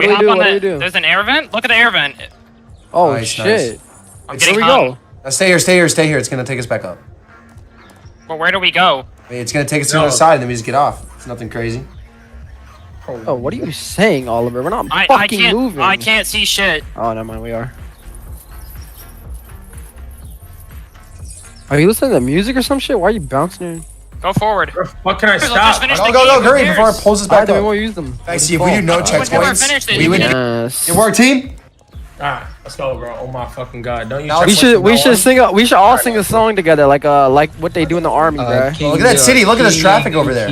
We hop on What do you do? There's an air vent. Look at the air vent. Oh Nice, shit! I'm Where getting we hung. go? Stay here. It's gonna take us back up. But where do we go? It's gonna take us to the other side, and then we just get off. It's nothing crazy. Oh, what are you saying, Oliver? We're not I fucking can't. moving. I can't see shit. Oh, never mind. We are. Are you listening to music or some shit? Why are you bouncing in? Go forward. What can I Let's stop? finish Go, the go, game. hurry Who before it cares? pulls us Alright, back then we up. won't use them. Thanks, see, if we do no We've never checkpoints, finished it. we would. Yes. Good work, team. Alright, let's go, bro. Oh my fucking god! Don't you? Now check We points should from we now should on? sing we should all sing a song together like what they do in the army, bro. Oh, look at that city. Look at this traffic over there.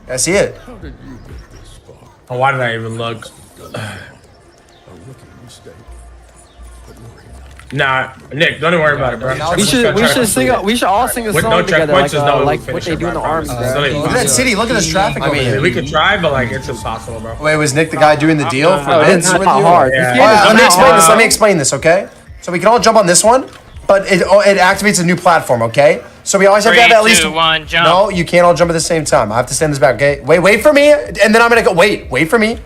I see it. Oh, why did I even look? Nah, Nick, don't even worry about it, bro. No, We should all sing a With song no together checkpoints, there's no way we like what finish they it, do in the bro, I army, promise. bro. Look at that city. Look at this traffic over there. We could try, but like it's impossible, bro. Wait, was Nick the guy doing the deal for No, events it's with not you? hard. Yeah. This game All is right, let me not explain this. hard. Let me explain this, okay? So we can all jump on this one, but it activates a new platform, okay? So we always have to have 3, at least 2, 1, jump. No, you can't all jump at the same time. I have to stand this back, okay? Wait for me, and then I'm gonna go. Wait for me,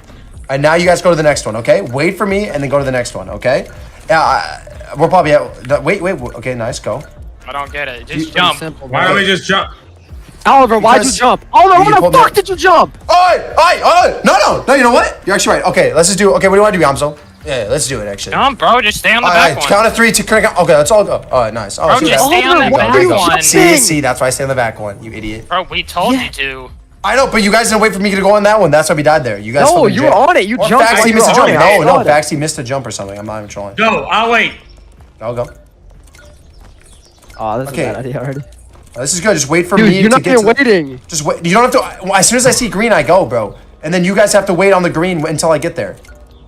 and now you guys go to the next one, okay? Wait for me, and then go to the next one, okay? Yeah, we're probably at. Wait. Okay, nice, go. I don't get it. Pretty Just jump. simple, Why bro. don't we just jump? Oliver, why'd you Because jump? Oliver, you why the pulled me fuck up. did you jump? Oh, no, you know what? You're actually right. Okay, let's just do. Okay, what do you want to do, Yamso? Yeah, let's do it actually. Jump, bro. Just stay on the All back right, one. count of 3 to correct. Okay, let's all go. All right, nice. Oh, Bro, see just that? stay on that Oliver, back why are you one. jumping? See, that's why I stay on the back one. You idiot. Bro, we told you to. I know, but you guys didn't wait for me to go on that one. That's why we died there. You guys. No, fucking you were jammed. on it. You Or jumped Faxy while you missed a were jump. on it. I No, saw it. Faxy missed a jump or something. I'm not even trolling. Go, I'll wait. I'll go. Oh, this Okay. is a bad idea already. This is good. Just wait for Dude, me you're to not get even to. waiting. Just wait. You don't have to. As soon as I see green, I go, bro. And then you guys have to wait on the green until I get there.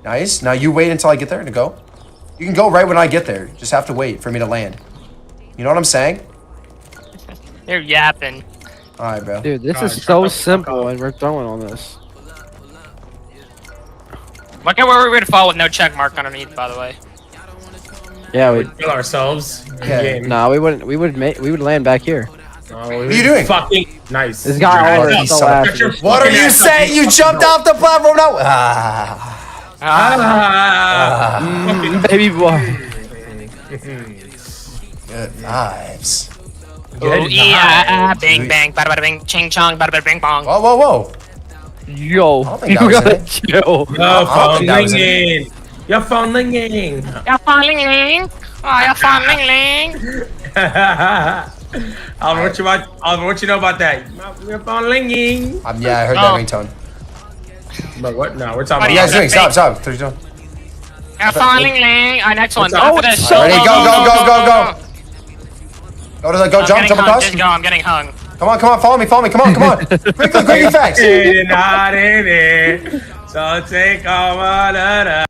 Nice. Now you wait until I get there to go. You can go right when I get there. Just have to wait for me to land. You know what I'm saying? You're yapping. All right, bro. Dude, this God, is shut so the fuck simple up. and we're throwing on this. Look at where we would fall with no check mark underneath, by the way. Yeah, we Kill ourselves. Yeah. Game. nah, we wouldn't we would land back here. What are you doing? Fucking nice. This guy already He's so so- ass. What are you saying? You jumped off the platform now? Baby boy. Good vibes. Oh yeah, bang bang, bada bada bing, ching chong, bada bada bing bong. Whoa. Yo, don't think you that was gotta it. chill. Your don't phone think that was it. ringing. Your phone ringing. Your phone ling ling. Oh, your phone ling ling. Oliver, what you know about that? Your phone ringing. Yeah, I heard that ringtone. But what? No, we're talking What What about. are you guys doing? Stop. What are you doing? Your phone ling ling. Alright, next one. What's up? Go for this. Ready? Go. Go to the I'm jump getting hung. across. Just go. I'm getting hung. Come on, follow me. Come on. Quickly, facts. You're not in it, so take all my da.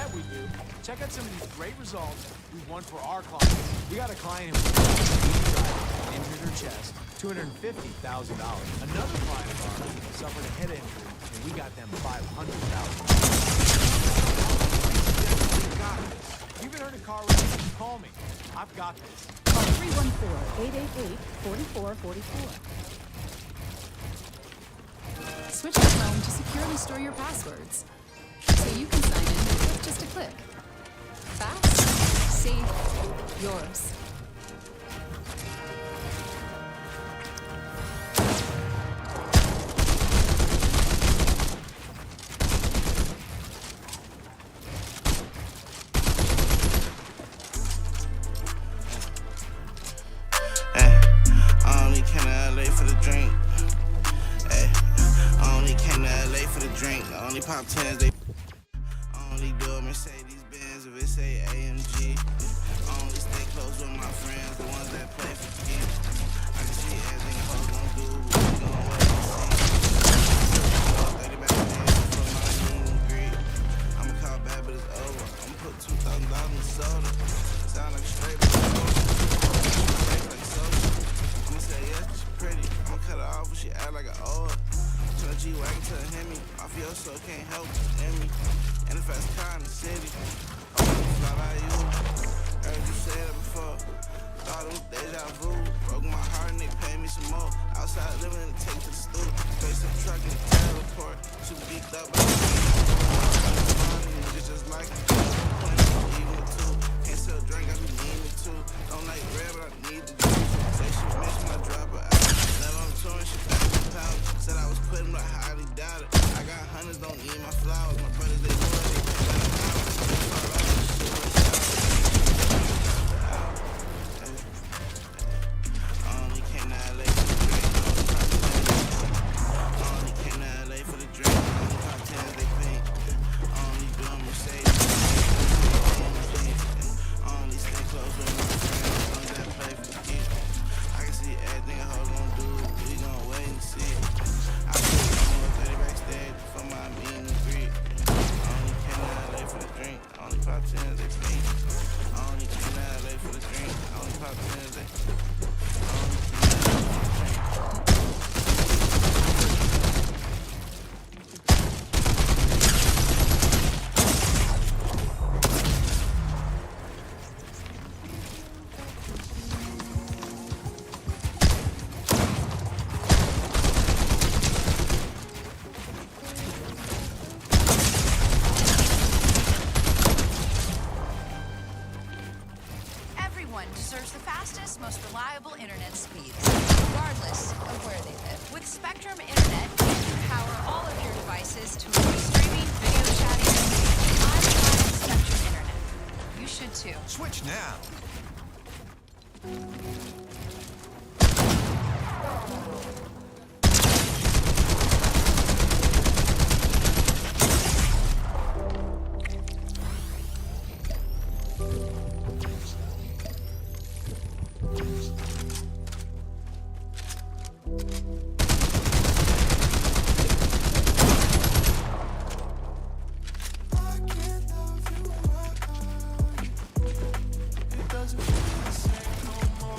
bet we do. Check out some of these great results we've won for our clients. We got a client who injured her chest, $250,000. Another client of ours suffered a head injury, and we got them $500,000. If you've been hurt in a car wreck, call me. I've got this. Call 314-888-4444. Switch to Chrome to securely store your passwords, so you can sign in with just a click. Fast, safe, yours. Pop 10s, they only do a Mercedes Benz if it say AMG. Only stay close with my friends, the ones that play for keeps. I can see everything hoes gon' do, but we gon' wait and see. 30 back there for my meet and greet. I'ma call back, but it's over. I'ma put $2,000 in soda. Sound like straight like soda. I'ma say yes, but she pretty. I'ma cut her off, but she act like an old. Turn a G-Wagon to a Hemi. Mafioso can't help but in me. And the fast car in the city. I wanna fly by you. Heard you say that before. Thought it was deja vu. Broke my heart and they paid me some more. Outside living and take to the stool. Face up truck in the airport. Too geeked up. Niggas just like it. Even two. Can't sell drink, I be needing too. Don't like red, but I need the juice. Say she miss when I drop her out. Never on tour and she back in the pouch. Said I was quitting, but I highly doubt it. I got hundreds, don't need my flowers. My brothers, they know it. Only came to LA for the drink. Only came to LA for the drink. Only top 10s they paint. Only doing Mercedes. Only stay close with my friends. Only that play for the keeps. I can see everything a hoe gon' do. We gon' wait and see. I put 30 backstage for my meet and greet. Only came to LA for the drink. Only pop 10s they paint. Only came to LA for the drink. Only pop 10s they paint. Everyone deserves the fastest, most reliable internet speeds, regardless of where they live. With Spectrum Internet, you can power all of your devices to enjoy streaming, video chatting, and unlimited Spectrum Internet. You should too. Switch now. It doesn't feel the same no more.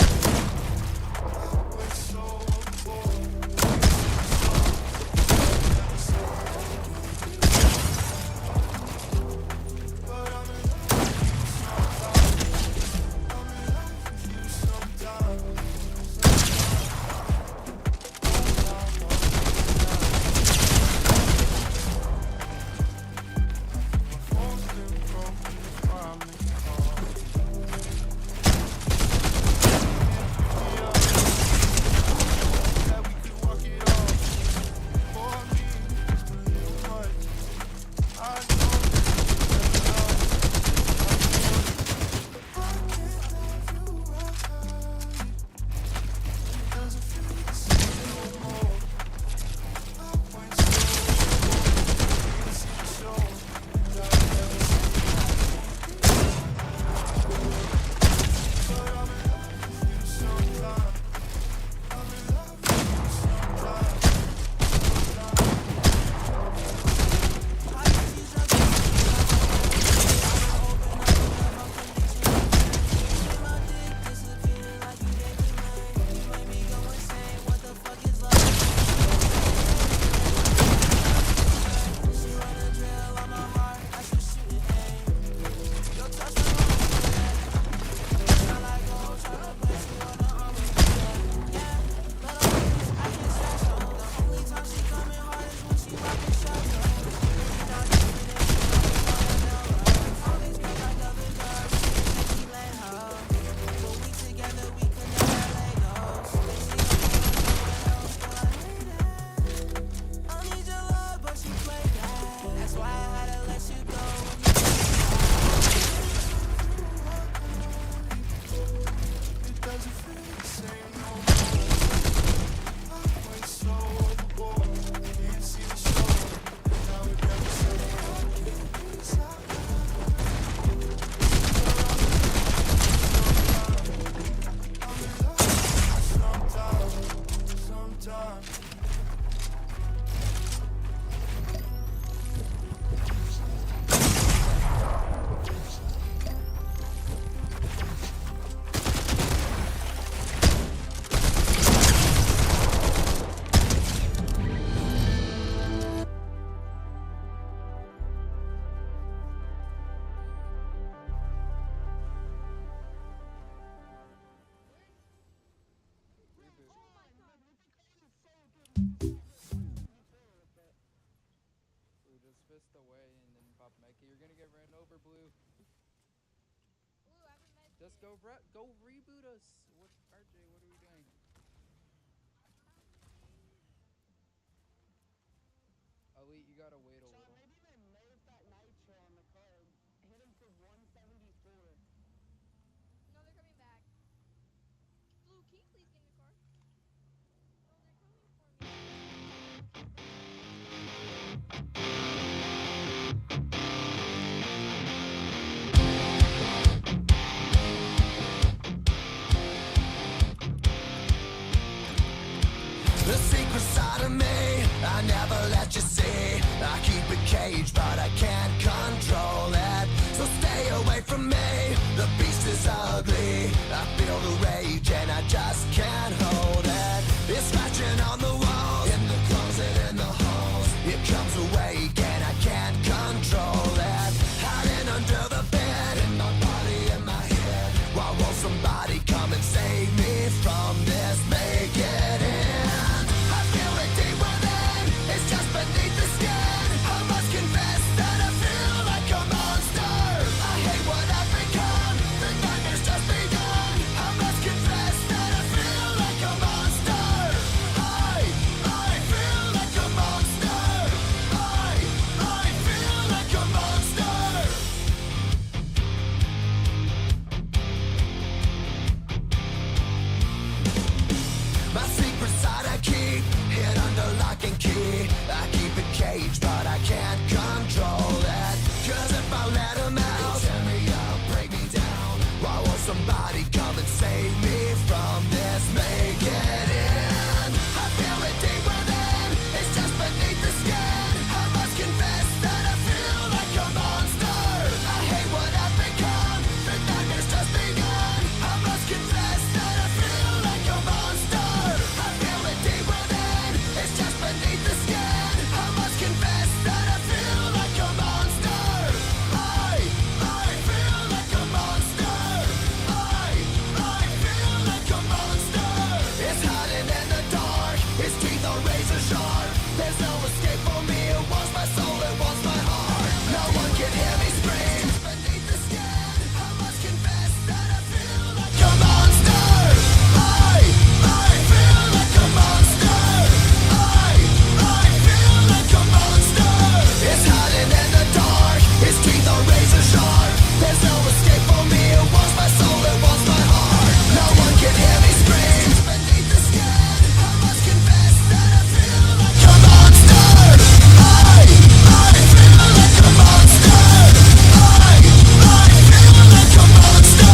Let's go, go reboot us. What, RJ? What are we doing? Elite, you gotta wait a little. Maybe they nerfed that nitro on the card. Hit him for 174. No, they're coming back. Blue, can you please get in the car? No, they're coming for me. The secret side of me, I never let you see. I keep it caged, but I can't control it. So stay away from me, the beast is ugly. I feel the rage and I just can't hold it. It's scratching on the walls, in the closet, in the halls. It comes awake and I can't control it. Hiding under the bed, in my body, in my head. Why won't somebody come and save me from this? Make it end. I feel it deep within, it's just beneath the skin. I must confess that I feel like a monster. I hate what I've become, the nightmare's just begun. I must confess that I feel like a monster. I feel like a monster. I feel like a monster. My secret side I keep hid under lock and key. I keep it caged, but I can't control it. Cause if I let him out, tear me up, break me down. Why won't somebody come and save me from this? Make it end. I feel it deep within, it's just beneath the skin. I must confess that I feel like a monster. I hate what I've become, the nightmare's just begun. I must confess that I feel like a monster. I feel it deep within, it's just beneath the skin. I must confess that I feel like a monster. I feel like a monster. I feel like a monster. It's hiding in the dark, its teeth are razor sharp. There's no escape for me, it wants my soul, it wants my heart. No one can hear me scream. It's beneath the skin, I must confess that I feel like a monster. I feel like a monster. I feel like a monster. It's hiding in the dark, its teeth are razor sharp. There's no escape for me, it wants my soul, it wants my heart. No one can hear me scream. It's beneath the skin, I must confess that I feel like a monster. I feel like a monster. I feel like a monster.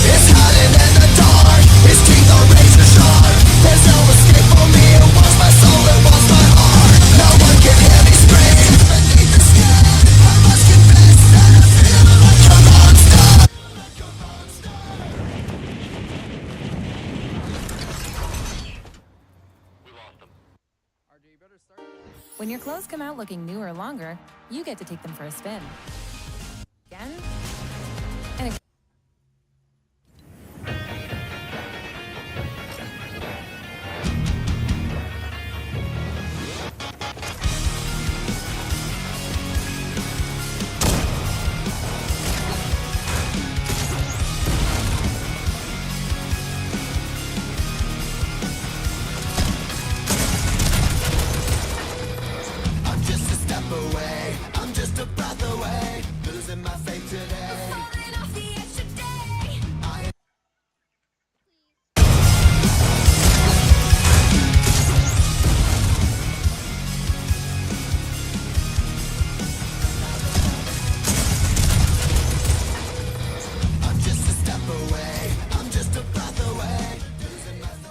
It's hiding in the dark, its teeth are razor sharp. There's no escape for me, it wants my soul, it wants my heart. No one can hear me scream. It's beneath the skin, I must confess that I feel like a monster. Like a monster. RJ, you better start. When your clothes come out looking new or longer, you get to take them for a spin. Again? And I'm just a step away, I'm just a breath away, losing my faith today. Falling off the edge today. I'm just a step away, I'm just a breath away, losing my faith.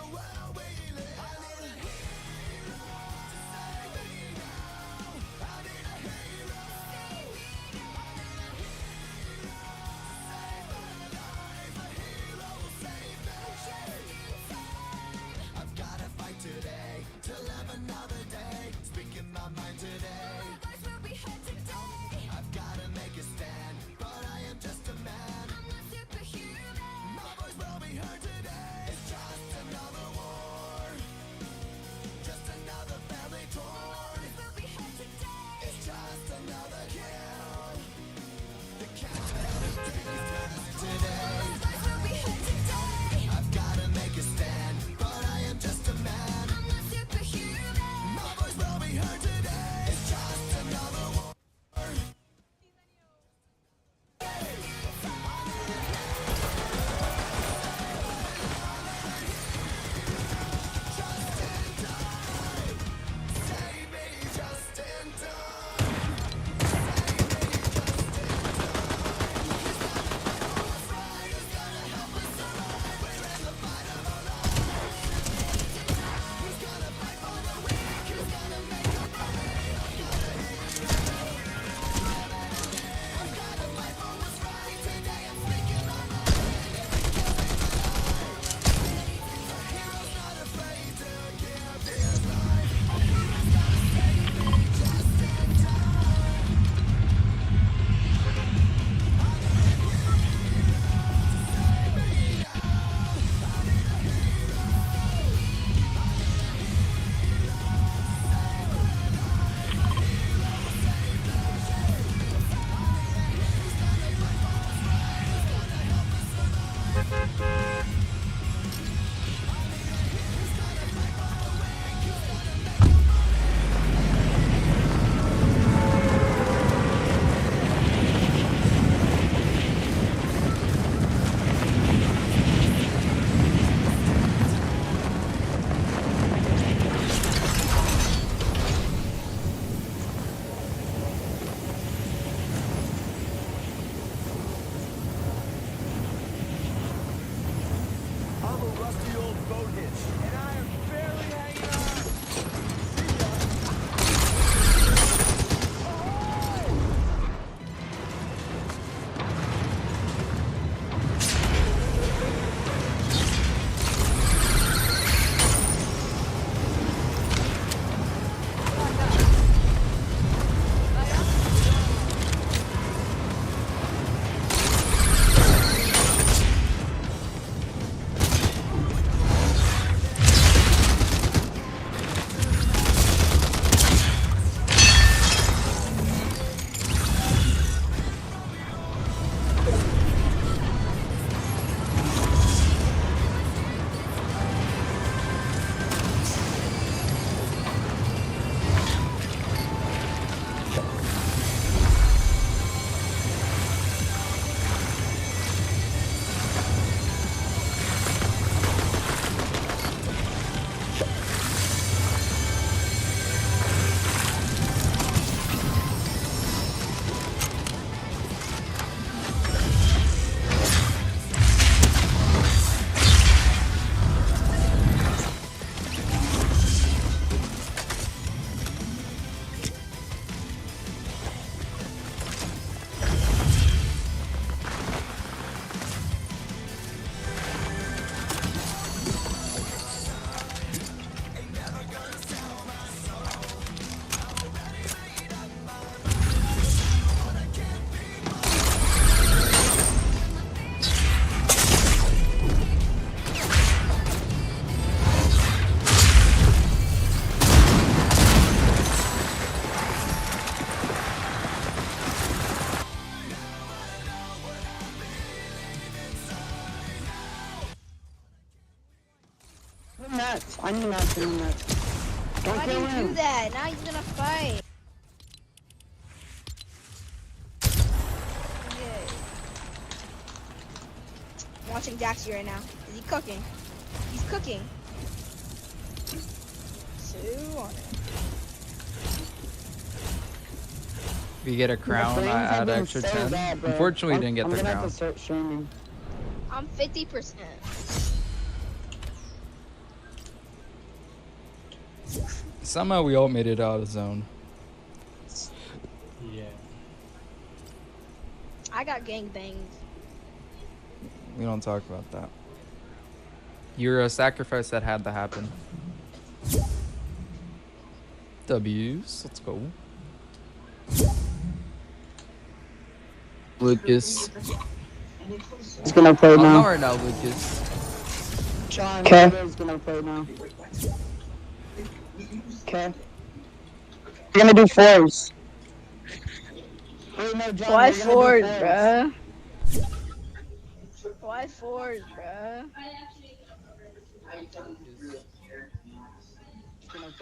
I'm a rusty old boat hitch, and I am barely hanging on. See ya. Nuts. I need nuts. I need nuts. Don't Why do kill you him. do that? Now he's gonna fight. Yeah. I'm watching Daxy right now. Is he cooking? He's cooking. So on it. If you get a crown, My I frames have add been extra so 10. bad, bro. Unfortunately, we didn't get I'm the gonna have crown. to start streaming. I'm 50%. Somehow we all made it out of the zone. Yeah. I got gang banged. We don't talk about that. You're a sacrifice that had to happen. W's. Let's go. Lucas. He's gonna play I'm not now. right now, Lucas. John, is gonna play now. Okay. We're gonna do fours. Wait, no, John, Why we're gonna do fours, fours. bruh? Why fours, bruh?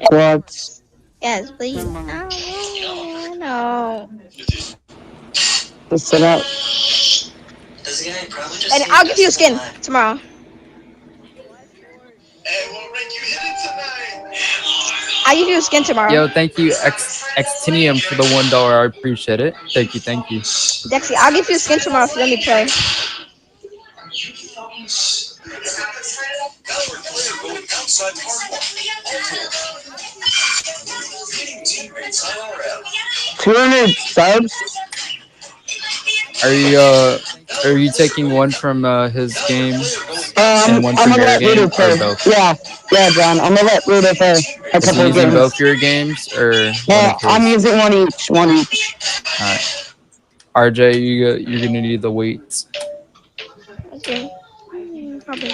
Quads. Yes, please. Come on. Oh, no. Just sit up. And I'll give you a skin tomorrow. I'll give you a skin tomorrow. Yo, thank you, Xtinium, for the $1. I appreciate it. Thank you, thank you. Dexy, I'll give you a skin tomorrow if you let me play. $200 subs? Are you taking one from his game and one I'm from gonna your let game, Rudo or play. both? Yeah, John. I'm gonna let Rudo play a Is he couple of using games. both your games or one No, of his? I'm using one each. One each. All right. RJ, you're gonna need the weights. Okay. Probably.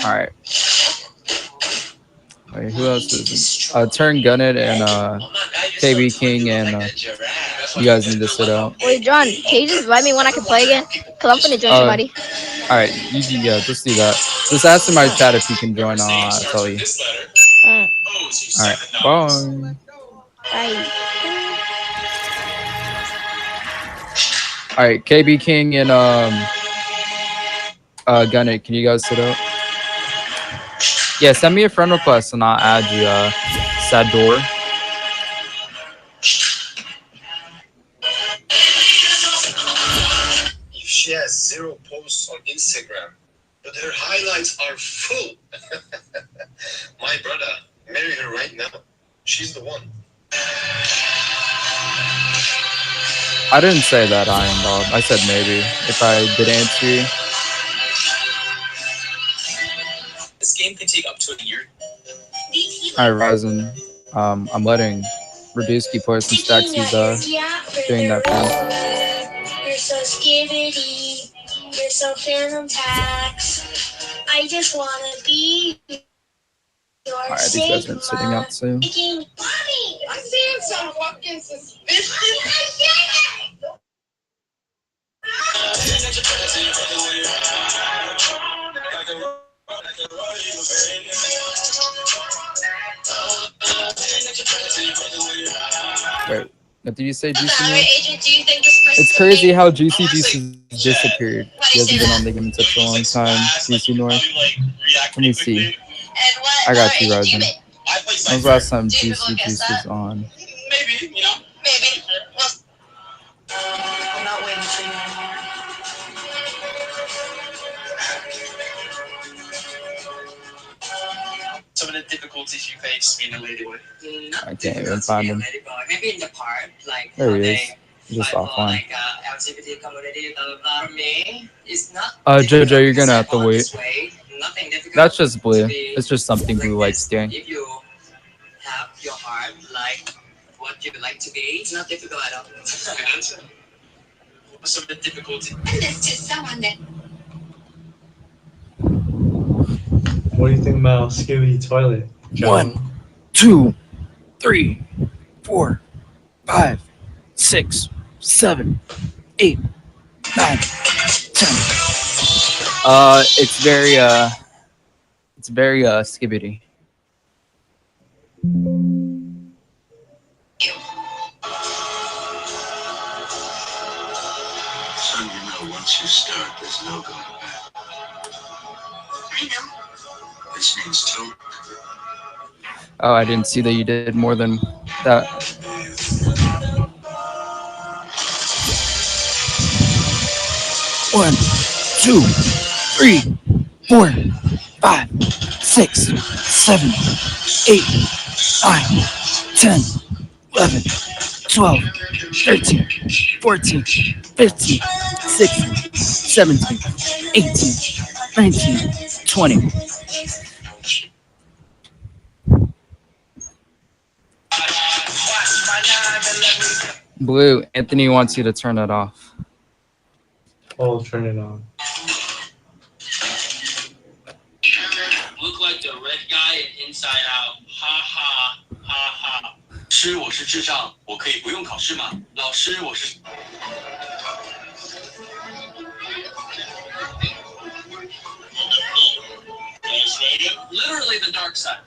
All right. Wait, who else is? Turn Gunnet and KB King and You guys need to sit out. Wait, John, can you just invite me when I can play again? Cause I'm finna join somebody. All right, yeah, just do that. Just ask in my chat if you can join. I'll tell you. Alright. All right, bye. Bye. All right, KB King and Gunner, can you guys sit up? Yeah, send me a friend request and I'll add you. Sador. She has 0 posts on Instagram, but her highlights are full. My brother, marry her right now. She's the one. I didn't say that, Iron Bob. I said maybe if I did answer you. This game can take up to a year. All right, Ryzen. I'm letting Radusky play some stacks. He's doing that for me. You're so skibbity. You're so phantom tax. I just wanna be your All right, these guys been sitting out soon. Mommy, I'm seeing some fucking suspicious. Wait, what did you say, Juicy Sorry, North? Agent, do you think this person It's crazy how Juicy Juice has disappeared. He hasn't been on the game in such a long time. Juicy North. Let me see. I got you, Ryzen. When was the last time Juicy Juice was on? Maybe, you know? Maybe. I'm not waiting for you anymore. Some of the difficulties you face being a ladyboy. I can't even find him. Maybe in the part, like There he is. He's just offline. LGBT community, blah blah blah. For me, it's not. Jojo, you're gonna have to wait. Nothing difficult. That's just blue. It's just something blue likes doing. If you have your heart like what you like to be, it's not difficult at all. Some of the difficulties. And this to someone that What do you think about Skibidi Toilet? John? 1, 2, 3, 4, 5, 6, 7, 8, 9, 10. It's very skibbity. Son, you know, once you start, there's no going back. I know. This means two. Oh, I didn't see that you did more than that. One, 2, 3, 4, 5, 6, 7, 8, 9, 10, 11, 12, 13, 14, 15, 16, 17, 18, 19, 20. Blue, Anthony wants you to turn it off. I'll turn it on. Look like the red guy in Inside Out. Ha ha ha ha. 师，我是智障，我可以不用考试吗？老师，我是。Literally the dark side.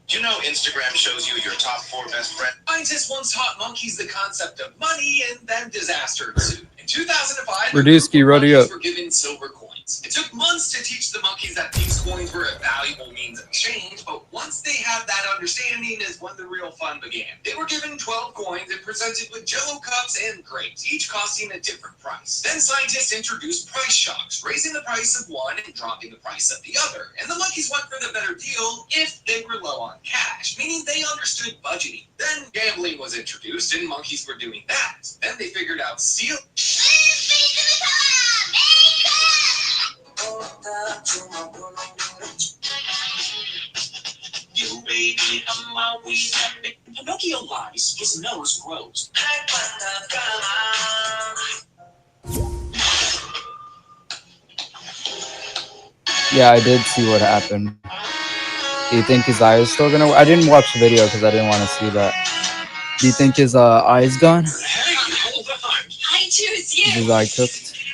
You know Instagram shows you your top 4 best friends. Scientists once taught monkeys the concept of money, and then disaster ensued. In 2005, Radusky, rodeo. were given silver coins. It took months to teach the monkeys that these coins were a valuable means of exchange, but once they had that understanding is when the real fun began. They were given 12 coins and presented with jello cups and grapes, each costing a different price. Then scientists introduced price shocks, raising the price of one and dropping the price of the other. And the monkeys went for the better deal if they were low on cash, meaning they understood budgeting. Then gambling was introduced and monkeys were doing that. Then they figured out steal. You baby, I'm always happy. Pinocchio lies, his nose grows. Yeah, I did see what happened. Do you think his eye is still gonna? I didn't watch the video because I didn't want to see that. Do you think his eye's gone? I choose Is his eye cooked?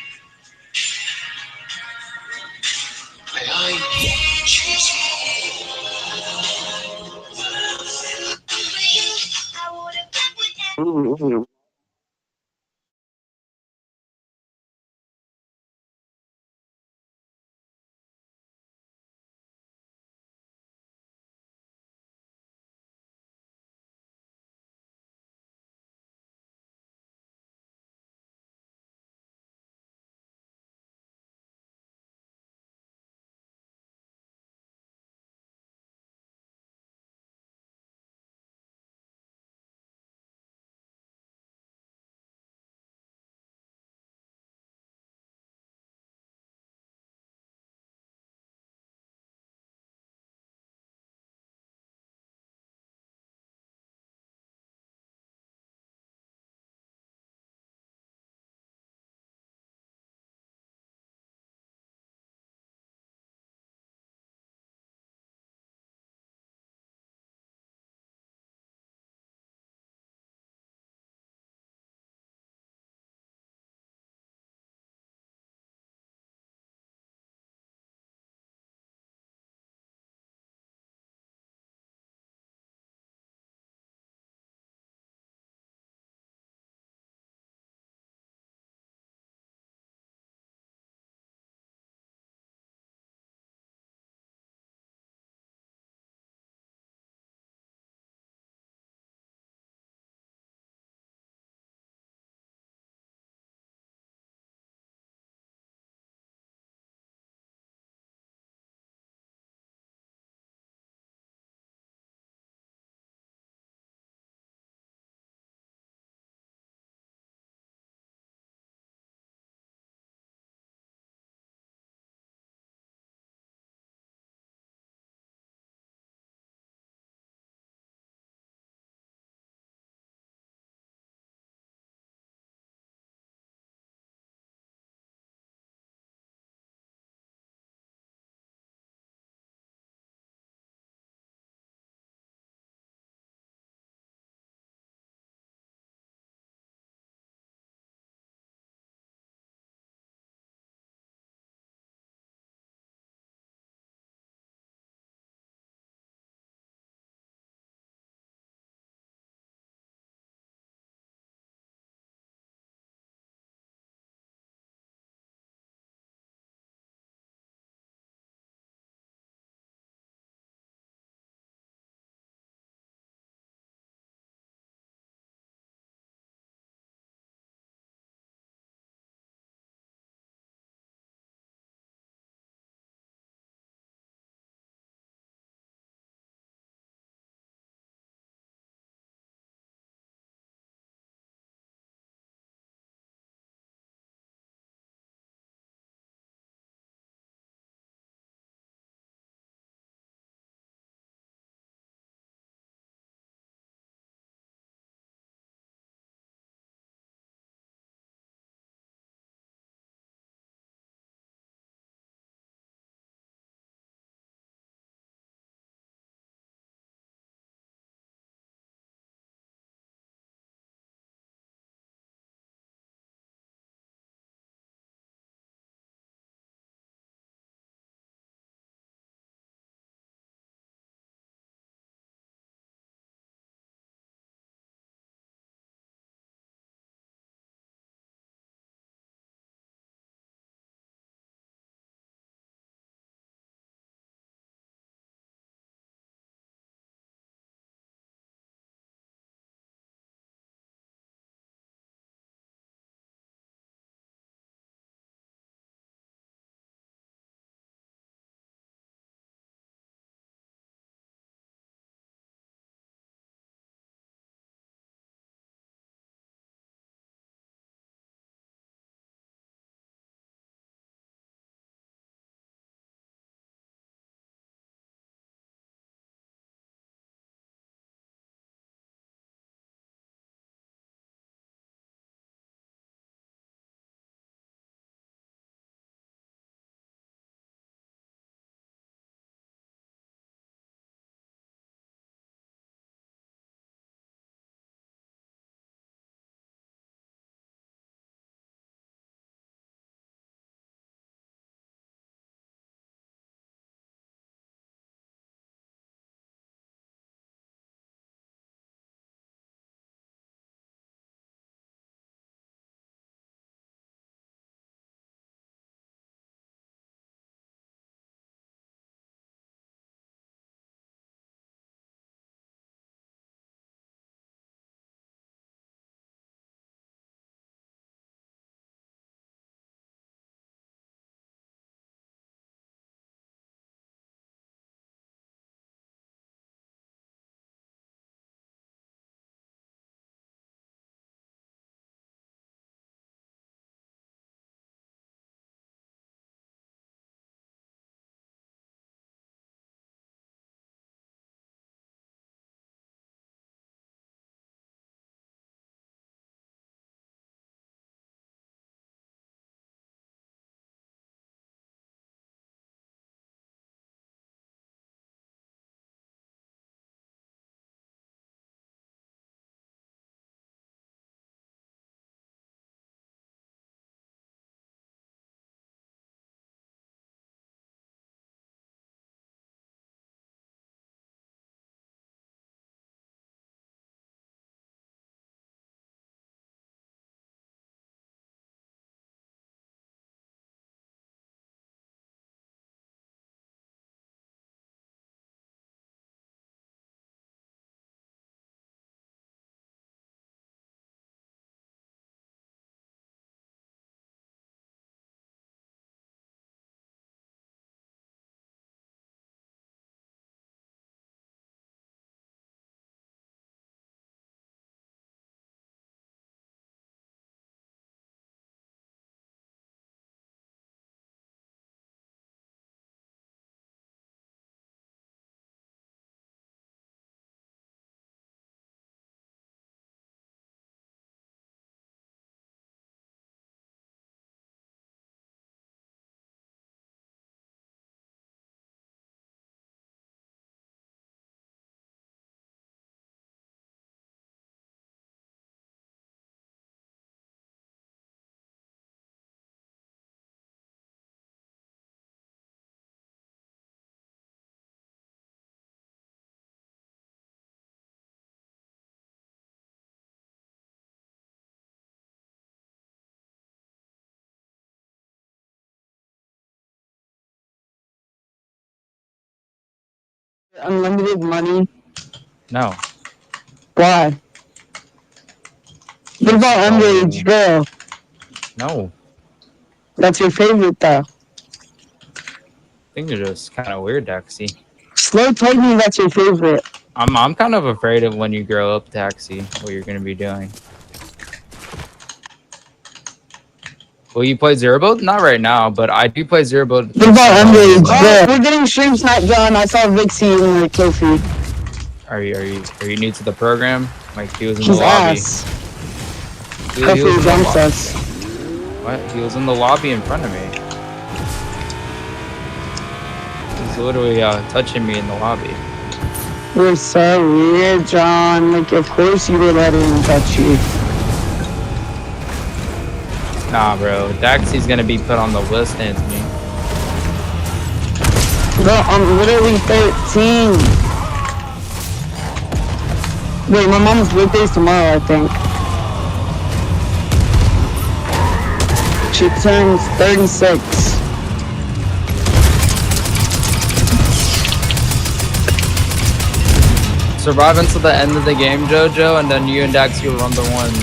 unlimited money? No. Why? What about So- underage girl? No. That's your favorite though. I think you're just kind of weird, Taxi. Slow told me that's your favorite. I'm kind of afraid of when you grow up, Taxi, what you're gonna be doing. Will you play Zero Build? Not right now, but I do play Zero Build. What about underage girl? We're getting stream snipe done. I saw Vixie in the kill feed. Are you new to the program? Like he was in She's the lobby. ass. He was in Hopefully the jumps lobby. us. What? He was in the lobby in front of me. He's literally touching me in the lobby. You're so weird, John. Like, of course you would let him touch you. Nah, bro. Daxi's gonna be put on the list, Anthony. Bro, I'm literally 13. Wait, my mom's birthday's tomorrow, I think. She turns 36. Survive until the end of the game, Jojo, and then you and Daxi will run the ones.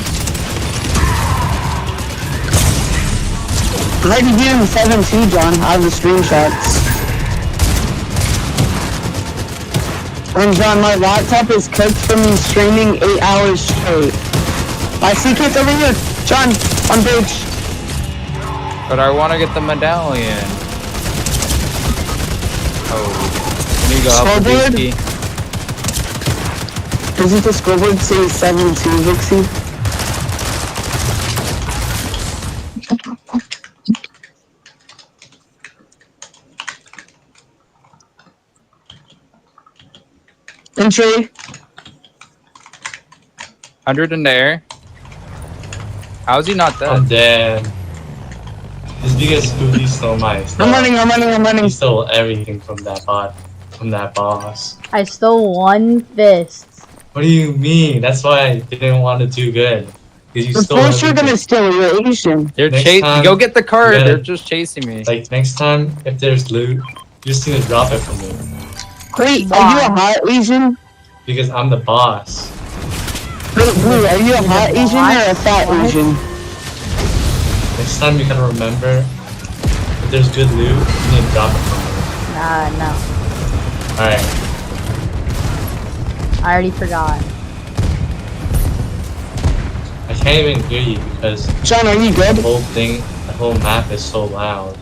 I already beat him 7-2, John. I have the screenshots. And John, my laptop is cooked from me streaming 8 hours straight. I see kids over here. John, on bridge. But I want to get the medallion. Oh, can you go help the Scoreboard? Vixie? Doesn't the scoreboard say 7-2, Vixie? Entry. 100 in the air. How's he not dead? I'm dead. It's because Scooby stole my stuff. I'm running. He stole everything from that boss. I stole one fist. What do you mean? That's why I didn't want to do good. Because you Of stole course you're everything. gonna steal your Asian. They're Next chasing. time, Go get the card. you gotta- They're just chasing me. Like, next time, if there's loot, you just need to drop it for me. Wait, are you a hot Asian? Because I'm the boss. Wait, Blue, are you a hot Asian or a fat Asian? Next time, you gotta remember, if there's good loot, you need to drop it for me. No. Alright. I already forgot. I can't even hear you because John, are you good? the whole map is so loud.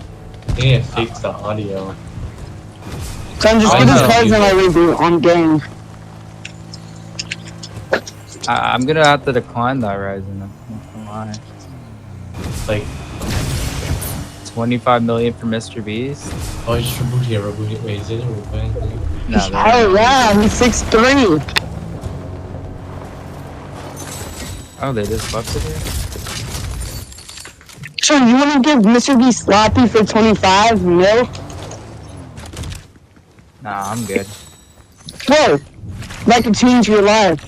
You need to fix the audio. John, just I get his know. cards and I reboot on game. I'm gonna have to decline that, Ryzen. I'm not gonna lie. Like, 25 million for Mr. Beast. oh, just reboot here, reboot here. Wait, is it a reboot? No, Oh yeah, he's 6'3". oh, they just left it here. John, you wanna give Mr. B sloppy for 25 mil? Nah, I'm good. Whoa, that could change your life.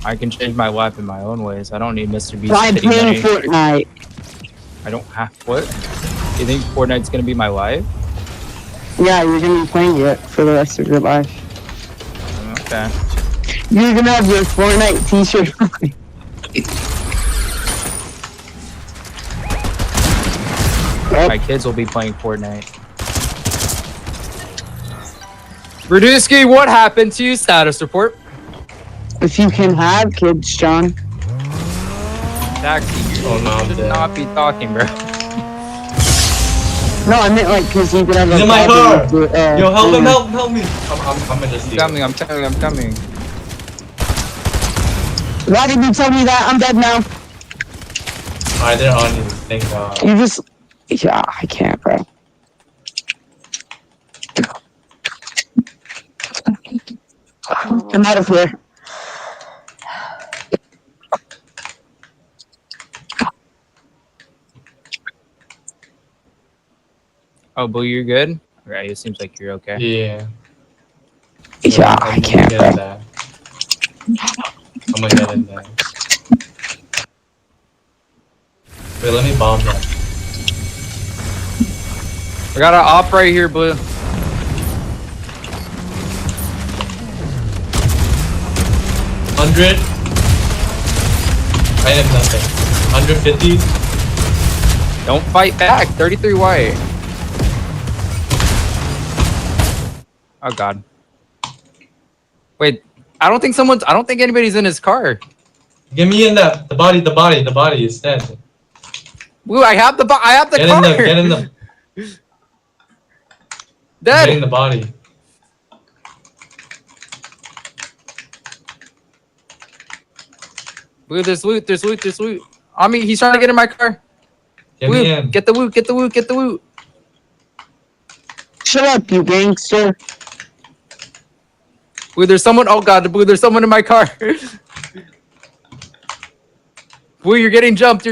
I can change my life in my own ways. I don't need Mr. Beast. By shitty playing money. Fortnite. I don't have what? You think Fortnite's gonna be my life? Yeah, you're gonna be playing it for the rest of your life. Okay. You're gonna have your Fortnite t-shirt on. My kids will be playing Fortnite. Radusky, what happened to you? Status report. If you can have kids, John. Taxi, you should not be talking, bro. No, I meant like because you could have He's a in my car! problem with, Yo, help him, Fortnite. help me! I'm gonna just I'm coming, I'm coming. Why did you tell me that? I'm dead now. Alright, they're on you, thank God. You just... Yeah, I can't, bro. I'm out of here. Oh, Boo, you're good? Right, it seems like you're okay. Yeah. Yeah, I can't, get bro. that. I'm gonna get in there. Wait, let me bomb them. I got an op right here, Blue. 100. I have nothing. 150. Don't fight back. 33 white. Oh god. Wait, I don't think anybody's in his car. Get me in that. The body is dead. Woo, I have the car. Get in them. Dead. Getting the body. Woo, there's loot. On me, he's trying to get in my car. Get me in. Get the loot. Shut up, you gangster. Blue, there's someone. Oh god, Blue, there's someone in my car. Blue, you're getting jumped.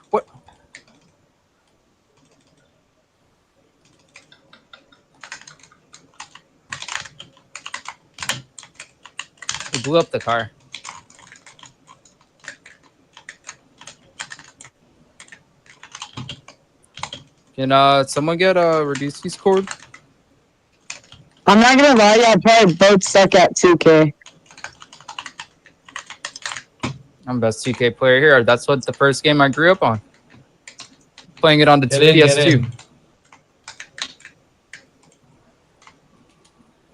What? He blew up the car. Can someone get reduce these cord? I'm not gonna lie, y'all probably both suck at 2K. I'm best 2K player here. That's what the first game I grew up on. Playing it on the Get in, PS2.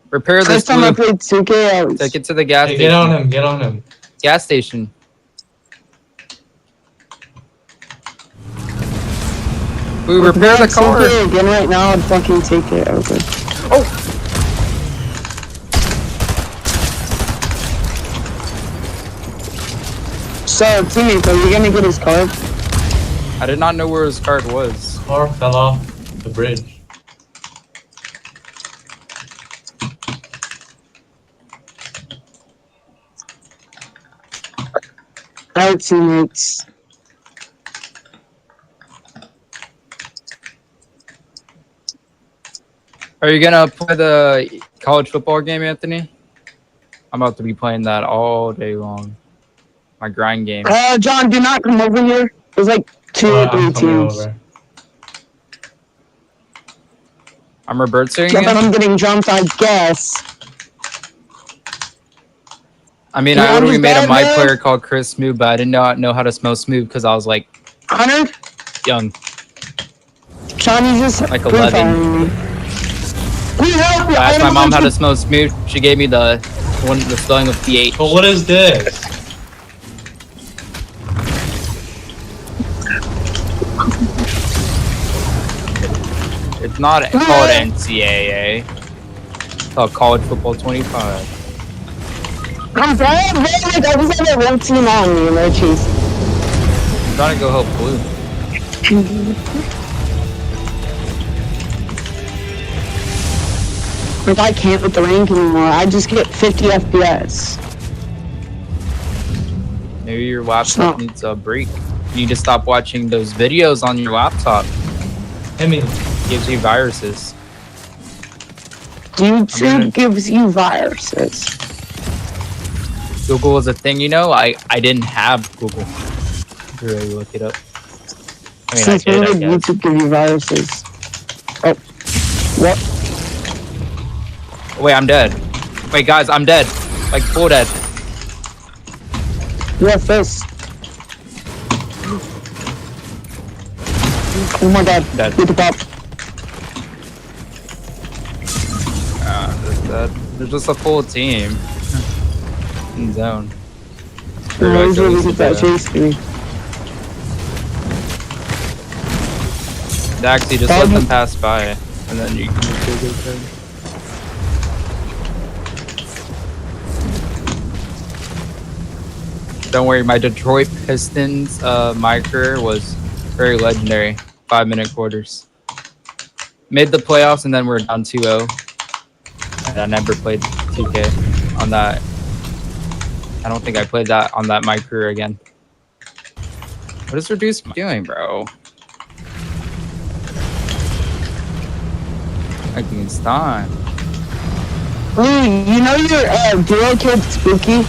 Repair this First time I Blue. played 2K, I was... Take it to the gas Hey, station. get on him. Gas station. We repair the car. 2K again right now, I'd fucking take it. Okay. Oh! So, teammate, are you gonna get his card? I did not know where his card was. Car fell off the bridge. Alright, teammates. Are you gonna play the college football game, Anthony? I'm about to be playing that all day long. My grind game. John, do not come over here. There's like 2 or 3 I'm coming teams. over. I'm reversing Yeah, but it. I'm getting jumped, I guess. I mean, Yeah, I I'm literally just made a bad, my man. player called Chris Smooth, but I did not know how to spell smooth because I was like Hunter? young. Johnny just Like free 11. firing me. Please help me. I asked I my mom how don't to spell smooth. She gave me the spelling with PH. But what is this? It's not called NCAA. It's called College Football 25. I'm bad, man. Like, I was on that one team on me and they're chasing. I'm trying to go help Blue. Like, I can't with the rank anymore. I just get 50 FPS. Maybe your laptop needs a break. You need to stop watching those videos on your laptop. I mean, Gives you viruses. YouTube gives you viruses. Google is a thing, you know? I didn't have Google. To really look it up. I mean, Since I when did, I did guess. YouTube give you viruses? Oh. What? Wait, I'm dead. Wait, guys, I'm dead. Like, full dead. What's this? Oh my god. Dead. Get the pop. There's dead. There's just a full team. In zone. No, he's really good that chase me. Actually, just let them pass by. And then you can kill their turn. Don't worry, my Detroit Pistons my career was very legendary. 5-minute quarters. Made the playoffs and then we're down 2-0. And I never played 2K on that. I don't think I played that on that my career again. What is Reduce doing, bro? Like it's time. Ooh, you know your duo kid Spooky?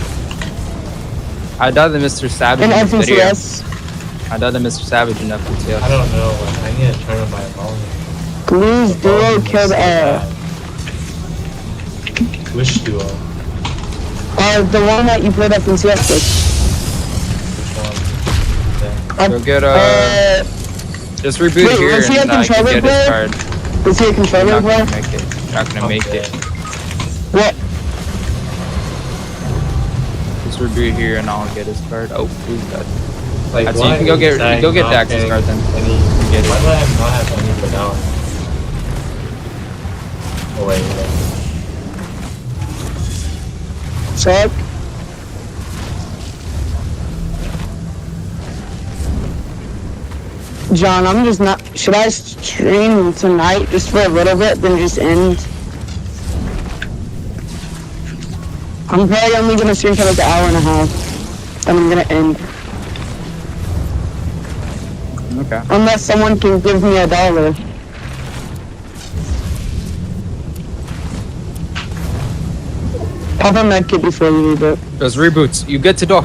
I died to Mr. Savage In in this video. FNCS. I died to Mr. Savage in FNCS. I don't know. I need to turn up my volume. Blues duo killed Which duo? the one that you played FNCS with. Which one? Go get just reboot wait, here was he a and I can controller get his player? card. Was he a You're controller not player? gonna make it. You're not gonna make it. What? Just reboot here and I'll get his card. Oh, who's that? Like, So you can go get Dax's card then. Get it. Why do I not have any for now? Oh wait. Check. John, I'm just not. Should I stream tonight just for a little bit, then just end? I'm probably only gonna stream for like an hour and a half. Then I'm gonna end. Okay. Unless someone can give me $1. Pop a medkit before you reboot. Those reboots. You get to do.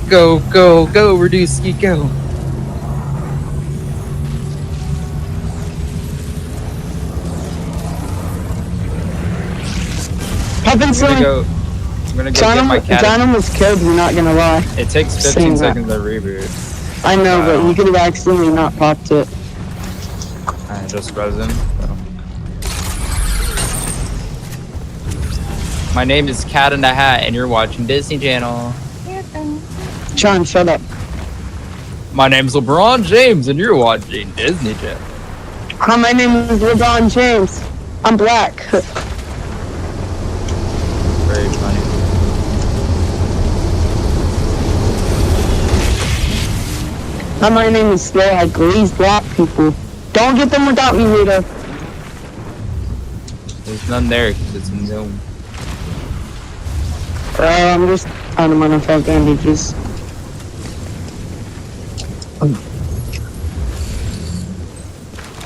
Go, go, go, Reducey, go. Pop in soon. I'm gonna go get my cat. John almost killed me, not gonna lie. It takes 15 Saying that. seconds to reboot. I know, but you could have accidentally not popped it. I just resin. So. My name is Cat in the Hat, and you're watching Disney Channel. John, shut up. My name's LeBron James, and you're watching Disney Channel. Hi, my name is LeBron James. I'm black. Very funny. Hi, my name is Slow. I glaze black people. Don't get them without me, Rita. There's none there because it's a gnome. I'm just out of my enough bandages.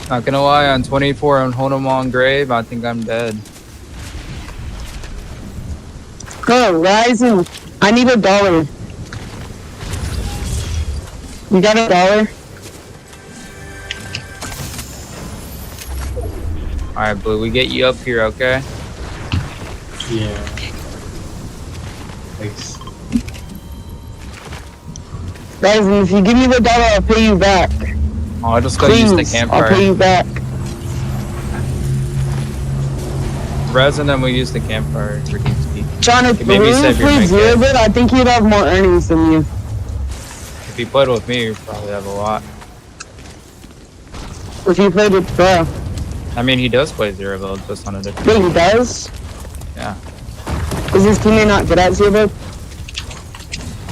Not gonna lie, on 24 on Honamon Grave, I think I'm dead. Go, Ryzen. I need $1. You got $1? Alright, Blue, we get you up here, okay? Yeah. Thanks. Ryzen, if you give me $1, I'll pay you back. Oh, I'll just go Please, use the campfire. I'll pay you back. Res and then we use the campfire. John, if Maybe Blue save your played medkit. 0-bit, I think he'd have more earnings than you. If you played with me, you probably have a lot. If you played with Bro. I mean, he does play 0 build, just on a different. Wait, he does? Yeah. Is his teammate not good at 0-bit?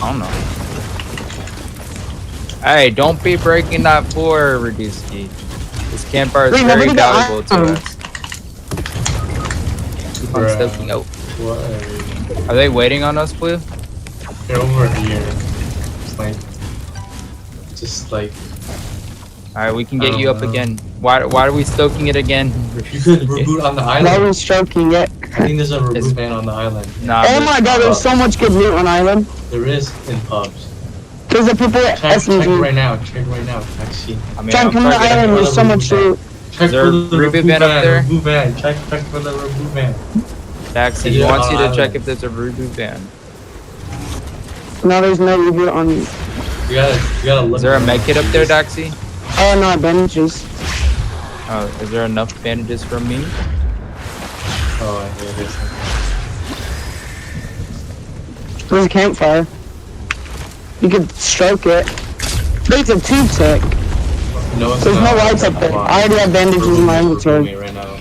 I don't know. Hey, don't be breaking that floor, Reducey. This campfire is Wait, very nobody got valuable to iron. us. Keep on stoking out. What? Are they waiting on us, Blue? They're over here. Just like. Alright, we can get you up again. Why are we stoking it again? You could reboot on the Why island. are we stroking it? I think there's a reboot ban on the island. Nah, Oh my god, there's so much good loot on Island. There is in pubs. There's the people at Check SMG. right now. Check right now. Check see. I mean, John, I'm come to the targeting- island, there's so much loot. Check Is there for a the reboot ban up there? Reboot ban. Check for the reboot ban. Daxy, he wants you to check if there's a reboot ban. No, there's no reboot on me. You gotta look. Is there a medkit up there, Daxy? Oh, no, bandages. Oh, is there enough bandages for me? Oh, I hear this. There's a campfire. You could stroke it. There's a tube tick. No, it's There's no not. lights up there. I already have bandages in my inventory. Right now.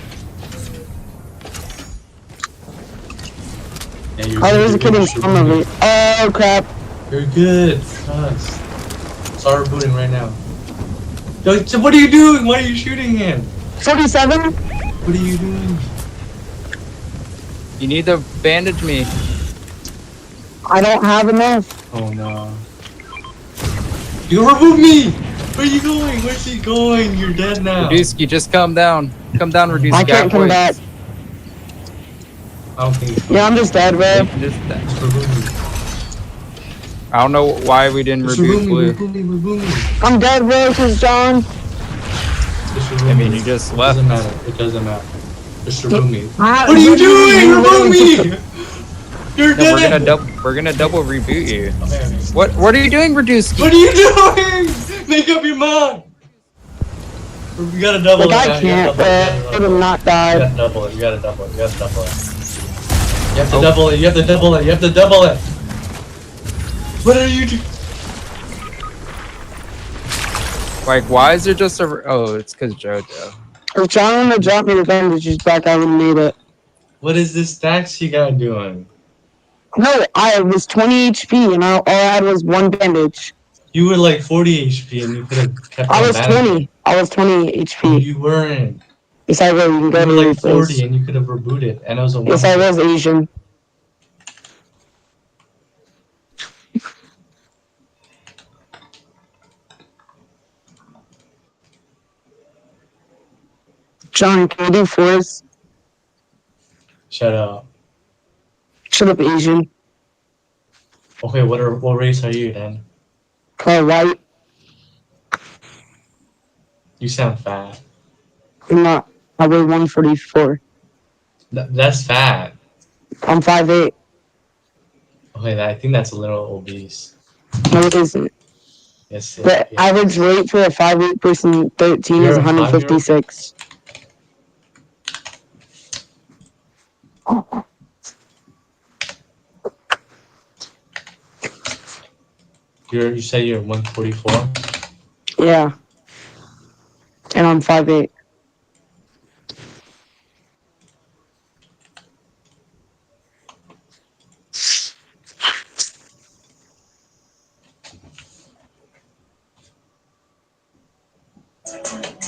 Oh, there's a kid in some of it. Oh, crap. You're good. Trust. Start rebooting right now. Yo, so what are you doing? Why are you shooting him? 47? What are you doing? You need to bandage me. I don't have enough. Oh no. You reboot me! Where are you going? Where's he going? You're dead now. Reducey, just calm down. Come down, Reducey. I can't come back. I don't think. Yeah, I'm just dead, bro. We can just. I don't know why we didn't reboot blue. I'm dead, bro. This is John. I mean, you just It left. doesn't matter. It doesn't matter. Just remove me. What What are you doing? Remove me! You're No, dead. we're gonna double reboot you. Okay. What are you doing, Radusky? What are you doing? Make up your mind. You gotta double Like, it. I can't, bro. I would have not died. You gotta double it. You gotta double it. You gotta double it. You have to double it. You have to double it. You have to double it. What are you doing? Like, why is there just a? Oh, it's because JoJo. If John would have dropped me the bandages back, I would have made it. What is this stacks you got doing? No, I was 20 HP and all I had was one bandage. You were like 40 HP and you could have kept I on was managing. 20. I was 20 HP. You weren't. Yes, I was. You can go You to were the like 40 replays. and you could have rebooted and it was a Yes, I one. was Asian. John, can we do fours? Shut up. Shut up, Asian. Okay, what race are you then? Call white. You sound fat. I'm not. I weigh 144. That's fat. I'm 5'8". Okay, I think that's a little obese. No, it isn't. Yes, The average weight for a 5'8" person 13 You're is a 5-year-old? 156. You say you're 144? Yeah. And I'm 5'8".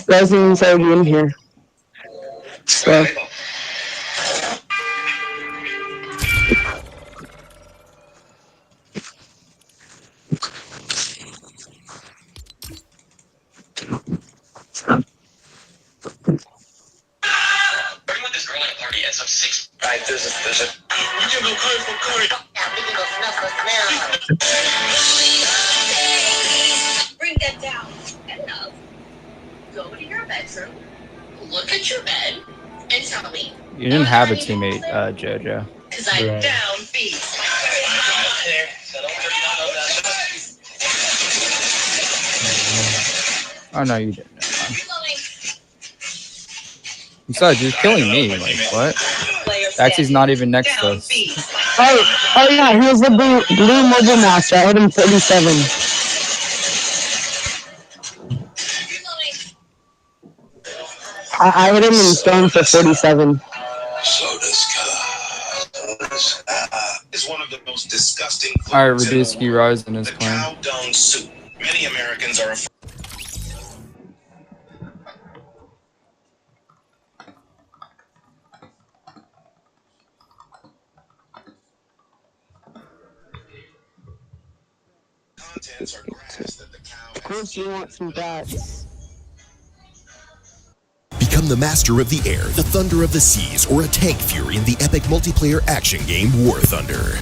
Resident's already in here. So. Working with this girl at a party at some six. Right, there's a. We can go curry for curry. Yeah, we can go smell for smell. Bring that down. Enough. Go to your bedroom. Look at your bed and tell me. You didn't have a teammate, JoJo. Cause I Right. down feast. Oh no, you didn't. Never mind. Besides, you're killing me. Like what? Taxi's not even next to us. Oh yeah, he was the blue mobile master. I hit him 37. I hit him in stone for 47. Is one of the most disgusting All right, foods in the Radusky world. Rise in his The claim. cow dung soup. Many Americans are afraid. Contents are grass that the cow Of course you want some bats. Become the master of the air, the thunder of the seas, or a tank fury in the epic multiplayer action game War Thunder.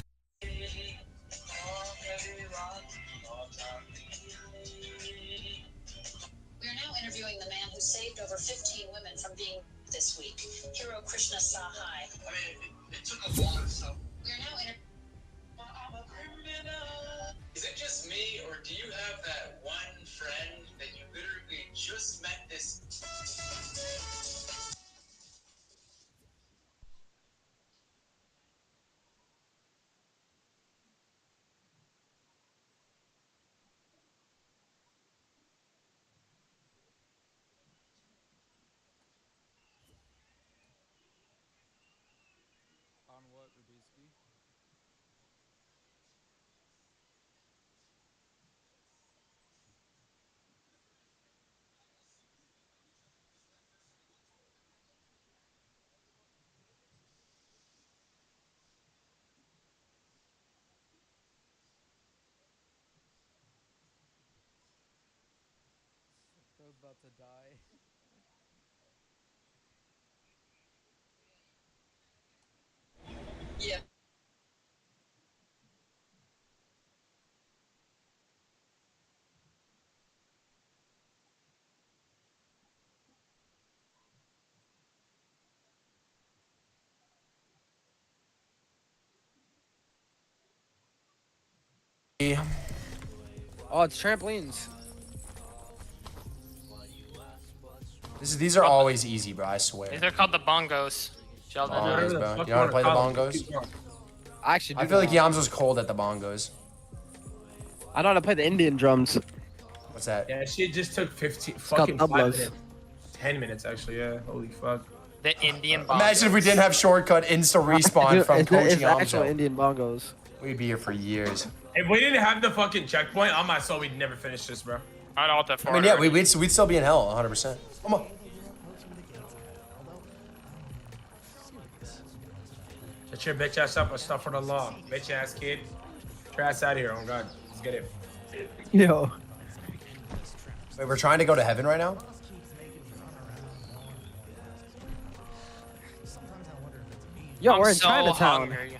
We're now interviewing the man who saved over 15 women from being this week, Hero Krishna Sahai. I mean, it took a lot of stuff. We're now interviewing. Is it just me, or do you have that one friend that you literally just met this? On what, Radusky? I was about to die. Oh, it's trampolines. These are always easy, bro. I swear. These are called the bongos. Sheldon. Bongos, bro. You know how to play the bongos? I actually do. I feel like Yams cold at the bongos. I know how to play the Indian drums. What's that? Yeah, shit just took 15 called fucking 5 tablas. minutes. 10 minutes actually. Yeah. Holy fuck. The Indian bongos. Imagine if we didn't have shortcut insta respawn from Coach It's actual Yamzo. Indian bongos. We'd be here for years. If we didn't have the fucking checkpoint, on my soul, we'd never finish this, bro. I'd alt that I for mean, yeah, we'd still be in hell 100%. Come on. Shut your bitch ass up and stuff for the law. Bitch ass kid. Get your ass out of here, oh god. Let's get it. Yo. Wait, we're trying to go to heaven right now? Yo, we're I'm in so Chinatown. hungry.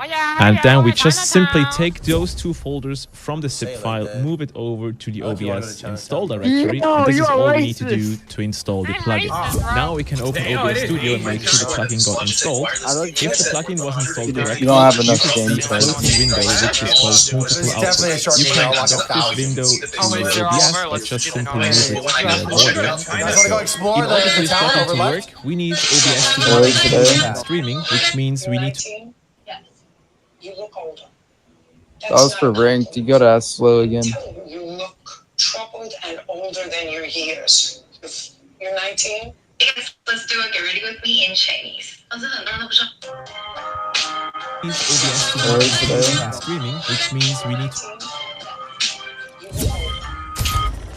And then we just simply take those two folders from the zip Say it like file, that. move it over to the Oh, if you wanna go OBS to install Chinatown. directory. Yo, And this you is are all we need to do racist. to install the plugin. racist, bro. Now we can open Damn, OBS it is Studio and make sure the racist. plugin got installed. If the plugin was installed correctly, You don't have you enough should see game a time. floating window which is called multiple This is definitely a outputs. short You video. can I'll watch drop this 1,000. window Oh, wait, to they're all OBS, over. but Let's just get them simply going. move it to the border. You guys want to go explore In order the for this town plugin over to left? work, we need OBS to Hello, be today. streaming, which means we need to You look older. That was for ranked. You gotta ask slow again. You look troubled and older than your years. You're 19? Let's do it. Get ready with me in Chinese. use OBS to Hello, be today. streaming, which means we need to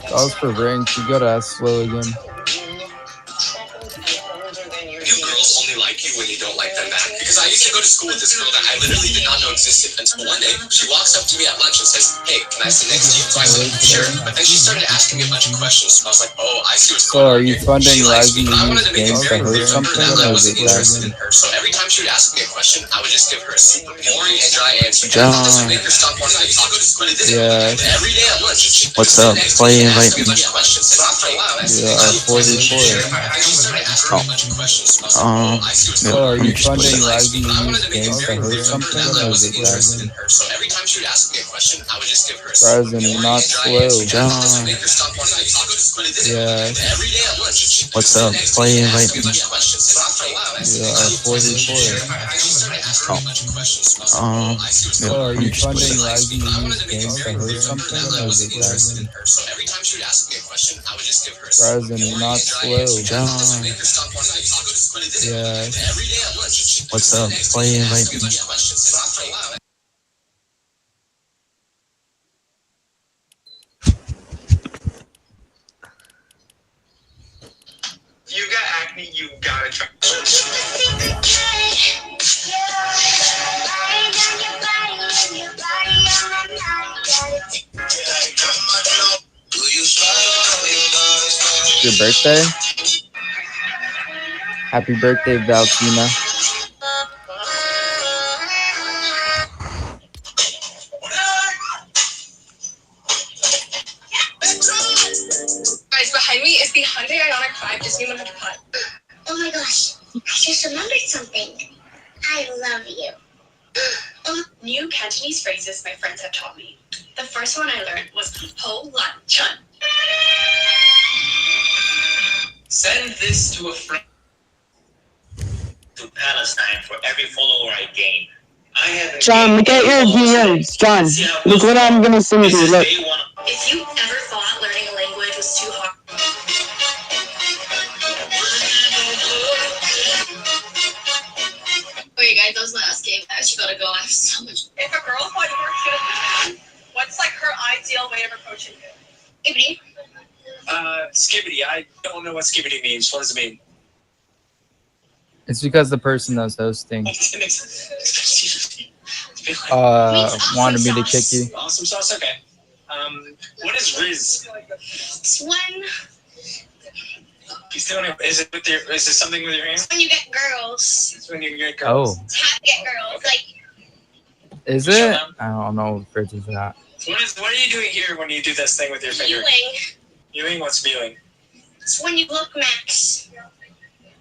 That was for ranked. You gotta ask slow again. You look troubled and older than your You girls years. only like you when you don't like them back. Because I used to go to school with this girl that I literally did not know existed until one day she walks up to me at lunch and says, "Hey, can I sit next to you?" So I said, "Sure." But then she started asking me a bunch of questions. So I was like, "Oh, I see what's So going on are you here. funding She likes me, Rising but I wanted to make it games to very hurt clear to her something, that I or is wasn't it interested in Rising? her. So every time she would ask me a question, I would just give her a super boring and dry answer. That doesn't make her stop wanting to talk to me. Yeah. Every day at lunch, she'd What's sit up? next to Why me you and ask invite me a me? bunch of questions. And after a while, I said, Yeah, our 44. she started asking me a bunch of questions. So I was like, "Oh, I see what's So going are on you here." funding She likes Rising me, but I wanted games to make it to very hurt clear to her something, that I or is wasn't it interested in Rising? her. So every time she would ask me a question, I would just give her a super Rising, boring not and dry slow. answer. That doesn't make her stop wanting to talk to me. Yeah. Every day at lunch, she'd What's sit up? next to Why me you and ask invite me a me? bunch of questions. And after a while, I said, Yeah, our 44. she started asking me a bunch of questions. So I was like, "Oh, I see what's So going on are here." you funding She likes me, Rising but I wanted to make it games to very hurt clear to her something, that I or is wasn't it interested in Rising? her. So every time she would ask me a question, I would just give her a super Rising, boring not and dry slow. answer. That doesn't make her stop wanting to talk to me. Yeah. Every day at lunch, she'd What's sit up? next to Why me you and ask invite me a me? bunch of questions. And after a while, You got acne, you gotta try. It's your birthday? Happy birthday, Valtina. Guys, behind me is the Hyundai Ioniq 5 Disney 100 Pod. Oh my gosh, I just remembered something. I love you. New Cantonese phrases my friends have taught me. The first one I learned was Ho Lan Chun. send this to a friend to Palestine for every follower I gain. I have John, look at your DMs. John, look what I'm gonna send you. Look. If you ever thought learning a language was too hard, okay, guys, that was my last game. I actually gotta go. I have so much. If a girl thought you were cute, what's like her ideal way of approaching you? Skibbity. Skibbity. I don't know what skibbity means. What does it mean? It's because the person that's hosting Awesome wanted me to kick you. Awesome sauce. Okay. What is Riz? It's when He's doing it. Is it something with your hands? when you get girls. It's when you get girls. Oh. get girls. Like, Is it? I don't know what bridge is that. What are you doing here when you do this thing with your finger? viewing. Viewing? What's viewing? It's when you look max.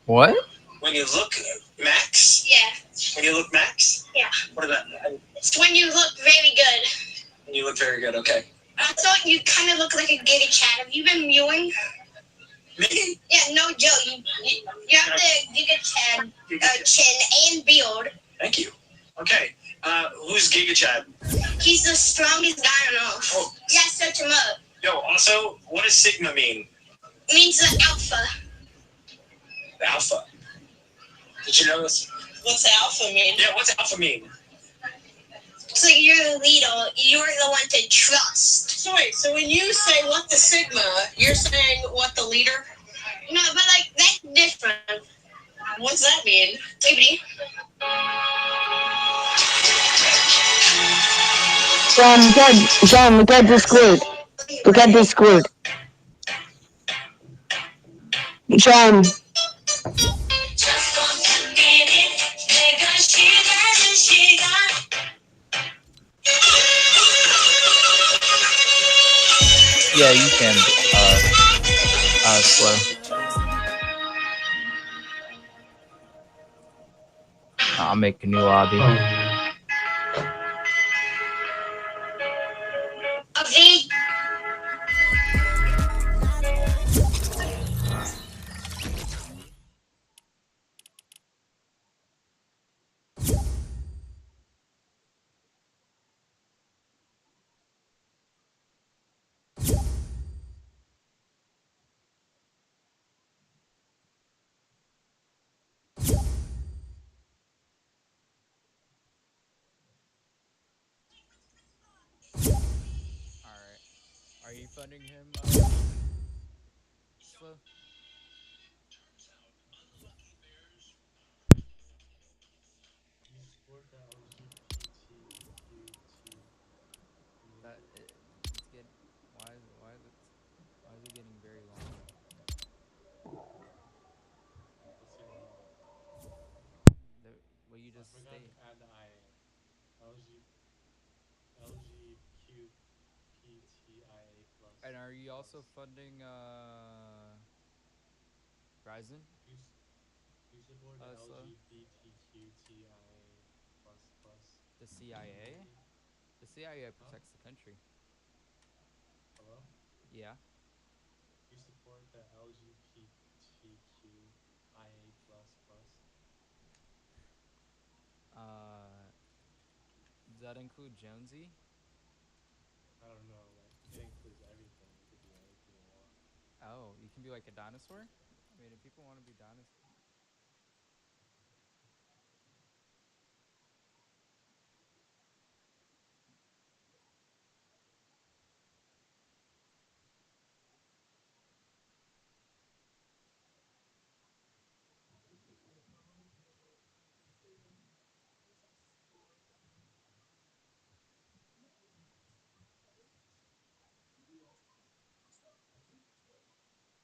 What? When you look max? Yeah. When you look max? Yeah. What is that? It's when you look very good. When you look very good, okay. I thought you kind of look like a giddy cat. Have you been viewing? Me? Yeah, no joke. You have the Giga Chad chin and build. Thank you. Okay. Who's Giga Chad? He's the strongest guy on Earth. Oh. Yeah, search him up. Yo, also, what does Sigma mean? It means the alpha. The alpha. Did you know this? What's alpha mean? Yeah, what's alpha mean? So you're the leader. You're the one to trust. So wait, so when you say what the Sigma, you're saying what the leader? No, but like that's different. What's that mean? Maybe. John, look at Discord. Look at Discord. John. Yeah, you can. Slow. I'll make a new lobby. Okay. Alright. Are you funding him, Slow? You support the LGBTQT. It's getting. Why is it getting very long? What's getting long? What you I just forgot state. to add the IA. LGBTQPTIA plus. And are you also funding Ryzen? You support the Slow? LGBTQTIA plus plus. The CIA? Community? The CIA Huh? protects the country. Hello? Yeah. You support the LGBTQIA plus plus. Does that include Jonesy? I don't know, like it includes everything. You could be anything you want. Oh, you can be like a dinosaur? I mean, if people want to be dinosaurs.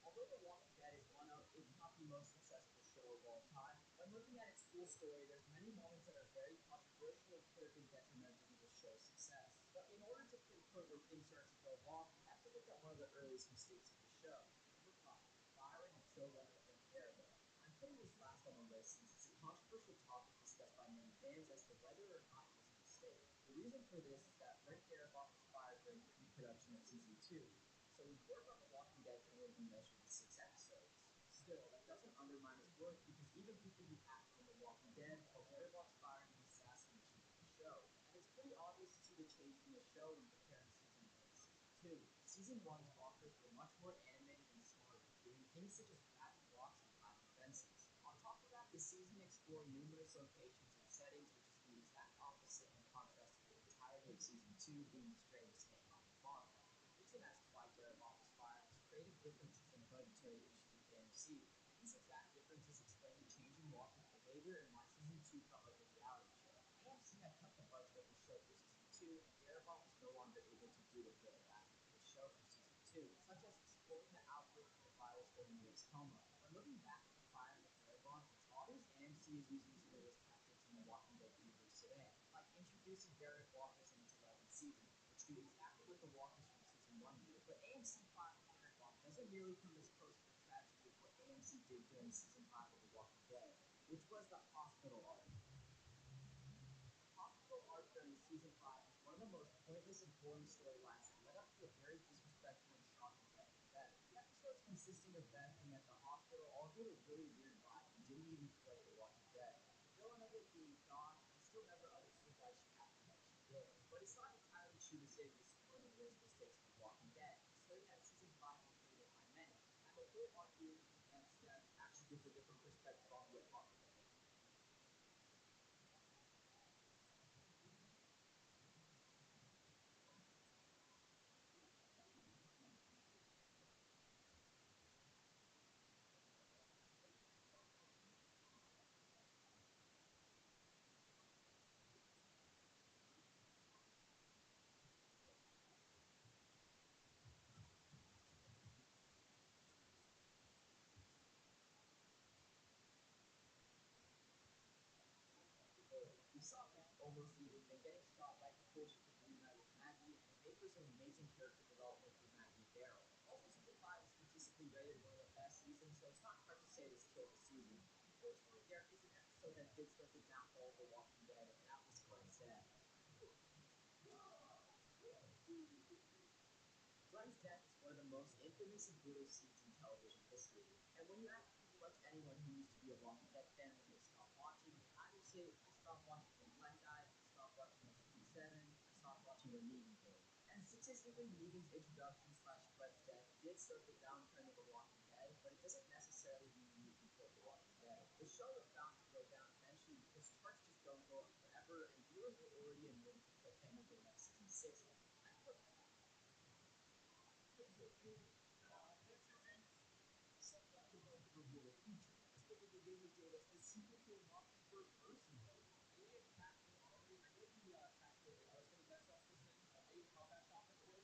Although The Walking Dead is one of, if not the most successful show of all time, when looking at its full story, there's many moments that are very controversial and could have been detrimental to the show's success. But in order to pinpoint where things started to go wrong, we have to look at one of the earliest mistakes of the show. Number 5, firing of showrunner Frank Darabont. I'm putting this last on the list since it's a controversial topic discussed by many fans as to whether or not it was a mistake. The reason for this is that Frank Darabont was fired during pre-production of season 2. So his work on The Walking Dead can only be measured in 6 episodes. Still, that doesn't undermine his work because even people who acted in The Walking Dead call Darabont's firing an assassination of the show. And it's pretty obvious to see the change in the show when comparing season 1 to season 2. Season 1's walkers were much more animated and smarter, doing things such as grabbing rocks and climbing fences. On top of that, the season explored numerous locations and settings, which is the exact opposite in contrast to the entirety of season 2 being straight staying on the farm. The reason as to why Darabont was fired was creative differences and budgetary issues with AMC, and these exact differences explain the changing walkers' behavior and why season 2 felt like a reality show. AMC had cut the budget of the show for season 2, and Darabont was no longer able to do the build after for the show for season 2, such as exploring the outbreak of the virus during Rick's coma. When looking back at the firing of Darabont, it's obvious AMC is using some of those tactics in The Walking Dead sedan, like introducing Derek Walkers in its 11th season, which do exactly what the Walkers from season 1 do. But AMC 5 of Paragon doesn't nearly come as close to the tragedy of what AMC did during season 5 of The Walking Dead, which was the hospital arc. The hospital arc during season 5 was one of the most pointless and boring storylines that led up to a very disrespectful and shocking death of Beth. The episodes consisting of Beth being at the hospital all gave a really weird vibe and didn't even feel like The Walking Dead. The villain of it being Dawn, I still never understood why she acted like she did. But it's not entirely true to say this is one of the worst mistakes of The Walking Dead, considering that season 5 was hated by many, and the whole arc being against them actually gives a different perspective on what happened. We saw Beth almost even getting shot right before she could reunite with Maggie, and it made for some amazing character development for Maggie and Daryl. Also, season 5 is statistically rated one of the best seasons, so it's not hard to say this killed the season. Unfortunately, there is an episode that did start the downfall of The Walking Dead, and that was Glenn's death. Glenn's death is one of the most infamous and brutal scenes in television history. And when you ask pretty much anyone who used to be a Walking Dead fan when they stopped watching, they either say, I stopped watching when Glenn died, I stopped watching when Season 7, I stopped watching when Negan came. And statistically, Negan's introduction / Glenn's death did start the downtrend of The Walking Dead, but it doesn't necessarily mean Negan killed The Walking Dead. The show is bound to go down eventually because charts just don't go up forever, and viewers were already annoyed with the cliffhanger for the next season 6. The sequel to a Walking first-person mode. Yeah, exactly. Already, I know the tactical was going to mess up this thing. I even caught that shot that's good.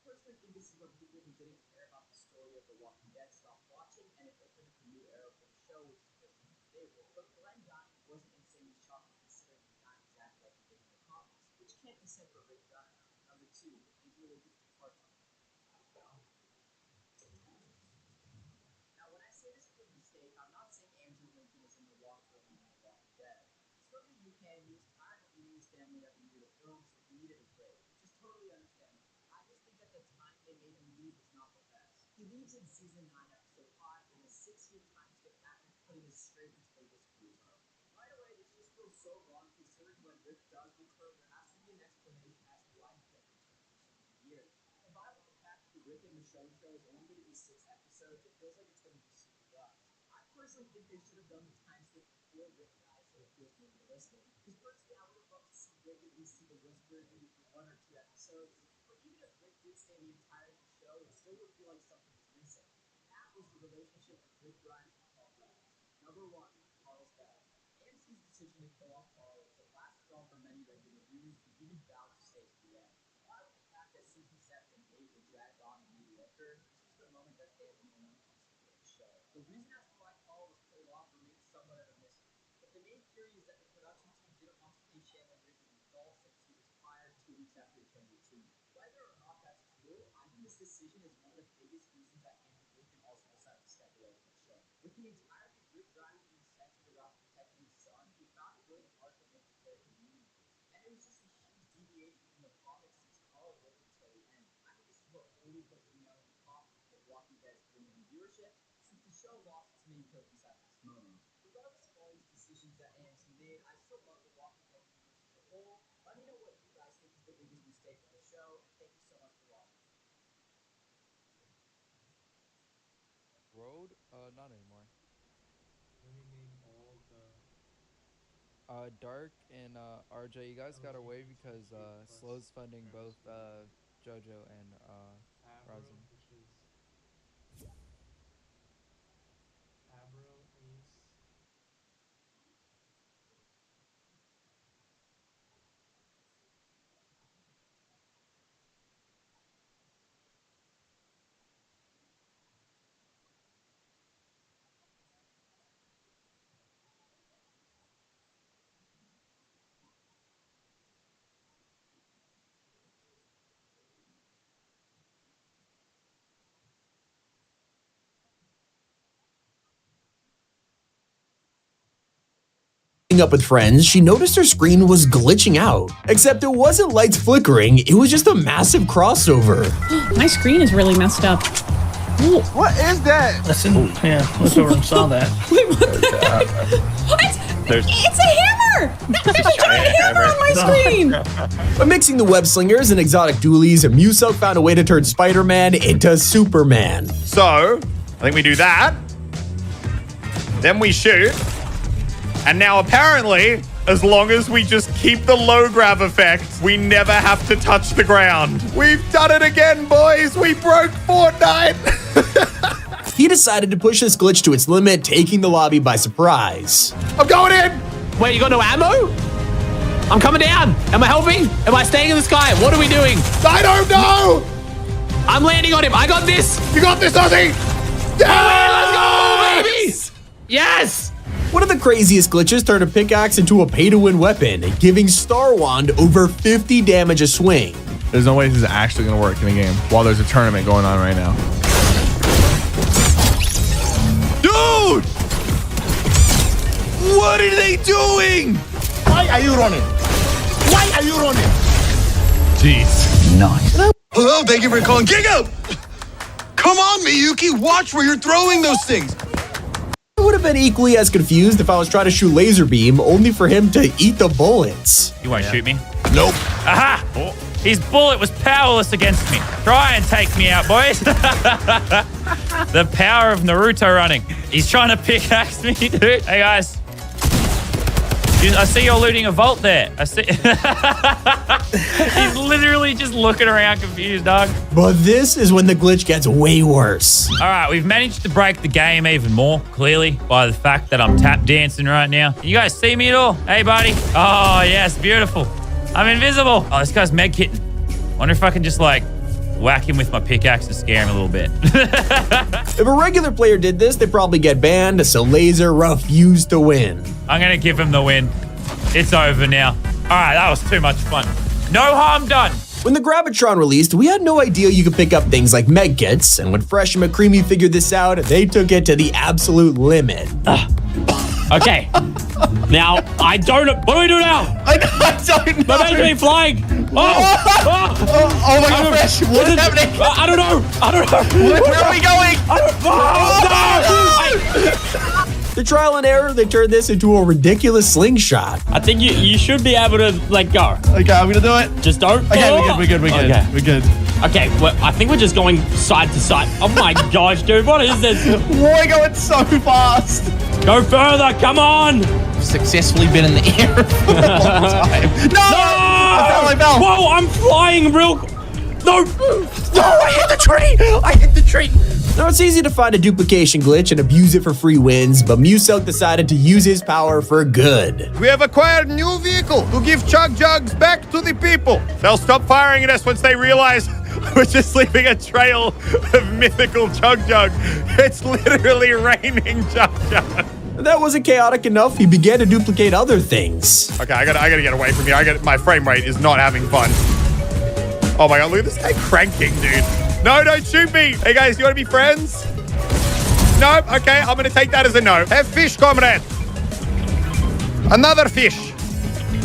Personally, I think this is when people who didn't care about the story of The Walking Dead stopped watching, and it opened up a new era for the show, which is personally my favorite. But Glenn dying wasn't insanely shocking considering he died exactly like he did in the comics, which can't be said for Rick Grimes. Number 2, these really gets the part on. Now, when I say this was a mistake, I'm not saying Andrew Lincoln is in the wrong for leaving The Walking Dead. He's from the UK and he was tired of leaving his family every year to film, so he needed a break, which is totally understandable. I just think that the time they made him leave was not the best. He leaves in season 9, episode 5, in a 6-year time skip after putting us straight into the Whispers arc. Right away, this just feels so wrong considering when Rick does return, there has to be an explanation as to why he can't return for so many years. Combined with the fact that the Rick and Michonne show is only going to be 6 episodes, it feels like it's going to be super rushed. I personally think they should have done the time skip before Rick died so it feels more realistic. Because personally, I would have loved to see Rick at least see the Whispers maybe for 1 or 2 episodes. But even if Rick did stay the entirety of the show, it still would feel like something was missing. And that was the relationship of Rick Grimes and Carl Weathers. Number 1, Carl's death. AMC's decision to kill off Carl was the last straw for many regular viewers who even vowed to stay to the end. While the fact that season 7 and 8 were dragged on and mediocre, this was the moment that they had the momentum to split the show. The reason as to why Carl was killed off remains somewhat of a mystery. But the main theory is that the production team didn't want to pay Shannon Rigby in full since he was fired 2 weeks after returning to team. Whether or not that's true, I think this decision is one of the biggest reasons that Andrew Lincoln also decided to step away from the show. With the entirety of Rick Grimes being centered around protecting his son, he found it really hard to make the character meaningful. And it was just a huge deviation from the comics since Carl lived until the end. I think this is what only put the nail in the coffin for Walking Dead's dwindling viewership, since the show lost its main focus at this moment. Regardless of all these decisions that AMC made, I still love the Walking Dead universe as a whole. Let me know what you guys think is the biggest mistake of the show, and thank you so much for watching. Road? Not anymore. Let me name all the Dark and RJ, you guys gotta wait because LGBTQ Slow's plus funding both parents JoJo and Abro, Rising. which is Abro, Ace, up with friends, she noticed her screen was glitching out. Except it wasn't lights flickering, it was just a massive crossover. My screen is really messed up. Ooh. What is that? Listen, yeah, looked over and saw that. Wait, what the heck? What? It's a hammer! There's a giant hammer on my screen! By mixing the web slingers and exotic dualies, Musou found a way to turn Spider-Man into Superman. So, I think we do that. Then we shoot. And now apparently, as long as we just keep the low grab effect, we never have to touch the ground. We've done it again, boys. We broke Fortnite. He decided to push this glitch to its limit, taking the lobby by surprise. I'm going in. Wait, you got no ammo? I'm coming down. Am I helping? Am I staying in the sky? What are we doing? I don't know. I'm landing on him. I got this. You got this, Ozzy. Yeah, let's go, baby. Yes. One of the craziest glitches turned a pickaxe into a pay-to-win weapon, giving Star Wand over 50 damage a swing. There's no way this is actually going to work in a game while there's a tournament going on right now. Dude! What are they doing? Why are you running? Why are you running? Jeez. Nice. Hello, thank you for calling Giga! Come on, Miyuki, watch where you're throwing those things. I would have been equally as confused if I was trying to shoot laser beam, only for him to eat the bullets. You won't shoot me? Nope. Aha! Oh. His bullet was powerless against me. Try and take me out, boys. The power of Naruto running. He's trying to pickaxe me, dude. Hey, guys. I see you're looting a vault there. I see. He's literally just looking around confused, dog. But this is when the glitch gets way worse. All right, we've managed to break the game even more, clearly, by the fact that I'm tap dancing right now. Can you guys see me at all? Hey, buddy. Oh, yes, beautiful. I'm invisible. Oh, this guy's med kitting. Wonder if I can just, like, whack him with my pickaxe and scare him a little bit. If a regular player did this, they'd probably get banned, so Laser refused to win. I'm going to give him the win. It's over now. All right, that was too much fun. No harm done. When the Gravitron released, we had no idea you could pick up things like med kits, and when Fresh and McCreamy figured this out, they took it to the absolute limit. Okay. Now, I don't know. What do we do now? I don't know. My man's been flying. Oh my God, Fresh. What is happening? I don't know. Where are we going? The trial and error, they turned this into a ridiculous slingshot. I think you should be able to let go. Okay, I'm gonna do it. Just don't. Okay, we're good. Okay. We're good. Okay, well, I think we're just going side to side. Oh my gosh, dude, what is this? We're going so fast. Go further, come on. Successfully been in the air for a long time. No! I fell. Whoa, I'm flying real. No, I hit the tree. Now, it's easy to find a duplication glitch and abuse it for free wins, but Musou decided to use his power for good. We have acquired a new vehicle to give chug jugs back to the people. They'll stop firing at us once they realize we're just leaving a trail of mythical chug jug. It's literally raining chug jug. That wasn't chaotic enough. He began to duplicate other things. Okay, I gotta get away from here. My frame rate is not having fun. Oh my God, look at this guy cranking, dude. No, don't shoot me. Hey guys, you want to be friends? No? Okay, I'm going to take that as a no. Have fish, comrade. Another fish.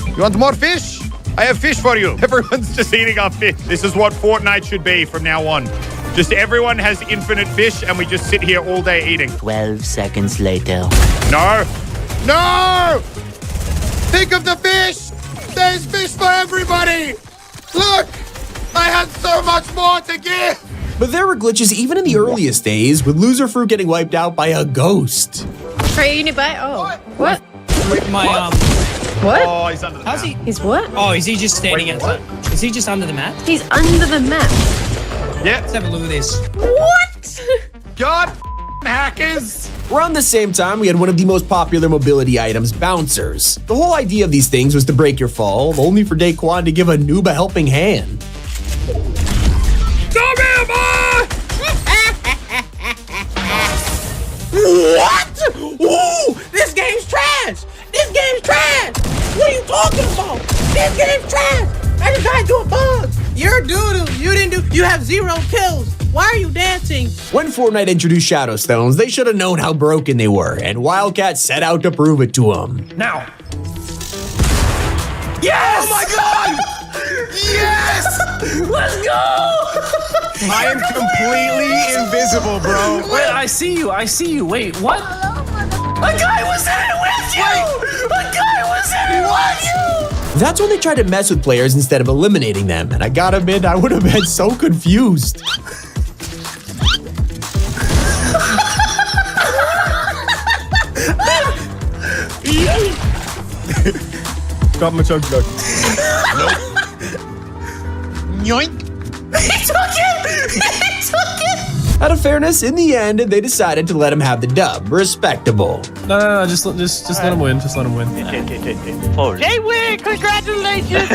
You want more fish? I have fish for you. Everyone's just eating our fish. This is what Fortnite should be from now on. Just everyone has infinite fish and we just sit here all day eating. 12 seconds later. No. No! Think of the fish. There's fish for everybody. Look. I had so much more to give! But there were glitches even in the earliest days, with Loser Fruit getting wiped out by a ghost. Trey, you need buy? Oh. What? What? Oh, he's under the How's map. He's what? Oh, is he just standing outside? Is he just under the map? He's under the map. Yeah. Let's have a look at this. What? God, hackers! Around the same time, we had one of the most popular mobility items, bouncers. The whole idea of these things was to break your fall, only for Daquan to give a noob a helping hand. Come here, boy! What? Ooh, this game's trash! This game's trash! What are you talking about? This game's trash! I just tried to do a bug! You're doo-doo! You have 0 kills! Why are you dancing? When Fortnite introduced Shadow Stones, they should have known how broken they were, and Wildcat set out to prove it to them. Now, Yes! Oh my god! Yes! Let's go! I am completely invisible, bro. Wait, I see you. I see you. Wait, what? A guy was in it with you! A guy was in it with you! That's when they tried to mess with players instead of eliminating them, and I gotta admit, I would have been so confused. Got my chug jug. Yoink. He took it! He took it! Out of fairness, in the end, they decided to let him have the dub. Respectable. No, just let him win. Just let him win. Forward. Jay-Wick, congratulations!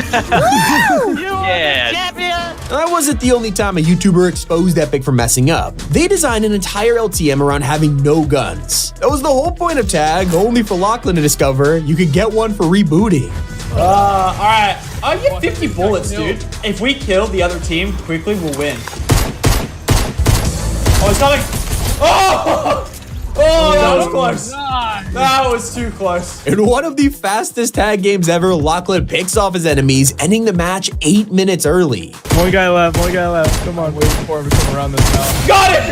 Yeah. Champion! That wasn't the only time a YouTuber exposed Epic for messing up. They designed an entire LTM around having no guns. That was the whole point of Tag, only for Lachlan to discover you could get one for rebooting. Alright. I'll get 50 bullets, dude. If we kill the other team quickly, we'll win. Oh, it's coming! Oh! Oh, that was close. That was too close. In one of the fastest tag games ever, Lachlan picks off his enemies, ending the match 8 minutes early. One guy left. Come on, waiting for him to come around this house. Got it!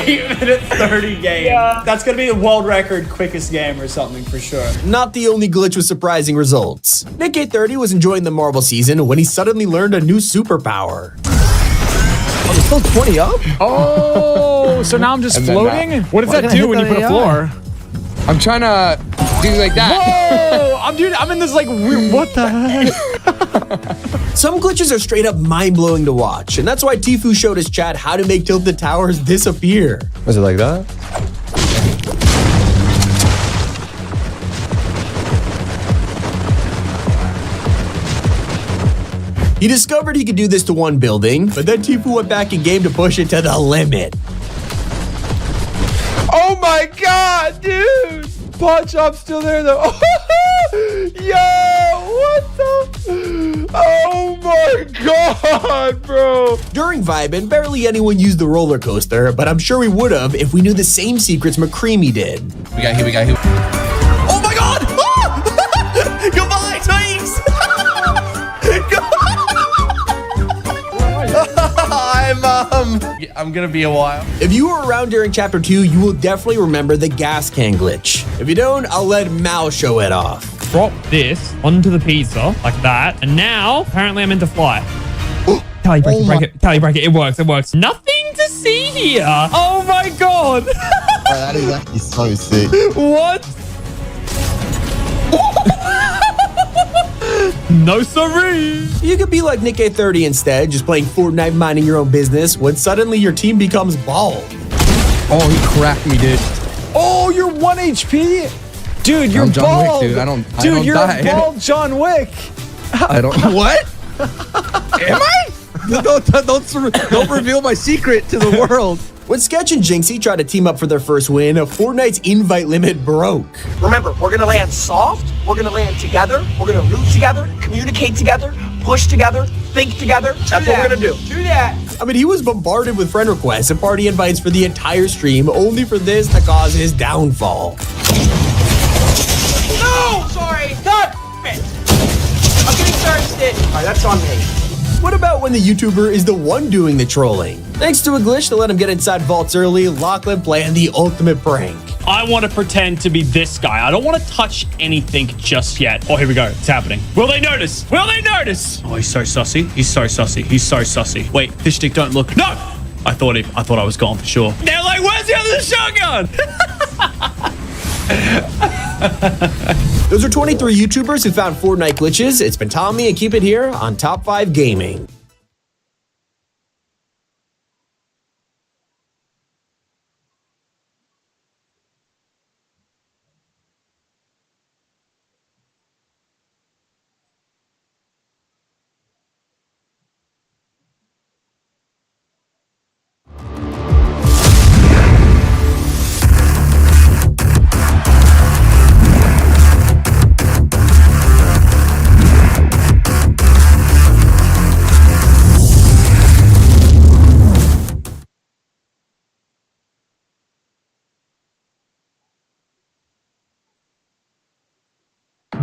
8 minutes 30 game. Yeah. That's gonna be the world record quickest game or something for sure. Not the only glitch with surprising results. Nick 830 was enjoying the Marvel season when he suddenly learned a new superpower. Oh, there's still 20 up? Oh, so now I'm just floating? What does that do when you put a floor? I'm trying to do like that. Whoa! I'm in this like weird, what the heck? Some glitches are straight up mind-blowing to watch, and that's why Tfue showed his chat how to make Tilted Towers disappear. Was it like that? He discovered he could do this to one building, but then Tfue went back in game to push it to the limit. Oh my god, dude! Pawn Shop's still there though. Yo, what the? Oh my god, bro! During Vibin, barely anyone used the roller coaster, but I'm sure we would have if we knew the same secrets McCreamy did. We got here. Oh my god! Ah! Goodbye, Twinks! I'm gonna be a while. If you were around during Chapter 2, you will definitely remember the gas can glitch. If you don't, I'll let Mal show it off. Drop this onto the pizza like that, and now apparently I'm meant to fly. Tally, break it. Tally, break it. It works. Nothing to see here. Oh my god. That is actually so sick. What? No siree. You could be like Nick 830 instead, just playing Fortnite minding your own business, when suddenly your team becomes bald. Oh, he cracked me, dude. Oh, you're 1 HP? Dude, you're John bald. Wick, dude. I don't you're die. a bald John Wick. I don't. What? Am I? Don't reveal my secret to the world. When Sketch and Jinxie tried to team up for their first win, Fortnite's invite limit broke. Remember, we're gonna land soft, we're gonna land together, we're gonna root together, communicate together, push together, think together. That's what we're gonna do. Do that. I mean, he was bombarded with friend requests and party invites for the entire stream, only for this to cause his downfall. No! Sorry! God! I'm getting thirsty. Alright, that's on me. What about when the YouTuber is the one doing the trolling? Thanks to a glitch to let him get inside vaults early, Lachlan planned the ultimate prank. I want to pretend to be this guy. I don't want to touch anything just yet. Oh, here we go. It's happening. Will they notice? Oh, he's so sussy. He's so sussy. Wait, fish stick, don't look. No! I thought I was gone for sure. They're like, where's the other shotgun? Those are 23 YouTubers who found Fortnite glitches. It's been Tommy, and keep it here on Top 5 Gaming.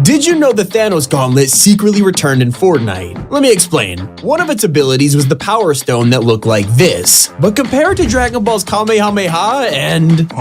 Did you know the Thanos Gauntlet secretly returned in Fortnite? Let me explain. One of its abilities was the Power Stone that looked like this, but compared to Dragon Ball's Kamehameha and...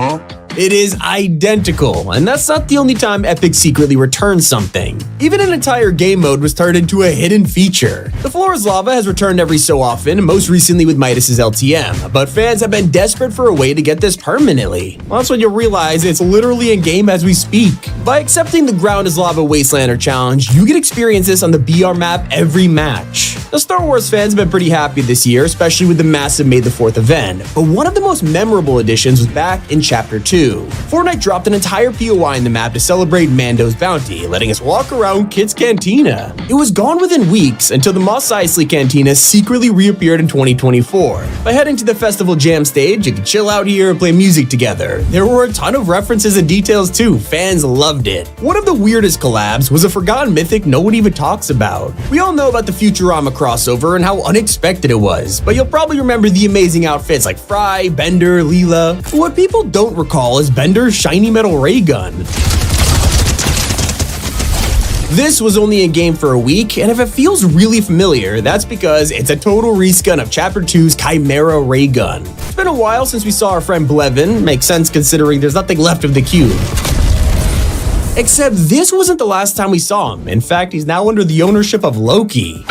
it is identical, and that's not the only time Epic secretly returns something. Even an entire game mode was turned into a hidden feature. The floor is lava has returned every so often, most recently with Midas's LTM, but fans have been desperate for a way to get this permanently. Well, that's when you'll realize it's literally in game as we speak. By accepting the Ground is Lava Wastelander challenge, you can experience this on the BR map every match. The Star Wars fans have been pretty happy this year, especially with the massive May the 4th event, but one of the most memorable additions was back in Chapter 2. Fortnite dropped an entire POI in the map to celebrate Mando's bounty, letting us walk around Kit's Cantina. It was gone within weeks until the Mos Eisley Cantina secretly reappeared in 2024. By heading to the Festival Jam stage, you could chill out here and play music together. There were a ton of references and details too, fans loved it. One of the weirdest collabs was a forgotten mythic no one even talks about. We all know about the Futurama crossover and how unexpected it was, but you'll probably remember the amazing outfits like Fry, Bender, Leela. What people don't recall is Bender's shiny metal ray gun. This was only in game for a week, and if it feels really familiar, that's because it's a total reskin of Chapter 2's Chimera ray gun. It's been a while since we saw our friend Blevin, makes sense considering there's nothing left of the cube. Except this wasn't the last time we saw him. In fact, he's now under the ownership of Loki.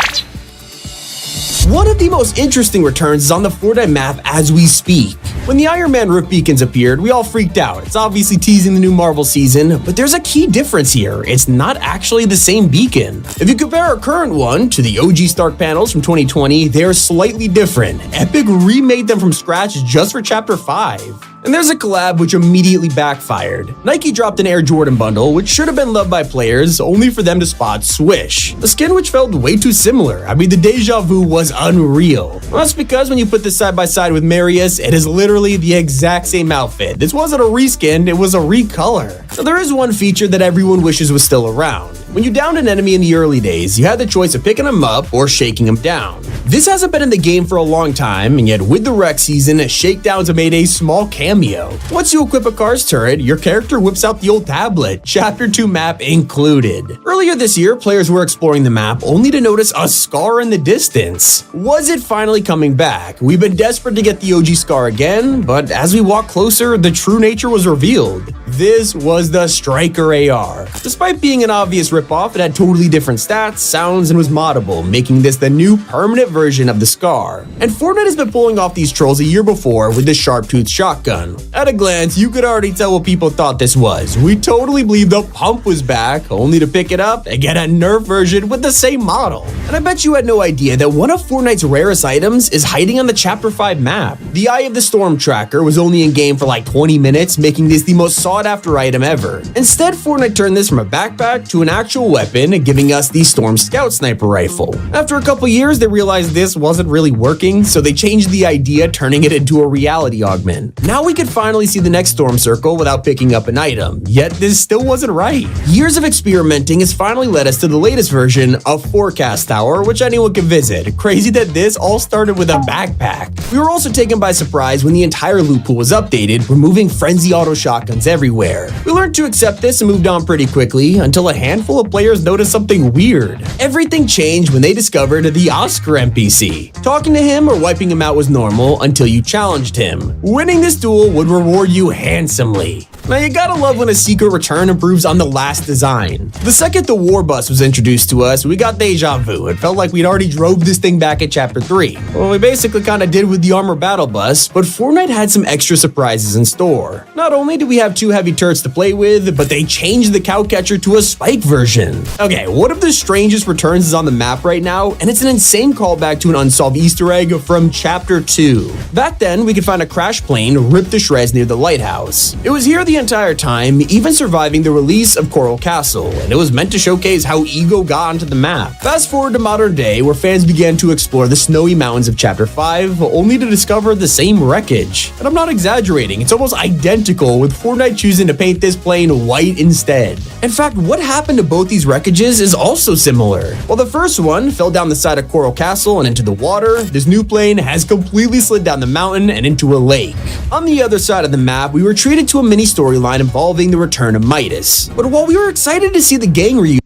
One of the most interesting returns is on the Fortnite map as we speak. When the Iron Man roof beacons appeared, we all freaked out. It's obviously teasing the new Marvel season, but there's a key difference here. It's not actually the same beacon. If you compare our current one to the OG Stark panels from 2020, they're slightly different. Epic remade them from scratch just for Chapter 5. And there's a collab which immediately backfired. Nike dropped an Air Jordan bundle, which should have been loved by players, only for them to spot Swish, a skin which felt way too similar. I mean, the deja vu was unreal. Well, that's because when you put this side by side with Marius, it is literally the exact same outfit. This wasn't a reskin, it was a recolor. So there is one feature that everyone wishes was still around. When you downed an enemy in the early days, you had the choice of picking him up or shaking him down. This hasn't been in the game for a long time, and yet with the rec season, shakedowns have made a small cameo. Once you equip a car's turret, your character whips out the old tablet, Chapter 2 map included. Earlier this year, players were exploring the map only to notice a scar in the distance. Was it finally coming back? We've been desperate to get the OG scar again, but as we walked closer, the true nature was revealed. This was the Striker AR. Despite being an obvious ripoff, it had totally different stats, sounds, and was moddable, making this the new permanent version of the Scar. And Fortnite has been pulling off these trolls a year before with the Sharp-Toothed Shotgun. At a glance, you could already tell what people thought this was. We totally believed the pump was back, only to pick it up and get a nerf version with the same model. And I bet you had no idea that one of Fortnite's rarest items is hiding on the Chapter 5 map. The Eye of the Storm tracker was only in game for like 20 minutes, making this the most sought-after item ever. Instead, Fortnite turned this from a backpack to an actual weapon, giving us the Storm Scout Sniper Rifle. After a couple years, they realized this wasn't really working, so they changed the idea, turning it into a reality augment. Now we could finally see the next Storm Circle without picking up an item, yet this still wasn't right. Years of experimenting has finally led us to the latest version of Forecast Tower, which anyone can visit. Crazy that this all started with a backpack. We were also taken by surprise when the entire loot pool was updated, removing frenzy auto shotguns everywhere. We learned to accept this and moved on pretty quickly until a handful of players noticed something weird. Everything changed when they discovered the Oscar NPC. Talking to him or wiping him out was normal until you challenged him. Winning this duel would reward you handsomely. Now you gotta love when a secret return improves on the last design. The second the war bus was introduced to us, we got deja vu. It felt like we'd already drove this thing back at Chapter 3. Well, we basically kinda did with the armor battle bus, but Fortnite had some extra surprises in store. Not only do we have 2 heavy turrets to play with, but they changed the cow catcher to a spike version. Okay, one of the strangest returns is on the map right now, and it's an insane callback to an unsolved Easter egg from Chapter 2. Back then, we could find a crash plane ripped to shreds near the lighthouse. It was here the entire time, even surviving the release of Coral Castle, and it was meant to showcase how Ego got onto the map. Fast forward to modern day, where fans began to explore the snowy mountains of Chapter 5, only to discover the same wreckage. And I'm not exaggerating, it's almost identical, with Fortnite choosing to paint this plane white instead. In fact, what happened to both these wreckages is also similar. While the first one fell down the side of Coral Castle, castle and into the water, this new plane has completely slid down the mountain and into a lake. On the other side of the map, we were treated to a mini storyline involving the return of Midas. But while we were excited to see the gang reunion,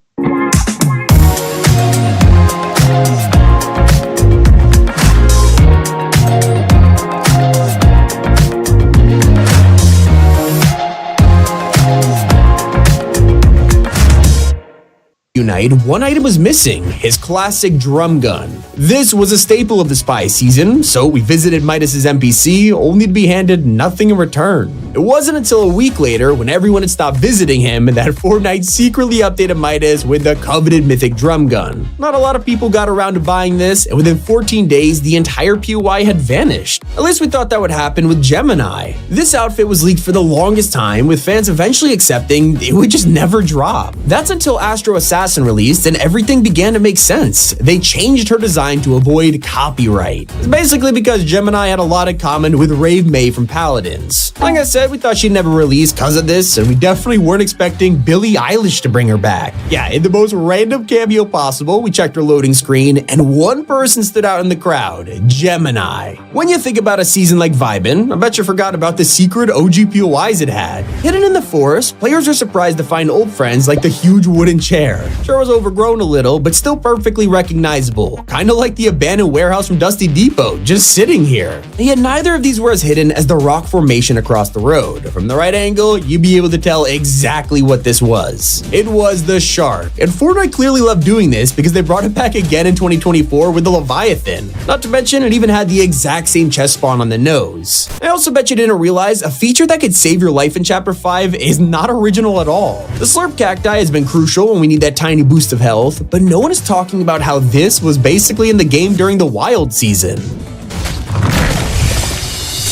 one item was missing, his classic drum gun. This was a staple of the spy season, so we visited Midas's NPC only to be handed nothing in return. It wasn't until a week later, when everyone had stopped visiting him, that Fortnite secretly updated Midas with the coveted mythic drum gun. Not a lot of people got around to buying this, and within 14 days, the entire POI had vanished. At least we thought that would happen with Gemini. This outfit was leaked for the longest time, with fans eventually accepting it would just never drop. That's until Astro Assassin released and everything began to make sense. They changed her design to avoid copyright. It's basically because Gemini had a lot in common with Rave May from Paladins. Like I said, we thought she'd never release because of this, and we definitely weren't expecting Billie Eilish to bring her back. Yeah, in the most random cameo possible, we checked her loading screen, and one person stood out in the crowd, Gemini. When you think about a season like Vibin, I bet you forgot about the secret OG POIs it had. Hidden in the forest, players are surprised to find old friends like the huge wooden chair. Sure, it was overgrown a little, but still perfectly recognizable. Kinda like the abandoned warehouse from Dusty Depot, just sitting here. And yet neither of these were as hidden as the rock formation across the road. From the right angle, you'd be able to tell exactly what this was. It was the shark. And Fortnite clearly loved doing this because they brought it back again in 2024 with the Leviathan. Not to mention, it even had the exact same chest spawn on the nose. I also bet you didn't realize a feature that could save your life in Chapter 5 is not original at all. The Slurp Cacti has been crucial when we need that tiny boost of health, but no one is talking about how this was basically in the game during the Wild season.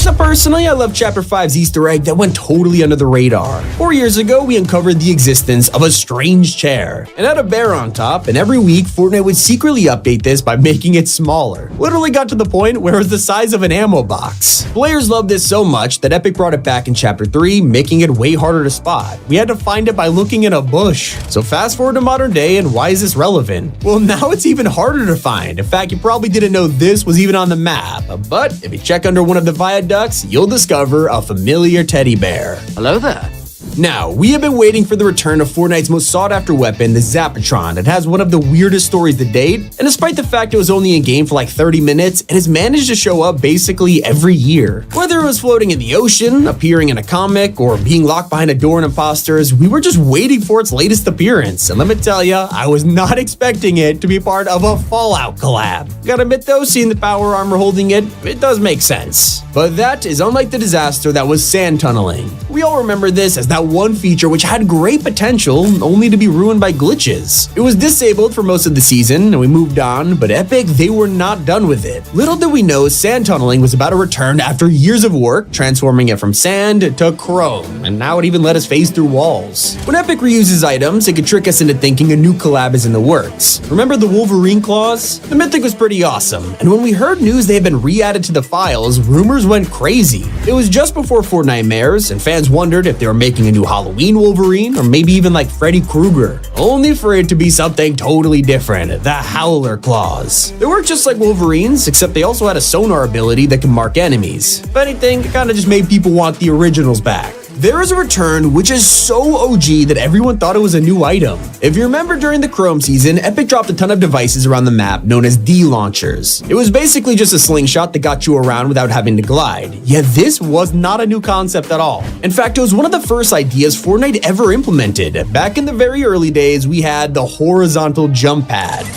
Now, personally, I love Chapter 5's Easter egg that went totally under the radar. 4 years ago, we uncovered the existence of a strange chair. It had a bear on top, and every week, Fortnite would secretly update this by making it smaller. Literally got to the point where it was the size of an ammo box. Players loved this so much that Epic brought it back in Chapter 3, making it way harder to spot. We had to find it by looking in a bush. So fast forward to modern day, and why is this relevant? Well, now it's even harder to find. In fact, you probably didn't know this was even on the map. But if you check under one of the viaducts, you'll discover a familiar teddy bear. Hello there. Now, we have been waiting for the return of Fortnite's most sought-after weapon, the Zapatron. It has one of the weirdest stories to date, and despite the fact it was only in game for like 30 minutes, it has managed to show up basically every year. Whether it was floating in the ocean, appearing in a comic, or being locked behind a door in Imposters, we were just waiting for its latest appearance. And let me tell ya, I was not expecting it to be part of a Fallout collab. Gotta admit though, seeing the power armor holding it, it does make sense. But that is unlike the disaster that was sand tunneling. We all remember this as that one feature which had great potential, only to be ruined by glitches. It was disabled for most of the season, and we moved on, but Epic, they were not done with it. Little did we know sand tunneling was about to return after years of work, transforming it from sand to chrome, and now it even let us phase through walls. When Epic reuses items, it could trick us into thinking a new collab is in the works. Remember the Wolverine claws? The Mythic was pretty awesome, and when we heard news they had been re-added to the files, rumors went crazy. It was just before Fortnite Mares, and fans wondered if they were making a new Halloween Wolverine, or maybe even like Freddy Krueger, only for it to be something totally different, the Howler Claws. They weren't just like Wolverines, except they also had a sonar ability that can mark enemies. If anything, it kinda just made people want the originals back. There is a return which is so OG that everyone thought it was a new item. If you remember during the Chrome season, Epic dropped a ton of devices around the map known as D-launchers. It was basically just a slingshot that got you around without having to glide. Yet this was not a new concept at all. In fact, it was one of the first ideas Fortnite ever implemented. Back in the very early days, we had the horizontal jump pad.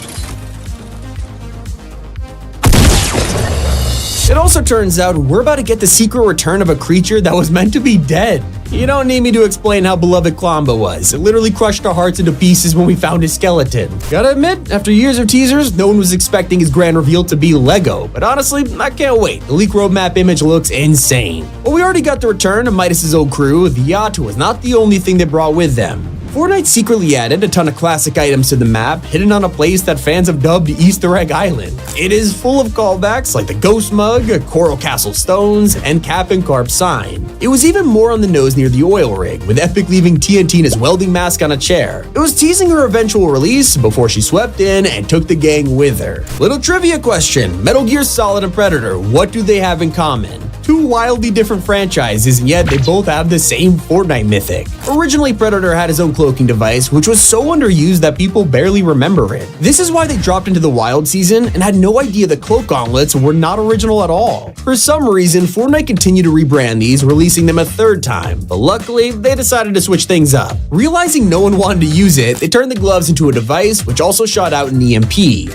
It also turns out we're about to get the secret return of a creature that was meant to be dead. You don't need me to explain how beloved Klamba was. It literally crushed our hearts into pieces when we found his skeleton. Gotta admit, after years of teasers, no one was expecting his grand reveal to be Lego. But honestly, I can't wait. The leak roadmap image looks insane. Well, we already got the return of Midas's old crew. The yacht was not the only thing they brought with them. Fortnite secretly added a ton of classic items to the map, hidden on a place that fans have dubbed Easter Egg Island. It is full of callbacks like the Ghost Mug, Coral Castle Stones, and Cap and Carp sign. It was even more on the nose near the oil rig, with Epic leaving TNT in his welding mask on a chair. It was teasing her eventual release before she swept in and took the gang with her. Little trivia question: Metal Gear Solid and Predator, what do they have in common? Two wildly different franchises, and yet they both have the same Fortnite mythic. Originally, Predator had his own cloaking device, which was so underused that people barely remember it. This is why they dropped into the Wild season and had no idea the cloak gauntlets were not original at all. For some reason, Fortnite continued to rebrand these, releasing them a third time, but luckily, they decided to switch things up. Realizing no one wanted to use it, they turned the gloves into a device which also shot out an EMP.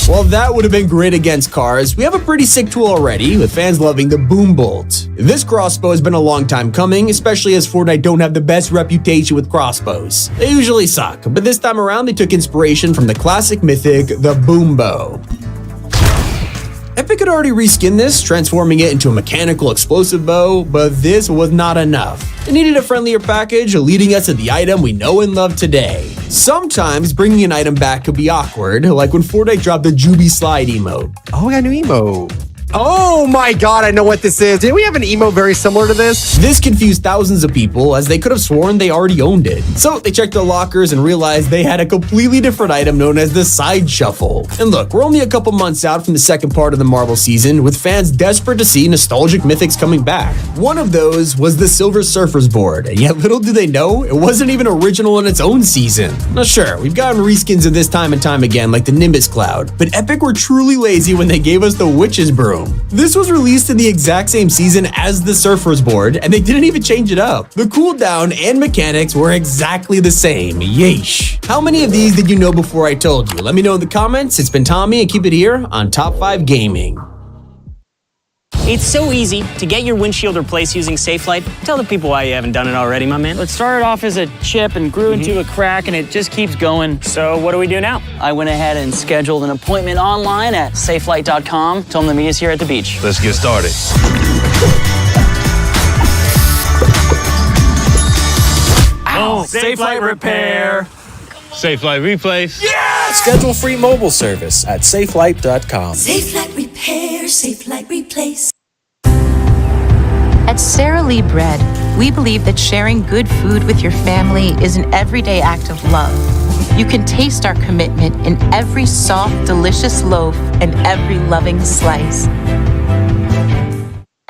While that would have been great against cars, we have a pretty sick tool already, with fans loving the Boom Bolt. This crossbow has been a long time coming, especially as Fortnite don't have the best reputation with crossbows. They usually suck, but this time around they took inspiration from the classic mythic, the Boom Bow. Epic had already reskinned this, transforming it into a mechanical explosive bow, but this was not enough. It needed a friendlier package, leading us to the item we know and love today. Sometimes bringing an item back could be awkward, like when Fortnite dropped the Juby Slide emote. Oh, we got a new emote. Oh my god, I know what this is. Didn't we have an emote very similar to this? This confused thousands of people, as they could have sworn they already owned it. So they checked their lockers and realized they had a completely different item known as the Side Shuffle. And look, we're only a couple months out from the second part of the Marvel season, with fans desperate to see nostalgic mythics coming back. One of those was the Silver Surfer's board, and yet little do they know, it wasn't even original in its own season. Now sure, we've gotten reskins of this time and time again, like the Nimbus Cloud, but Epic were truly lazy when they gave us the Witch's Broom. This was released in the exact same season as the Surfer's board, and they didn't even change it up. The cooldown and mechanics were exactly the same. Yeesh. How many of these did you know before I told you? Let me know in the comments. It's been Tommy, and keep it here on Top 5 Gaming. It's so easy to get your windshield replaced using SafeLight. Tell the people why you haven't done it already, my man. It started off as a chip and grew into a crack, and it just keeps going. So what do we do now? I went ahead and scheduled an appointment online at safelight.com. Told them to meet us here at the beach. Let's get started. Oh, SafeLight repair. SafeLight replace. Yes! Schedule free mobile service at safelight.com. SafeLight repair, SafeLight replace. At Sara Lee Bread, we believe that sharing good food with your family is an everyday act of love. You can taste our commitment in every soft, delicious loaf and every loving slice.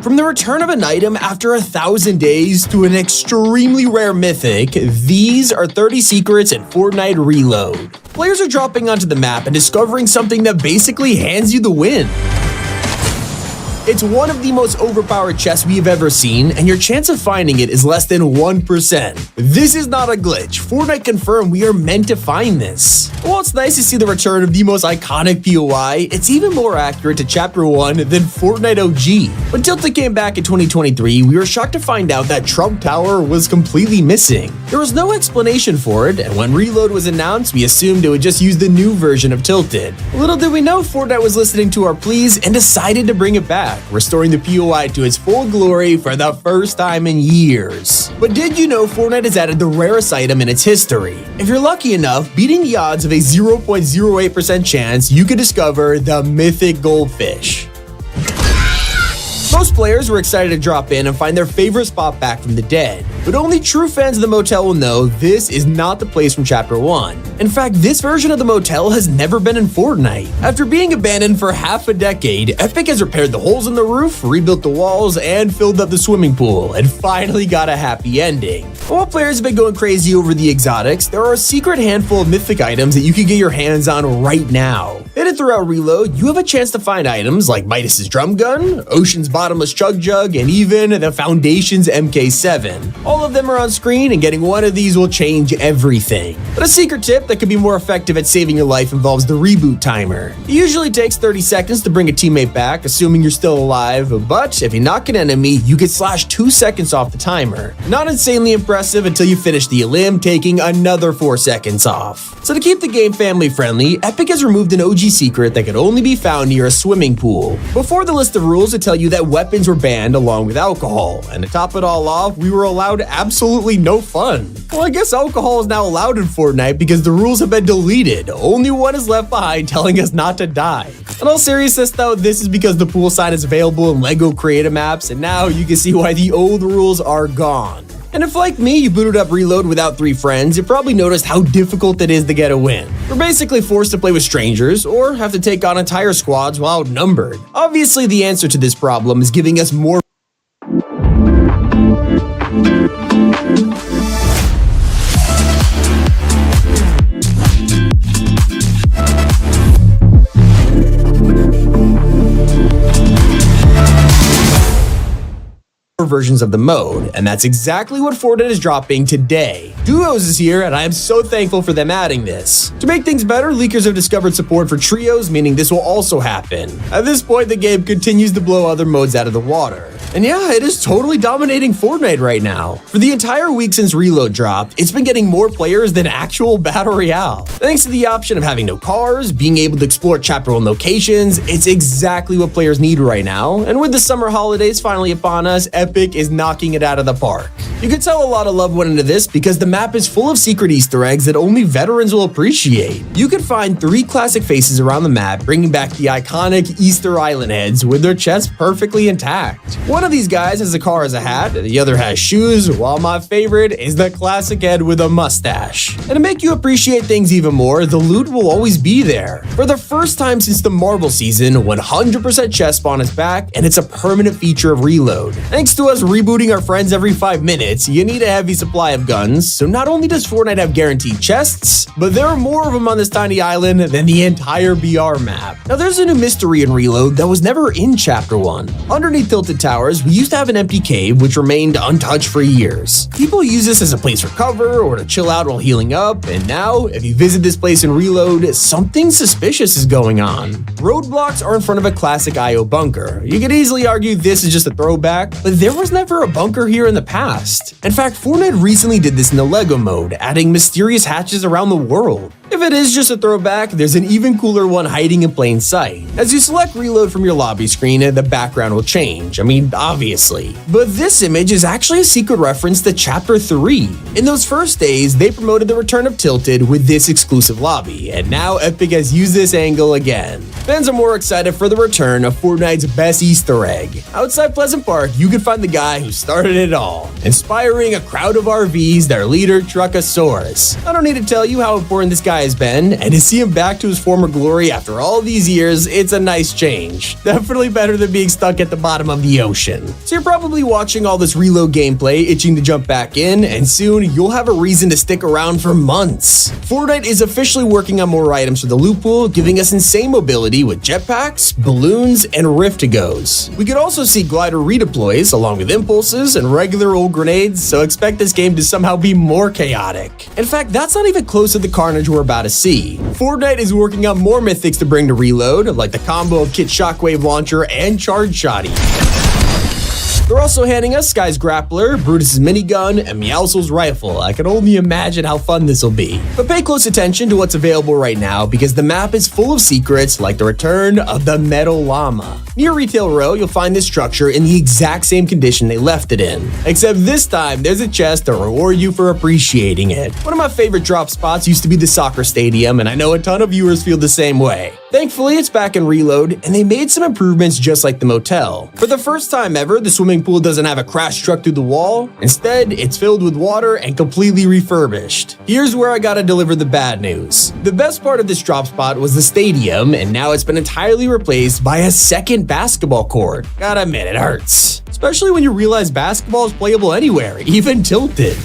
From the return of an item after 1,000 days to an extremely rare mythic, these are 30 secrets in Fortnite Reload. Players are dropping onto the map and discovering something that basically hands you the win. It's one of the most overpowered chests we have ever seen, and your chance of finding it is less than 1%. This is not a glitch. Fortnite confirmed we are meant to find this. While it's nice to see the return of the most iconic POI, it's even more accurate to Chapter 1 than Fortnite OG. When Tilted came back in 2023, we were shocked to find out that Trump Tower was completely missing. There was no explanation for it, and when Reload was announced, we assumed it would just use the new version of Tilted. Little did we know Fortnite was listening to our pleas and decided to bring it back, restoring the POI to its full glory for the first time in years. But did you know Fortnite has added the rarest item in its history? If you're lucky enough, beating the odds of a 0.08% chance, you could discover the mythic goldfish. Most players were excited to drop in and find their favorite spot back from the dead, but only true fans of the motel will know this is not the place from Chapter 1. In fact, this version of the motel has never been in Fortnite. After being abandoned for half a decade, Epic has repaired the holes in the roof, rebuilt the walls, and filled up the swimming pool, and finally got a happy ending. While players have been going crazy over the exotics, there are a secret handful of mythic items that you can get your hands on right now. Hidden throughout Reload, you have a chance to find items like Midas's drum gun, Ocean's bottomless chug jug, and even the Foundation's MK7. All of them are on screen, and getting one of these will change everything. But a secret tip that could be more effective at saving your life involves the reboot timer. It usually takes 30 seconds to bring a teammate back, assuming you're still alive, but if you knock an enemy, you can slash 2 seconds off the timer. Not insanely impressive until you finish the elim, taking another 4 seconds off. So to keep the game family friendly, Epic has removed an OG PG secret that could only be found near a swimming pool. Before the list of rules to tell you that weapons were banned along with alcohol, and to top it all off, we were allowed absolutely no fun. Well, I guess alcohol is now allowed in Fortnite because the rules have been deleted. Only one is left behind telling us not to die. In all seriousness though, this is because the pool sign is available in LEGO Creative Maps, and now you can see why the old rules are gone. And if, like me, you booted up Reload without 3 friends, you probably noticed how difficult it is to get a win. We're basically forced to play with strangers, or have to take on entire squads while outnumbered. Obviously, the answer to this problem is giving us more versions of the mode, and that's exactly what Fortnite is dropping today. Duos is here, and I am so thankful for them adding this. To make things better, leakers have discovered support for trios, meaning this will also happen. At this point, the game continues to blow other modes out of the water. And yeah, it is totally dominating Fortnite right now. For the entire week since Reload dropped, it's been getting more players than actual Battle Royale. Thanks to the option of having no cars, being able to explore Chapter 1 locations, it's exactly what players need right now. And with the summer holidays finally upon us, Epic is knocking it out of the park. You can tell a lot of love went into this because the map is full of secret Easter eggs that only veterans will appreciate. You can find 3 classic faces around the map, bringing back the iconic Easter Island heads with their chests perfectly intact. One of these guys has a car as a hat, the other has shoes, while my favorite is the classic head with a mustache. And to make you appreciate things even more, the loot will always be there. For the first time since the Marvel season, 100% chest spawn is back, and it's a permanent feature of Reload. Thanks to us rebooting our friends every 5 minutes, you need a heavy supply of guns, so not only does Fortnite have guaranteed chests, but there are more of them on this tiny island than the entire BR map. Now there's a new mystery in Reload that was never in Chapter 1. Underneath Tilted Towers, we used to have an empty cave which remained untouched for years. People use this as a place for cover or to chill out while healing up, and now, if you visit this place in Reload, something suspicious is going on. Roadblocks are in front of a classic IO bunker. You could easily argue this is just a throwback, but there was never a bunker here in the past. In fact, Fortnite recently did this in the LEGO mode, adding mysterious hatches around the world. If it is just a throwback, there's an even cooler one hiding in plain sight. As you select Reload from your lobby screen, the background will change. I mean, obviously. But this image is actually a secret reference to Chapter 3. In those first days, they promoted the return of Tilted with this exclusive lobby, and now Epic has used this angle again. Fans are more excited for the return of Fortnite's best Easter egg. Outside Pleasant Park, you can find the guy who started it all, inspiring a crowd of RVs, their leader, Truckosaurus. I don't need to tell you how important this guy has been, and to see him back to his former glory after all these years, it's a nice change. Definitely better than being stuck at the bottom of the ocean. So you're probably watching all this Reload gameplay, itching to jump back in, and soon you'll have a reason to stick around for months. Fortnite is officially working on more items for the loot pool, giving us insane mobility with jetpacks, balloons, and Riftigos. We could also see glider redeploys, along with impulses and regular old grenades, so expect this game to somehow be more chaotic. In fact, that's not even close to the carnage we're about to see. Fortnite is working on more mythics to bring to Reload, like the combo of Kit Shockwave Launcher and Charge Shotty. They're also handing us Sky's Grappler, Brutus's minigun, and Meowscles' rifle. I can only imagine how fun this will be. But pay close attention to what's available right now, because the map is full of secrets like the return of the Metal Llama. Near Retail Row, you'll find this structure in the exact same condition they left it in. Except this time, there's a chest to reward you for appreciating it. One of my favorite drop spots used to be the soccer stadium, and I know a ton of viewers feel the same way. Thankfully, it's back in Reload, and they made some improvements just like the motel. For the first time ever, the swimming pool doesn't have a crash truck through the wall. Instead, it's filled with water and completely refurbished. Here's where I gotta deliver the bad news. The best part of this drop spot was the stadium, and now it's been entirely replaced by a second basketball court. Gotta admit, it hurts. Especially when you realize basketball is playable anywhere, even tilted.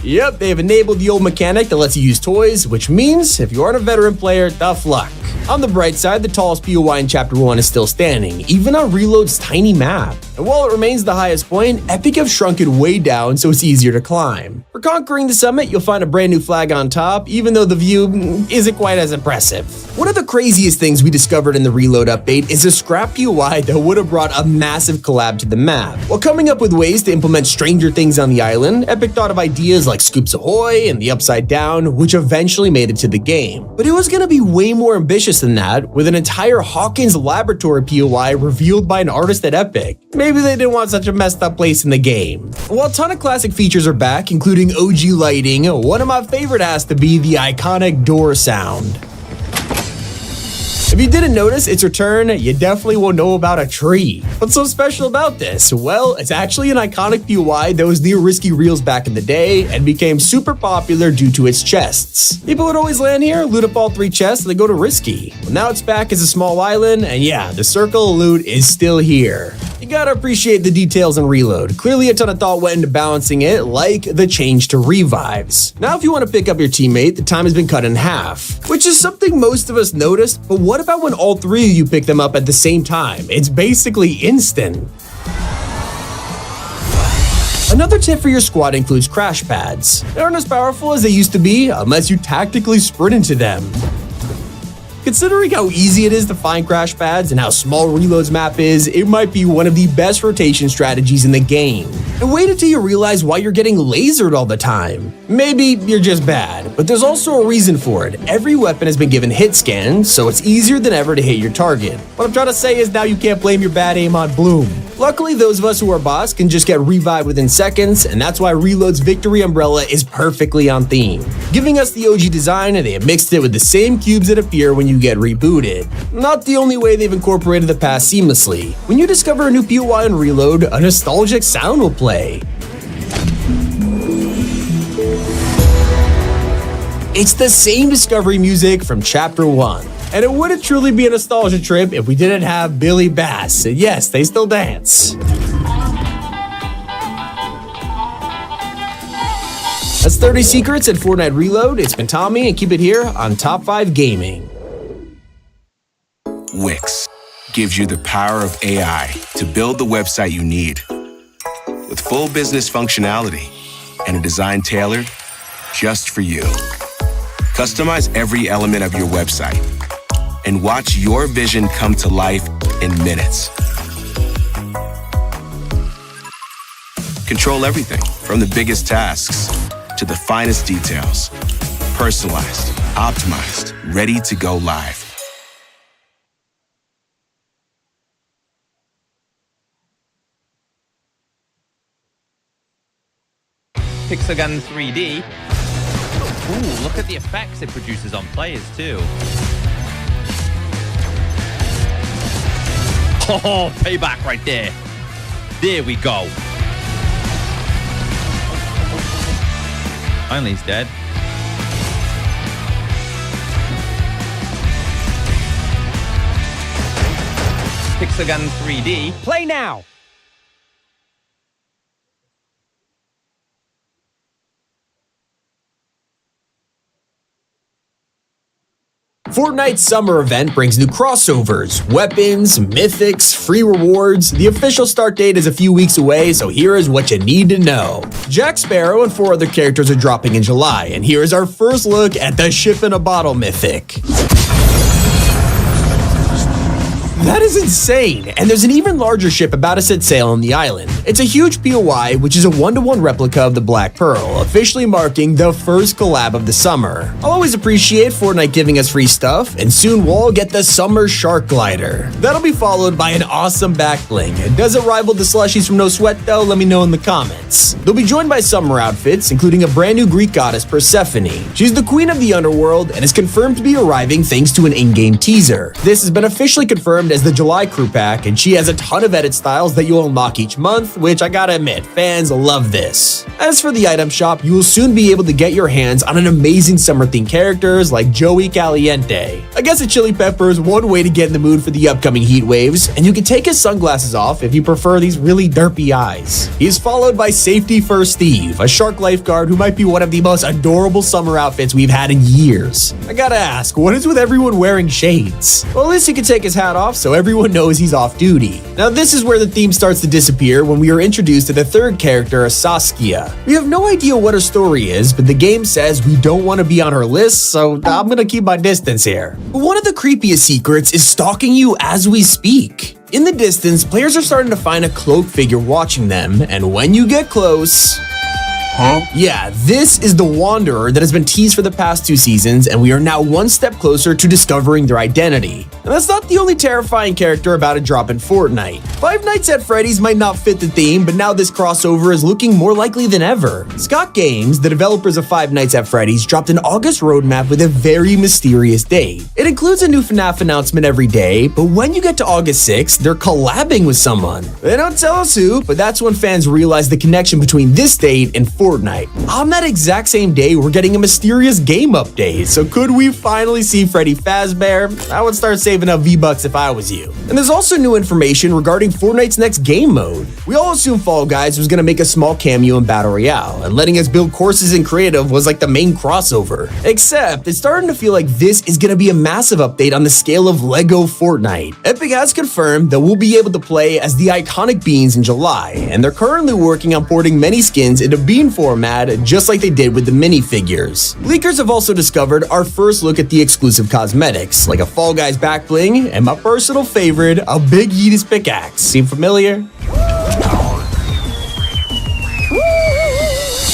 Yep, they have enabled the old mechanic that lets you use toys, which means if you aren't a veteran player, tough luck. On the bright side, the tallest POI in Chapter 1 is still standing, even on Reload's tiny map. And while it remains the highest point, Epic have shrunk it way down so it's easier to climb. For conquering the summit, you'll find a brand new flag on top, even though the view isn't quite as impressive. One of the craziest things we discovered in the Reload update is a scrap POI that would have brought a massive collab to the map. While coming up with ways to implement stranger things on the island, Epic thought of ideas like Scoops Ahoy and the Upside Down, which eventually made it to the game. But it was going to be way more ambitious than that, with an entire Hawkins Laboratory POI revealed by an artist at Epic. Maybe they didn't want such a messed up place in the game. While a ton of classic features are back, including OG lighting, one of my favorite has to be the iconic door sound. If you didn't notice its return, you definitely will know about a tree. What's so special about this? Well, it's actually an iconic POI that was near Risky Reels back in the day and became super popular due to its chests. People would always land here, loot up all 3 chests, and then go to Risky. Well, now it's back as a small island, and yeah, the circle of loot is still here. You gotta appreciate the details in Reload. Clearly a ton of thought went into balancing it, like the change to revives. Now if you want to pick up your teammate, the time has been cut in half, which is something most of us noticed, but what about when all 3 of you pick them up at the same time? It's basically instant. Another tip for your squad includes crash pads. They aren't as powerful as they used to be unless you tactically sprint into them. Considering how easy it is to find crash pads and how small Reload's map is, it might be one of the best rotation strategies in the game. And wait until you realize why you're getting lasered all the time. Maybe you're just bad, but there's also a reason for it. Every weapon has been given hit scans, so it's easier than ever to hit your target. What I'm trying to say is now you can't blame your bad aim on Bloom. Luckily, those of us who are boss can just get revived within seconds, and that's why Reload's Victory Umbrella is perfectly on theme. Giving us the OG design, and they have mixed it with the same cubes that appear when you get rebooted. Not the only way they've incorporated the past seamlessly. When you discover a new POI in Reload, a nostalgic sound will play. It's the same discovery music from Chapter 1. And it wouldn't truly be a nostalgia trip if we didn't have Billy Bass. And yes, they still dance. That's 30 Secrets at Fortnite Reload. It's been Tommy, and keep it here on Top 5 Gaming. Wix gives you the power of AI to build the website you need. With full business functionality and a design tailored just for you. Customize every element of your website and watch your vision come to life in minutes. Control everything from the biggest tasks to the finest details. Personalized, optimized, ready to go live. Pixelgun 3D. Ooh, look at the effects it produces on players too. Oh, payback right there. There we go. Finally he's dead. Pixelgun 3D. Play now. Fortnite's summer event brings new crossovers, weapons, mythics, free rewards. The official start date is a few weeks away, so here is what you need to know. Jack Sparrow and 4 other characters are dropping in July, and here is our first look at the Ship in a Bottle mythic. That is insane, and there's an even larger ship about to set sail on the island. It's a huge POI, which is a 1-to-1 replica of the Black Pearl, officially marking the first collab of the summer. I'll always appreciate Fortnite giving us free stuff, and soon we'll get the Summer Shark Glider. That'll be followed by an awesome back bling. Does it rival the slushies from No Sweat though? Let me know in the comments. They'll be joined by summer outfits, including a brand new Greek goddess Persephone. She's the queen of the underworld, and is confirmed to be arriving thanks to an in-game teaser. This has been officially confirmed confirmed as the July crew pack, and she has a ton of edit styles that you'll unlock each month, which I gotta admit, fans love this. As for the item shop, you will soon be able to get your hands on an amazing summer-themed characters like Joey Caliente. I guess a chili pepper is one way to get in the mood for the upcoming heat waves, and you can take his sunglasses off if you prefer these really derpy eyes. He is followed by Safety First Steve, a shark lifeguard who might be one of the most adorable summer outfits we've had in years. I gotta ask, what is with everyone wearing shades? Well, at least he can take his hat off so everyone knows he's off duty. Now this is where the theme starts to disappear when we are introduced to the third character, Saskia. We have no idea what her story is, but the game says we don't want to be on her list, so I'm gonna keep my distance here. But one of the creepiest secrets is stalking you as we speak. In the distance, players are starting to find a cloaked figure watching them, and when you get close... Huh? Yeah, this is the Wanderer that has been teased for the past 2 seasons, and we are now one step closer to discovering their identity. And that's not the only terrifying character about to drop in Fortnite. Five Nights at Freddy's might not fit the theme, but now this crossover is looking more likely than ever. Scott Games, the developers of Five Nights at Freddy's, dropped an August roadmap with a very mysterious date. It includes a new FNAF announcement every day, but when you get to August 6th, they're collabing with someone. They don't tell us who, but that's when fans realize the connection between this date and Fortnite. On that exact same day, we're getting a mysterious game update, so could we finally see Freddy Fazbear? I would start saving up V-Bucks if I was you. And there's also new information regarding Fortnite's next game mode. We all assumed Fall Guys was gonna make a small cameo in Battle Royale, and letting us build courses in creative was like the main crossover. Except, it's starting to feel like this is gonna be a massive update on the scale of LEGO Fortnite. Epic has confirmed that we'll be able to play as the iconic beans in July, and they're currently working on porting many skins into bean format, just like they did with the minifigures. Leakers have also discovered our first look at the exclusive cosmetics, like a Fall Guys back bling, and my personal favorite, a Big Yeetus pickaxe. Seem familiar?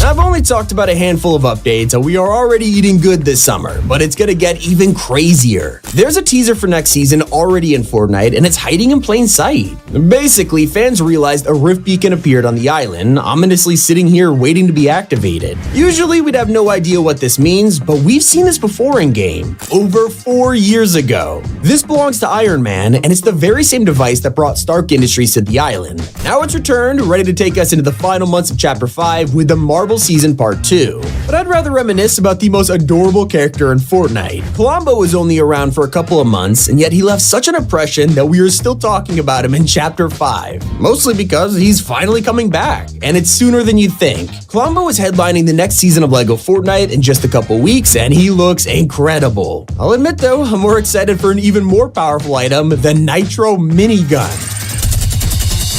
I've only talked about a handful of updates, and we are already eating good this summer, but it's gonna get even crazier. There's a teaser for next season already in Fortnite, and it's hiding in plain sight. Basically, fans realized a rift beacon appeared on the island, ominously sitting here waiting to be activated. Usually, we'd have no idea what this means, but we've seen this before in-game, over 4 years ago. This belongs to Iron Man, and it's the very same device that brought Stark Industries to the island. Now it's returned, ready to take us into the final months of Chapter 5 with the Marvel Season Part 2. But I'd rather reminisce about the most adorable character in Fortnite. Colombo was only around for a couple of months, and yet he left such an impression that we are still talking about him in Chapter 5. Mostly because he's finally coming back, and it's sooner than you'd think. Colombo is headlining the next season of LEGO Fortnite in just a couple weeks, and he looks incredible. I'll admit though, I'm more excited for an even more powerful item, the Nitro Minigun.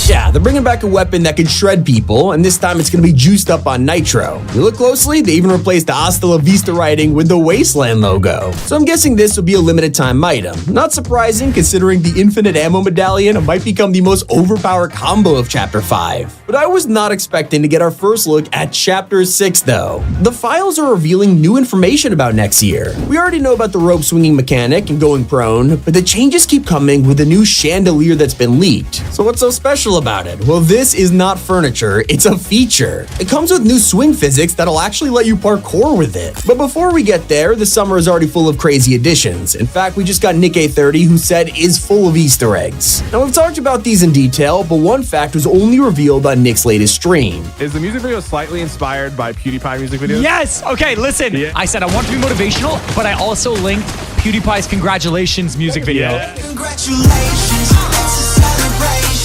Yeah, they're bringing back a weapon that can shred people, and this time it's going to be juiced up on nitro. If you look closely, they even replaced the Hasta La Vista writing with the Wasteland logo. So I'm guessing this will be a limited time item. Not surprising considering the infinite ammo medallion might become the most overpowered combo of Chapter 5. But I was not expecting to get our first look at Chapter 6 though. The files are revealing new information about next year. We already know about the rope swinging mechanic and going prone, but the changes keep coming with a new chandelier that's been leaked. So what's so special about it? Well, this is not furniture, it's a feature. It comes with new swing physics that'll actually let you parkour with it. But before we get there, the summer is already full of crazy additions. In fact, we just got Nick A30 who said is full of Easter eggs. Now we've talked about these in detail, but one fact was only revealed on Nick's latest stream. Is the music video slightly inspired by PewDiePie music videos? Yes! Okay, listen. Yeah. I said I want to be motivational, but I also linked PewDiePie's Congratulations music video. Yeah. Congratulations, it's a celebration.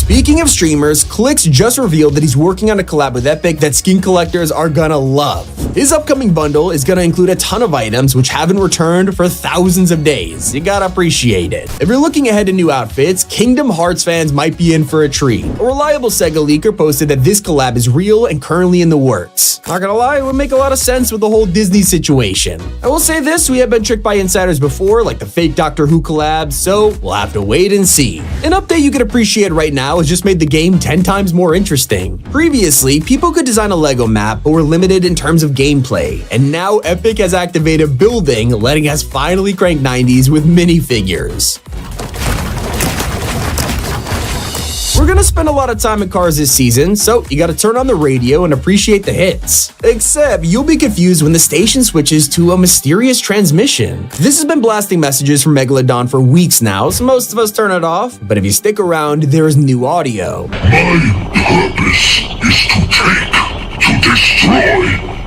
Speaking of streamers, Clix just revealed that he's working on a collab with Epic that skin collectors are gonna love. His upcoming bundle is gonna include a ton of items which haven't returned for thousands of days. You gotta appreciate it. If you're looking ahead to new outfits, Kingdom Hearts fans might be in for a treat. A reliable Sega leaker posted that this collab is real and currently in the works. Not gonna lie, it would make a lot of sense with the whole Disney situation. I will say this, we have been tricked by insiders before, like the fake Doctor Who collab, so we'll have to wait and see. An update you can appreciate right now has just made the game 10 times more interesting. Previously, people could design a LEGO map, but were limited in terms of gameplay, and now Epic has activated building, letting us finally crank 90s with minifigures. We're gonna spend a lot of time in cars this season, so you gotta turn on the radio and appreciate the hits. Except you'll be confused when the station switches to a mysterious transmission. This has been blasting messages from Megalodon for weeks now, so most of us turn it off, but if you stick around, there is new audio. My purpose is to take, to destroy,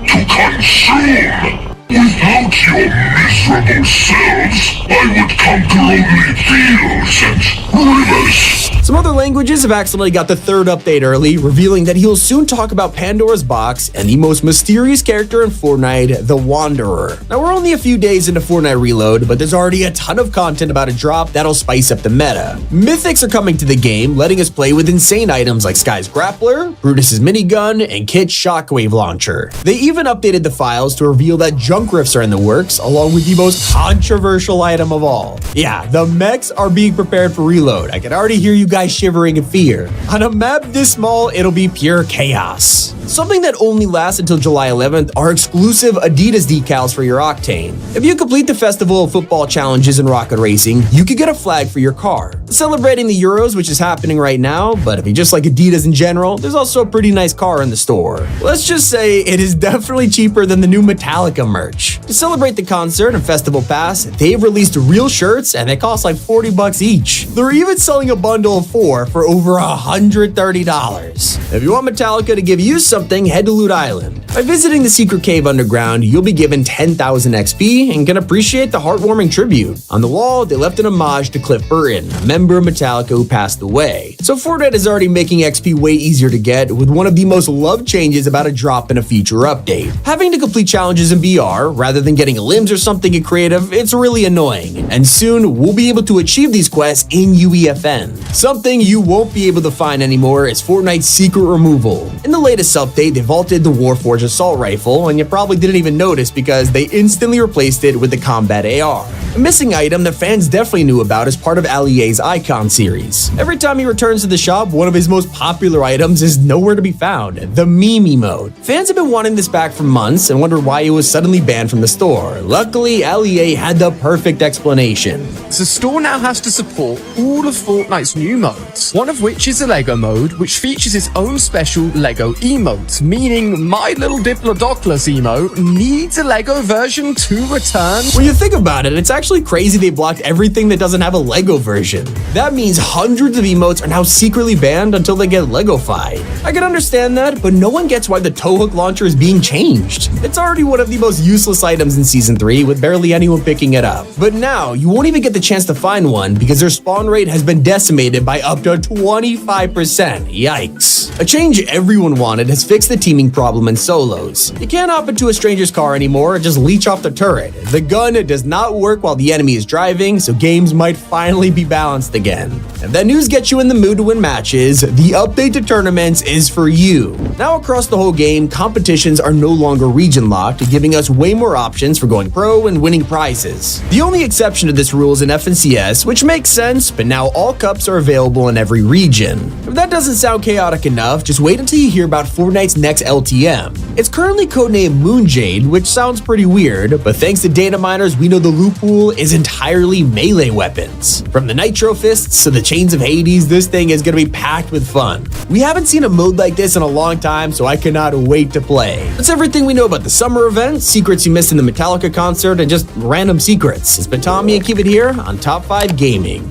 to consume. Without your miserable selves, I would conquer only fields and rivers. Some other languages have accidentally got the third update early, revealing that he'll soon talk about Pandora's Box and the most mysterious character in Fortnite, the Wanderer. Now, we're only a few days into Fortnite Reload, but there's already a ton of content about a drop that'll spice up the meta. Mythics are coming to the game, letting us play with insane items like Sky's Grappler, Brutus's minigun, and Kit's Shockwave Launcher. They even updated the files to reveal that junk rifts are in the works, along with the most controversial item of all. Yeah, the mechs are being prepared for Reload. I can already hear you guys shivering in fear. On a map this small, it'll be pure chaos. Something that only lasts until July 11th are exclusive Adidas decals for your Octane. If you complete the Festival of Football challenges in Rocket Racing, you could get a flag for your car. Celebrating the Euros, which is happening right now, but if you just like Adidas in general, there's also a pretty nice car in the store. Let's just say it is definitely cheaper than the new Metallica merch. To celebrate the concert and Festival Pass, they've released real shirts and they cost like $40 each. They're even selling a bundle of 4 for over $130. If you want Metallica to give you something, head to Loot Island. By visiting the secret cave underground, you'll be given 10,000 XP and can appreciate the heartwarming tribute. On the wall, they left an homage to Cliff Burton, a member of Metallica who passed away. So Fortnite is already making XP way easier to get, with one of the most loved changes about a drop in a future update. Having to complete challenges in BR, rather than getting limbs or something in creative, it's really annoying. And soon, we'll be able to achieve these quests in UEFN. Something you won't be able to find anymore is Fortnite's secret removal. In the latest update, they vaulted the Warforged assault rifle, and you probably didn't even notice because they instantly replaced it with the combat AR. A missing item that fans definitely knew about is part of Allier's Icon series. Every time he returns to the shop, one of his most popular items is nowhere to be found, the meme emote. Fans have been wanting this back for months and wondered why it was suddenly banned from the store. Luckily, Allier had the perfect explanation. The store now has to support all of Fortnite's new modes, one of which is the LEGO mode, which features its own special LEGO emote, meaning My Little Diplodocus emote needs a LEGO version to return. When you think about it, it's actually crazy they blocked everything that doesn't have a LEGO version. That means hundreds of emotes are now secretly banned until they get LEGO-fied. I can understand that, but no one gets why the towhook launcher is being changed. It's already one of the most useless items in Season 3, with barely anyone picking it up. But now, you won't even get the chance to find one because their spawn rate has been decimated by up to 25%. Yikes. A change everyone wanted has fixed the teaming problem in solos. You can't hop into a stranger's car anymore and just leech off the turret. The gun does not work while the enemy is driving, so games might finally be balanced again. If that news gets you in the mood to win matches, the update to tournaments is for you. Now across the whole game, competitions are no longer region locked, giving us way more options for going pro and winning prizes. The only exception to this rule is in FNCS, which makes sense, but now all cups are available in every region. If that doesn't sound chaotic enough, just wait until you hear about Fortnite's next LTM. It's currently codenamed Moonjade, which sounds pretty weird, but thanks to data miners, we know the loot pool is entirely melee weapons. From the Nitro Fists to the Chains of Hades, this thing is going to be packed with fun. We haven't seen a mode like this in a long time, so I cannot wait to play. That's everything we know about the summer event, secrets you missed in the Metallica concert, and just random secrets. It's been Tommy and keep it here on Top 5 Gaming.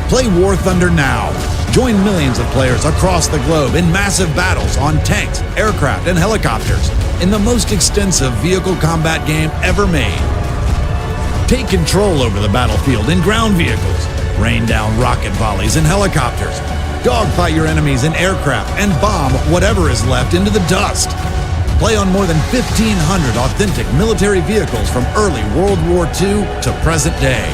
Play War Thunder now. Join millions of players across the globe in massive battles on tanks, aircraft, and helicopters in the most extensive vehicle combat game ever made. Take control over the battlefield in ground vehicles, rain down rocket volleys in helicopters, dogfight your enemies in aircraft, and bomb whatever is left into the dust. Play on more than 1,500 authentic military vehicles from early World War II to present day.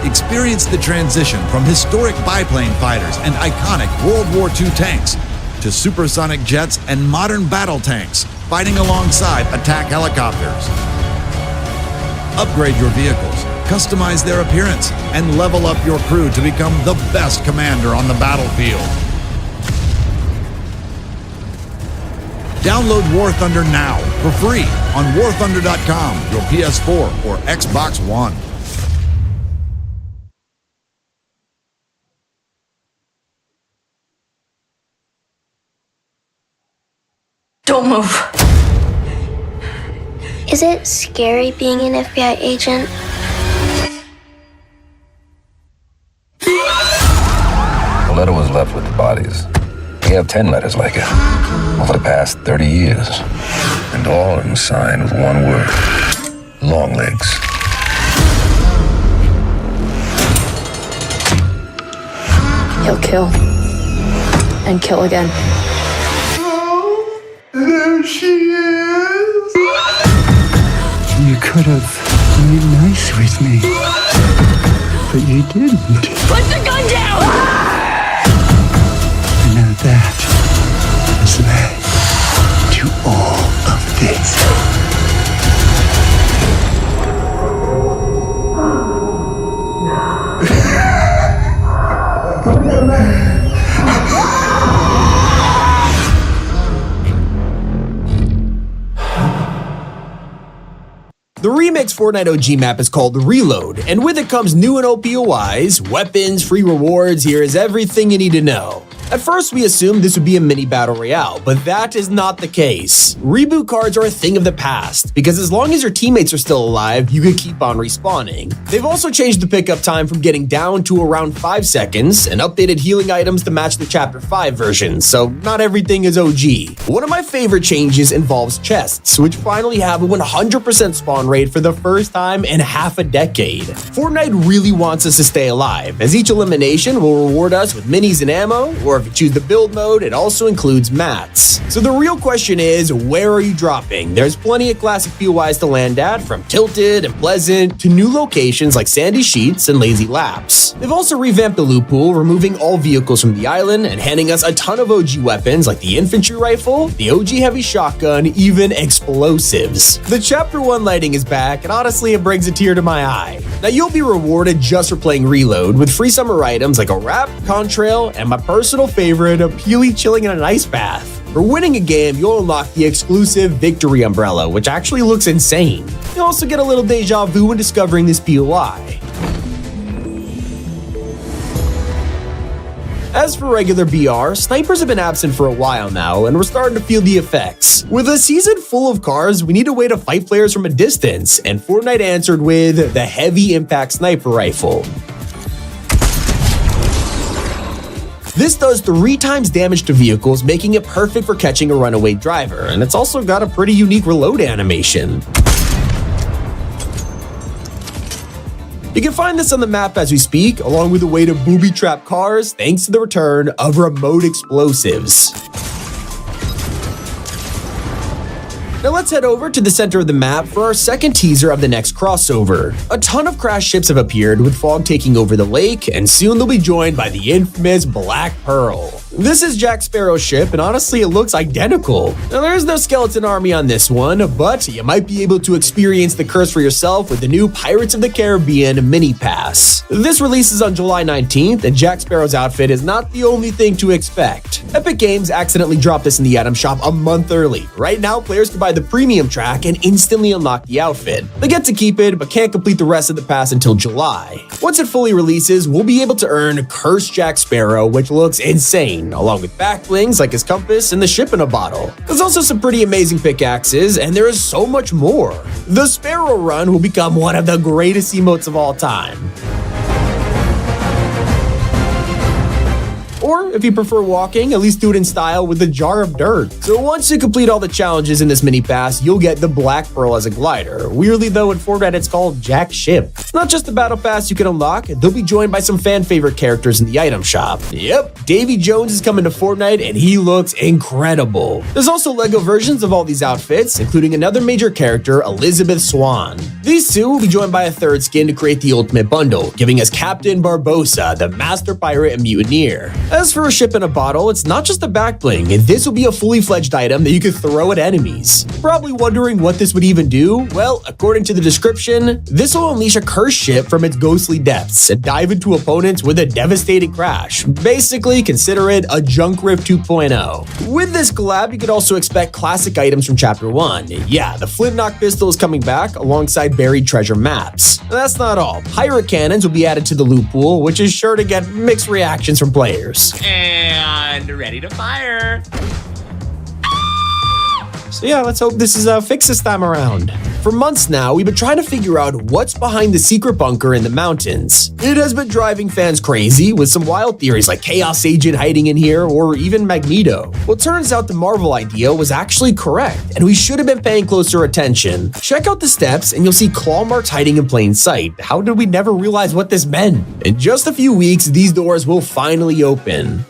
Experience the transition from historic biplane fighters and iconic World War II tanks to supersonic jets and modern battle tanks fighting alongside attack helicopters. Upgrade your vehicles, customize their appearance, and level up your crew to become the best commander on the battlefield. Download War Thunder now for free on warthunder.com, your PS4 or Xbox One. Don't move. Is it scary being an FBI agent? The letter was left with the bodies. We have 10 letters like it over the past 30 years. And all of them signed with one word. Long legs. He'll kill. And kill again. There she is. You could have been nice with me, but you didn't. Put the gun down! And now that has led to all of this. The Remix Fortnite OG map is called Reload, and with it comes new and OP UIs, weapons, free rewards. Here is everything you need to know. At first, we assumed this would be a mini battle royale, but that is not the case. Reboot cards are a thing of the past, because as long as your teammates are still alive, you can keep on respawning. They've also changed the pickup time from getting down to around 5 seconds, and updated healing items to match the Chapter 5 version, so not everything is OG. One of my favorite changes involves chests, which finally have a 100% spawn rate for the first time in half a decade. Fortnite really wants us to stay alive, as each elimination will reward us with minis and ammo, or if you choose the build mode, it also includes mats. So the real question is, where are you dropping? There's plenty of classic POIs to land at, from Tilted and Pleasant to new locations like Sandy Sheets and Lazy Laps. They've also revamped the loot pool, removing all vehicles from the island and handing us a ton of OG weapons like the infantry rifle, the OG heavy shotgun, even explosives. The Chapter 1 lighting is back, and honestly, it brings a tear to my eye. Now you'll be rewarded just for playing Reload with free summer items like a wrap, contrail, and my personal favorite, a Peely chilling in an ice bath. For winning a game, you'll unlock the exclusive Victory Umbrella, which actually looks insane. You'll also get a little deja vu when discovering this POI. As for regular BR, snipers have been absent for a while now, and we're starting to feel the effects. With a season full of cars, we need a way to fight players from a distance, and Fortnite answered with the Heavy Impact Sniper Rifle. This does 3 times damage to vehicles, making it perfect for catching a runaway driver, and it's also got a pretty unique reload animation. You can find this on the map as we speak, along with a way to booby trap cars thanks to the return of remote explosives. Now let's head over to the center of the map for our second teaser of the next crossover. A ton of crash ships have appeared, with fog taking over the lake, and soon they'll be joined by the infamous Black Pearl. This is Jack Sparrow's ship, and honestly, it looks identical. Now, there's no skeleton army on this one, but you might be able to experience the curse for yourself with the new Pirates of the Caribbean mini pass. This releases on July 19th, and Jack Sparrow's outfit is not the only thing to expect. Epic Games accidentally dropped this in the item shop a month early. Right now, players can buy the premium track and instantly unlock the outfit. They get to keep it, but can't complete the rest of the pass until July. Once it fully releases, we'll be able to earn Cursed Jack Sparrow, which looks insane, along with back blings like his compass and the ship in a bottle. There's also some pretty amazing pickaxes, and there is so much more. The Sparrow Run will become one of the greatest emotes of all time. Or, if you prefer walking, at least do it in style with a jar of dirt. So once you complete all the challenges in this mini pass, you'll get the Black Pearl as a glider. Weirdly though, in Fortnite it's called Jack's Ship. It's not just the battle pass you can unlock, they'll be joined by some fan favorite characters in the item shop. Yep, Davy Jones is coming to Fortnite and he looks incredible. There's also LEGO versions of all these outfits, including another major character, Elizabeth Swan. These two will be joined by a third skin to create the ultimate bundle, giving us Captain Barbossa, the master pirate and mutineer. As for a ship in a bottle, it's not just a back bling. This will be a fully fledged item that you can throw at enemies. Probably wondering what this would even do? Well, according to the description, this will unleash a cursed ship from its ghostly depths and dive into opponents with a devastating crash. Basically, consider it a Junk Rift 2.0. With this collab, you could also expect classic items from Chapter 1. Yeah, the Flintlock pistol is coming back alongside buried treasure maps. That's not all. Pirate cannons will be added to the loot pool, which is sure to get mixed reactions from players. And ready to fire. So yeah, let's hope this is fixed this time around. For months now, we've been trying to figure out what's behind the secret bunker in the mountains. It has been driving fans crazy with some wild theories like Chaos Agent hiding in here or even Magneto. Well, it turns out the Marvel idea was actually correct, and we should have been paying closer attention. Check out the steps and you'll see claw marks hiding in plain sight. How did we never realize what this meant? In just a few weeks, these doors will finally open.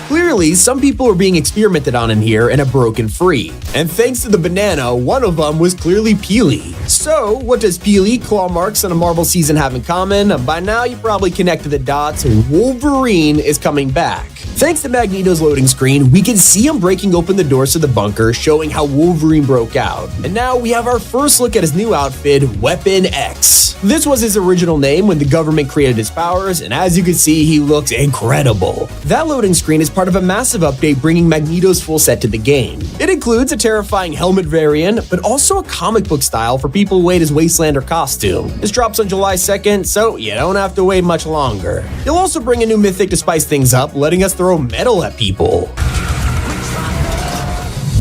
Clearly, some people are being experimented on in here and have broken free. And thanks to the banana, one of them was clearly Peely. So, what does Peely, claw marks, and a Marvel season have in common? By now, you probably connected the dots. Wolverine is coming back. Thanks to Magneto's loading screen, we can see him breaking open the doors to the bunker, showing how Wolverine broke out. And now we have our first look at his new outfit, Weapon X. This was his original name when the government created his powers, and as you can see, he looks incredible. That loading screen is part of a massive update bringing Magneto's full set to the game. It includes a terrifying helmet variant, but also a comic book style for people who hate his Wastelander costume. This drops on July 2nd, so you don't have to wait much longer. He'll also bring a new mythic to spice things up, letting us throw metal at people.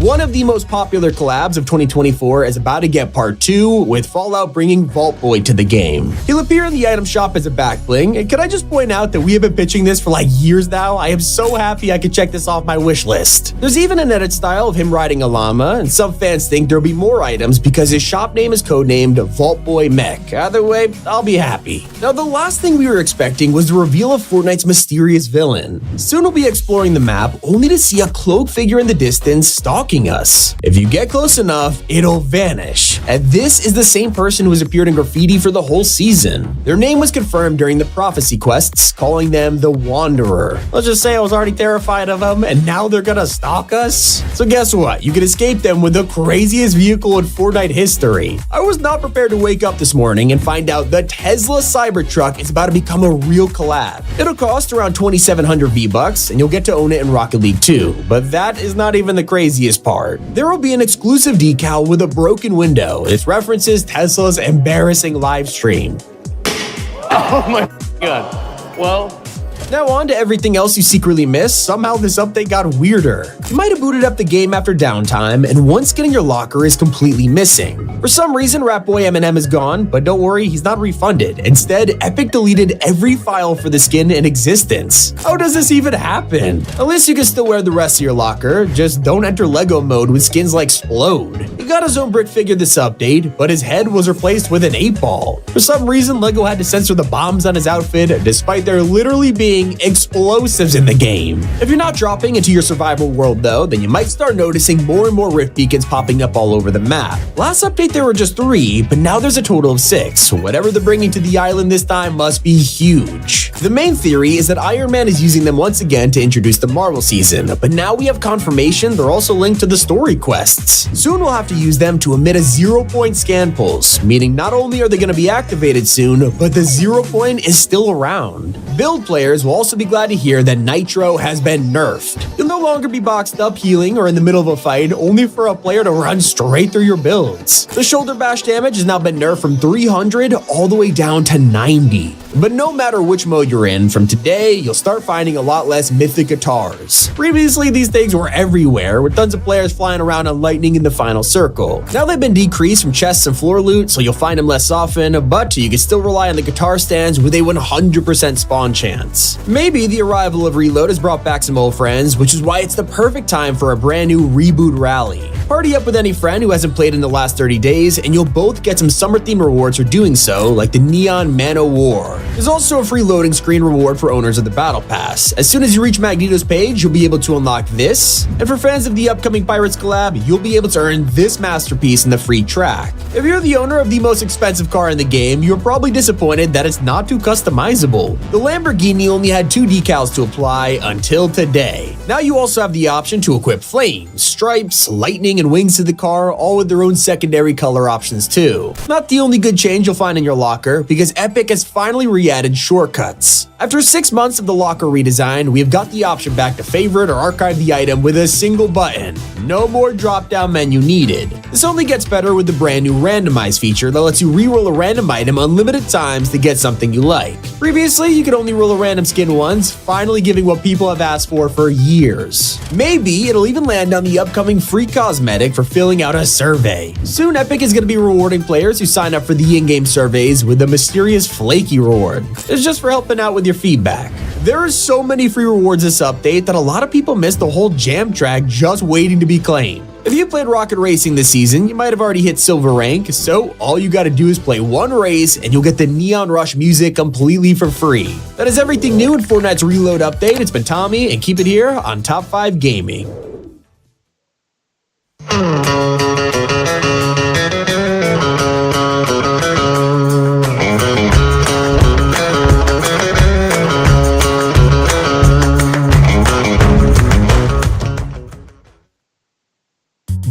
One of the most popular collabs of 2024 is about to get part 2, with Fallout bringing Vault Boy to the game. He'll appear in the item shop as a back bling, and could I just point out that we have been pitching this for like years now? I am so happy I could check this off my wish list. There's even an edit style of him riding a llama, and some fans think there'll be more items because his shop name is codenamed Vault Boy Mech. Either way, I'll be happy. Now, the last thing we were expecting was the reveal of Fortnite's mysterious villain. Soon we'll be exploring the map, only to see a cloaked figure in the distance stalking us. If you get close enough, it'll vanish. And this is the same person who has appeared in graffiti for the whole season. Their name was confirmed during the prophecy quests, calling them the Wanderer. Let's just say I was already terrified of them, and now they're gonna stalk us? So guess what? You can escape them with the craziest vehicle in Fortnite history. I was not prepared to wake up this morning and find out the Tesla Cybertruck is about to become a real collab. It'll cost around 2,700 V-Bucks, and you'll get to own it in Rocket League too. But that is not even the craziest part. There will be an exclusive decal with a broken window. It references Tesla's embarrassing live stream. Oh my god. Well, now on to everything else you secretly missed. Somehow this update got weirder. You might have booted up the game after downtime, and once getting your locker is completely missing. For some reason, Rat Boy Eminem is gone, but don't worry, he's not refunded. Instead, Epic deleted every file for the skin in existence. How does this even happen? At least you can still wear the rest of your locker, just don't enter Lego mode with skins like Explode. He got his own brick figure this update, but his head was replaced with an 8-ball. For some reason, Lego had to censor the bombs on his outfit, despite there literally being explosives in the game. If you're not dropping into your survival world though, then you might start noticing more and more rift beacons popping up all over the map. Last update there were just 3, but now there's a total of 6. Whatever they're bringing to the island this time must be huge. The main theory is that Iron Man is using them once again to introduce the Marvel season, but now we have confirmation they're also linked to the story quests. Soon we'll have to use them to emit a 0-point scan pulse, meaning not only are they going to be activated soon, but the 0 point is still around. Build players will also be glad to hear that Nitro has been nerfed. You'll no longer be boxed up healing or in the middle of a fight, only for a player to run straight through your builds. The shoulder bash damage has now been nerfed from 300 all the way down to 90. But no matter which mode you're in, from today, you'll start finding a lot less mythic guitars. Previously, these things were everywhere, with tons of players flying around on lightning in the final circle. Now they've been decreased from chests and floor loot, so you'll find them less often, but you can still rely on the guitar stands with a 100% spawn chance. Maybe the arrival of Reload has brought back some old friends, which is why it's the perfect time for a brand new reboot rally. Party up with any friend who hasn't played in the last 30 days, and you'll both get some summer-themed rewards for doing so, like the Neon Man of War. There's also a free loading screen reward for owners of the Battle Pass. As soon as you reach Magneto's page, you'll be able to unlock this, and for fans of the upcoming Pirates collab, you'll be able to earn this masterpiece in the free track. If you're the owner of the most expensive car in the game, you're probably disappointed that it's not too customizable. The Lamborghini only had 2 decals to apply until today. Now you also have the option to equip flames, stripes, lightning, and wings to the car, all with their own secondary color options too. Not the only good change you'll find in your locker, because Epic has finally re-added shortcuts. After 6 months of the locker redesign, we have got the option back to favorite or archive the item with a single button. No more drop-down menu needed. This only gets better with the brand new randomize feature that lets you re-roll a random item unlimited times to get something you like. Previously, you could only roll a random skin once, finally giving what people have asked for years. Maybe it'll even land on the upcoming free cosmetic for filling out a survey. Soon, Epic is going to be rewarding players who sign up for the in-game surveys with a mysterious flaky reward. It's just for helping out with your feedback. There are so many free rewards this update that a lot of people missed the whole jam track just waiting to be claimed. If you played Rocket Racing this season, you might have already hit silver rank, so all you gotta do is play one race and you'll get the Neon Rush music completely for free. That is everything new in Fortnite's Reload update. It's been Tommy, and keep it here on Top 5 Gaming.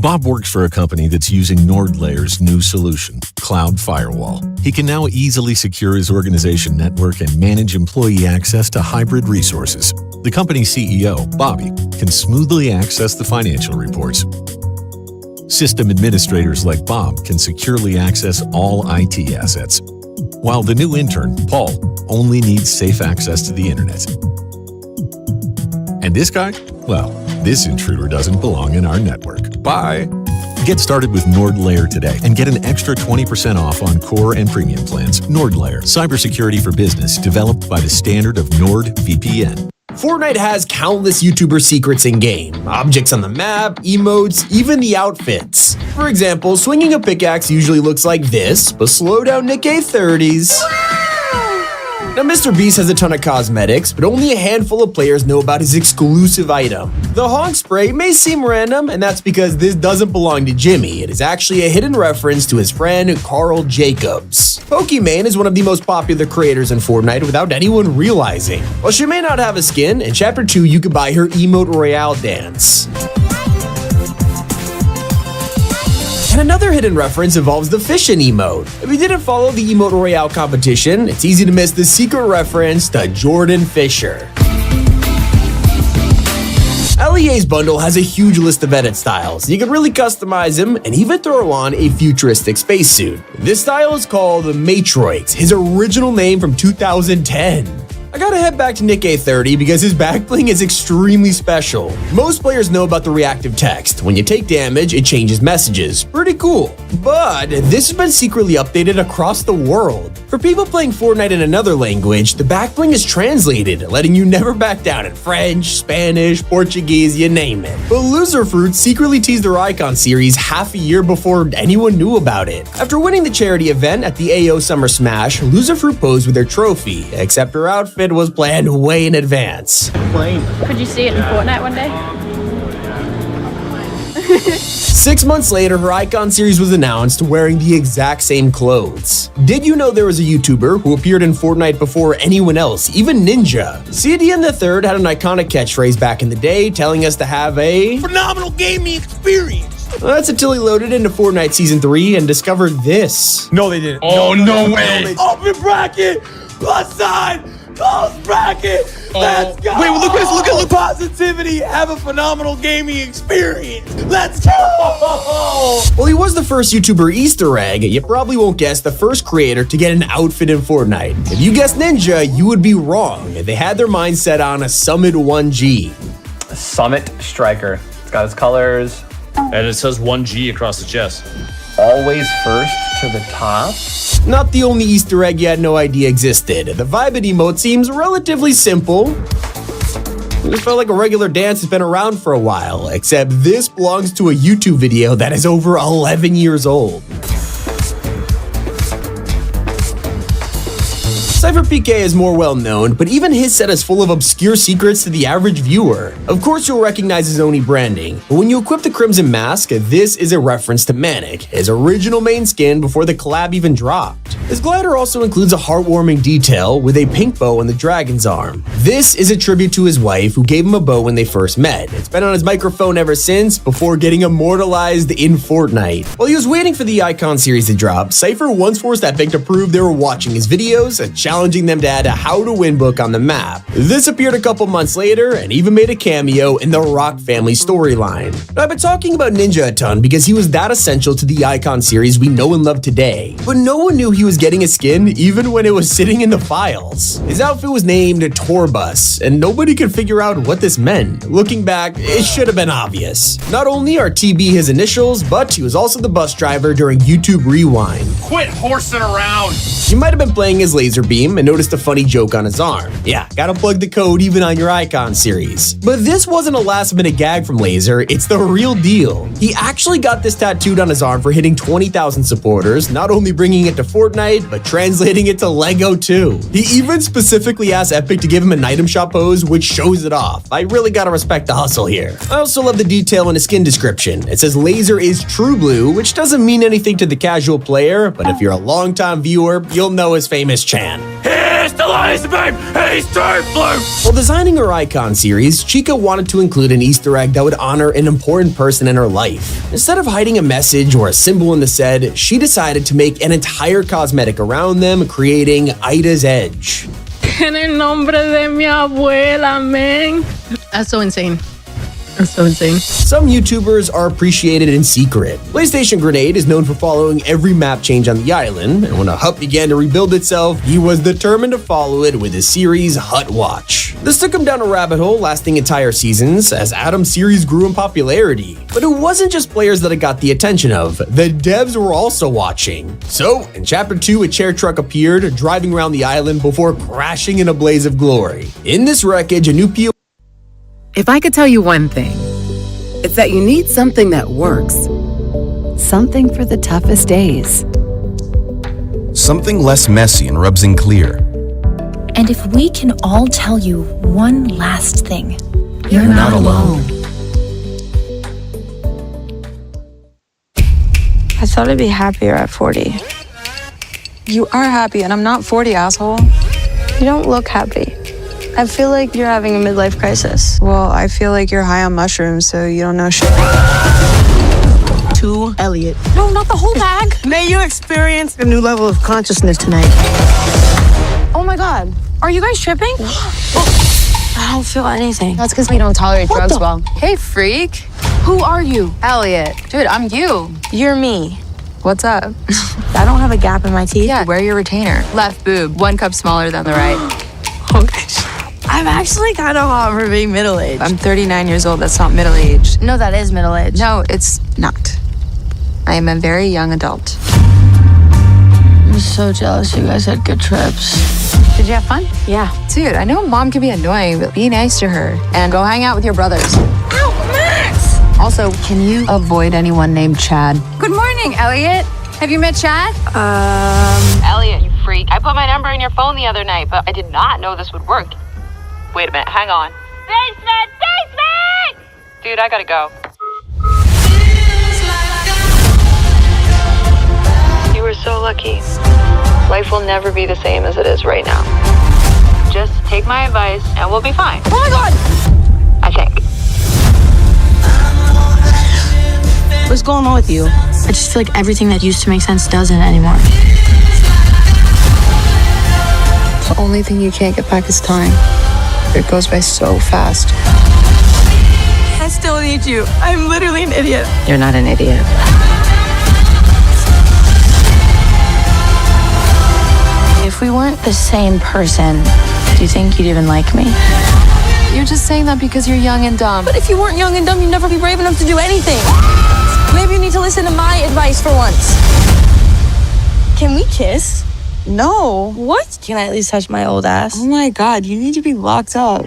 Bob works for a company that's using NordLayer's new solution, Cloud Firewall. He can now easily secure his organization network and manage employee access to hybrid resources. The company's CEO, Bobby, can smoothly access the financial reports. System administrators like Bob can securely access all IT assets, while the new intern, Paul, only needs safe access to the internet. And this guy? Well, this intruder doesn't belong in our network. Bye! Get started with NordLayer today and get an extra 20% off on core and premium plans. NordLayer, cybersecurity for business, developed by the standard of NordVPN. Fortnite has countless YouTuber secrets in-game. Objects on the map, emotes, even the outfits. For example, swinging a pickaxe usually looks like this, but slow down Nick A30's. Now, Mr. Beast has a ton of cosmetics, but only a handful of players know about his exclusive item. The honk spray may seem random, and that's because this doesn't belong to Jimmy. It is actually a hidden reference to his friend Carl Jacobs. Pokimane is one of the most popular creators in Fortnite without anyone realizing. While she may not have a skin, in Chapter 2 you could buy her Emote Royale dance. And another hidden reference involves the fishing emote. If you didn't follow the Emote Royale competition, it's easy to miss the secret reference to Jordan Fisher. LEA's bundle has a huge list of edit styles. You can really customize him and even throw on a futuristic spacesuit. This style is called Matroix, his original name from 2010. I gotta head back to Nick A30 because his back bling is extremely special. Most players know about the reactive text. When you take damage, it changes messages. Pretty cool. But this has been secretly updated across the world. For people playing Fortnite in another language, the back bling is translated, letting you never back down in French, Spanish, Portuguese, you name it. But Loser Fruit secretly teased their Icon series half a year before anyone knew about it. After winning the charity event at the AO Summer Smash, Loser Fruit posed with their trophy, except her outfit was planned way in advance. Could you see it in Fortnite one day? 6 months later, her Icon series was announced wearing the exact same clothes. Did you know there was a YouTuber who appeared in Fortnite before anyone else, even Ninja? CDN the Third had an iconic catchphrase back in the day telling us to have a phenomenal gaming experience. Well, that's until he loaded into Fortnite Season 3 and discovered this. No, they didn't. Oh, no way. Open bracket, plus sign. Close bracket. Let's go. Wait, look at this. Look positivity. Have a phenomenal gaming experience. Let's go. Well, he was the first YouTuber Easter egg. You probably won't guess the first creator to get an outfit in Fortnite. If you guessed Ninja, you would be wrong. They had their mind set on a Summit 1G. Summit Striker. It's got its colors. And it says 1G across the chest. Always first to the top. Not the only Easter egg you had no idea existed. The Vibin emote seems relatively simple. It just felt like a regular dance that's been around for a while, except this belongs to a YouTube video that is over 11 years old. Cypher PK is more well known, but even his set is full of obscure secrets to the average viewer. Of course you'll recognize his Oni branding, but when you equip the Crimson Mask, this is a reference to Manic, his original main skin before the collab even dropped. This glider also includes a heartwarming detail with a pink bow on the dragon's arm. This is a tribute to his wife, who gave him a bow when they first met. It's been on his microphone ever since, before getting immortalized in Fortnite. While he was waiting for the Icon series to drop, Cypher once forced Epic to prove they were watching his videos and challenging them to add a How to Win book on the map. This appeared a couple months later and even made a cameo in the Rock family storyline. I've been talking about Ninja a ton because he was that essential to the Icon series we know and love today, but no one knew he was getting a skin even when it was sitting in the files. His outfit was named Tourbus, and nobody could figure out what this meant. Looking back, it should have been obvious. Not only are TB his initials, but he was also the bus driver during YouTube Rewind. Quit horsing around! You might have been playing his laser beam and noticed a funny joke on his arm. Yeah, gotta plug the code even on your Icon series. But this wasn't a last-minute gag from Laser, it's the real deal. He actually got this tattooed on his arm for hitting 20,000 supporters, not only bringing it to Fortnite, but translating it to LEGO too. He even specifically asked Epic to give him an item shop pose, which shows it off. I really gotta respect the hustle here. I also love the detail in his skin description. It says Laser is true blue, which doesn't mean anything to the casual player, but if you're a longtime viewer, you'll know his famous chant. Here's the laser beam! He's true blue! While designing her Icon series, Chica wanted to include an Easter egg that would honor an important person in her life. Instead of hiding a message or a symbol in the set, she decided to make an entire cosmetic around them, creating Ida's Edge. En el nombre de mi abuela, man. That's so insane. That's so insane. Some YouTubers are appreciated in secret. PlayStation Grenade is known for following every map change on the island, and when a hut began to rebuild itself, he was determined to follow it with his series Hut Watch. This took him down a rabbit hole lasting entire seasons as Adam's series grew in popularity. But it wasn't just players that it got the attention of, the devs were also watching. So, in Chapter 2, a chair truck appeared, driving around the island before crashing in a blaze of glory. In this wreckage, a new PO. If I could tell you one thing, it's that you need something that works. Something for the toughest days. Something less messy and rubs in clear. And if we can all tell you one last thing, you're not alone. I thought I'd be happier at 40. You are happy, and I'm not 40, asshole. You don't look happy. I feel like you're having a midlife crisis. Well, I feel like you're high on mushrooms, so you don't know shit. To Elliot. No, not the whole bag. May you experience a new level of consciousness tonight. Oh my God. Are you guys tripping? I don't feel anything. That's because we don't tolerate drugs well. Hey, freak. Who are you? Elliot. Dude, I'm you. You're me. What's up? I don't have a gap in my teeth. Yeah, wear your retainer. Left boob, 1 cup smaller than the right. Okay. I'm actually kind of hot for being middle-aged. I'm 39 years old. That's not middle-aged. No, that is middle-aged. No, it's not. I am a very young adult. I'm so jealous you guys had good trips. Did you have fun? Yeah. Dude, I know mom can be annoying, but be nice to her. And go hang out with your brothers. Ow, Max! Also, can you avoid anyone named Chad? Good morning, Elliot. Have you met Chad? Elliot, you freak. I put my number in your phone the other night, but I did not know this would work. Wait a minute, hang on. Basement! Basement! Dude, I gotta go. You were so lucky. Life will never be the same as it is right now. Just take my advice and we'll be fine. Oh my God! I think. What's going on with you? I just feel like everything that used to make sense doesn't anymore. The only thing you can't get back is time. It goes by so fast. I still need you. I'm literally an idiot. You're not an idiot. If we weren't the same person, do you think you'd even like me? You're just saying that because you're young and dumb. But if you weren't young and dumb, you'd never be brave enough to do anything. Maybe you need to listen to my advice for once. Can we kiss? No. What? Can I at least touch my old ass? Oh my God, you need to be locked up.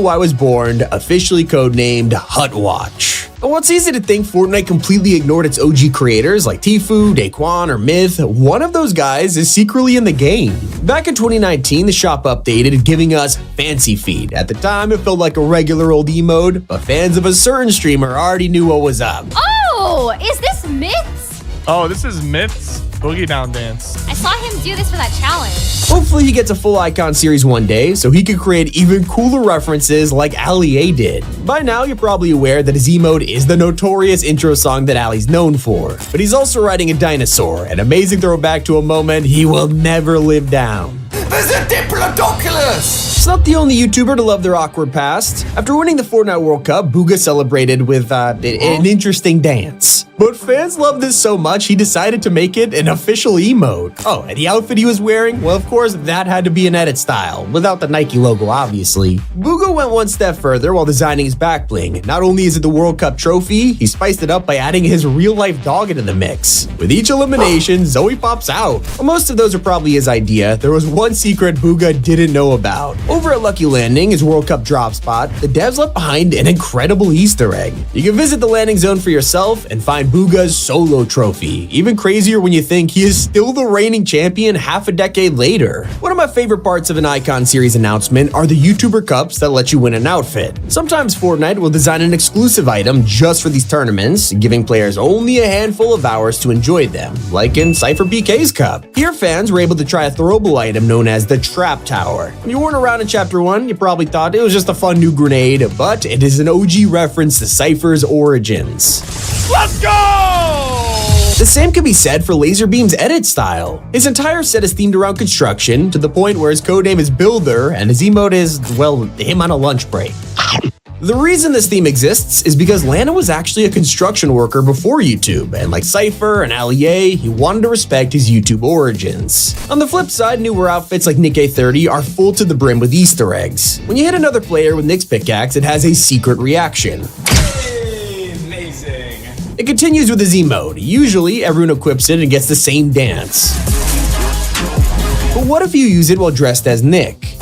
I was born, officially codenamed Hutwatch. And what's easy to think Fortnite completely ignored its OG creators like Tfue, Daquan, or Myth, one of those guys is secretly in the game. Back in 2019, the shop updated, giving us Fancy Feet. At the time, it felt like a regular old emote, but fans of a certain streamer already knew what was up. Oh, is this Myths? Oh, this is Myth's Boogie Down Dance. I saw him do this for that challenge. Hopefully he gets a full icon series one day so he can create even cooler references like Ali A did. By now you're probably aware that his emote is the notorious intro song that Ali's known for, but he's also riding a dinosaur, an amazing throwback to a moment he will never live down. There's a Diplodocus! It's not the only YouTuber to love their awkward past. After winning the Fortnite World Cup, Booga celebrated with an interesting dance. But fans loved this so much, he decided to make it an official emote. Oh, and the outfit he was wearing? Well, of course, that had to be an edit style, without the Nike logo, obviously. Booga went one step further while designing his back bling. Not only is it the World Cup trophy, he spiced it up by adding his real-life dog into the mix. With each elimination, Zoe pops out. Well, most of those are probably his idea. There was one secret Booga didn't know about. Over at Lucky Landing, his World Cup drop spot, the devs left behind an incredible Easter egg. You can visit the landing zone for yourself and find Booga's solo trophy. Even crazier when you think he is still the reigning champion half a decade later. One of my favorite parts of an Icon series announcement are the YouTuber Cups that let you win an outfit. Sometimes Fortnite will design an exclusive item just for these tournaments, giving players only a handful of hours to enjoy them, like in Cypher PK's Cup. Here fans were able to try a throwable item known as the Trap Tower. When you weren't around in Chapter 1, you probably thought it was just a fun new grenade, but it is an OG reference to Cypher's origins. Let's go! The same can be said for Laserbeam's edit style. His entire set is themed around construction, to the point where his codename is Builder and his emote is, well, him on a lunch break. The reason this theme exists is because Lana was actually a construction worker before YouTube, and like Cypher and Ali A, he wanted to respect his YouTube origins. On the flip side, newer outfits like Nick A30 are full to the brim with Easter eggs. When you hit another player with Nick's pickaxe, it has a secret reaction. Amazing. It continues with his emote. Usually, everyone equips it and gets the same dance. But what if you use it while dressed as Nick?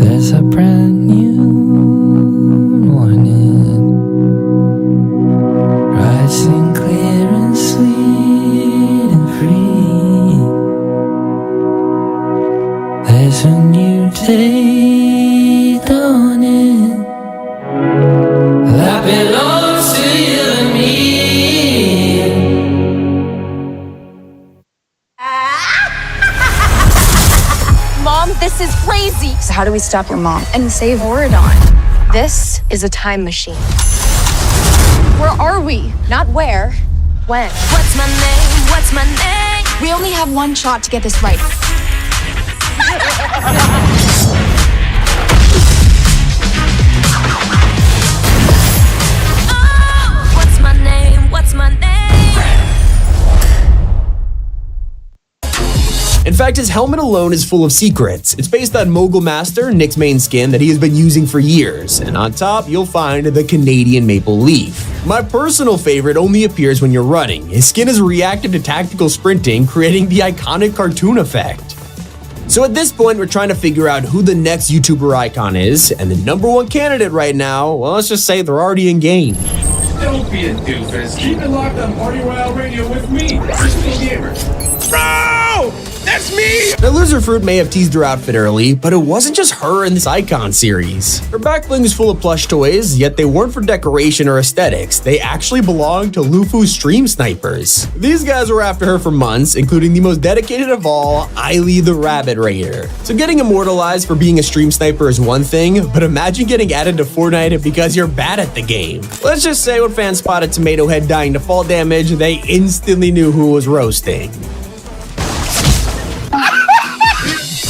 There's a brand new morning, rising clear and sweet and free. There's a new day dawning that belongs to you and me. Mom, this is crazy. So how do we stop your mom and save Oridon? This is a time machine. Where are we? Not where. When? What's my name? What's my name? We only have one shot to get this right. Oh, what's my name? What's my name? In fact, his helmet alone is full of secrets. It's based on Mogul Master, Nick's main skin that he has been using for years. And on top, you'll find the Canadian maple leaf. My personal favorite only appears when you're running. His skin is reactive to tactical sprinting, creating the iconic cartoon effect. So at this point, we're trying to figure out who the next YouTuber icon is, and the #1 candidate right now, well, let's just say they're already in game. Don't be a doofus. Keep it locked on Party Royale Radio with me, Crystal Gamer. Bro! That's me! Now, Loser Fruit may have teased her outfit early, but it wasn't just her in this Icon series. Her back bling was full of plush toys, yet they weren't for decoration or aesthetics. They actually belonged to Lufu's stream snipers. These guys were after her for months, including the most dedicated of all, Eily the Rabbit Raider. So getting immortalized for being a stream sniper is one thing, but imagine getting added to Fortnite because you're bad at the game. Let's just say when fans spotted Tomato Head dying to fall damage, they instantly knew who was roasting.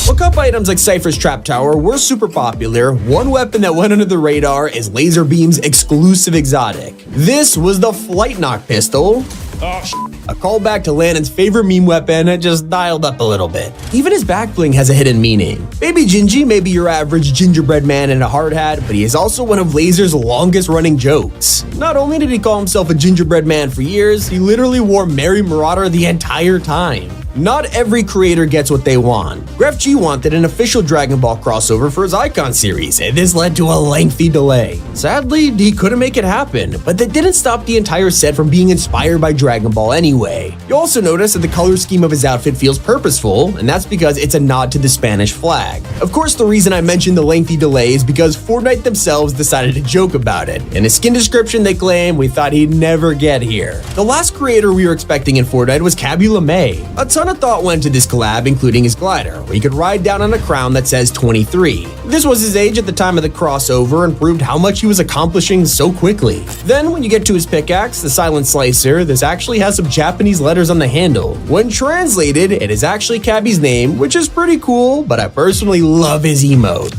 While cup items like Cypher's Trap Tower were super popular, one weapon that went under the radar is Laserbeam's exclusive exotic. This was the Flight Knock pistol. Oh, a callback to Lannon's favorite meme weapon, just dialed up a little bit. Even his back bling has a hidden meaning. Baby Gingy may be your average gingerbread man in a hard hat, but he is also one of Laser's longest running jokes. Not only did he call himself a gingerbread man for years, he literally wore Merry Marauder the entire time. Not every creator gets what they want. Gref G wanted an official Dragon Ball crossover for his Icon series, and this led to a lengthy delay. Sadly, he couldn't make it happen, but that didn't stop the entire set from being inspired by Dragon Ball anyway. You also notice that the color scheme of his outfit feels purposeful, and that's because it's a nod to the Spanish flag. Of course, the reason I mentioned the lengthy delay is because Fortnite themselves decided to joke about it. In a skin description, they claim, "We thought he'd never get here." The last creator we were expecting in Fortnite was Cabby LeMay. A ton of thought went to this collab, including his glider, where he could ride down on a crown that says 23. This was his age at the time of the crossover and proved how much he was accomplishing so quickly. Then, when you get to his pickaxe, the Silent Slicer, this actually has some Japanese letters on the handle. When translated, it is actually Cabby's name, which is pretty cool, but I personally love his emote.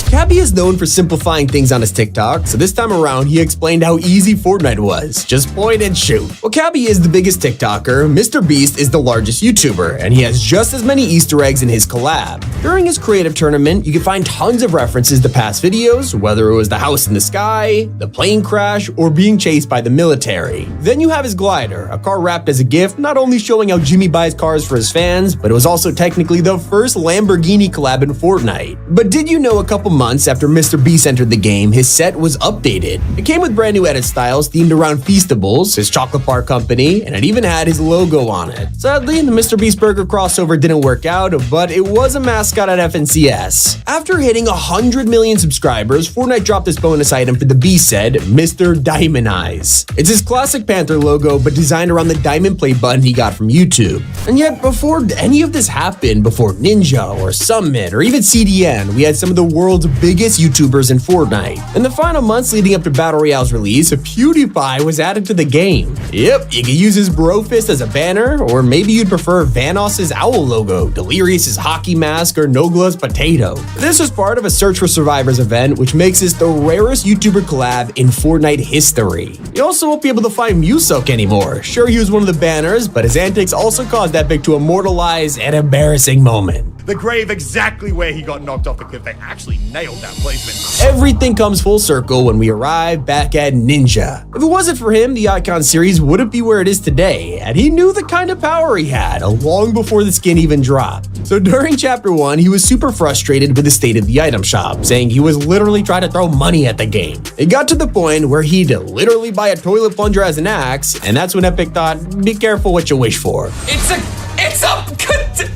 Cabby is known for simplifying things on his TikTok, so this time around he explained how easy Fortnite was. Just point and shoot. Well, Cabby is the biggest TikToker, Mr. Beast is the largest YouTuber, and he has just as many Easter eggs in his collab. During his creative tournament, you can find tons of references to past videos, whether it was the house in the sky, the plane crash, or being chased by the military. Then you have his glider, a car wrapped as a gift, not only showing how Jimmy buys cars for his fans, but it was also technically the first Lamborghini collab in Fortnite. But did you know a couple months after Mr. Beast entered the game, his set was updated. It came with brand new edit styles themed around Feastables, his chocolate bar company, and it even had his logo on it. Sadly, the Mr. Beast Burger crossover didn't work out, but it was a mascot at FNCS. After hitting 100 million subscribers, Fortnite dropped this bonus item for the Beast set, Mr. Diamond Eyes. It's his classic Panther logo, but designed around the diamond play button he got from YouTube. And yet, before any of this happened, before Ninja or Summit or even CDN, we had some of the world's biggest YouTubers in Fortnite. In the final months leading up to Battle Royale's release, PewDiePie was added to the game. Yep, you could use his bro fist as a banner, or maybe you'd prefer Vanos's owl logo, Delirious's hockey mask, or Nogla's potato. This was part of a Search for Survivors event, which makes this the rarest YouTuber collab in Fortnite history. You also won't be able to find Musok anymore. Sure, he was one of the banners, but his antics also caused Epic to immortalize an embarrassing moment. The grave exactly where he got knocked off the cliff. They actually nailed that placement. Everything comes full circle when we arrive back at Ninja. If it wasn't for him, the Icon series wouldn't be where it is today, and he knew the kind of power he had long before the skin even dropped. So during Chapter 1, he was super frustrated with the state of the item shop, saying he was literally trying to throw money at the game. It got to the point where he'd literally buy a toilet plunger as an axe, and that's when Epic thought, be careful what you wish for.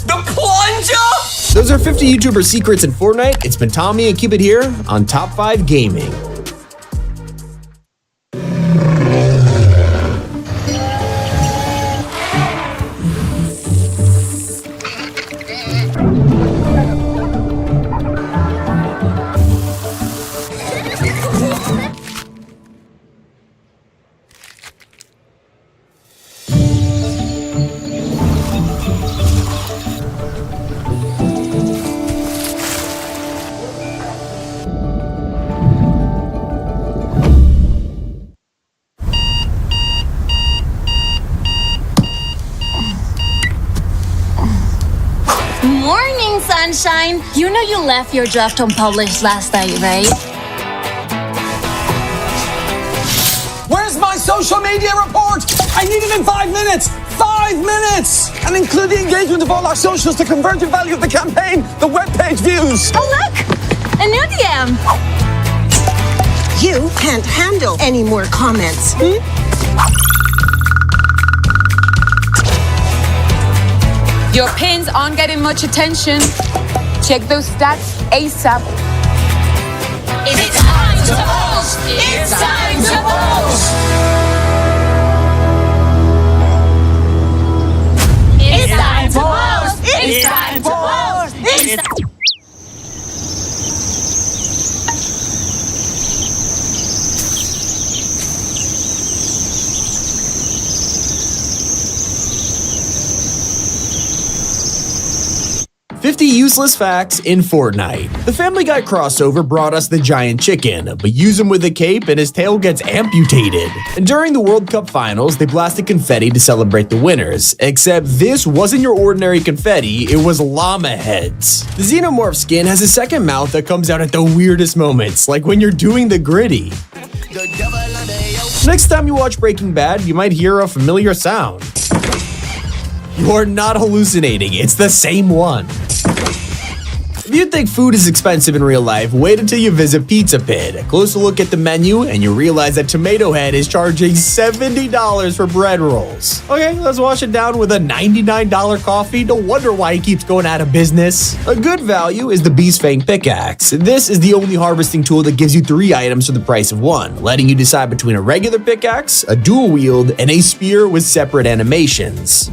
The plunger? Those are 50 YouTuber secrets in Fortnite. It's been Tommy, and keep it here on Top 5 Gaming. Morning, sunshine. You know you left your draft unpublished last night, right? Where's my social media report? I need it in 5 minutes. 5 minutes! And include the engagement of all our socials, the conversion value of the campaign, the webpage views. Oh, look! A new DM! You can't handle any more comments. Your pins aren't getting much attention. Check those stats ASAP. It's time to post! It's time to post! It's time to post! It's time to post! It's 50 useless facts in Fortnite. The Family Guy crossover brought us the giant chicken, but use him with a cape and his tail gets amputated. And during the World Cup finals, they blasted confetti to celebrate the winners, except this wasn't your ordinary confetti, it was llama heads. The Xenomorph skin has a second mouth that comes out at the weirdest moments, like when you're doing the gritty. Next time you watch Breaking Bad, you might hear a familiar sound. You're not hallucinating, it's the same one. If you think food is expensive in real life, wait until you visit Pizza Pit. A closer look at the menu and you realize that Tomato Head is charging $70 for bread rolls. Okay, let's wash it down with a $99 coffee. No wonder why he keeps going out of business. A good value is the Beast Fang Pickaxe. This is the only harvesting tool that gives you 3 items for the price of 1, letting you decide between a regular pickaxe, a dual wield, and a spear with separate animations.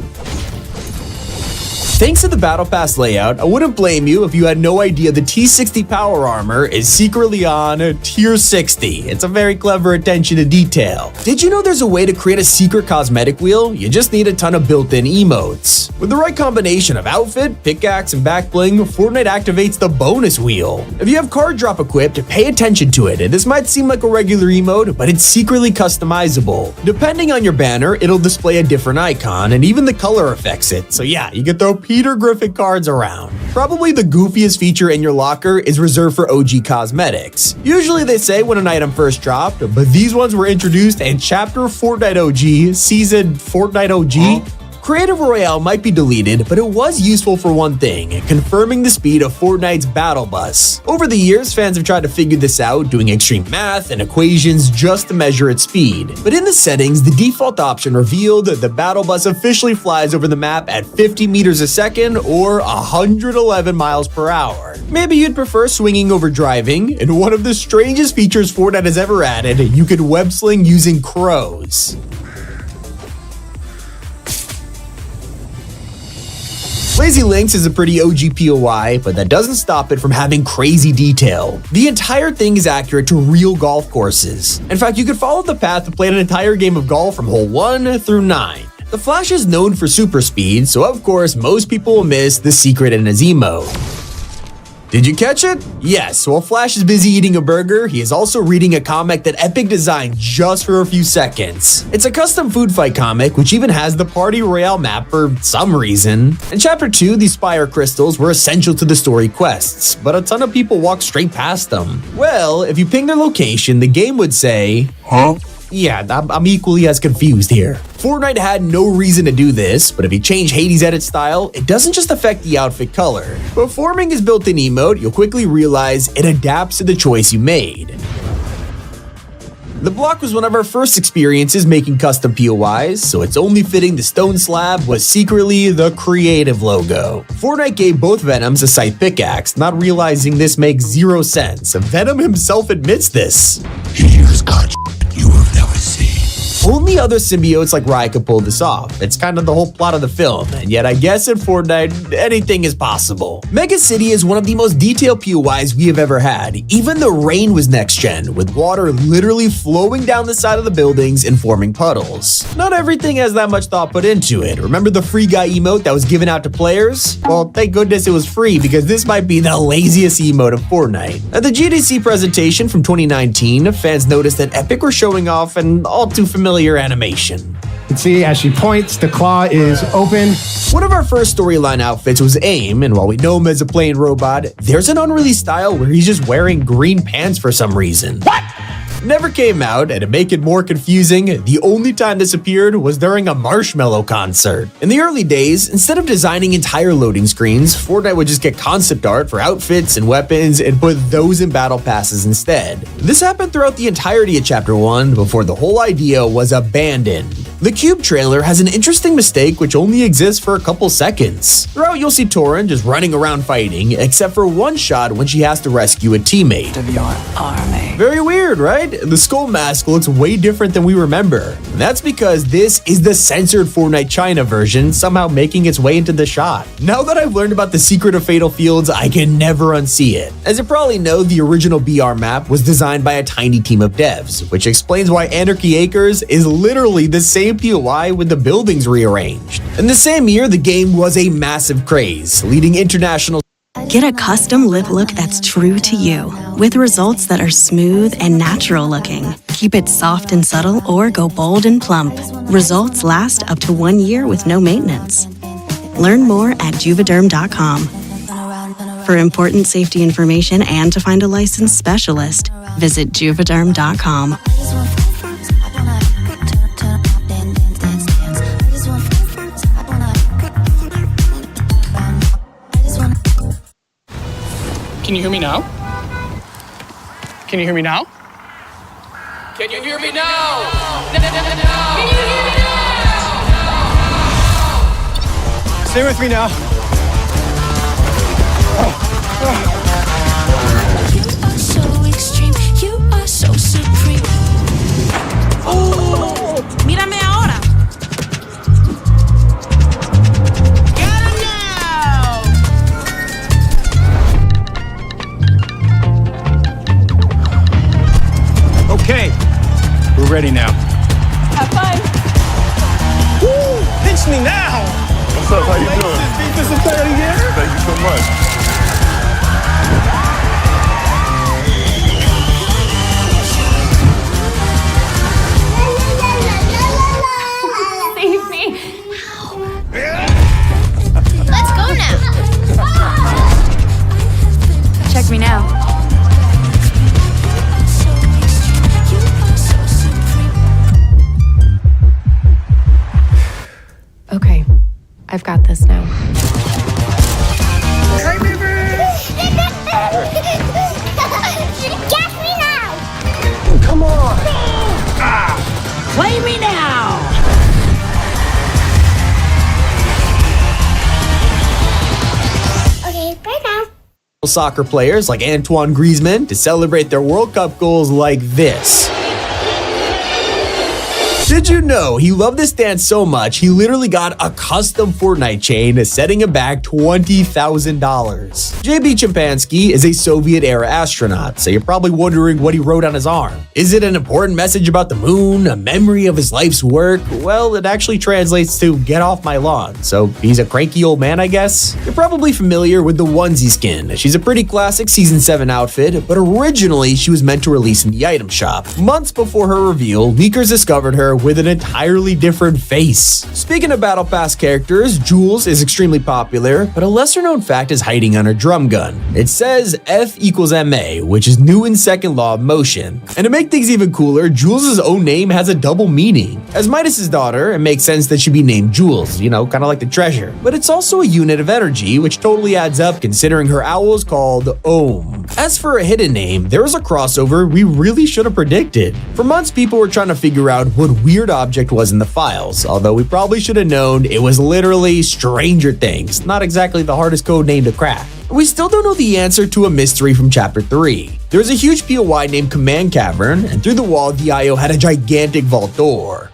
Thanks to the Battle Pass layout, I wouldn't blame you if you had no idea the T60 power armor is secretly on tier 60. It's a very clever attention to detail. Did you know there's a way to create a secret cosmetic wheel? You just need a ton of built-in emotes. With the right combination of outfit, pickaxe, and back bling, Fortnite activates the bonus wheel. If you have card drop equipped, pay attention to it. This might seem like a regular emote, but it's secretly customizable. Depending on your banner, it'll display a different icon, and even the color affects it. So yeah, you can throw Peter Griffin cards around. Probably the goofiest feature in your locker is reserved for OG cosmetics. Usually they say when an item first dropped, but these ones were introduced in Chapter Fortnite OG, Season Fortnite OG. Creative Royale might be deleted, but it was useful for one thing, confirming the speed of Fortnite's Battle Bus. Over the years, fans have tried to figure this out, doing extreme math and equations just to measure its speed. But in the settings, the default option revealed that the Battle Bus officially flies over the map at 50 meters a second or 111 miles per hour. Maybe you'd prefer swinging over driving, and one of the strangest features Fortnite has ever added, you could web sling using crows. Lazy Links is a pretty OG POI, but that doesn't stop it from having crazy detail. The entire thing is accurate to real golf courses. In fact, you could follow the path to play an entire game of golf from hole 1 through 9. The Flash is known for super speed, so of course most people will miss the secret in his emote. Did you catch it? Yes, while Flash is busy eating a burger, he is also reading a comic that Epic designed just for a few seconds. It's a custom food fight comic, which even has the Party Royale map for some reason. In Chapter 2, the Spire Crystals were essential to the story quests, but a ton of people walked straight past them. Well, if you ping their location, the game would say, "Huh?" Yeah, I'm equally as confused here. Fortnite had no reason to do this, but if you change Hades' edit style, it doesn't just affect the outfit color. Performing his built-in emote, you'll quickly realize it adapts to the choice you made. The block was one of our first experiences making custom POIs, so it's only fitting the stone slab was secretly the creative logo. Fortnite gave both Venoms a scythe pickaxe, not realizing this makes 0 sense. Venom himself admits this. Here's God you have never seen. Only other symbiotes like Raya could pull this off. It's kind of the whole plot of the film, and yet I guess in Fortnite, anything is possible. Mega City is one of the most detailed POIs we have ever had. Even the rain was next gen, with water literally flowing down the side of the buildings and forming puddles. Not everything has that much thought put into it. Remember the free guy emote that was given out to players? Well, thank goodness it was free, because this might be the laziest emote of Fortnite. At the GDC presentation from 2019, fans noticed that Epic were showing off an all too familiar animation. You can see as she points, the claw is open. One of our first storyline outfits was AIM, and while we know him as a playing robot, there's an unreleased style where he's just wearing green pants for some reason. What? Never came out, and to make it more confusing, the only time this appeared was during a Marshmello concert. In the early days, instead of designing entire loading screens, Fortnite would just get concept art for outfits and weapons and put those in battle passes instead. This happened throughout the entirety of Chapter 1 before the whole idea was abandoned. The Cube trailer has an interesting mistake which only exists for a couple seconds. Throughout, you'll see Torin just running around fighting, except for one shot when she has to rescue a teammate. Of your army. Very weird, right? The skull mask looks way different than we remember. And that's because this is the censored Fortnite China version, somehow making its way into the shot. Now that I've learned about the secret of Fatal Fields, I can never unsee it. As you probably know, the original BR map was designed by a tiny team of devs, which explains why Anarchy Acres is literally the same POI with the buildings rearranged. In the same year, the game was a massive craze, leading international Get a custom lip look that's true to you, with results that are smooth and natural looking. Keep it soft and subtle or go bold and plump. Results last up to 1 year with no maintenance. Learn more at Juvederm.com. For important safety information and to find a licensed specialist, visit Juvederm.com. Can you hear me now? Can you hear me now? Can you hear me now? Stay with me now. You are so extreme, you are so supreme. Oh, mírame ahora. Okay, we're ready now. Have fun. Woo! Pinch me now. What's up? How you doing? Beat this entire year. Thank you so much. Save me. Let's go now. Check me now. Okay, I've got this now. Catch me now. Come on. Play me now. Okay, bye now. Soccer players like Antoine Griezmann to celebrate their World Cup goals like this. Did you know he loved this dance so much, he literally got a custom Fortnite chain, setting him back $20,000. JB Chimpanski is a Soviet-era astronaut, so you're probably wondering what he wrote on his arm. Is it an important message about the moon, a memory of his life's work? Well, it actually translates to get off my lawn, so he's a cranky old man, I guess? You're probably familiar with the onesie skin. She's a pretty classic Season 7 outfit, but originally she was meant to release in the item shop. Months before her reveal, leakers discovered her with an entirely different face. Speaking of Battle Pass characters, Jules is extremely popular, but a lesser known fact is hiding on her drum gun. It says F equals MA, which is Newton's second law of motion. And to make things even cooler, Jules' own name has a double meaning. As Midas's daughter, it makes sense that she'd be named Jules, you know, kind of like the treasure. But it's also a unit of energy, which totally adds up considering her owl is called Ohm. As for a hidden name, there was a crossover we really should have predicted. For months, people were trying to figure out what weird object was in the files, although we probably should have known it was literally Stranger Things, not exactly the hardest code name to crack. We still don't know the answer to a mystery from Chapter 3. There was a huge POI named Command Cavern, and through the wall, the IO had a gigantic vault door.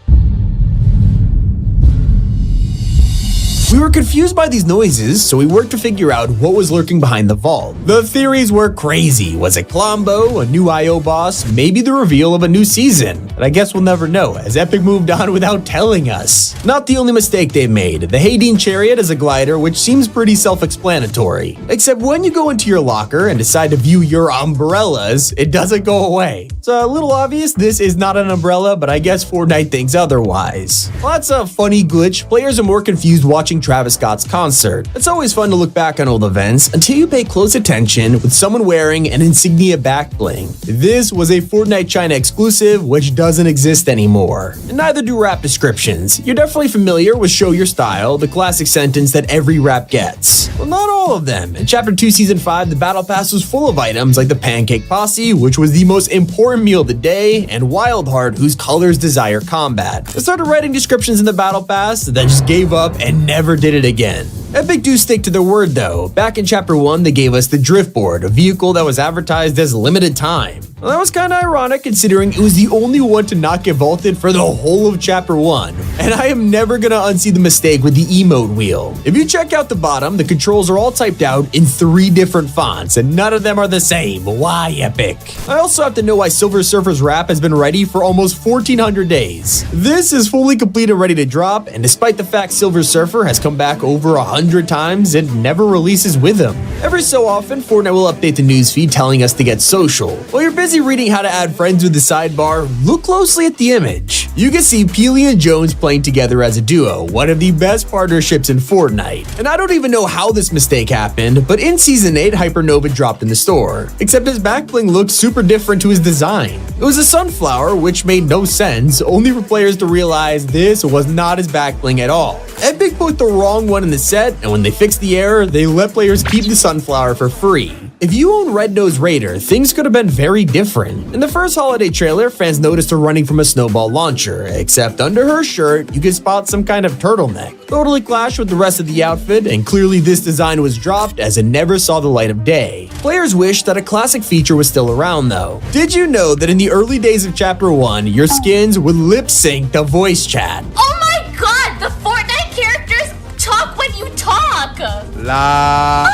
We were confused by these noises, so we worked to figure out what was lurking behind the vault. The theories were crazy. Was it Klombo, a new IO boss, maybe the reveal of a new season? But I guess we'll never know, as Epic moved on without telling us. Not the only mistake they made. The Haydeen Chariot is a glider, which seems pretty self-explanatory. Except when you go into your locker and decide to view your umbrellas, it doesn't go away. It's a little obvious this is not an umbrella, but I guess Fortnite thinks otherwise. Lots of funny glitch. Players are more confused watching Travis Scott's concert. It's always fun to look back on old events until you pay close attention with someone wearing an insignia back bling. This was a Fortnite China exclusive, which doesn't exist anymore. And neither do rap descriptions. You're definitely familiar with Show Your Style, the classic sentence that every rap gets. Well, not all of them. In Chapter 2, Season 5, the Battle Pass was full of items like the Pancake Posse, which was the most important meal of the day, and Wildheart, whose colors desire combat. I started writing descriptions in the Battle Pass, then just gave up and never did it again. Epic do stick to their word though. Back in Chapter 1, they gave us the Driftboard, a vehicle that was advertised as limited time. Well, that was kind of ironic considering it was the only one to not get vaulted for the whole of Chapter 1. And I am never gonna unsee the mistake with the emote wheel. If you check out the bottom, the controls are all typed out in 3 different fonts, and none of them are the same. Why, epic? I also have to know why Silver Surfer's rap has been ready for almost 1,400 days. This is fully complete and ready to drop, and despite the fact Silver Surfer has come back over 100 times, it never releases with him. Every so often, Fortnite will update the newsfeed telling us to get social. While you're busy reading how to add friends with the sidebar, look closely at the image. You can see Peely and Jones playing together as a duo, one of the best partnerships in Fortnite. And I don't even know how this mistake happened, but in Season 8, Hypernova dropped in the store. Except his backbling looked super different to his design. It was a sunflower, which made no sense, only for players to realize this was not his backbling at all. Epic put the wrong one in the set, and when they fixed the error, they let players keep the sunflower for free. If you own Red Nose Raider, things could have been very different. In the first holiday trailer, fans noticed her running from a snowball launcher, except under her shirt, you could spot some kind of turtleneck. Totally clashed with the rest of the outfit, and clearly this design was dropped as it never saw the light of day. Players wish that a classic feature was still around though. Did you know that in the early days of Chapter 1, your skins would lip sync to voice chat? Oh my god, the Fortnite characters talk when you talk! La.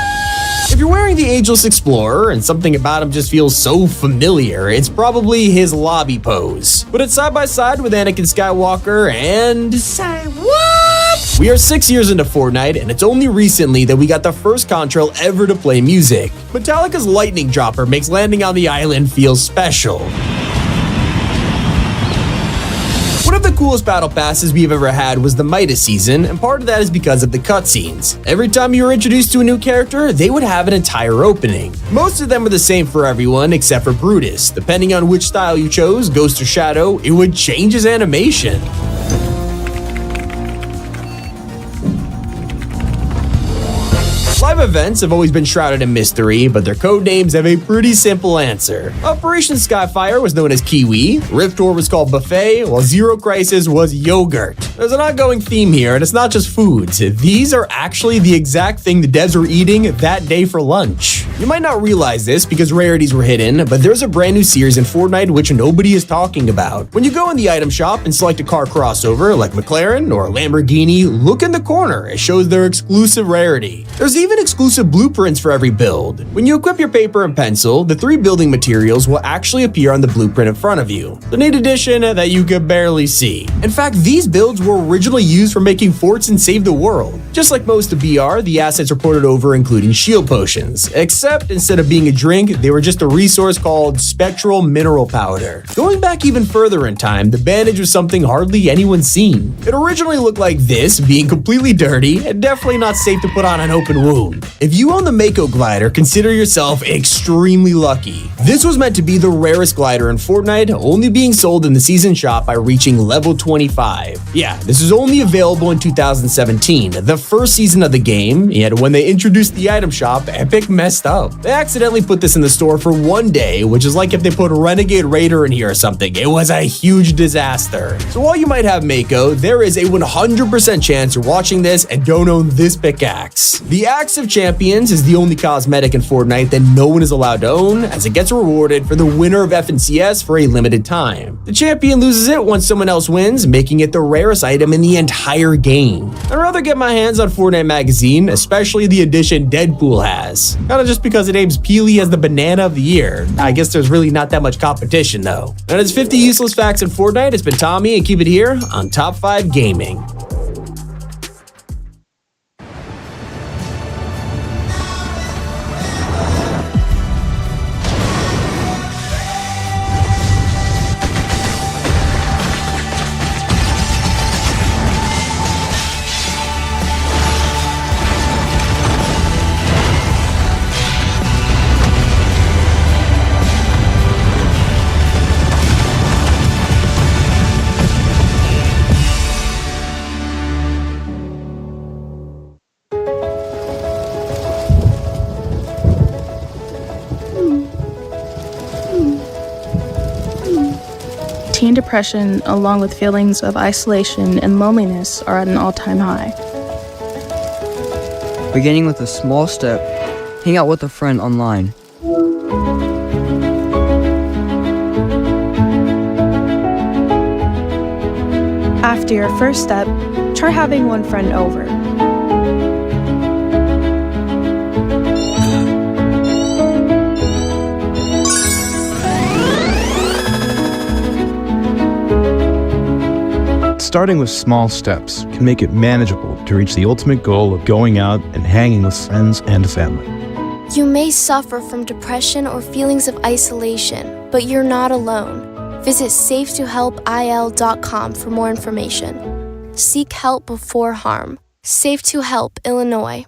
If you're wearing the Ageless Explorer and something about him just feels so familiar, it's probably his lobby pose. Put it side by side with Anakin Skywalker and... say what? We are 6 years into Fortnite, and it's only recently that we got the first contrail ever to play music. Metallica's Lightning Dropper makes landing on the island feel special. One of the coolest battle passes we've ever had was the Midas season, and part of that is because of the cutscenes. Every time you were introduced to a new character, they would have an entire opening. Most of them were the same for everyone except for Brutus. Depending on which style you chose, Ghost or Shadow, it would change his animation. Live events have always been shrouded in mystery, but their code names have a pretty simple answer. Operation Skyfire was known as Kiwi, Rift Tour was called Buffet, while Zero Crisis was Yogurt. There's an ongoing theme here, and it's not just foods. These are actually the exact thing the devs were eating that day for lunch. You might not realize this because rarities were hidden, but there's a brand new series in Fortnite which nobody is talking about. When you go in the item shop and select a car crossover like McLaren or Lamborghini, look in the corner, it shows their exclusive rarity. There's even exclusive blueprints for every build. When you equip your paper and pencil, the 3 building materials will actually appear on the blueprint in front of you. The neat addition that you could barely see. In fact, these builds were originally used for making forts and save the world. Just like most of BR, the assets were ported over including shield potions, except instead of being a drink, they were just a resource called spectral mineral powder. Going back even further in time, the bandage was something hardly anyone's seen. It originally looked like this, being completely dirty and definitely not safe to put on an open wound. If you own the Mako glider, consider yourself extremely lucky. This was meant to be the rarest glider in Fortnite, only being sold in the season shop by reaching level 25. Yeah, this is only available in 2017, the first season of the game, yet when they introduced the item shop, Epic messed up. They accidentally put this in the store for one day, which is like if they put Renegade Raider in here or something. It was a huge disaster. So while you might have Mako, there is a 100% chance you're watching this and don't own this pickaxe. The Axe of Champions is the only cosmetic in Fortnite that no one is allowed to own, as it gets rewarded for the winner of FNCS for a limited time. The champion loses it once someone else wins, making it the rarest item in the entire game. I'd rather get my hands on Fortnite magazine, especially the edition Deadpool has. Kinda just because it names Peely as the banana of the year. I guess there's really not that much competition though. And it's 50 useless facts in Fortnite. It's been Tommy, and keep it here on Top 5 Gaming. Teen depression, along with feelings of isolation and loneliness, are at an all-time high. Beginning with a small step, hang out with a friend online. After your first step, try having one friend over. Starting with small steps can make it manageable to reach the ultimate goal of going out and hanging with friends and family. You may suffer from depression or feelings of isolation, but you're not alone. Visit safetohelpil.com for more information. Seek help before harm. Safe to Help, Illinois.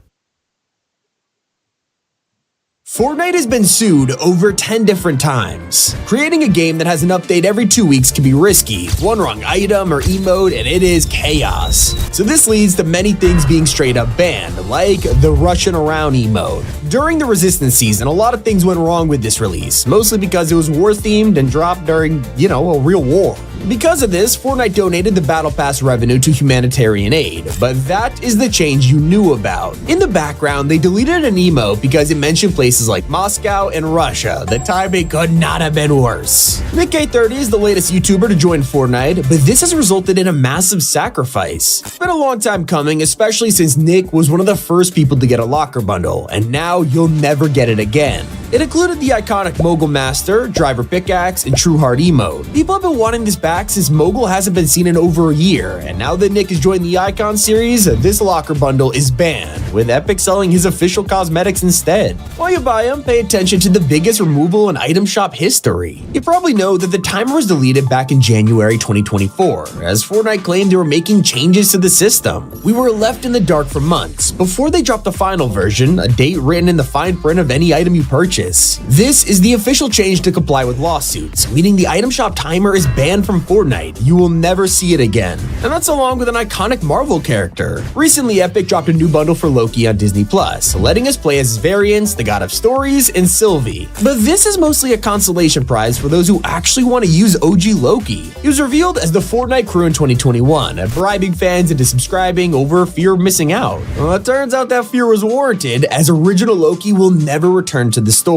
Fortnite has been sued over 10 different times. Creating a game that has an update every 2 weeks can be risky. One wrong item or emote and it is chaos. So this leads to many things being straight up banned, like the Russian around emote. During the Resistance season, a lot of things went wrong with this release, mostly because it was war themed and dropped during, a real war. Because of this, Fortnite donated the Battle Pass revenue to humanitarian aid, but that is the change you knew about. In the background, they deleted an emote because it mentioned places like Moscow and Russia. The timing could not have been worse. Nick30 is the latest YouTuber to join Fortnite, but this has resulted in a massive sacrifice. It's been a long time coming, especially since Nick was one of the first people to get a locker bundle, and now you'll never get it again. It included the iconic Mogul Master, Driver Pickaxe, and True Heart emote. People have been wanting this back since Mogul hasn't been seen in over a year, and now that Nick has joined the Icon series, this locker bundle is banned, with Epic selling his official cosmetics instead. While you buy them, pay attention to the biggest removal in item shop history. You probably know that the timer was deleted back in January 2024, as Fortnite claimed they were making changes to the system. We were left in the dark for months before they dropped the final version, a date written in the fine print of any item you purchase. This is the official change to comply with lawsuits, meaning the item shop timer is banned from Fortnite. You will never see it again. And that's along with an iconic Marvel character. Recently, Epic dropped a new bundle for Loki on Disney+, letting us play as his variants, the God of Stories, and Sylvie. But this is mostly a consolation prize for those who actually want to use OG Loki. He was revealed as the Fortnite crew in 2021, bribing fans into subscribing over fear of missing out. Well, it turns out that fear was warranted, as original Loki will never return to the store.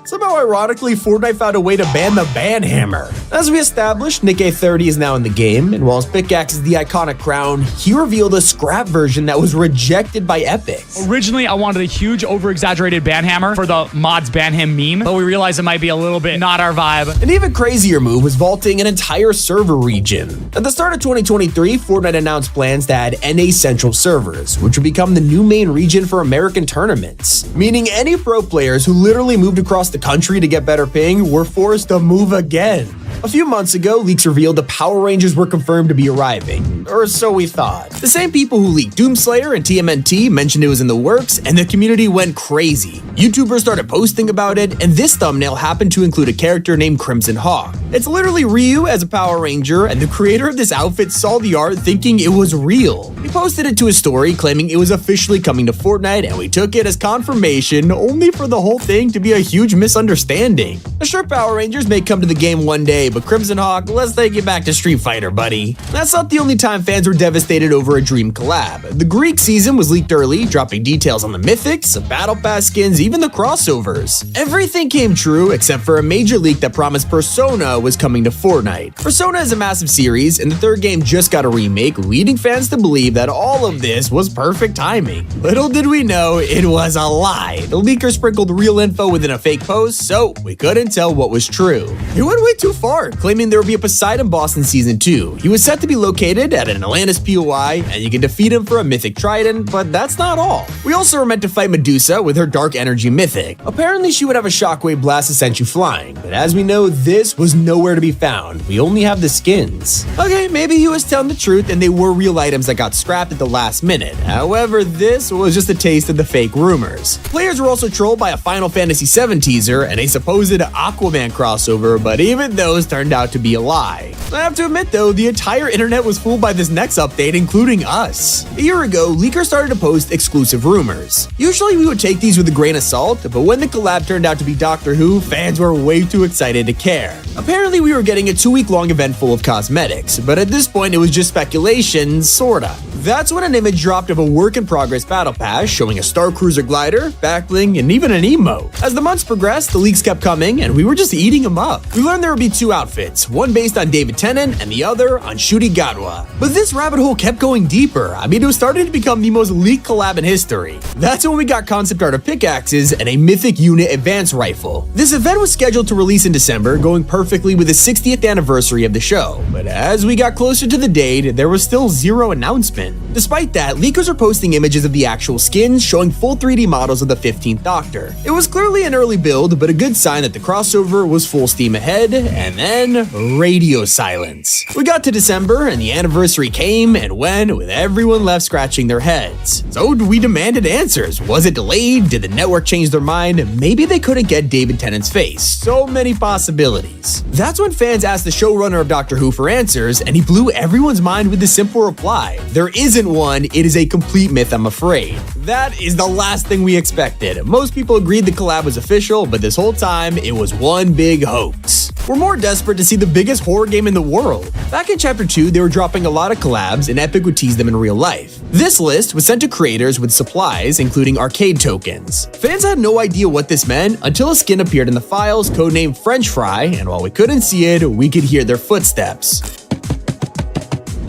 Somehow ironically, Fortnite found a way to ban the ban hammer. As we established, Nick30 is now in the game, and while his pickaxe is the iconic crown, he revealed a scrap version that was rejected by Epic. Originally, I wanted a huge over-exaggerated ban hammer for the mods ban him meme, but we realized it might be a little bit not our vibe. An even crazier move was vaulting an entire server region. At the start of 2023, Fortnite announced plans to add NA Central servers, which would become the new main region for American tournaments, meaning any pro players who literally moved across the country to get better ping were forced to move again. A few months ago, leaks revealed the Power Rangers were confirmed to be arriving, or so we thought. The same people who leaked Doomslayer and TMNT mentioned it was in the works, and the community went crazy. YouTubers started posting about it, and this thumbnail happened to include a character named Crimson Hawk. It's literally Ryu as a Power Ranger, and the creator of this outfit saw the art thinking it was real. He posted it to his story claiming it was officially coming to Fortnite, and we took it as confirmation, only for the whole thing to be a huge misunderstanding. The sure Power Rangers may come to the game one day, but Crimson Hawk, let's take it back to Street Fighter, buddy. That's not the only time fans were devastated over a dream collab. The Greek season was leaked early, dropping details on the mythics, the battle pass skins, even the crossovers. Everything came true except for a major leak that promised Persona was coming to Fortnite. Persona is a massive series, and the third game just got a remake, leading fans to believe that all of this was perfect timing. Little did we know, it was a lie. The leaker sprinkled real info within a fake post, so we couldn't tell what was true. He went way too far, claiming there would be a Poseidon boss in Season 2. He was set to be located at an Atlantis POI, and you can defeat him for a mythic trident, but that's not all. We also were meant to fight Medusa with her dark energy mythic. Apparently she would have a shockwave blast that sent you flying, but as we know, this was nowhere to be found. We only have the skins. Okay, maybe he was telling the truth and they were real items that got scrapped at the last minute. However, this was just a taste of the fake rumors. Players were also trolled by a Final Fantasy VII teaser and a supposed Aquaman crossover, but even those turned out to be a lie. I have to admit though, the entire internet was fooled by this next update, including us. A year ago, leakers started to post exclusive rumors. Usually we would take these with a grain of salt, but when the collab turned out to be Doctor Who, fans were way too excited to care. Apparently we were getting a 2-week-long event full of cosmetics, but at this point it was just speculation, sorta. That's when an image dropped of a work-in-progress battle pass showing a Star Cruiser glider, backbling, and even an emote. As the months progressed, the leaks kept coming, and we were just eating them up. We learned there would be 2 outfits, one based on David Tennant and the other on Shuri Gadwa. But this rabbit hole kept going deeper. I mean, it was starting to become the most leaked collab in history. That's when we got concept art of pickaxes and a Mythic Unit advance rifle. This event was scheduled to release in December, going perfectly with the 60th anniversary of the show. But as we got closer to the date, there was still zero announcement. Despite that, leakers are posting images of the actual skins, showing full 3D models of the 15th Doctor. It was clearly an early build, but a good sign that the crossover was full steam ahead, and then radio silence. We got to December, and the anniversary came and went, with everyone left scratching their heads. So we demanded answers. Was it delayed? Did the network change their mind? Maybe they couldn't get David Tennant's face. So many possibilities. That's when fans asked the showrunner of Doctor Who for answers, and he blew everyone's mind with the simple reply: there isn't one, it is a complete myth, I'm afraid. That is the last thing we expected. Most people agreed the collab was official, but this whole time, it was one big hoax. We're more desperate to see the biggest horror game in the world. Back in Chapter 2, they were dropping a lot of collabs, and Epic would tease them in real life. This list was sent to creators with supplies, including arcade tokens. Fans had no idea what this meant until a skin appeared in the files, codenamed French Fry, and while we couldn't see it, we could hear their footsteps.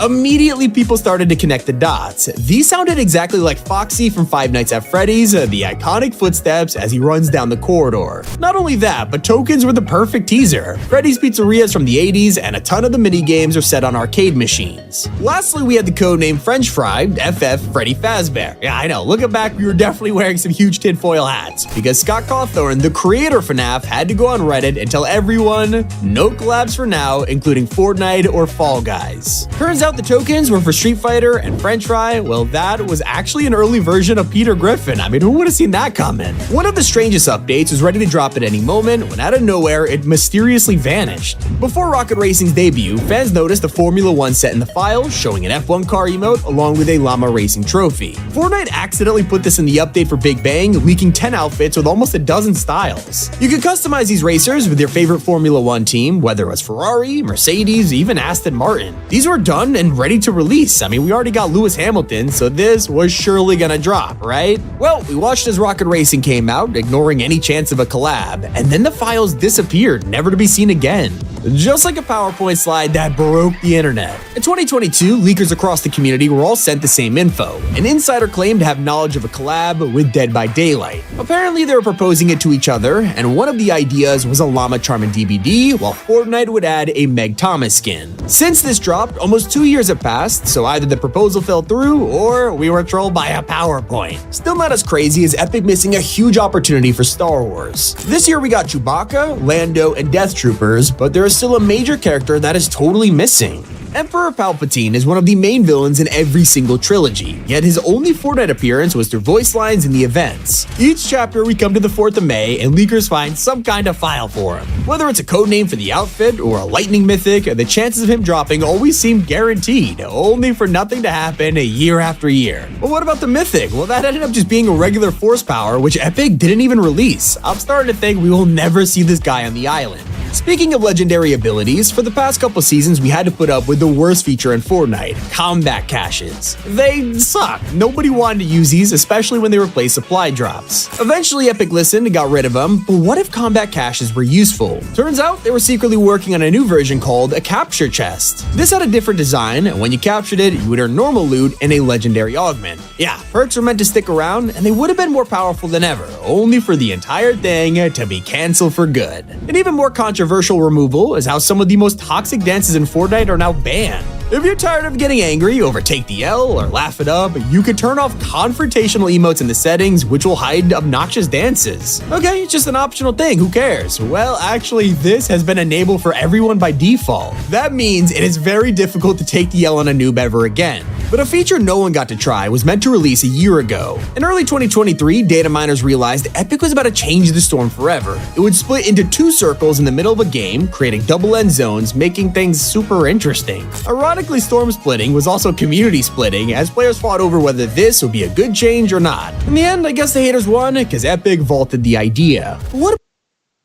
Immediately, people started to connect the dots. These sounded exactly like Foxy from Five Nights at Freddy's, the iconic footsteps as he runs down the corridor. Not only that, but tokens were the perfect teaser. Freddy's Pizzeria's from the 80s, and a ton of the minigames are set on arcade machines. Lastly, we had the codename French Fry, FF Freddy Fazbear. Yeah, I know, looking back, we were definitely wearing some huge tinfoil hats, because Scott Cawthorne, the creator of FNAF, had to go on Reddit and tell everyone, no collabs for now, including Fortnite or Fall Guys. Turns out the tokens were for Street Fighter, and French Fry, well, that was actually an early version of Peter Griffin. I mean, who would have seen that coming? One of the strangest updates was ready to drop at any moment when out of nowhere, it mysteriously vanished. Before Rocket Racing's debut, fans noticed a Formula 1 set in the file, showing an F1 car emote along with a llama racing trophy. Fortnite accidentally put this in the update for Big Bang, leaking 10 outfits with almost a dozen styles. You could customize these racers with your favorite Formula 1 team, whether it was Ferrari, Mercedes, even Aston Martin. These were done and ready to release. I mean, we already got Lewis Hamilton, so this was surely gonna drop, right? Well, we watched as Rocket Racing came out, ignoring any chance of a collab, and then the files disappeared, never to be seen again. Just like a PowerPoint slide that broke the internet. In 2022, leakers across the community were all sent the same info. An insider claimed to have knowledge of a collab with Dead by Daylight. Apparently, they were proposing it to each other, and one of the ideas was a Llama Charmin DBD, while Fortnite would add a Meg Thomas skin. Since this dropped, almost 2 years have passed, so either the proposal fell through, or we were trolled by a PowerPoint. Still not as crazy as Epic missing a huge opportunity for Star Wars. This year we got Chewbacca, Lando, and Death Troopers, but there is still a major character that is totally missing. Emperor Palpatine is one of the main villains in every single trilogy, yet his only Fortnite appearance was through voice lines in the events. Each chapter we come to the 4th of May and leakers find some kind of file for him. Whether it's a codename for the outfit or a lightning mythic, the chances of him dropping always seem guaranteed, only for nothing to happen year after year. But what about the mythic? Well, that ended up just being a regular force power, which Epic didn't even release. I'm starting to think we will never see this guy on the island. Speaking of legendary abilities, for the past couple seasons we had to put up with the worst feature in Fortnite, combat caches. They suck. Nobody wanted to use these, especially when they replaced supply drops. Eventually Epic listened and got rid of them, but what if combat caches were useful? Turns out they were secretly working on a new version called a capture chest. This had a different design, and when you captured it, you would earn normal loot and a legendary augment. Yeah, perks were meant to stick around, and they would have been more powerful than ever, only for the entire thing to be cancelled for good. An even more controversial removal is how some of the most toxic dances in Fortnite are now banned. If you're tired of getting angry over Take the L or Laugh It Up, you could turn off confrontational emotes in the settings, which will hide obnoxious dances. Okay, it's just an optional thing, who cares? Well, actually, this has been enabled for everyone by default. That means it is very difficult to take the L on a noob ever again. But a feature no one got to try was meant to release a year ago. In early 2023, data miners realized Epic was about to change the storm forever. It would split into 2 circles in the middle of a game, creating double end zones, making things super interesting. Ironically, storm splitting was also community splitting, as players fought over whether this would be a good change or not. In the end, I guess the haters won, because Epic vaulted the idea.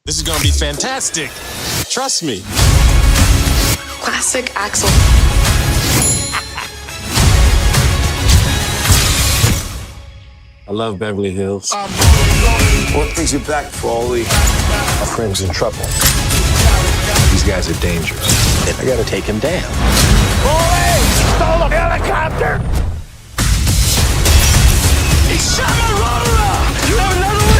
This is gonna be fantastic. Trust me. Classic Axel. love Beverly Hills. What brings you back, Frawley? My friend's in trouble. These guys are dangerous. I gotta take him down. Boy! Stole a helicopter! He shot my roller! You have another one?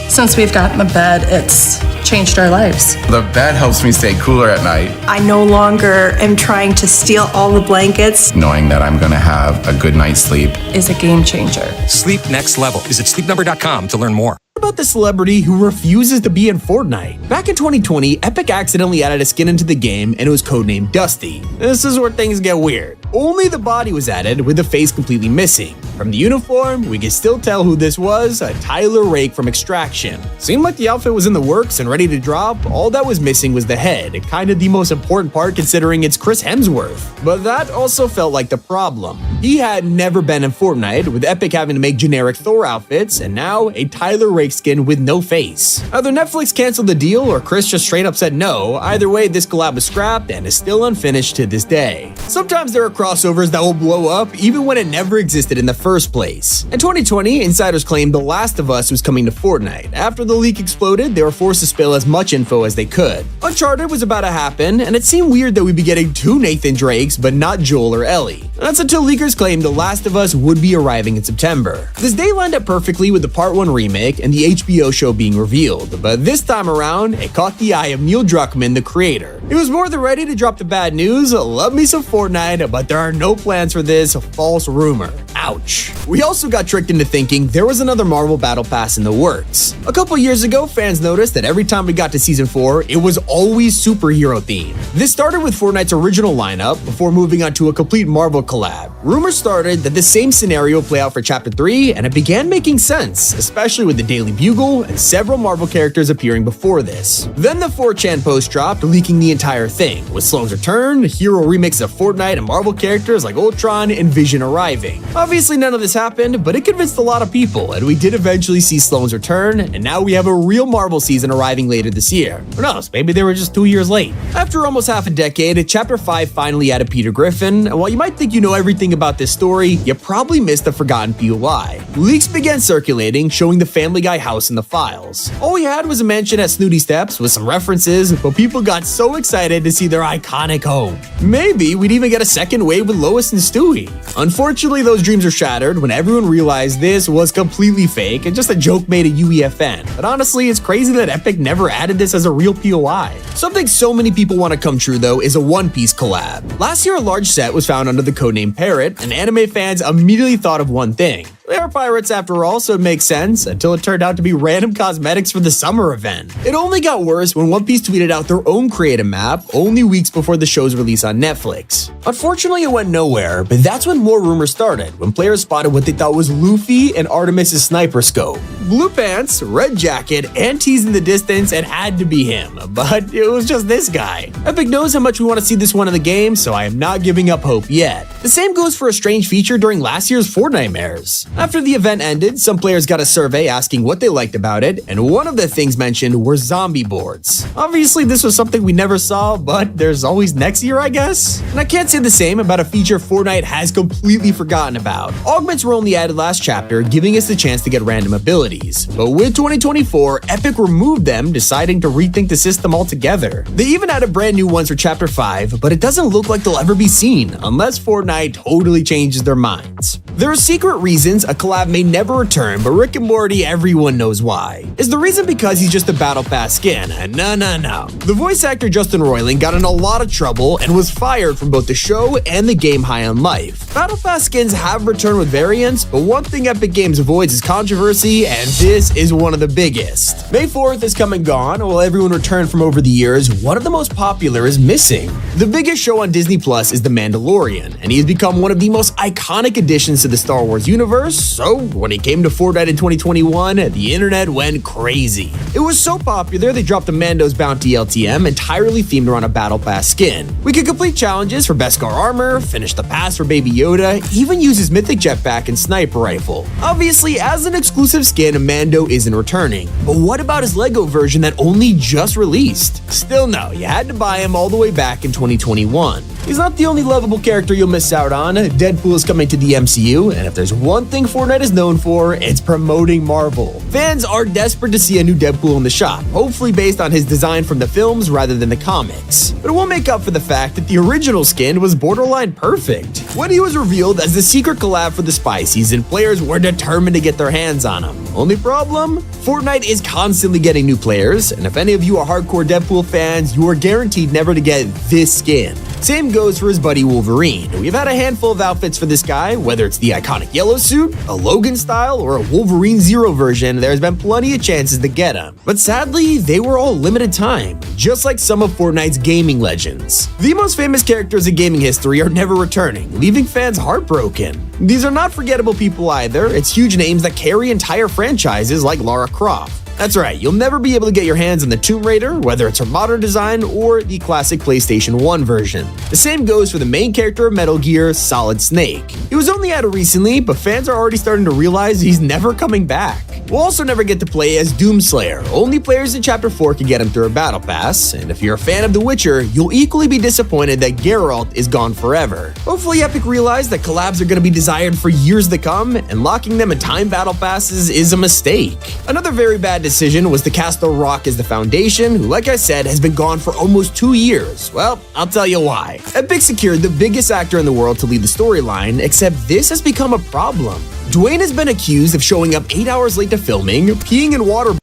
Since we've gotten the bed, it's changed our lives. The bed helps me stay cooler at night, I no longer am trying to steal all the blankets. knowing that I'm gonna have a good night's sleep. Is a game changer. Sleep next level. Visit sleepnumber.com to learn more. What about the celebrity who refuses to be in Fortnite? Back in 2020, Epic accidentally added a skin into the game and it was codenamed Dusty. This is where things get weird. Only the body was added with the face completely missing. From the uniform, we can still tell who this was, a Tyler Rake from Extraction. Seemed like the outfit was in the works and ready to drop, all that was missing was the head, kinda the most important part considering it's Chris Hemsworth. But that also felt like the problem. He had never been in Fortnite, with Epic having to make generic Thor outfits, and now a Tyler Rake skin with no face. Either Netflix canceled the deal or Chris just straight up said no. Either way, this collab was scrapped and is still unfinished to this day. Sometimes there are crossovers that will blow up even when it never existed in the first place. In 2020, insiders claimed The Last of Us was coming to Fortnite. After the leak exploded, they were forced to spill as much info as they could. Uncharted was about to happen, and it seemed weird that we'd be getting two Nathan Drakes, but not Joel or Ellie. That's until leakers claimed The Last of Us would be arriving in September. This day lined up perfectly with the Part 1 remake and the HBO show being revealed, but this time around, it caught the eye of Neil Druckmann, the creator. He was more than ready to drop the bad news, love me some Fortnite, but there are no plans for this false rumor. Ouch. We also got tricked into thinking there was another Marvel Battle Pass in the works. A couple years ago, fans noticed that every time we got to Season 4, it was always superhero themed. This started with Fortnite's original lineup before moving on to a complete Marvel collab. Rumors started that the same scenario would play out for Chapter 3, and it began making sense, especially with the Daily Bugle and several Marvel characters appearing before this. Then the 4chan post dropped, leaking the entire thing, with Sloan's return, hero remix of Fortnite and Marvel characters like Ultron and Vision arriving. Obviously none of this happened, but it convinced a lot of people, and we did eventually see Sloan's return, and now we have a real Marvel season arriving later this year. Who knows, maybe they were just 2 years late. After almost half a decade, Chapter 5 finally added Peter Griffin, and while you might think you know everything about this story, you probably missed the forgotten POI. Leaks began circulating, showing the Family Guy house in the files. All we had was a mansion at Snooty Steps with some references, but people got so excited to see their iconic home. Maybe we'd even get a second wave with Lois and Stewie. Unfortunately, those dreams are shattered when everyone realized this was completely fake and just a joke made at UEFN. But honestly, it's crazy that Epic never added this as a real POI. Something so many people want to come true though is a One Piece collab. Last year, a large set was found under the codename Parrot, and anime fans immediately thought of one thing. They are pirates after all, so it makes sense, until it turned out to be random cosmetics for the summer event. It only got worse when One Piece tweeted out their own creative map only weeks before the show's release on Netflix. Unfortunately, it went nowhere, but that's when more rumors started, when players spotted what they thought was Luffy and Artemis' sniper scope. Blue pants, red jacket, and teased in the distance, it had to be him, but it was just this guy. Epic knows how much we want to see this one in the game, so I am not giving up hope yet. The same goes for a strange feature during last year's Fortnitemares. After the event ended, some players got a survey asking what they liked about it, and one of the things mentioned were zombie boards. Obviously, this was something we never saw, but there's always next year, I guess? And I can't say the same about a feature Fortnite has completely forgotten about. Augments were only added last chapter, giving us the chance to get random abilities. But with 2024, Epic removed them, deciding to rethink the system altogether. They even added brand new ones for Chapter 5, but it doesn't look like they'll ever be seen, unless Fortnite totally changes their minds. There are secret reasons a collab may never return, but Rick and Morty, everyone knows why. Is the reason because he's just a Battle Pass skin? No. The voice actor Justin Roiland got in a lot of trouble and was fired from both the show and the game High on Life. Battle Pass skins have returned with variants, but one thing Epic Games avoids is controversy, and this is one of the biggest. May 4th is come and gone, while everyone returned from over the years, one of the most popular is missing. The biggest show on Disney Plus is The Mandalorian, and he has become one of the most iconic additions to the Star Wars universe, course. So when it came to Fortnite in 2021, the internet went crazy. It was so popular, they dropped the Mando's Bounty LTM entirely themed around a Battle Pass skin. We could complete challenges for Beskar armor, finish the pass for Baby Yoda, even use his mythic jetpack and sniper rifle. Obviously, as an exclusive skin, Mando isn't returning. But what about his LEGO version that only just released? Still no, you had to buy him all the way back in 2021. He's not the only lovable character you'll miss out on. Deadpool is coming to the MCU, and if there's one thing Fortnite is known for, it's promoting Marvel. Fans are desperate to see a new Deadpool in the shop, hopefully based on his design from the films rather than the comics. But it won't make up for the fact that the original skin was borderline perfect. When he was revealed as the secret collab for the spy season, players were determined to get their hands on him. Only problem? Fortnite is constantly getting new players, and if any of you are hardcore Deadpool fans, you are guaranteed never to get this skin. Same goes for his buddy Wolverine. We've had a handful of outfits for this guy, whether it's the iconic yellow suit, a Logan style, or a Wolverine Zero version, there's been plenty of chances to get him. But sadly, they were all limited time, just like some of Fortnite's gaming legends. The most famous characters in gaming history are never returning, leaving fans heartbroken. These are not forgettable people either, it's huge names that carry entire franchises like Lara Croft. That's right, you'll never be able to get your hands on the Tomb Raider, whether it's her modern design or the classic PlayStation 1 version. The same goes for the main character of Metal Gear, Solid Snake. He was only added recently, but fans are already starting to realize he's never coming back. We'll also never get to play as Doomslayer. Only players in Chapter 4 can get him through a battle pass, and if you're a fan of The Witcher, you'll equally be disappointed that Geralt is gone forever. Hopefully Epic realized that collabs are going to be desired for years to come, and locking them in time battle passes is a mistake. Another very bad decision was to cast The Rock as the Foundation, who, like I said, has been gone for almost 2 years. Well, I'll tell you why. Epic secured the biggest actor in the world to lead the storyline, except this has become a problem. Dwayne has been accused of showing up 8 hours late to filming, peeing in water.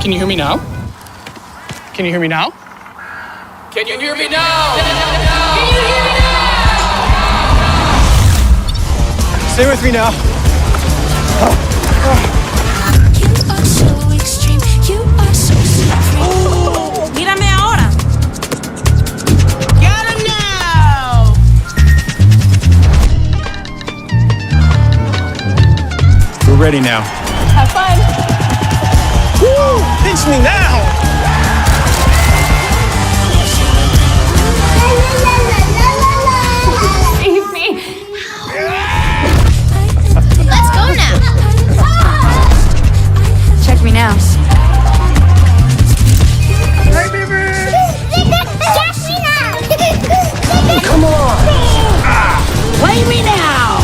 Can you hear me now? Can you hear me now? Can you hear me now? Stay with me now. You are so extreme. You are so supreme. Mírame ahora. Got him now! We're ready now. Have fun. Woo! Pinch me now! Save me. Let's go now. Check me now. Hey, baby! Catch me now. Come on! Play me now.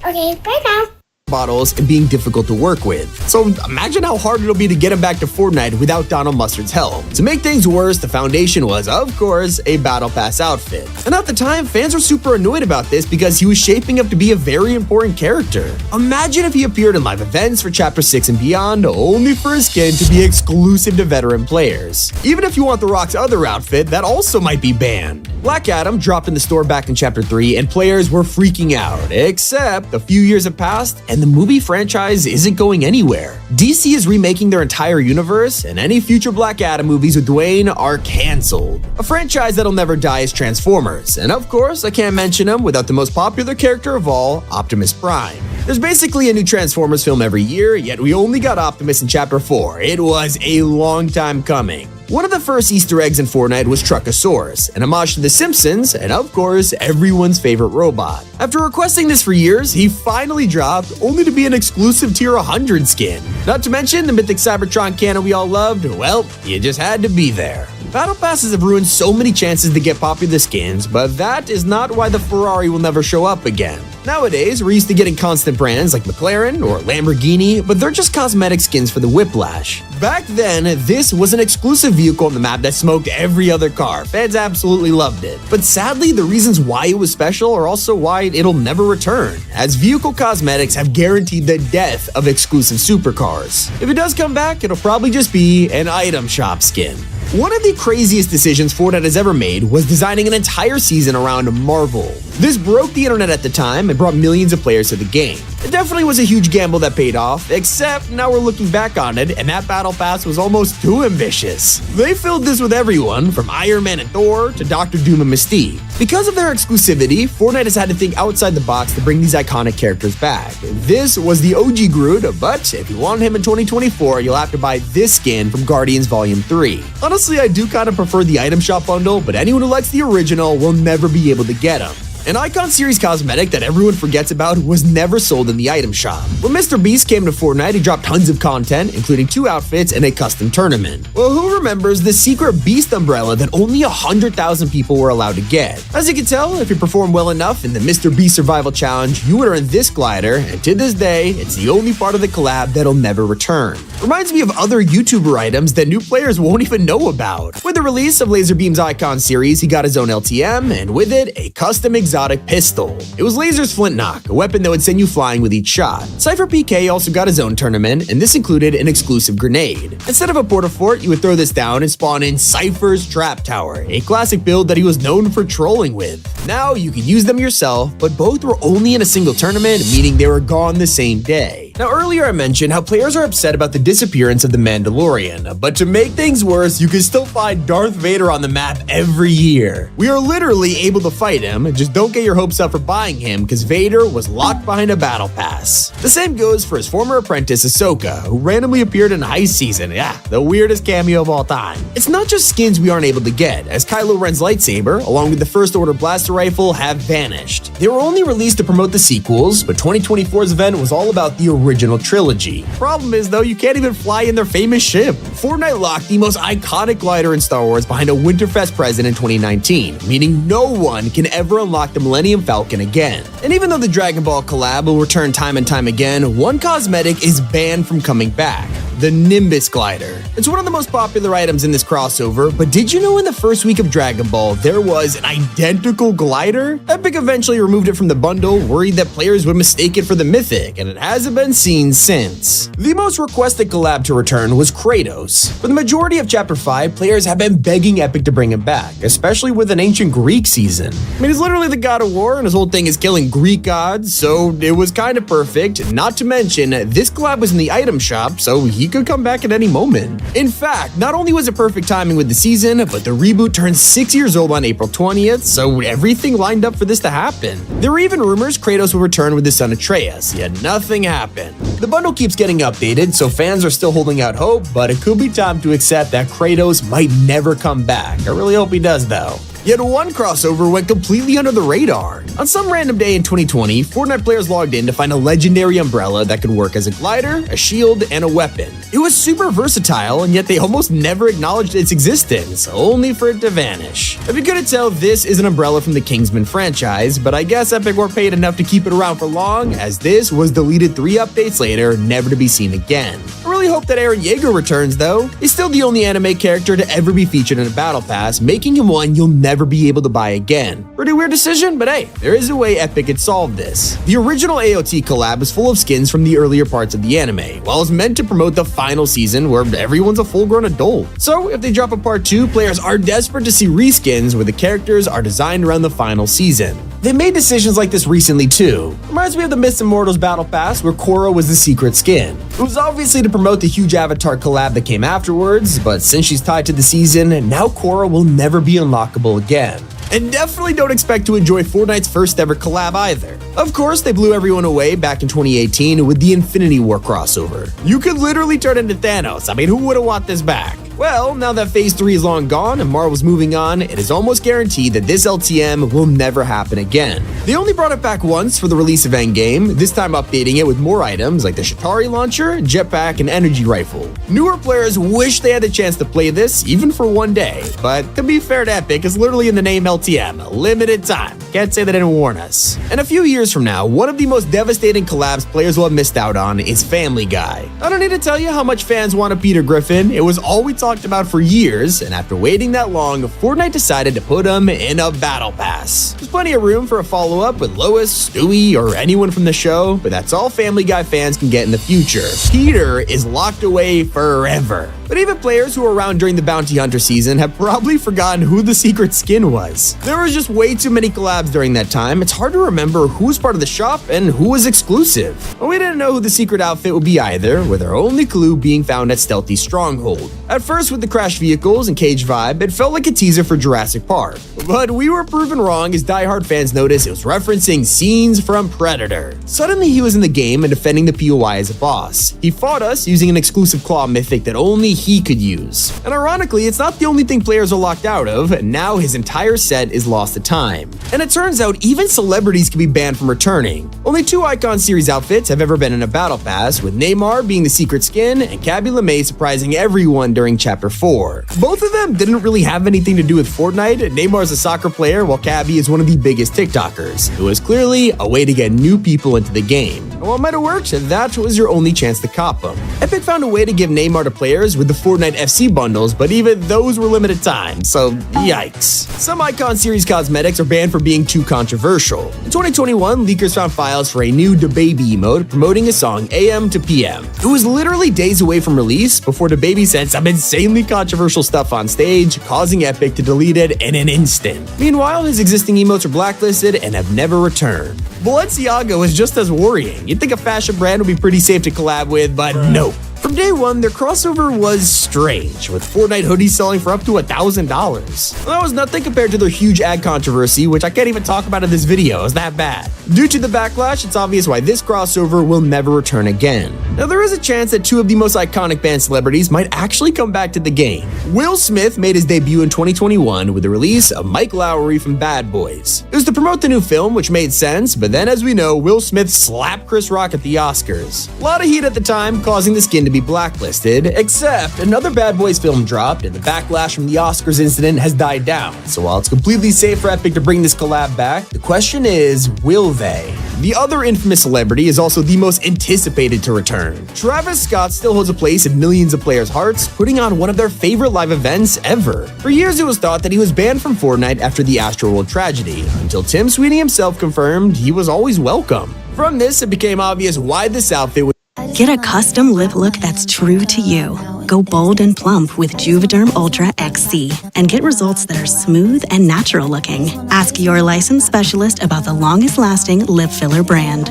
Okay, bye now. Bottles and being difficult to work with. So imagine how hard it'll be to get him back to Fortnite without Donald Mustard's help. To make things worse, the Foundation was, of course, a Battle Pass outfit. And at the time, fans were super annoyed about this because he was shaping up to be a very important character. Imagine if he appeared in live events for Chapter 6 and beyond, only for his skin to be exclusive to veteran players. Even if you want The Rock's other outfit, that also might be banned. Black Adam dropped in the store back in Chapter 3 and players were freaking out, except a few years have passed and the movie franchise isn't going anywhere. DC is remaking their entire universe, and any future Black Adam movies with Dwayne are cancelled. A franchise that'll never die is Transformers, and of course, I can't mention them without the most popular character of all, Optimus Prime. There's basically a new Transformers film every year, yet we only got Optimus in Chapter 4. It was a long time coming. One of the first Easter eggs in Fortnite was Truckosaurus, an homage to The Simpsons, and of course, everyone's favorite robot. After requesting this for years, he finally dropped, only to be an exclusive Tier 100 skin. Not to mention the mythic Cybertron cannon we all loved, well, you just had to be there. Battle Passes have ruined so many chances to get popular skins, but that is not why the Ferrari will never show up again. Nowadays, we're used to getting constant brands like McLaren or Lamborghini, but they're just cosmetic skins for the Whiplash. Back then, this was an exclusive vehicle on the map that smoked every other car. Fans absolutely loved it. But sadly, the reasons why it was special are also why it'll never return, as vehicle cosmetics have guaranteed the death of exclusive supercars. If it does come back, it'll probably just be an item shop skin. One of the craziest decisions Fortnite has ever made was designing an entire season around Marvel. This broke the internet at the time and brought millions of players to the game. It definitely was a huge gamble that paid off, except now we're looking back on it, and that Battle Pass was almost too ambitious. They filled this with everyone, from Iron Man and Thor to Dr. Doom and Mystique. Because of their exclusivity, Fortnite has had to think outside the box to bring these iconic characters back. This was the OG Groot, but if you want him in 2024, you'll have to buy this skin from Guardians Volume 3. Honestly, I do kind of prefer the item shop bundle, but anyone who likes the original will never be able to get him. An Icon Series cosmetic that everyone forgets about was never sold in the item shop. When Mr. Beast came to Fortnite, he dropped tons of content, including 2 outfits and a custom tournament. Well, who remembers the secret Beast umbrella that only 100,000 people were allowed to get? As you can tell, if you perform well enough in the Mr. Beast Survival Challenge, you would earn this glider, and to this day, it's the only part of the collab that'll never return. Reminds me of other YouTuber items that new players won't even know about. With the release of Laserbeam's Icon Series, he got his own LTM, and with it, a custom exotic pistol. It was Laser's Flint Knock, a weapon that would send you flying with each shot. Cypher PK also got his own tournament, and this included an exclusive grenade. Instead of a porta-fort, you would throw this down and spawn in Cypher's Trap Tower, a classic build that he was known for trolling with. Now, you could use them yourself, but both were only in a single tournament, meaning they were gone the same day. Now, earlier I mentioned how players are upset about the disappearance of the Mandalorian, but to make things worse, you can still find Darth Vader on the map every year. We are literally able to fight him, just don't get your hopes up for buying him because Vader was locked behind a battle pass. The same goes for his former apprentice Ahsoka, who randomly appeared in Heist Season, the weirdest cameo of all time. It's not just skins we aren't able to get, as Kylo Ren's lightsaber, along with the First Order blaster rifle, have vanished. They were only released to promote the sequels, but 2024's event was all about the original trilogy. Problem is though, you can't even fly in their famous ship. Fortnite locked the most iconic glider in Star Wars behind a Winterfest present in 2019, meaning no one can ever unlock the Millennium Falcon again. And even though the Dragon Ball collab will return time and time again, one cosmetic is banned from coming back: the Nimbus glider. It's one of the most popular items in this crossover, but did you know in the first week of Dragon Ball, there was an identical glider? Epic eventually removed it from the bundle, worried that players would mistake it for the Mythic, and it hasn't been seen since. The most requested collab to return was Kratos. For the majority of Chapter 5, players have been begging Epic to bring him back, especially with an ancient Greek season. I mean, he's literally the god of war, and his whole thing is killing Greek gods, so it was kind of perfect. Not to mention, this collab was in the item shop, so he could come back at any moment. In fact, not only was it perfect timing with the season, but the reboot turned 6 years old on April 20th, so everything lined up for this to happen. There were even rumors Kratos would return with his son Atreus, yet nothing happened. The bundle keeps getting updated, so fans are still holding out hope, but it could be time to accept that Kratos might never come back. I really hope he does though. Yet one crossover went completely under the radar. On some random day in 2020, Fortnite players logged in to find a legendary umbrella that could work as a glider, a shield, and a weapon. It was super versatile, and yet they almost never acknowledged its existence, only for it to vanish. If you couldn't tell, this is an umbrella from the Kingsman franchise, but I guess Epic weren't paid enough to keep it around for long, as this was deleted 3 updates later, never to be seen again. I really hope that Eren Yeager returns though. He's still the only anime character to ever be featured in a battle pass, making him one you'll never be able to buy again. Pretty weird decision, but hey, there is a way Epic could solve this. The original AOT collab is full of skins from the earlier parts of the anime, while it's meant to promote the final season where everyone's a full-grown adult. So if they drop a part 2, players are desperate to see reskins where the characters are designed around the final season. They made decisions like this recently too. Reminds me of the Myths Immortals Battle Pass where Korra was the secret skin. It was obviously to promote the huge Avatar collab that came afterwards, but since she's tied to the season, now Korra will never be unlockable again. And definitely don't expect to enjoy Fortnite's first ever collab either. Of course, they blew everyone away back in 2018 with the Infinity War crossover. You could literally turn into Thanos. I mean, who wouldn't want this back? Well, now that Phase 3 is long gone and Marvel's moving on, it is almost guaranteed that this LTM will never happen again. They only brought it back once for the release of Endgame, this time updating it with more items like the Shatari launcher, jetpack, and energy rifle. Newer players wish they had the chance to play this, even for one day, but to be fair to Epic, it's literally in the name LTM, limited time. Can't say they didn't warn us. And a few years from now, one of the most devastating collabs players will have missed out on is Family Guy. I don't need to tell you how much fans wanted Peter Griffin. It was all we talked about for years, and after waiting that long, Fortnite decided to put him in a battle pass. There's plenty of room for a follow-up with Lois, Stewie, or anyone from the show, but that's all Family Guy fans can get in the future. Peter is locked away forever. But even players who were around during the Bounty Hunter season have probably forgotten who the secret skin was. There was just way too many collabs during that time, it's hard to remember who was part of the shop and who was exclusive. But we didn't know who the secret outfit would be either, with our only clue being found at Stealthy Stronghold. At first, with the crashed vehicles and cage vibe, it felt like a teaser for Jurassic Park. But we were proven wrong as diehard fans noticed it was referencing scenes from Predator. Suddenly he was in the game and defending the POI as a boss. He fought us using an exclusive claw mythic that only he could use. And ironically, it's not the only thing players are locked out of, and now his entire set is lost to time. And it turns out even celebrities can be banned from returning. Only 2 Icon Series outfits have ever been in a battle pass, with Neymar being the secret skin and Cabby LeMay surprising everyone during Chapter 4. Both of them didn't really have anything to do with Fortnite. Neymar's a soccer player while Cabby is one of the biggest TikTokers. It was clearly a way to get new people into the game. And while it might have worked, that was your only chance to cop them. Epic found a way to give Neymar to players with the Fortnite FC bundles, but even those were limited time, so yikes. Some Icon Series cosmetics are banned for being too controversial. In 2021, leakers found files for a new DaBaby emote promoting a song AM to PM. It was literally days away from release before DaBaby said some insanely controversial stuff on stage, causing Epic to delete it in an instant. Meanwhile, his existing emotes are blacklisted and have never returned. Balenciaga was just as worrying. You'd think a fashion brand would be pretty safe to collab with, but nope. From day one, their crossover was strange, with Fortnite hoodies selling for up to $1,000. That was nothing compared to their huge ad controversy, which I can't even talk about in this video, it's that bad. Due to the backlash, it's obvious why this crossover will never return again. Now, there is a chance that 2 of the most iconic band celebrities might actually come back to the game. Will Smith made his debut in 2021 with the release of Mike Lowry from Bad Boys. It was to promote the new film, which made sense, but then as we know, Will Smith slapped Chris Rock at the Oscars. A lot of heat at the time, causing the skin to be blacklisted, except another Bad Boys film dropped and the backlash from the Oscars incident has died down. So while it's completely safe for Epic to bring this collab back, the question is, will they? The other infamous celebrity is also the most anticipated to return. Travis Scott still holds a place in millions of players' hearts, putting on one of their favorite live events ever. For years it was thought that he was banned from Fortnite after the Astroworld tragedy, until Tim Sweeney himself confirmed he was always welcome. From this, it became obvious why this outfit was Get a custom lip look that's true to you. Go bold and plump with Juvederm Ultra XC and get results that are smooth and natural looking. Ask your licensed specialist about the longest lasting lip filler brand.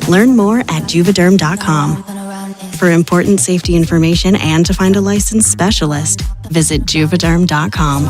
Learn more at Juvederm.com. For important safety information and to find a licensed specialist, visit Juvederm.com.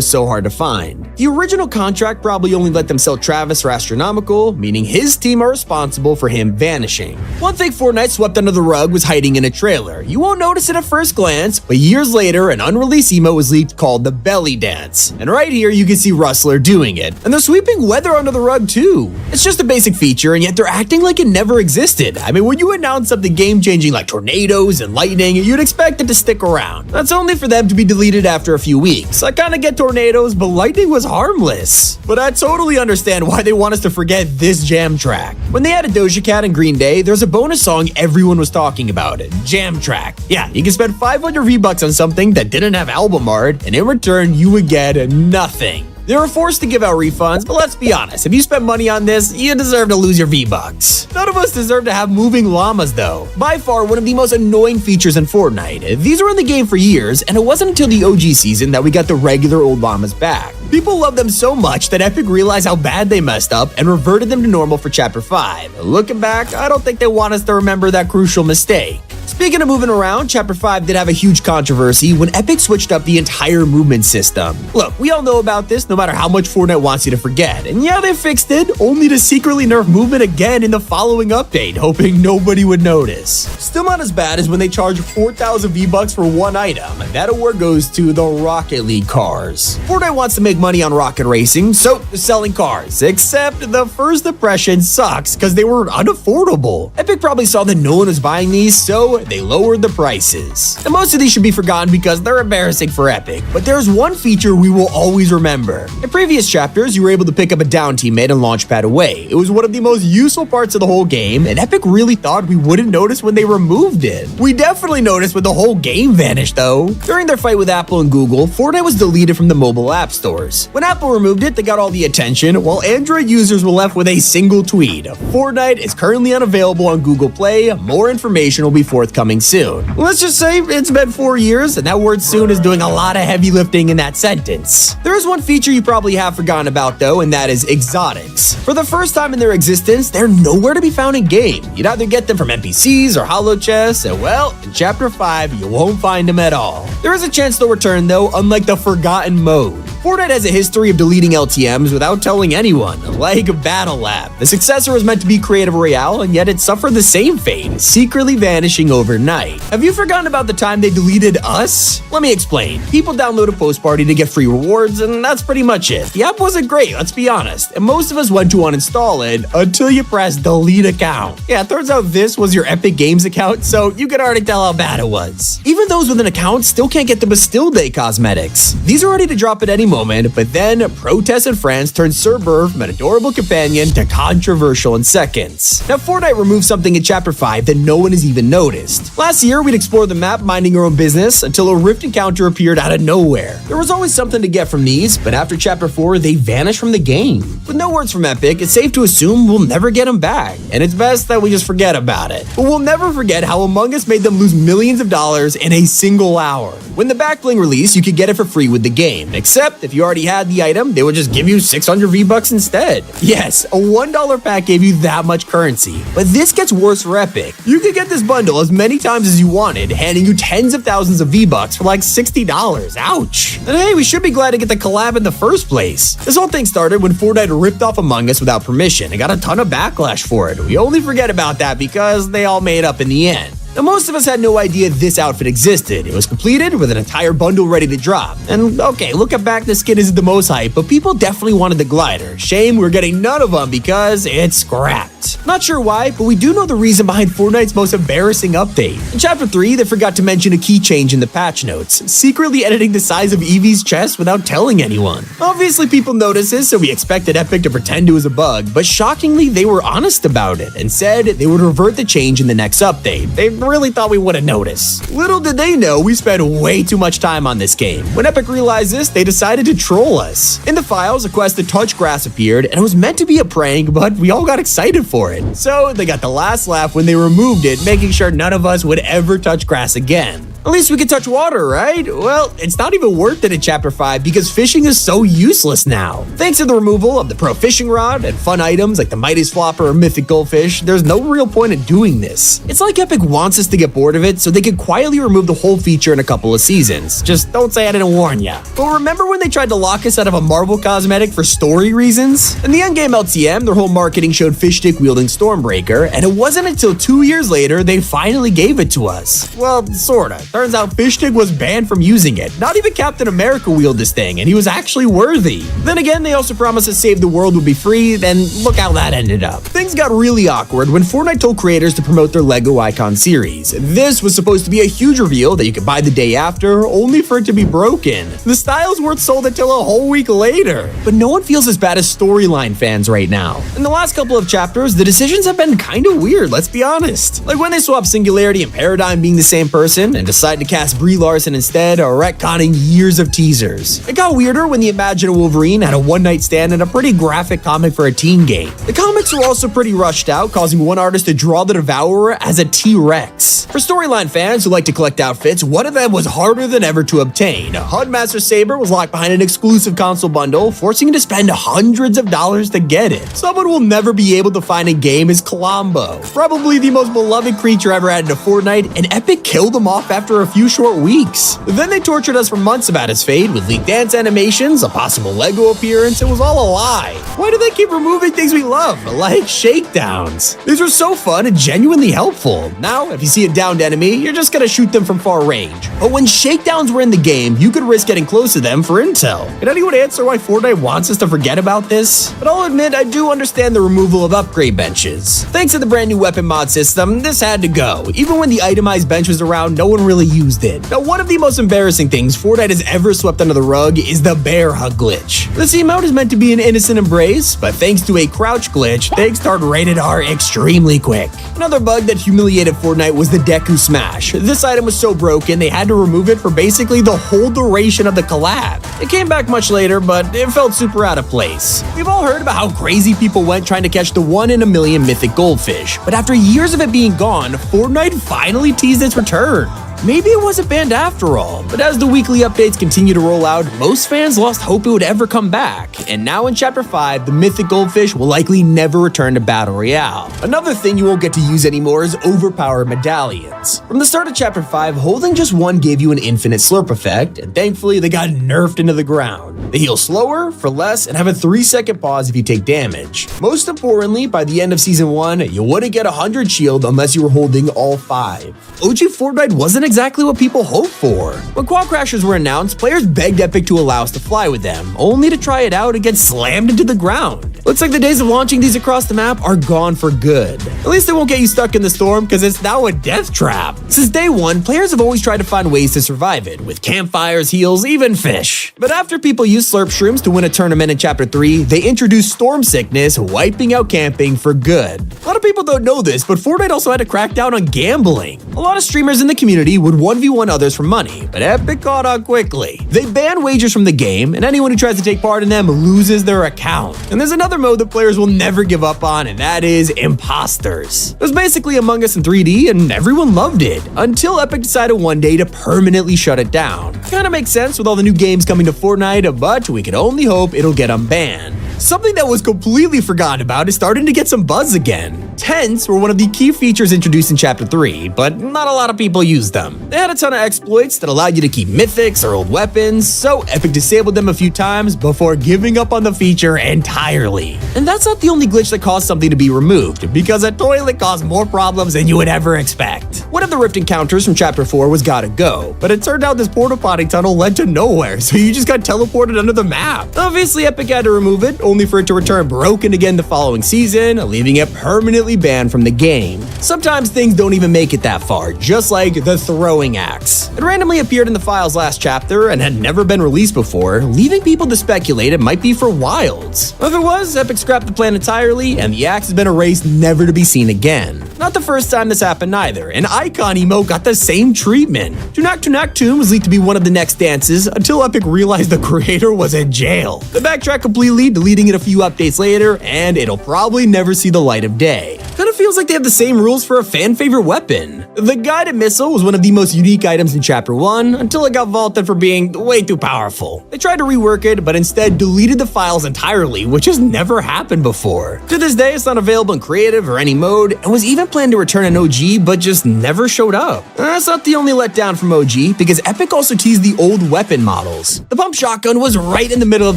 was so hard to find. The original contract probably only let them sell Travis for astronomical, meaning his team are responsible for him vanishing. One thing Fortnite swept under the rug was hiding in a trailer. You won't notice it at first glance, but years later, an unreleased emote was leaked called the Belly Dance. And right here, you can see Rustler doing it. And they're sweeping weather under the rug too. It's just a basic feature, and yet they're acting like it never existed. I mean, when you announce something game-changing like tornadoes and lightning, you'd expect it to stick around. That's only for them to be deleted after a few weeks. I kinda get tornadoes, but lightning was harmless. But I totally understand why they want us to forget this jam track. When they added Doja Cat and Green Day, there's a bonus song everyone was talking about it, Jam Track. Yeah, you can spend 500 V-Bucks on something that didn't have album art, and in return, you would get nothing. They were forced to give out refunds, but let's be honest, if you spend money on this, you deserve to lose your V-Bucks. None of us deserve to have moving llamas though. By far one of the most annoying features in Fortnite. These were in the game for years, and it wasn't until the OG season that we got the regular old llamas back. People loved them so much that Epic realized how bad they messed up and reverted them to normal for Chapter 5. Looking back, I don't think they want us to remember that crucial mistake. Speaking of moving around, Chapter 5 did have a huge controversy when Epic switched up the entire movement system. Look, we all know about this no matter how much Fortnite wants you to forget. And yeah, they fixed it, only to secretly nerf movement again in the following update, hoping nobody would notice. Still not as bad as when they charge 4,000 V-Bucks for one item. That award goes to the Rocket League cars. Fortnite wants to make money on rocket racing, so they're selling cars. Except the first impression sucks because they were unaffordable. Epic probably saw that no one was buying these, so they lowered the prices. And most of these should be forgotten because they're embarrassing for Epic, but there's one feature we will always remember. In previous chapters, you were able to pick up a down teammate and launch pad away. It was one of the most useful parts of the whole game, and Epic really thought we wouldn't notice when they removed it. We definitely noticed when the whole game vanished though. During their fight with Apple and Google, Fortnite was deleted from the mobile app stores. When Apple removed it, they got all the attention, while Android users were left with a single tweet. Fortnite is currently unavailable on Google Play. More information will be forthcoming soon. Let's just say it's been 4 years, and that word soon is doing a lot of heavy lifting in that sentence. There is one feature you probably have forgotten about though, and that is exotics. For the first time in their existence, they're nowhere to be found in game. You'd either get them from NPCs or holo chests, and well, in Chapter 5, you won't find them at all. There is a chance they'll return though, unlike the Forgotten Mode. Fortnite has a history of deleting LTMs without telling anyone, like Battle Lab. The successor was meant to be Creative Royale, and yet it suffered the same fate, secretly vanishing overnight. Have you forgotten about the time they deleted us? Let me explain. People downloaded Post Party to get free rewards, and that's pretty much it. The app wasn't great, let's be honest, and most of us went to uninstall it until you press delete account. Yeah, it turns out this was your Epic Games account, so you could already tell how bad it was. Even those with an account still can't get the Bastille Day cosmetics. These are ready to drop at any moment, but then protests in France turned Sir Burr from an adorable companion to controversial in seconds. Now, Fortnite removed something in Chapter 5 that no one has even noticed. Last year, we'd explore the map minding our own business until a rift encounter appeared out of nowhere. There was always something to get from these, but after Chapter 4, they vanished from the game. With no words from Epic, it's safe to assume we'll never get them back, and it's best that we just forget about it. But we'll never forget how Among Us made them lose millions of dollars in a single hour. When the back bling released, you could get it for free with the game, except if you already had the item, they would just give you 600 V-Bucks instead. Yes, a $1 pack gave you that much currency. But this gets worse for Epic. You could get this bundle as many times as you wanted, handing you tens of thousands of V-Bucks for like $60. Ouch. And hey, we should be glad to get the collab in the first place. This whole thing started when Fortnite ripped off Among Us without permission and got a ton of backlash for it. We only forget about that because they all made up in the end. Now, most of us had no idea this outfit existed. It was completed with an entire bundle ready to drop. And okay, looking back, the skin isn't the most hype, but people definitely wanted the glider. Shame we're getting none of them because it's scrapped. Not sure why, but we do know the reason behind Fortnite's most embarrassing update. In Chapter 3, they forgot to mention a key change in the patch notes, secretly editing the size of Eevee's chest without telling anyone. Obviously, people noticed this, so we expected Epic to pretend it was a bug, but shockingly, they were honest about it and said they would revert the change in the next update. They really thought we wouldn't notice. Little did they know we spent way too much time on this game. When Epic realized this, they decided to troll us. In the files, a quest to touch grass appeared, and it was meant to be a prank, but we all got excited for it. So they got the last laugh when they removed it, making sure none of us would ever touch grass again. At least we could touch water, right? Well, it's not even worth it in Chapter 5 because fishing is so useless now. Thanks to the removal of the pro fishing rod and fun items like the Midas Flopper or Mythic Goldfish, there's no real point in doing this. It's like Epic wants us to get bored of it so they could quietly remove the whole feature in a couple of seasons. Just don't say I didn't warn ya. But remember when they tried to lock us out of a Marvel cosmetic for story reasons? In the endgame LTM, their whole marketing showed fish stick wielding Stormbreaker, and it wasn't until 2 years later they finally gave it to us. Well, sorta. Turns out Fishstick was banned from using it. Not even Captain America wielded this thing, and he was actually worthy. Then again, they also promised that Save the World would be free, then look how that ended up. Things got really awkward when Fortnite told creators to promote their Lego Icon series. This was supposed to be a huge reveal that you could buy the day after, only for it to be broken. The styles weren't sold until a whole week later. But no one feels as bad as storyline fans right now. In the last couple of chapters, the decisions have been kinda weird, let's be honest. Like when they swapped Singularity and Paradigm being the same person, and decided decided to cast Brie Larson instead, retconning years of teasers. It got weirder when the imagined Wolverine had a one-night stand in a pretty graphic comic for a teen game. The comics were also pretty rushed out, causing one artist to draw the Devourer as a T-Rex. For storyline fans who like to collect outfits, one of them was harder than ever to obtain. Hudmaster Saber was locked behind an exclusive console bundle, forcing you to spend hundreds of dollars to get it. Someone will never be able to find in game is Colombo, probably the most beloved creature ever added to Fortnite, and Epic killed him off after a few short weeks. Then they tortured us for months about his fate with leaked dance animations, a possible Lego appearance. It was all a lie. Why do they keep removing things we love, like shakedowns? These were so fun and genuinely helpful. Now, if you see a downed enemy, you're just gonna shoot them from far range. But when shakedowns were in the game, you could risk getting close to them for intel. Can anyone answer why Fortnite wants us to forget about this? But I'll admit, I do understand the removal of upgrade benches. Thanks to the brand new weapon mod system, this had to go. Even when the itemized bench was around, no one really used it. Now, one of the most embarrassing things Fortnite has ever swept under the rug is the bear hug glitch. This emote is meant to be an innocent embrace, but thanks to a crouch glitch, things turned rated R extremely quick. Another bug that humiliated Fortnite was the Deku Smash. This item was so broken, they had to remove it for basically the whole duration of the collab. It came back much later, but it felt super out of place. We've all heard about how crazy people went trying to catch the 1 in a million mythic goldfish, but after years of it being gone, Fortnite finally teased its return. Maybe it wasn't banned after all, but as the weekly updates continue to roll out, most fans lost hope it would ever come back. And now in Chapter 5, the mythic goldfish will likely never return to Battle Royale. Another thing you won't get to use anymore is overpowered medallions. From the start of Chapter 5, holding just one gave you an infinite slurp effect, and thankfully they got nerfed into the ground. They heal slower, for less, and have a 3-second pause if you take damage. Most importantly, by the end of Season 1, you wouldn't get 100 shield unless you were holding all 5. OG Fortnite wasn't exactly what people hoped for. When Quad Crashers were announced, players begged Epic to allow us to fly with them, only to try it out and get slammed into the ground. Looks like the days of launching these across the map are gone for good. At least they won't get you stuck in the storm because it's now a death trap. Since day one, players have always tried to find ways to survive it, with campfires, heals, even fish. But after people used slurp shrooms to win a tournament in Chapter 3, they introduced storm sickness, wiping out camping for good. A lot of people don't know this, but Fortnite also had to crack down on gambling. A lot of streamers in the community would 1v1 others for money, but Epic caught on quickly. They banned wagers from the game, and anyone who tries to take part in them loses their account. And there's another mode that players will never give up on, and that is imposters. It was basically Among Us in 3D, and everyone loved it, until Epic decided one day to permanently shut it down. Kinda makes sense with all the new games coming to Fortnite, but we can only hope it'll get unbanned. Something that was completely forgotten about is starting to get some buzz again. Tents were one of the key features introduced in Chapter 3, but not a lot of people used them. They had a ton of exploits that allowed you to keep mythics or old weapons, so Epic disabled them a few times before giving up on the feature entirely. And that's not the only glitch that caused something to be removed, because a toilet caused more problems than you would ever expect. One of the rift encounters from Chapter 4 was Gotta Go, but it turned out this porta potty tunnel led to nowhere, so you just got teleported under the map. Obviously, Epic had to remove it, only for it to return broken again the following season, leaving it permanently banned from the game. Sometimes things don't even make it that far, just like the throwing axe. It randomly appeared in the files last chapter and had never been released before, leaving people to speculate it might be for Wilds. If it was, Epic scrapped the plan entirely, and the axe has been erased never to be seen again. Not the first time this happened either. An icon emote got the same treatment. Tunak Tomb was leaked to be one of the next dances until Epic realized the creator was in jail. They backtracked completely, deleting it a few updates later, and it'll probably never see the light of day. Kinda feels like they have the same rules for a fan favorite weapon. The guided missile was one of the most unique items in Chapter 1 until it got vaulted for being way too powerful. They tried to rework it, but instead deleted the files entirely, which has never happened before. To this day, it's not available in creative or any mode, and was even planned to return in OG, but just never showed up. That's not the only letdown from OG, because Epic also teased the old weapon models. The pump shotgun was right in the middle of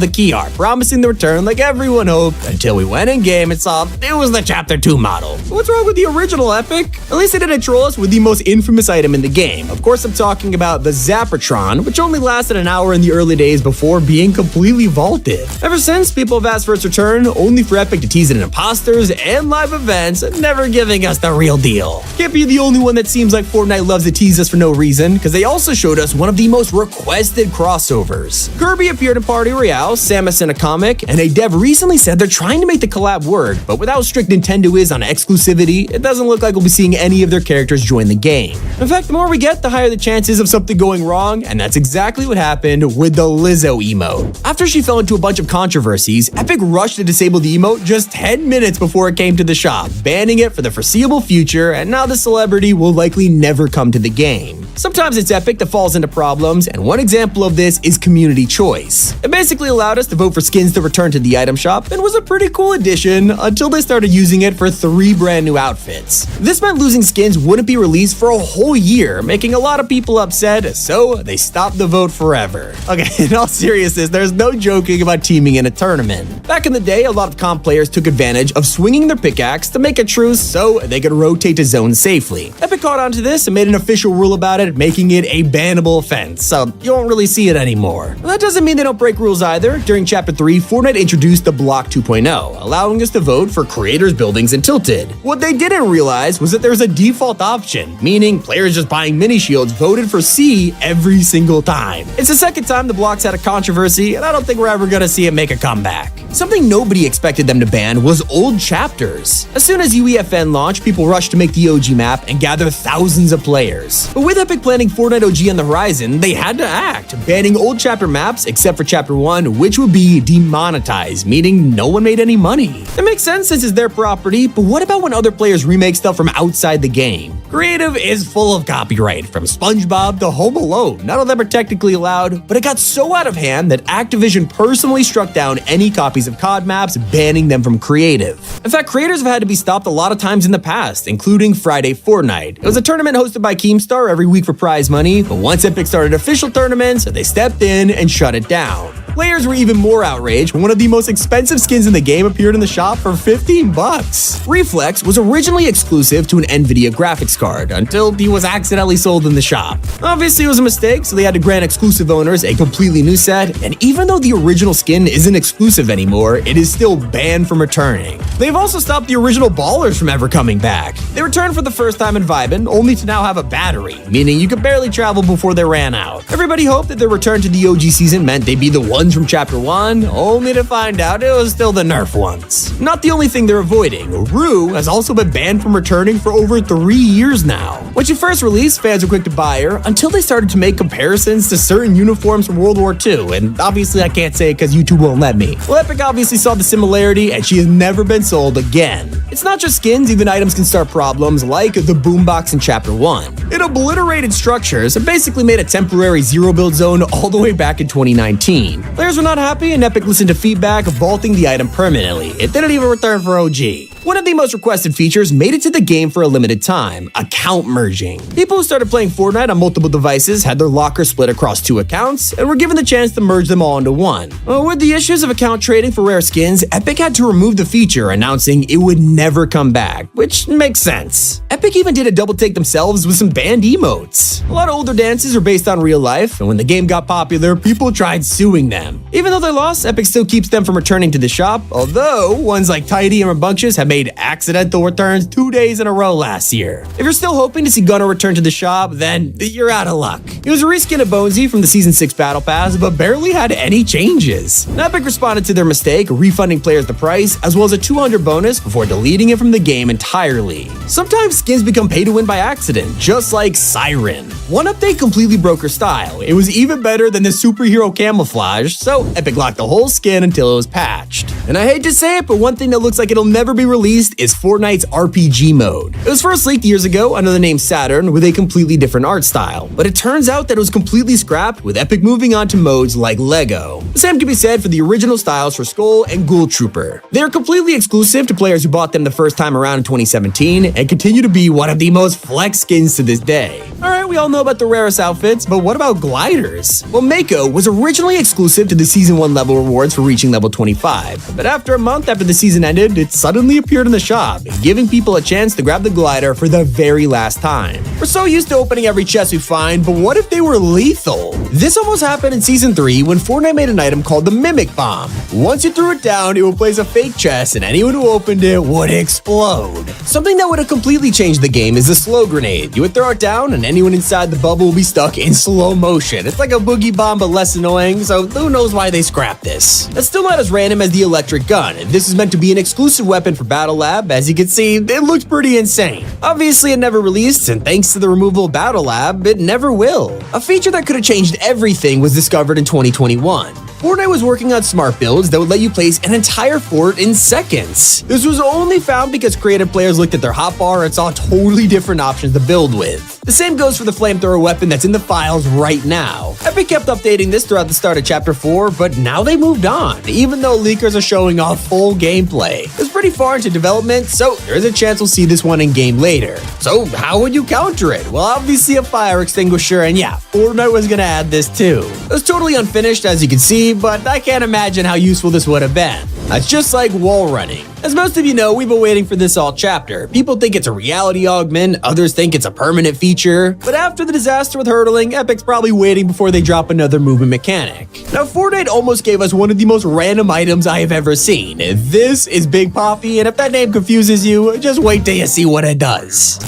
the key art, promising the return like everyone hoped, until we went in game and saw it was the Chapter 2 model. What's wrong with the original, Epic? At least they didn't troll us with the most infamous item in the game. Of course, I'm talking about the Zappertron, which only lasted an hour in the early days before being completely vaulted. Ever since, people have asked for its return, only for Epic to tease it in imposters and live events, never giving us the real deal. Can't be the only one that seems like Fortnite loves to tease us for no reason, because they also showed us one of the most requested crossovers. Kirby appeared in Party Royale, Samus in a comic, and a dev recently said they're trying to make the collab work, but with how strict Nintendo is on exclusivity exclusivity, it doesn't look like we'll be seeing any of their characters join the game. In fact, the more we get, the higher the chances of something going wrong, and that's exactly what happened with the Lizzo emote. After she fell into a bunch of controversies, Epic rushed to disable the emote just 10 minutes before it came to the shop, banning it for the foreseeable future, and now the celebrity will likely never come to the game. Sometimes it's Epic that falls into problems, and one example of this is community choice. It basically allowed us to vote for skins to return to the item shop and was a pretty cool addition until they started using it for 3 brand new outfits. This meant losing skins wouldn't be released for a whole year, making a lot of people upset, so they stopped the vote forever. Okay, in all seriousness, there's no joking about teaming in a tournament. Back in the day, a lot of comp players took advantage of swinging their pickaxe to make a truce so they could rotate to zones safely. Epic caught on to this and made an official rule about it, making it a bannable offense, so you won't really see it anymore. And that doesn't mean they don't break rules either. During Chapter 3, Fortnite introduced the Block 2.0, allowing us to vote for creators' buildings in Tilted. What they didn't realize was that there's a default option, meaning players just buying mini shields voted for C every single time. It's the second time the blocks had a controversy, and I don't think we're ever gonna see it make a comeback. Something nobody expected them to ban was old chapters. As soon as UEFN launched, people rushed to make the OG map and gather thousands of players. But with Epic planning Fortnite OG on the horizon, they had to act, banning old chapter maps except for Chapter 1, which would be demonetized, meaning no one made any money. It makes sense since it's their property, but what about when other players remake stuff from outside the game? Creative is full of copyright, from SpongeBob to Home Alone. None of them are technically allowed, but it got so out of hand that Activision personally struck down any copies of COD maps, banning them from creative. In fact, creators have had to be stopped a lot of times in the past, including Friday Fortnite. It was a tournament hosted by Keemstar every week for prize money, but once Epic started official tournaments, they stepped in and shut it down. Players were even more outraged when one of the most expensive skins in the game appeared in the shop for $15. Reflex was originally exclusive to an NVIDIA graphics card until he was accidentally sold in the shop. Obviously it was a mistake, so they had to grant exclusive owners a completely new set, and even though the original skin isn't exclusive anymore, it is still banned from returning. They've also stopped the original Ballers from ever coming back. They returned for the first time in Vibin, only to now have a battery, meaning you could barely travel before they ran out. Everybody hoped that their return to the OG season meant they'd be the ones from Chapter 1, only to find out it was still the nerf ones. Not the only thing they're avoiding. Rue has also been banned from returning for over 3 years now. When she first released, fans were quick to buy her until they started to make comparisons to certain uniforms from World War II, and obviously I can't say it because YouTube won't let me. Well, Epic obviously saw the similarity, and she has never been sold again. It's not just skins, even items can start problems, like the boombox in Chapter 1. It obliterated structures and basically made a temporary zero build zone all the way back in 2019. Players were not happy, and Epic listened to feedback, vaulting the item permanently. It didn't even return for OG. One of the most requested features made it to the game for a limited time: account merging. People who started playing Fortnite on multiple devices had their locker split across 2 accounts and were given the chance to merge them all into one. With the issues of account trading for rare skins, Epic had to remove the feature, announcing it would never come back, which makes sense. Epic even did a double take themselves with some banned emotes. A lot of older dances are based on real life, and when the game got popular, people tried suing them. Even though they lost, Epic still keeps them from returning to the shop, although ones like Tidy and Rambunctious have made accidental returns 2 days in a row last year. If you're still hoping to see Gunnar return to the shop, then you're out of luck. It was a reskin of Bonesy from the Season 6 Battle Pass, but barely had any changes. Epic responded to their mistake, refunding players the price, as well as a 200 bonus before deleting it from the game entirely. Sometimes skins become pay to win by accident, just like Siren. One update completely broke her style. It was even better than the superhero camouflage, so Epic locked the whole skin until it was patched. And I hate to say it, but one thing that looks like it'll never be released is Fortnite's RPG mode. It was first leaked years ago under the name Saturn with a completely different art style, but it turns out that it was completely scrapped, with Epic moving on to modes like Lego. The same can be said for the original styles for Skull and Ghoul Trooper. They are completely exclusive to players who bought them the first time around in 2017 and continue to be one of the most flex skins to this day. Alright, we all know about the rarest outfits, but what about gliders? Well, Mako was originally exclusive to the Season 1 level rewards for reaching level 25, but after a month after the season ended, it suddenly appeared in the shop, giving people a chance to grab the glider for the very last time. We're so used to opening every chest we find, but what if they were lethal? This almost happened in Season 3 when Fortnite made an item called the Mimic Bomb. Once you threw it down, it would place a fake chest and anyone who opened it would explode. Something that would have completely changed the game is the slow grenade. You would throw it down and anyone inside the bubble will be stuck in slow motion. It's like a boogie bomb, but less annoying, so who knows why they scrapped this. It's still not as random as the electric gun. This is meant to be an exclusive weapon for Battle Lab. As you can see, it looks pretty insane. Obviously, it never released, and thanks to the removal of Battle Lab, it never will. A feature that could have changed everything was discovered in 2021. Fortnite was working on smart builds that would let you place an entire fort in seconds. This was only found because creative players looked at their hotbar and saw totally different options to build with. The same goes for the flamethrower weapon that's in the files right now. Epic kept updating this throughout the start of Chapter 4, but now they moved on, even though leakers are showing off full gameplay. It's pretty far into development, so there's a chance we'll see this one in game later. So how would you counter it? Well, obviously a fire extinguisher, and yeah, Fortnite was gonna add this too. It was totally unfinished, as you can see, but I can't imagine how useful this would have been. That's just like wall running. As most of you know, we've been waiting for this all chapter. People think it's a reality augment, others think it's a permanent feature, but after the disaster with hurdling, Epic's probably waiting before they drop another movement mechanic. Now, Fortnite almost gave us one of the most random items I have ever seen. This is Big Poppy, and if that name confuses you, just wait till you see what it does.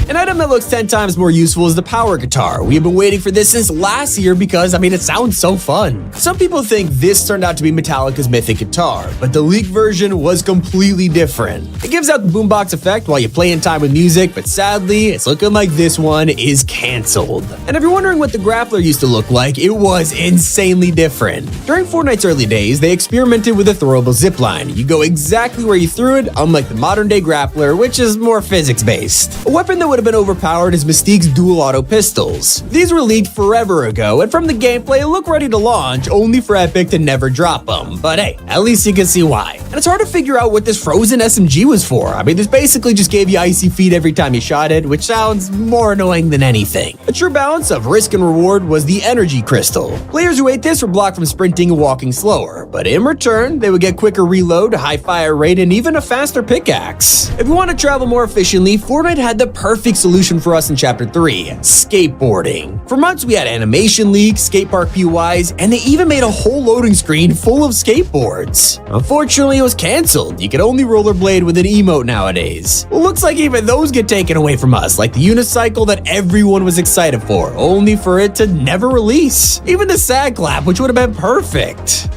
An item that looks 10 times more useful is the power guitar. We have been waiting for this since last year because, it sounds so fun. Some people think this turned out to be Metallica's mythic guitar, but the leaked version was completely different. It gives out the boombox effect while you play in time with music, but sadly, it's looking like this one is cancelled. And if you're wondering what the grappler used to look like, it was insanely different. During Fortnite's early days, they experimented with a throwable zipline. You go exactly where you threw it, unlike the modern-day grappler, which is more physics-based. A weapon that would have been overpowered is Mystique's dual auto pistols. These were leaked forever ago, and from the gameplay, look ready to launch, only for Epic to never drop them. But hey, at least you can see why. And it's hard to figure out what this frozen SMG was for. This basically just gave you icy feet every time you shot it, which sounds more annoying than anything. A true balance of risk and reward was the energy crystal. Players who ate this were blocked from sprinting and walking slower, but in return, they would get quicker reload, high fire rate, and even a faster pickaxe. If you want to travel more efficiently, Fortnite had the perfect solution for us in Chapter 3, skateboarding. For months, we had animation leaks, skate park POIs, and they even made a whole loading screen full of skateboards. Unfortunately, it was canceled. You can only rollerblade with an emote nowadays. Well, looks like even those get taken away from us, like the unicycle that everyone was excited for, only for it to never release. Even the sad clap, which would have been perfect.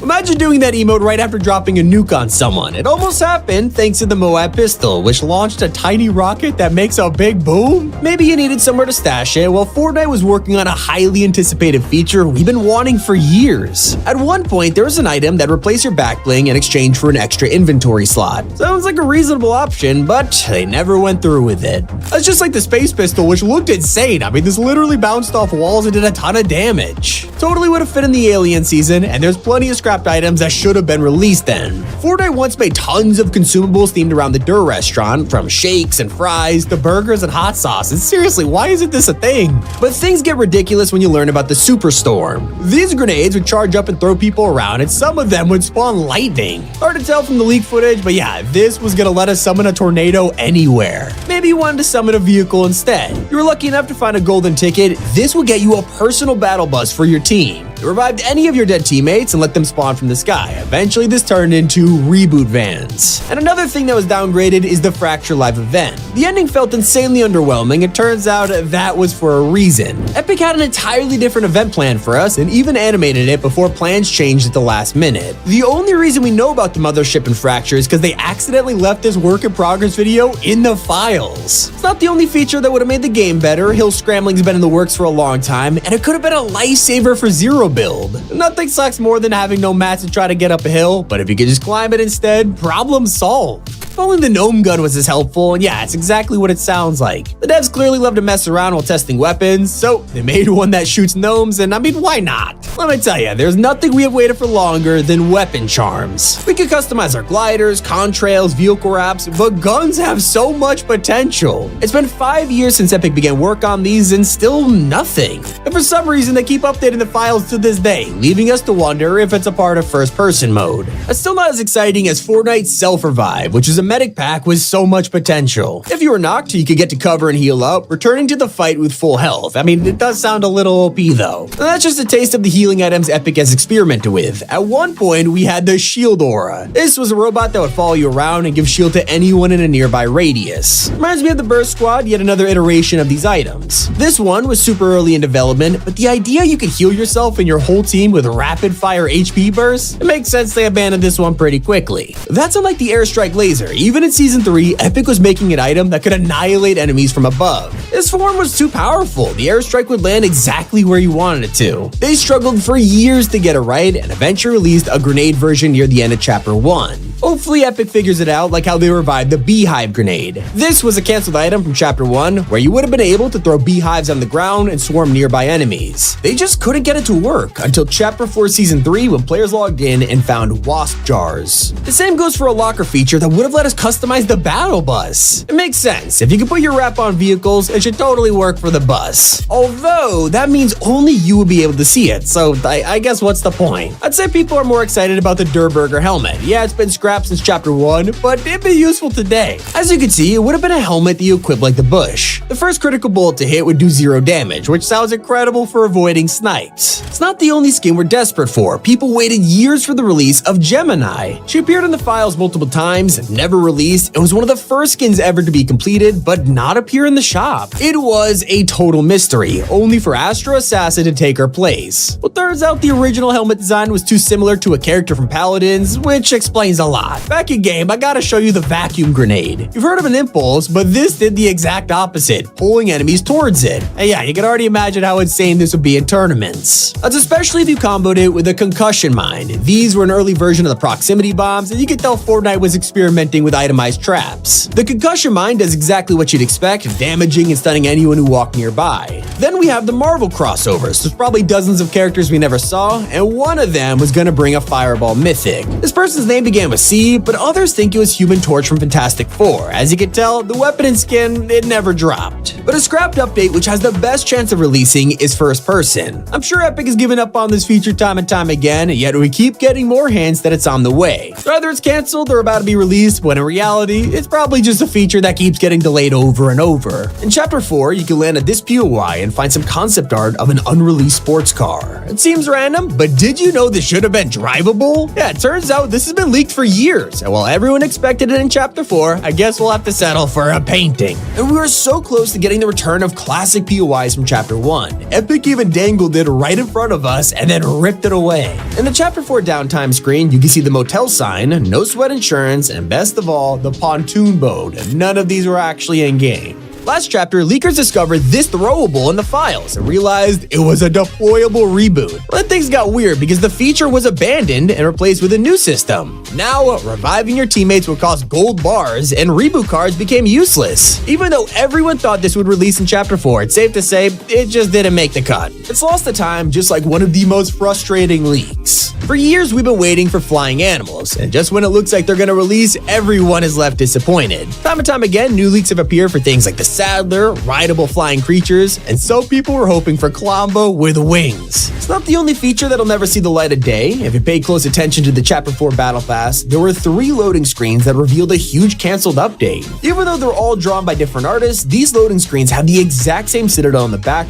Imagine doing that emote right after dropping a nuke on someone. It almost happened thanks to the Moab pistol, which launched a tiny rocket that makes a big boom. Maybe you needed somewhere to stash it. Well, Fortnite was working on a highly anticipated feature we've been wanting for years. At one point, there was an item that replaced your back bling in exchange for an extra inventory slot. Sounds like a reasonable option, but they never went through with it. That's just like the space pistol, which looked insane. This literally bounced off walls and did a ton of damage. Totally would have fit in the Alien season, and there's plenty of scrap items that should have been released then. Fortnite once made tons of consumables themed around the Durr restaurant, from shakes and fries to burgers and hot sauce. And seriously, why isn't this a thing? But things get ridiculous when you learn about the Superstorm. These grenades would charge up and throw people around, and some of them would spawn lightning. Hard to tell from the leak footage, but yeah, this was gonna let us summon a tornado anywhere. Maybe you wanted to summon a vehicle instead. You were lucky enough to find a golden ticket. This will get you a personal battle bus for your team. It revived any of your dead teammates and let them spawn from the sky. Eventually, this turned into reboot vans. And another thing that was downgraded is the Fracture Live event. The ending felt insanely underwhelming. It turns out that was for a reason. Epic had an entirely different event plan for us and even animated it before plans changed at the last minute. The only reason we know about the mothership and Fracture is because they accidentally left this work in progress video in the files. It's not the only feature that would have made the game better. Hill scrambling's been in the works for a long time, and it could have been a lifesaver for Zero build. Nothing sucks more than having no mats to try to get up a hill, but if you could just climb it instead, problem solved. If only the gnome gun was as helpful, and yeah, it's exactly what it sounds like. The devs clearly love to mess around while testing weapons, so they made one that shoots gnomes, and why not? Let me tell you, there's nothing we have waited for longer than weapon charms. We can customize our gliders, contrails, vehicle wraps, but guns have so much potential. It's been 5 years since Epic began work on these, and still nothing. And for some reason, they keep updating the files to this day, leaving us to wonder if it's a part of first-person mode. It's still not as exciting as Fortnite's Self-Revive, which is a medic pack with so much potential. If you were knocked, you could get to cover and heal up, returning to the fight with full health. I mean, it does sound a little OP though. And that's just a taste of the healing items Epic has experimented with. At one point, we had the Shield Aura. This was a robot that would follow you around and give shield to anyone in a nearby radius. Reminds me of the Burst Squad, yet another iteration of these items. This one was super early in development, but the idea you could heal yourself and your whole team with rapid fire HP bursts, it makes sense they abandoned this one pretty quickly. That's unlike the Airstrike Laser. Even in Season 3, Epic was making an item that could annihilate enemies from above. This form was too powerful. The airstrike would land exactly where you wanted it to. They struggled for years to get it right and eventually released a grenade version near the end of Chapter 1. Hopefully Epic figures it out like how they revived the Beehive Grenade. This was a canceled item from Chapter 1 where you would have been able to throw beehives on the ground and swarm nearby enemies. They just couldn't get it to work until Chapter 4 Season 3 when players logged in and found wasp jars. The same goes for a locker feature that would have let us customize the battle bus. It makes sense. If you can put your wrap on vehicles, it should totally work for the bus. Although, that means only you would be able to see it, so I guess what's the point? I'd say people are more excited about the Durburger helmet. Yeah, it's been scrapped since Chapter 1, but it'd be useful today. As you can see, it would have been a helmet that you equip like the Bush. The first critical bullet to hit would do 0 damage, which sounds incredible for avoiding snipes. It's not the only skin we're desperate for. People waited years for the release of Gemini. She appeared in the files multiple times, never released, and was one of the first skins ever to be completed, but not appear in the shop. It was a total mystery, only for Astro Assassin to take her place. Well, turns out the original helmet design was too similar to a character from Paladins, which explains a lot. Back in game, I gotta show you the vacuum grenade. You've heard of an impulse, but this did the exact opposite, pulling enemies towards it. And yeah, you can already imagine how insane this would be in tournaments. That's especially if you comboed it with a concussion mine. These were an early version of the proximity bombs, and you could tell Fortnite was experimenting with itemized traps. The concussion mine does exactly what you'd expect, damaging and stunning anyone who walked nearby. Then we have the Marvel crossovers. There's probably dozens of characters we never saw, and one of them was gonna bring a Fireball mythic. This person's name began with C, but others think it was Human Torch from Fantastic Four. As you can tell, the weapon and skin, it never dropped. But a scrapped update which has the best chance of releasing is first person. I'm sure Epic has given up on this feature time and time again, yet we keep getting more hints that it's on the way. Either it's canceled or about to be released, when in reality, it's probably just a feature that keeps getting delayed over and over. In Chapter 4, you can land at this POI and find some concept art of an unreleased sports car. It seems random, but did you know this should have been drivable? Yeah, it turns out this has been leaked for years, and while everyone expected it in Chapter 4, I guess we'll have to settle for a painting. And we were so close to getting the return of classic POIs from Chapter 1. Epic even dangled it right in front of us and then ripped it away. In the Chapter 4 downtime screen, you can see the motel sign, no sweat insurance, and best of all, the pontoon boat. None of these were actually in-game. Last chapter, leakers discovered this throwable in the files and realized it was a deployable reboot. But then things got weird because the feature was abandoned and replaced with a new system. Now, reviving your teammates would cost gold bars and reboot cards became useless. Even though everyone thought this would release in Chapter 4, it's safe to say it just didn't make the cut. It's lost the time, just like one of the most frustrating leaks. For years, we've been waiting for flying animals, and just when it looks like they're gonna release, everyone is left disappointed. Time and time again, new leaks have appeared for things like the Saddler, rideable flying creatures, and so people were hoping for Colombo with wings. It's not the only feature that'll never see the light of day. If you paid close attention to the Chapter 4 Battle Pass, there were 3 loading screens that revealed a huge canceled update. Even though they're all drawn by different artists, these loading screens have the exact same citadel on the back.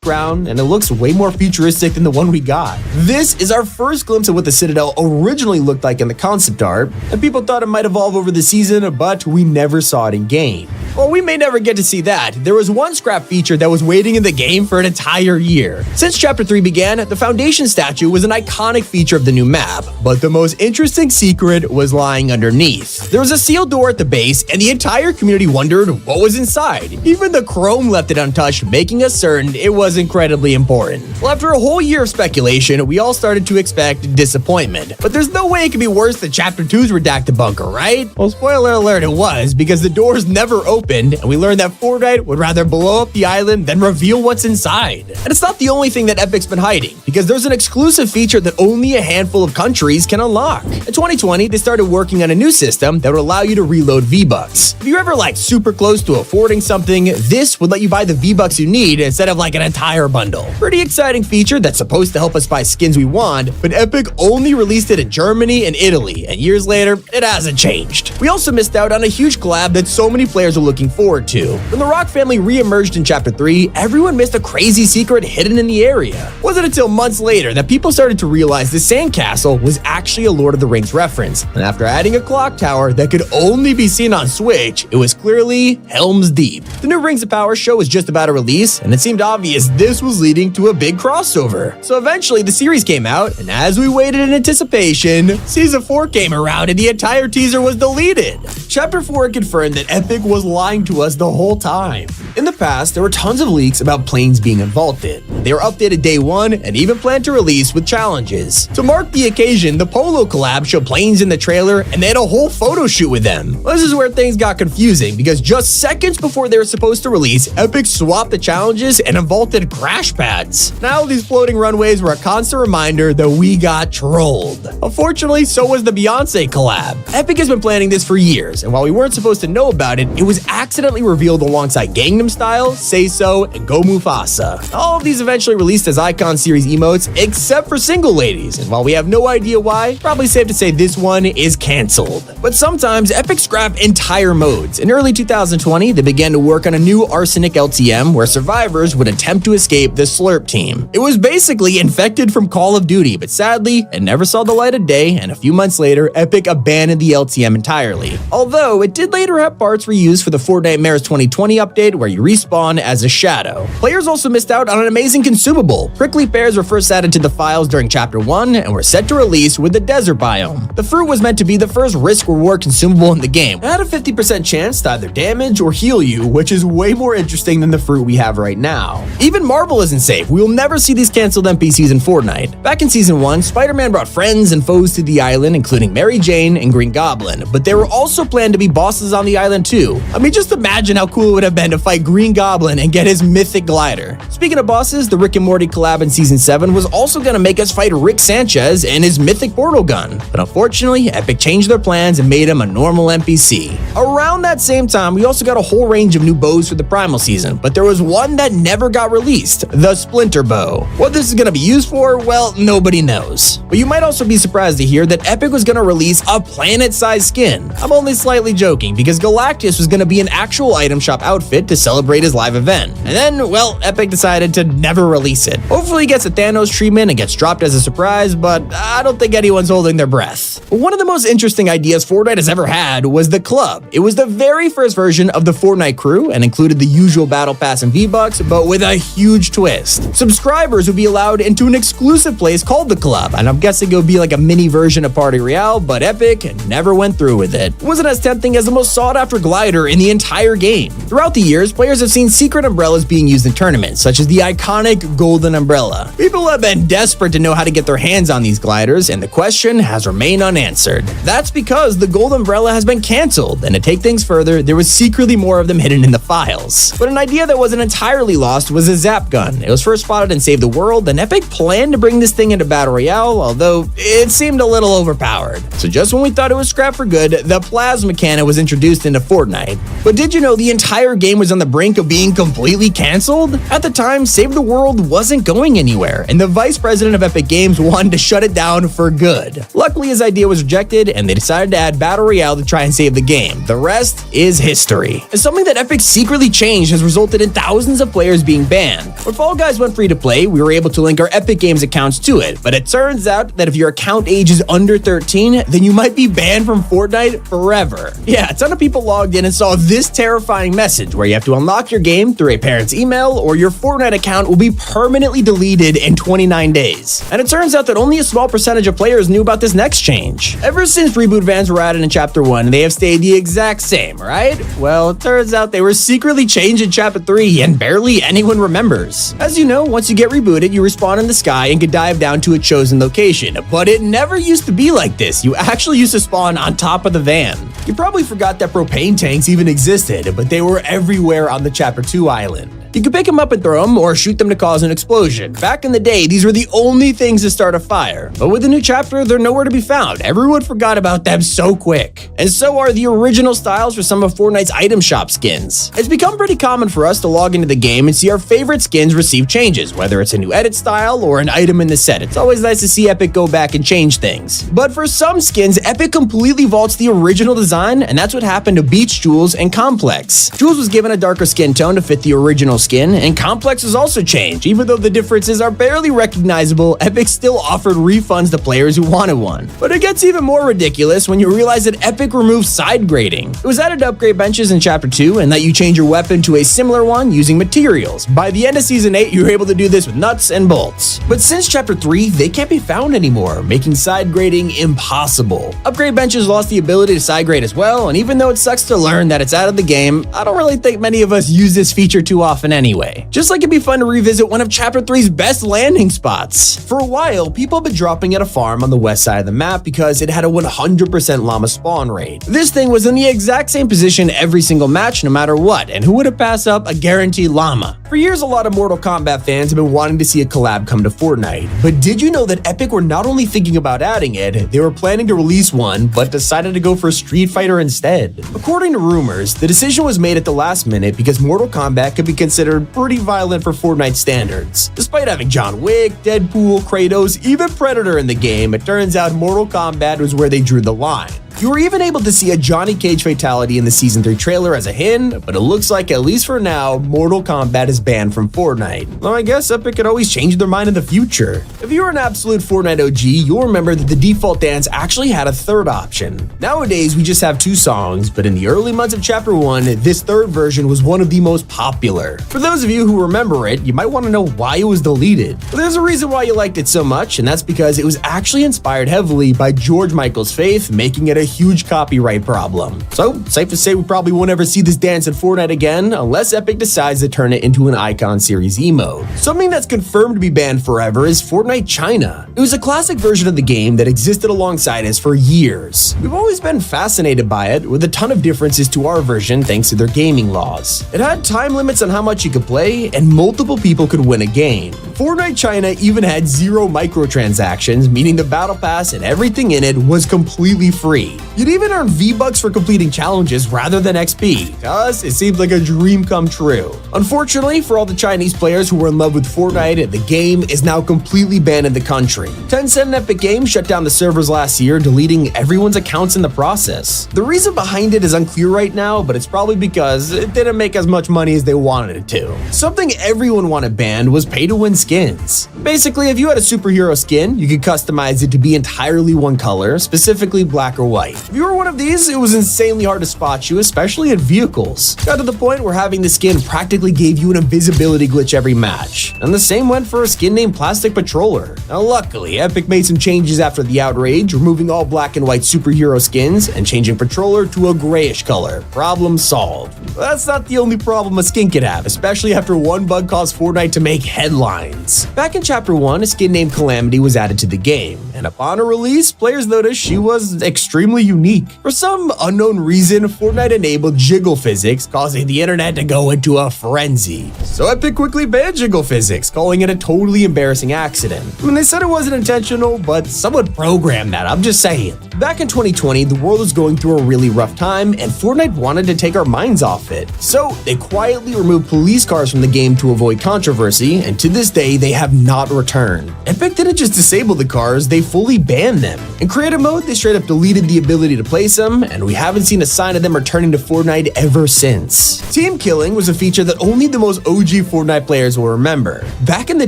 background, and it looks way more futuristic than the one we got. This is our first glimpse of what the Citadel originally looked like in the concept art, and people thought it might evolve over the season, but we never saw it in game. Well, we may never get to see that. There was one scrap feature that was waiting in the game for an entire year. Since Chapter 3 began, the Foundation statue was an iconic feature of the new map, but the most interesting secret was lying underneath. There was a sealed door at the base, and the entire community wondered what was inside. Even the Chrome left it untouched, making us certain it was incredibly important. Well, after a whole year of speculation, we all started to expect disappointment. But there's no way it could be worse than Chapter 2's redacted bunker, right? Well, spoiler alert, it was, because the doors never opened, and we learned that Fortnite would rather blow up the island than reveal what's inside. And it's not the only thing that Epic's been hiding, because there's an exclusive feature that only a handful of countries can unlock. In 2020, they started working on a new system that would allow you to reload V-Bucks. If you're ever super close to affording something, this would let you buy the V-Bucks you need instead of an entire bundle. Pretty exciting feature that's supposed to help us buy skins we want, but Epic only released it in Germany and Italy, and years later, it hasn't changed. We also missed out on a huge collab that so many players are looking forward to. When the Rock family re-emerged in Chapter 3, everyone missed a crazy secret hidden in the area. It wasn't until months later that people started to realize the sandcastle was actually a Lord of the Rings reference, and after adding a clock tower that could only be seen on Switch, it was clearly Helm's Deep. The new Rings of Power show was just about to release, and it seemed obvious this was leading to a big crossover. So eventually the series came out, and as we waited in anticipation, Season 4 came around and the entire teaser was deleted. Chapter 4 confirmed that Epic was lying to us the whole time. In the past, there were tons of leaks about planes being vaulted. They were updated day one and even planned to release with challenges. To mark the occasion, the Polo collab showed planes in the trailer and they had a whole photo shoot with them. Well, this is where things got confusing because just seconds before they were supposed to release, Epic swapped the challenges and vaulted crash pads. Now these floating runways were a constant reminder that we got trolled. Unfortunately, so was the Beyonce collab. Epic has been planning this for years, and while we weren't supposed to know about it, it was accidentally revealed alongside Gangnam Style, Say So, and Go Mufasa. All of these eventually released as Icon Series emotes, except for single ladies, and while we have no idea why, probably safe to say this one is cancelled. But sometimes Epic scrap entire modes. In early 2020, they began to work on a new Arsenic LTM where survivors would attempt to escape the Slurp team. It was basically infected from Call of Duty, but sadly, it never saw the light of day, and a few months later, Epic abandoned the LTM entirely. Although, it did later have parts reused for the Fortnite Mares 2020 update where you respawn as a shadow. Players also missed out on an amazing consumable. Prickly pears were first added to the files during Chapter 1 and were set to release with the desert biome. The fruit was meant to be the first risk-reward consumable in the game. It had a 50% chance to either damage or heal you, which is way more interesting than the fruit we have right now. Even Marvel isn't safe. We will never see these cancelled NPCs in Fortnite. Back in Season 1, Spider-Man brought friends and foes to the island, including Mary Jane and Green Goblin, but there were also planned to be bosses on the island too. I mean, just imagine how cool it would have been to fight Green Goblin and get his mythic glider. Speaking of bosses, the Rick and Morty collab in Season 7 was also going to make us fight Rick Sanchez and his mythic portal gun, but unfortunately, Epic changed their plans and made him a normal NPC. Around that same time, we also got a whole range of new bows for the Primal season, but there was one that never got released, the Splinter Bow. What this is going to be used for, well, nobody knows. But you might also be surprised to hear that Epic was going to release a planet-sized skin. I'm only slightly joking because Galactus was going to be an actual item shop outfit to celebrate his live event. And then, well, Epic decided to never release it. Hopefully he gets a Thanos treatment and gets dropped as a surprise, but I don't think anyone's holding their breath. But one of the most interesting ideas Fortnite has ever had was the club. It was the very first version of the Fortnite crew and included the usual battle pass and V-Bucks, but with a huge twist. Subscribers would be allowed into an exclusive place called the club, and I'm guessing it would be like a mini version of Party Royale, but Epic never went through with it. It wasn't as tempting as the most sought-after glider in the entire game. Throughout the years, players have seen secret umbrellas being used in tournaments, such as the iconic Golden Umbrella. People have been desperate to know how to get their hands on these gliders, and the question has remained unanswered. That's because the Gold Umbrella has been cancelled, and to take things further, there was secretly more of them hidden in the files. But an idea that wasn't entirely lost was a Zap Gun. It was first spotted in Save the World, and Epic planned to bring this thing into Battle Royale, although it seemed a little overpowered. So just when we thought it was scrapped for good, the Plasma Cannon was introduced into Fortnite. But did you know the entire game was on the brink of being completely cancelled? At the time, Save the World world wasn't going anywhere, and the vice president of Epic Games wanted to shut it down for good. Luckily, his idea was rejected, and they decided to add Battle Royale to try and save the game. The rest is history. And something that Epic secretly changed has resulted in thousands of players being banned. When Fall Guys went free to play, we were able to link our Epic Games accounts to it, but it turns out that if your account age is under 13, then you might be banned from Fortnite forever. Yeah, a ton of people logged in and saw this terrifying message where you have to unlock your game through a parent's email or your Fortnite account will be permanently deleted in 29 days. And it turns out that only a small percentage of players knew about this next change. Ever since reboot bans were added in Chapter 1, they have stayed the exact same, right? Well, it turns out they were secretly changed in Chapter 3 and barely anyone remembers. As you know, once you get rebooted, you respawn in the sky and can dive down to a chosen location. But it never used to be like this. You actually used to spawn on top of the van. You probably forgot that propane tanks even existed, but they were everywhere on the Chapter 2 island. You could pick them up and throw them, or shoot them to cause an explosion. Back in the day, these were the only things to start a fire. But with the new chapter, they're nowhere to be found. Everyone forgot about them so quick. And so are the original styles for some of Fortnite's item shop skins. It's become pretty common for us to log into the game and see our favorite skins receive changes, whether it's a new edit style or an item in the set. It's always nice to see Epic go back and change things. But for some skins, Epic completely vaults the original design, and that's what happened to Beach, Jules, and Complex. Jules was given a darker skin tone to fit the original skin, and Complex was also changed. Even though the differences are barely recognizable, Epic still offered refunds to players who wanted one. But it gets even more ridiculous when you realize that Epic removed side grading. It was added to upgrade benches in Chapter 2 and let you change your weapon to a similar one using materials. By the end of Season 8, you were able to do this with nuts and bolts. But since Chapter 3, they can't be found anymore, making side grading impossible. Upgrade benches lost the ability to side grade as well, and even though it sucks to learn that it's out of the game, I don't really think many of us use this feature too often anyway. Just like it'd be fun to revisit one of Chapter 3's best landing spots. For a while, people have been dropping at a farm on the west side of the map because it had a 100% llama spawn rate. This thing was in the exact same position every single match no matter what, and who would have passed up a guaranteed llama? For years, a lot of Mortal Kombat fans have been wanting to see a collab come to Fortnite. But did you know that Epic were not only thinking about adding it, they were planning to release one, but decided to go for Street Fighter instead? According to rumors, the decision was made at the last minute because Mortal Kombat could be considered pretty violent for Fortnite standards. Despite having John Wick, Deadpool, Kratos, even Predator in the game, it turns out Mortal Kombat was where they drew the line. You were even able to see a Johnny Cage fatality in the Season 3 trailer as a hint, but it looks like, at least for now, Mortal Kombat is banned from Fortnite. Though I guess Epic could always change their mind in the future. If you were an absolute Fortnite OG, you'll remember that the default dance actually had a third option. Nowadays, we just have 2 songs, but in the early months of Chapter 1, this third version was one of the most popular. For those of you who remember it, you might want to know why it was deleted. But there's a reason why you liked it so much, and that's because it was actually inspired heavily by George Michael's Faith, making it a huge copyright problem. So, safe to say we probably won't ever see this dance in Fortnite again, unless Epic decides to turn it into an Icon Series emote. Something that's confirmed to be banned forever is Fortnite China. It was a classic version of the game that existed alongside us for years. We've always been fascinated by it, with a ton of differences to our version thanks to their gaming laws. It had time limits on how much you could play, and multiple people could win a game. Fortnite China even had 0 microtransactions, meaning the battle pass and everything in it was completely free. You'd even earn V-Bucks for completing challenges rather than XP, cause it seemed like a dream come true. Unfortunately, for all the Chinese players who were in love with Fortnite, the game is now completely banned in the country. Tencent and Epic Games shut down the servers last year, deleting everyone's accounts in the process. The reason behind it is unclear right now, but it's probably because it didn't make as much money as they wanted it to. Something everyone wanted banned was pay-to-win skins. Basically, if you had a superhero skin, you could customize it to be entirely one color, specifically black or white. If you were one of these, it was insanely hard to spot you, especially in vehicles. Got to the point where having the skin practically gave you an invisibility glitch every match. And the same went for a skin named Plastic Patroller. Now luckily, Epic made some changes after the outrage, removing all black and white superhero skins and changing Patroller to a grayish color. Problem solved. But that's not the only problem a skin could have, especially after one bug caused Fortnite to make headlines. designs. Back in Chapter 1, a skin named Calamity was added to the game, and upon her release, players noticed she was extremely unique. For some unknown reason, Fortnite enabled jiggle physics, causing the internet to go into a frenzy. So Epic quickly banned jiggle physics, calling it a totally embarrassing accident. I mean, they said it wasn't intentional, but someone programmed that, I'm just saying. Back in 2020, the world was going through a really rough time, and Fortnite wanted to take our minds off it. So they quietly removed police cars from the game to avoid controversy, and to this day, they have not returned. Epic didn't just disable the cars, they fully banned them. In creative mode, they straight up deleted the ability to place them, and we haven't seen a sign of them returning to Fortnite ever since. Team killing was a feature that only the most OG Fortnite players will remember. Back in the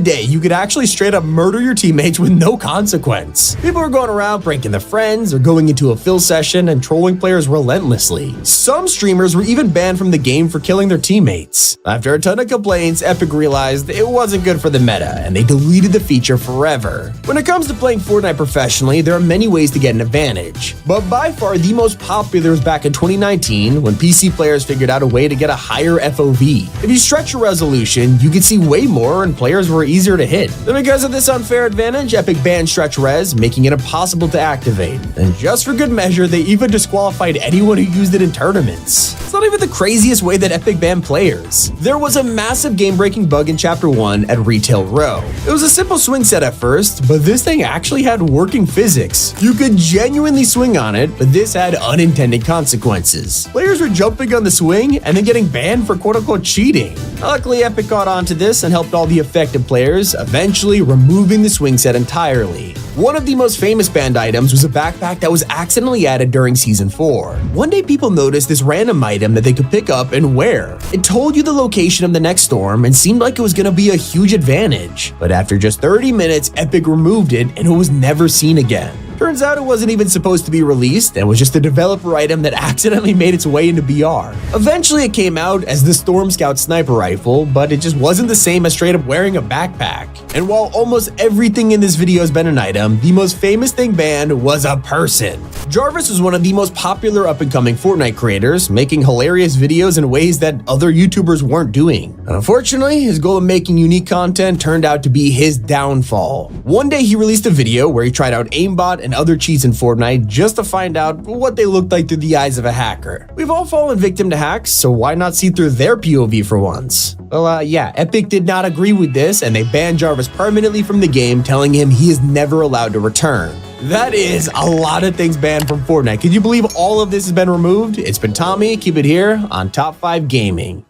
day, you could actually straight up murder your teammates with no consequence. People were going around pranking their friends or going into a fill session and trolling players relentlessly. Some streamers were even banned from the game for killing their teammates. After a ton of complaints, Epic realized it wasn't good for the meta, and they deleted the feature forever. When it comes to playing Fortnite professionally, there are many ways to get an advantage, but by far the most popular was back in 2019 when PC players figured out a way to get a higher FOV. If you stretch your resolution, you could see way more and players were easier to hit. Then because of this unfair advantage, Epic banned stretch res, making it impossible to activate. And just for good measure, they even disqualified anyone who used it in tournaments. It's not even the craziest way that Epic banned players. There was a massive game-breaking bug in Chapter 1 at Retail Row. It was a simple swing set at first, but this thing actually had working physics. You could genuinely swing on it, but this had unintended consequences. Players were jumping on the swing and then getting banned for quote-unquote cheating. Luckily, Epic caught on to this and helped all the affected players, eventually removing the swing set entirely. One of the most famous banned items was a backpack that was accidentally added during Season 4. One day people noticed this random item that they could pick up and wear. It told you the location of the next storm and seemed like it was going to be a huge advantage. But after just 30 minutes, Epic removed it and it was never seen again. Turns out it wasn't even supposed to be released and was just a developer item that accidentally made its way into BR. Eventually it came out as the Storm Scout sniper rifle, but it just wasn't the same as straight up wearing a backpack. And while almost everything in this video has been an item, the most famous thing banned was a person. Jarvis was one of the most popular up-and-coming Fortnite creators, making hilarious videos in ways that other YouTubers weren't doing. And unfortunately, his goal of making unique content turned out to be his downfall. One day he released a video where he tried out aimbot and other cheats in Fortnite just to find out what they looked like through the eyes of a hacker. We've all fallen victim to hacks, so why not see through their POV for once? Well, yeah, Epic did not agree with this and they banned Jarvis permanently from the game, telling him he is never allowed to return. That is a lot of things banned from Fortnite. Can you believe all of this has been removed? It's been Tommy. Keep it here on Top 5 Gaming.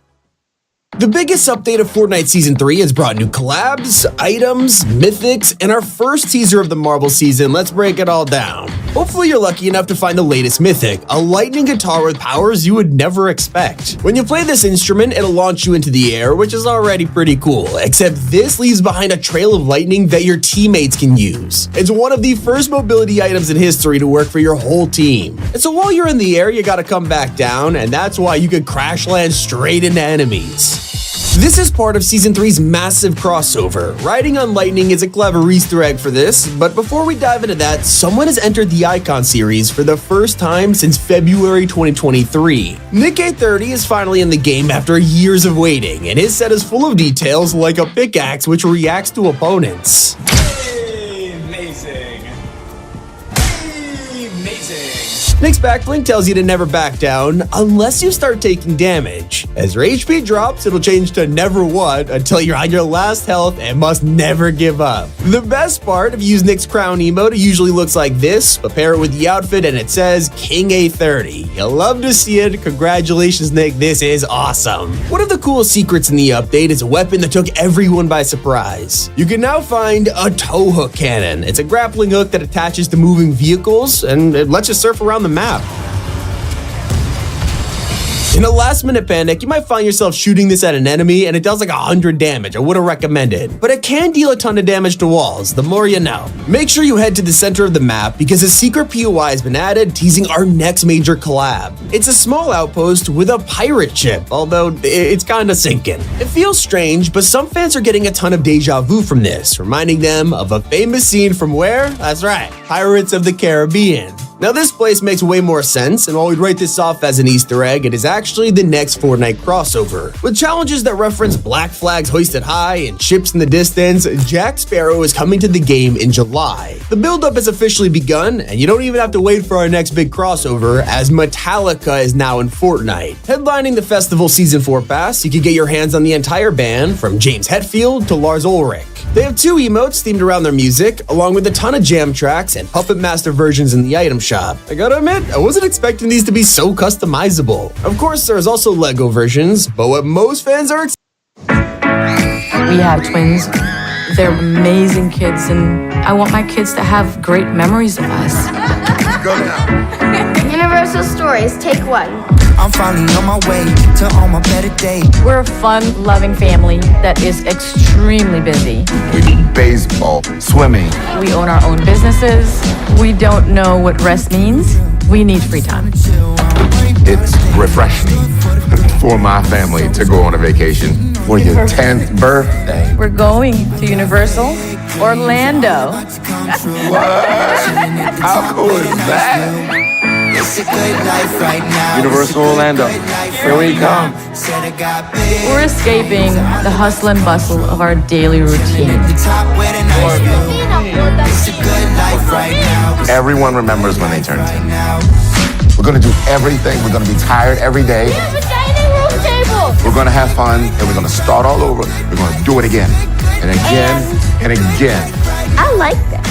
The biggest update of Fortnite Season 3 has brought new collabs, items, mythics, and our first teaser of the Marble season. Let's break it all down. Hopefully you're lucky enough to find the latest mythic, a lightning guitar with powers you would never expect. When you play this instrument, it'll launch you into the air, which is already pretty cool, except this leaves behind a trail of lightning that your teammates can use. It's one of the first mobility items in history to work for your whole team. And so while you're in the air, you gotta come back down, and that's why you could crash land straight into enemies. This is part of Season 3's massive crossover. Riding on lightning is a clever Easter egg for this, but before we dive into that, someone has entered the Icon series for the first time since February 2023. Nick A30 is finally in the game after years of waiting, and his set is full of details like a pickaxe which reacts to opponents. Nick's backblink tells you to never back down unless you start taking damage. As your HP drops, it'll change to never what until you're on your last health and must never give up. The best part, if you use Nick's crown emote, it usually looks like this, but pair it with the outfit and it says King A30. You'll love to see it. Congratulations, Nick. This is awesome. One of the coolest secrets in the update is a weapon that took everyone by surprise. You can now find a tow hook cannon. It's a grappling hook that attaches to moving vehicles and it lets you surf around the map. In a last-minute panic, you might find yourself shooting this at an enemy and it does like 100 damage. I wouldn't recommend it, but it can deal a ton of damage to walls, the more you know. Make sure you head to the center of the map because a secret POI has been added, teasing our next major collab. It's a small outpost with a pirate ship, although it's kinda sinking. It feels strange, but some fans are getting a ton of deja vu from this, reminding them of a famous scene from where? That's right, Pirates of the Caribbean. Now this place makes way more sense, and while we'd write this off as an Easter egg, it is actually the next Fortnite crossover. With challenges that reference black flags hoisted high and ships in the distance, Jack Sparrow is coming to the game in July. The build-up has officially begun, and you don't even have to wait for our next big crossover, as Metallica is now in Fortnite. Headlining the festival Season 4 Pass, you can get your hands on the entire band, from James Hetfield to Lars Ulrich. They have 2 emotes themed around their music, along with a ton of jam tracks and Puppet Master versions in the item shop. I gotta admit, I wasn't expecting these to be so customizable. Of course, there's also LEGO versions, but what most fans are We have twins. They're amazing kids, and I want my kids to have great memories of us. Go now. Universal Stories, take 1. I'm finally on my way to all my better days. We're a fun, loving family that is extremely busy. We do baseball, swimming. We own our own businesses. We don't know what rest means. We need free time. It's refreshing for my family to go on a vacation for your 10th birthday. We're going to Universal Orlando. How cool is that? It's a good life right now. Universal Orlando. Here we come. We're escaping the hustle and bustle of our daily routine. Everyone remembers when they turn 10. We're gonna do everything. We're gonna be tired every day. There's a dining room table. We're gonna have fun, and we're gonna start all over. We're gonna do it again, and again, and again. I like that.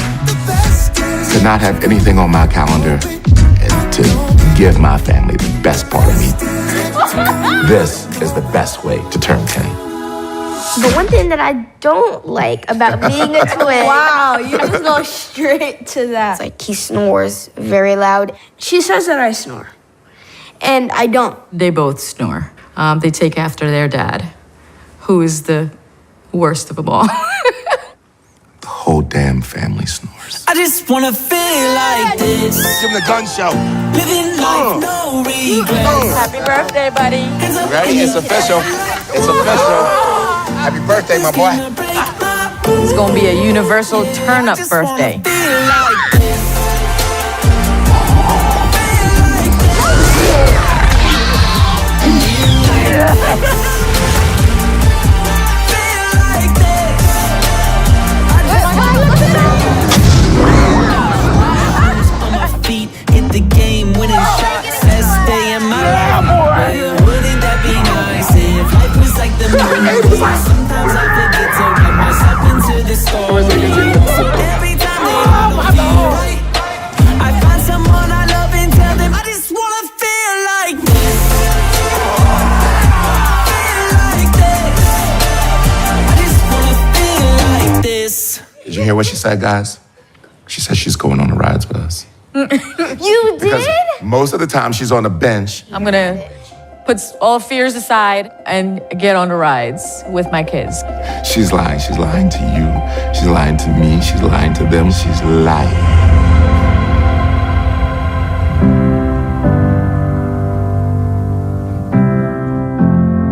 To not have anything on my calendar and to give my family the best part of me. This is the best way to turn 10. But one thing that I don't like about being a twin. Wow, you just go straight to that. It's like he snores very loud. She says that I snore. And I don't. They both snore. They take after their dad, who is the worst of them all. The whole damn family snores. I just wanna feel like this. Give him the gun show. Living life, no regrets. Happy birthday, buddy. Ready? It's official. It's official. Happy birthday, my boy. It's gonna be a universal turn-up birthday. Hit the game, winning shots, let's stay in my life. Wouldn't that be nice if life was like the movies? Sometimes I forget to get myself into the story. Every time they don't feel right, I find someone I love and tell them I just wanna feel like this. Feel like this. I just wanna feel like this. Did you hear what she said, guys? She said she's going on the rides with us. You Because did? most of the time she's on the bench. I'm gonna put all fears aside and get on the rides with my kids. She's lying. She's lying to you. She's lying to me. She's lying to them. She's lying.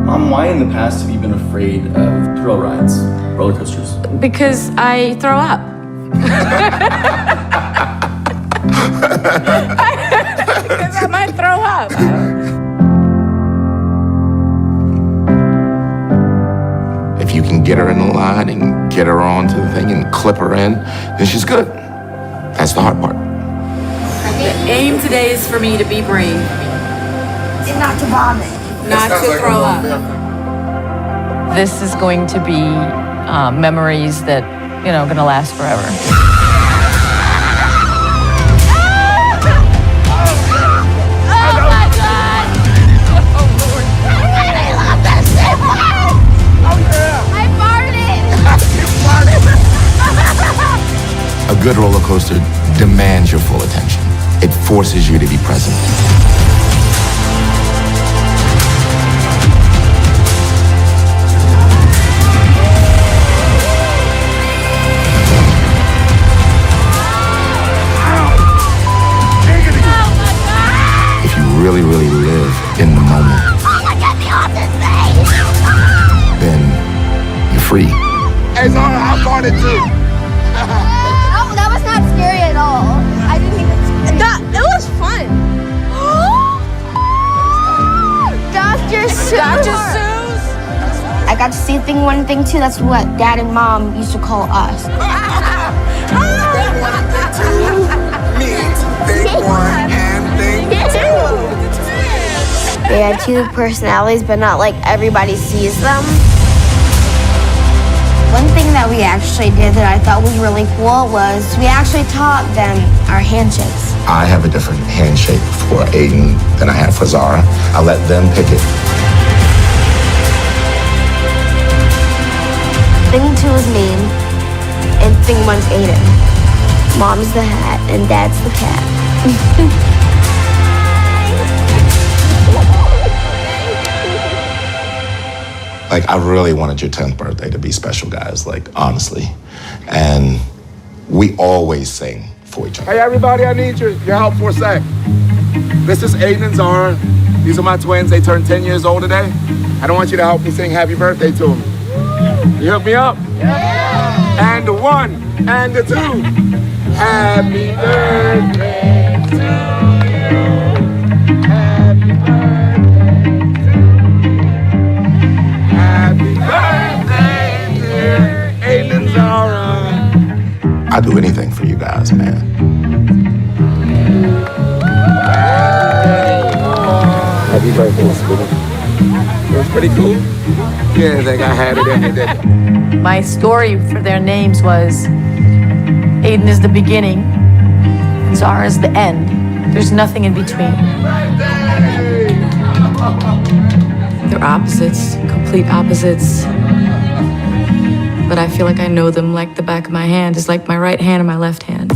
Mom, why in the past have you been afraid of thrill rides, roller coasters? Because I throw up. Because I might throw up. If you can get her in the line and get her onto the thing and clip her in, then she's good. That's the hard part. The aim today is for me to be brave. And not to vomit. Not to throw up. This is going to be memories that, gonna last forever. A good roller coaster demands your full attention. It forces you to be present. If you really, really live in the moment, then you're free. Hey, Zara, I'm going too. That was not scary at all. I didn't even. It Dr. Seuss. I got to see Thing 1 and Thing 2. That's what Dad and Mom used to call us. Thing 1 and Thing 2 means Thing 1 and Thing 2. They had two personalities, but not like everybody sees them. One thing that we actually did that I thought was really cool was we actually taught them our handshakes. I have a different handshake for Aiden than I have for Zara. I let them pick it. Thing 2 is me, and Thing 1's Aiden. Mom's the hat, and Dad's the cat. Like, I really wanted your 10th birthday to be special, guys, like, honestly. And we always sing for each other. Hey, everybody, I need your help for a sec. This is Aiden and Zara. These are my twins. They turned 10 years old today. I don't want you to help me sing happy birthday to them. You hook me up? Yeah. And the 1 and the 2. Happy birthday to you. Happy birthday, dear Aiden and Zara. I'd do anything for you guys, man. Happy birthday, sweetie. It was pretty cool. You didn't think I had it in me, did you? My story for their names was Aiden is the beginning, and Zara is the end. There's nothing in between. They're opposites, complete opposites. But I feel like I know them like the back of my hand. It's like my right hand and my left hand.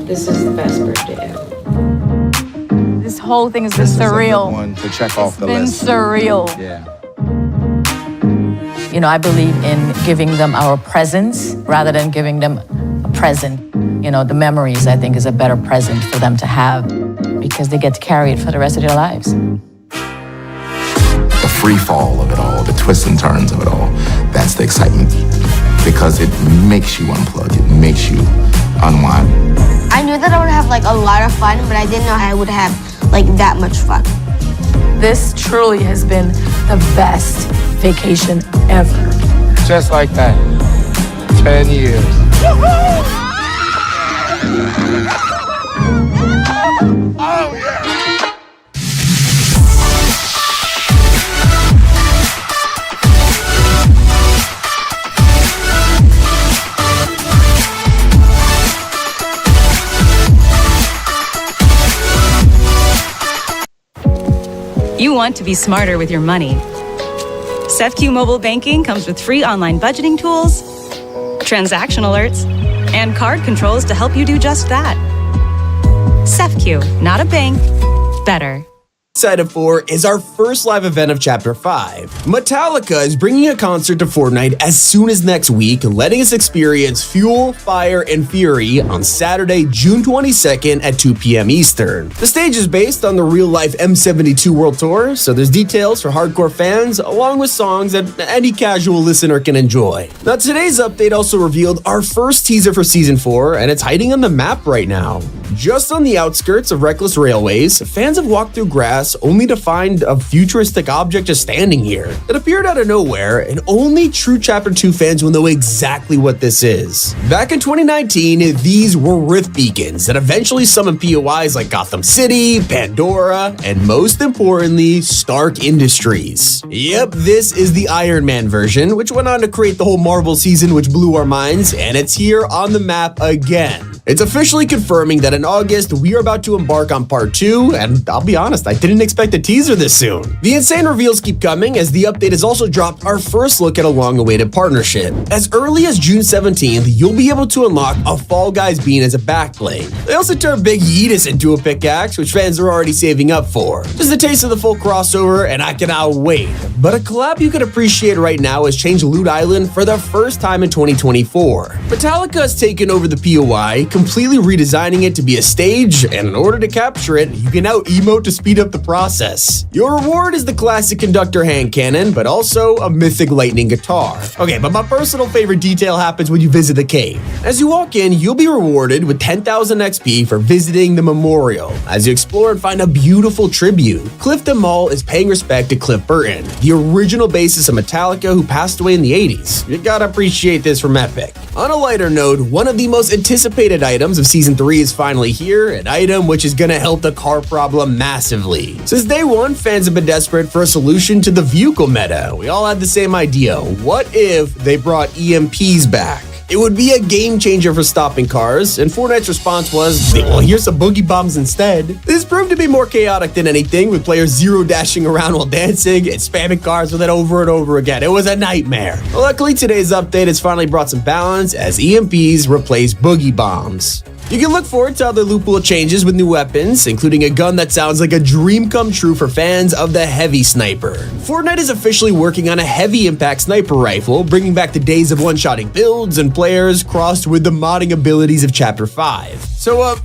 This is the best birthday ever. This whole thing has been surreal. One to check off the It's been surreal. Yeah. You know, I believe in giving them our presents rather than giving them a present. You know, the memories, I think, is a better present for them to have because they get to carry it for the rest of their lives. The free fall of it all, the twists and turns of it all, that's the excitement. Because it makes you unplug, it makes you unwind. I knew that I would have like a lot of fun, but I didn't know I would have like that much fun. This truly has been the best vacation ever. Just like that. 10 years. Oh, yeah. You want to be smarter with your money. SEFQ Mobile Banking comes with free online budgeting tools, transaction alerts, and card controls to help you do just that. SEFQ, not a bank, better. Excited for is our first live event of Chapter 5. Metallica is bringing a concert to Fortnite as soon as next week, letting us experience Fuel, Fire, and Fury on Saturday, June 22nd at 2 p.m. Eastern. The stage is based on the real-life M72 World Tour, so there's details for hardcore fans, along with songs that any casual listener can enjoy. Now, today's update also revealed our first teaser for Season 4, and it's hiding on the map right now. Just on the outskirts of Reckless Railways, fans have walked through grass only to find a futuristic object just standing here. It appeared out of nowhere, and only true Chapter 2 fans will know exactly what this is. Back in 2019, these were Rift beacons that eventually summoned POIs like Gotham City, Pandora, and most importantly, Stark Industries. Yep, this is the Iron Man version, which went on to create the whole Marvel season, which blew our minds, and it's here on the map again. It's officially confirming that in August, we are about to embark on part 2, and I'll be honest, I didn't expect a teaser this soon. The insane reveals keep coming as the update has also dropped our first look at a long-awaited partnership. As early as June 17th, you'll be able to unlock a Fall Guys bean as a backblade. They also turned Big Yeetus into a pickaxe, which fans are already saving up for. Just a taste of the full crossover, and I cannot wait. But a collab you could appreciate right now has changed Loot Island for the first time in 2024. Metallica has taken over the POI, completely redesigning it to be a stage, and in order to capture it, you can now emote to speed up the process. Your reward is the classic conductor hand cannon, but also a mythic lightning guitar. Okay, but my personal favorite detail happens when you visit the cave. As you walk in, you'll be rewarded with 10,000 XP for visiting the memorial, as you explore and find a beautiful tribute. Clifton Mall is paying respect to Cliff Burton, the original bassist of Metallica who passed away in the 80s. You gotta appreciate this from Epic. On a lighter note, one of the most anticipated items of Season 3 is finally here, an item which is gonna help the car problem massively. Since day one, fans have been desperate for a solution to the vehicle meta. We all had the same idea. What if they brought EMPs back? It would be a game changer for stopping cars, and Fortnite's response was, well, here's some boogie bombs instead. This proved to be more chaotic than anything, with players zero dashing around while dancing and spamming cars with it over and over again. It was a nightmare. Luckily, today's update has finally brought some balance as EMPs replace boogie bombs. You can look forward to other loot pool changes with new weapons, including a gun that sounds like a dream come true for fans of the heavy sniper. Fortnite is officially working on a heavy impact sniper rifle, bringing back the days of one-shotting builds and players crossed with the modding abilities of Chapter 5. So,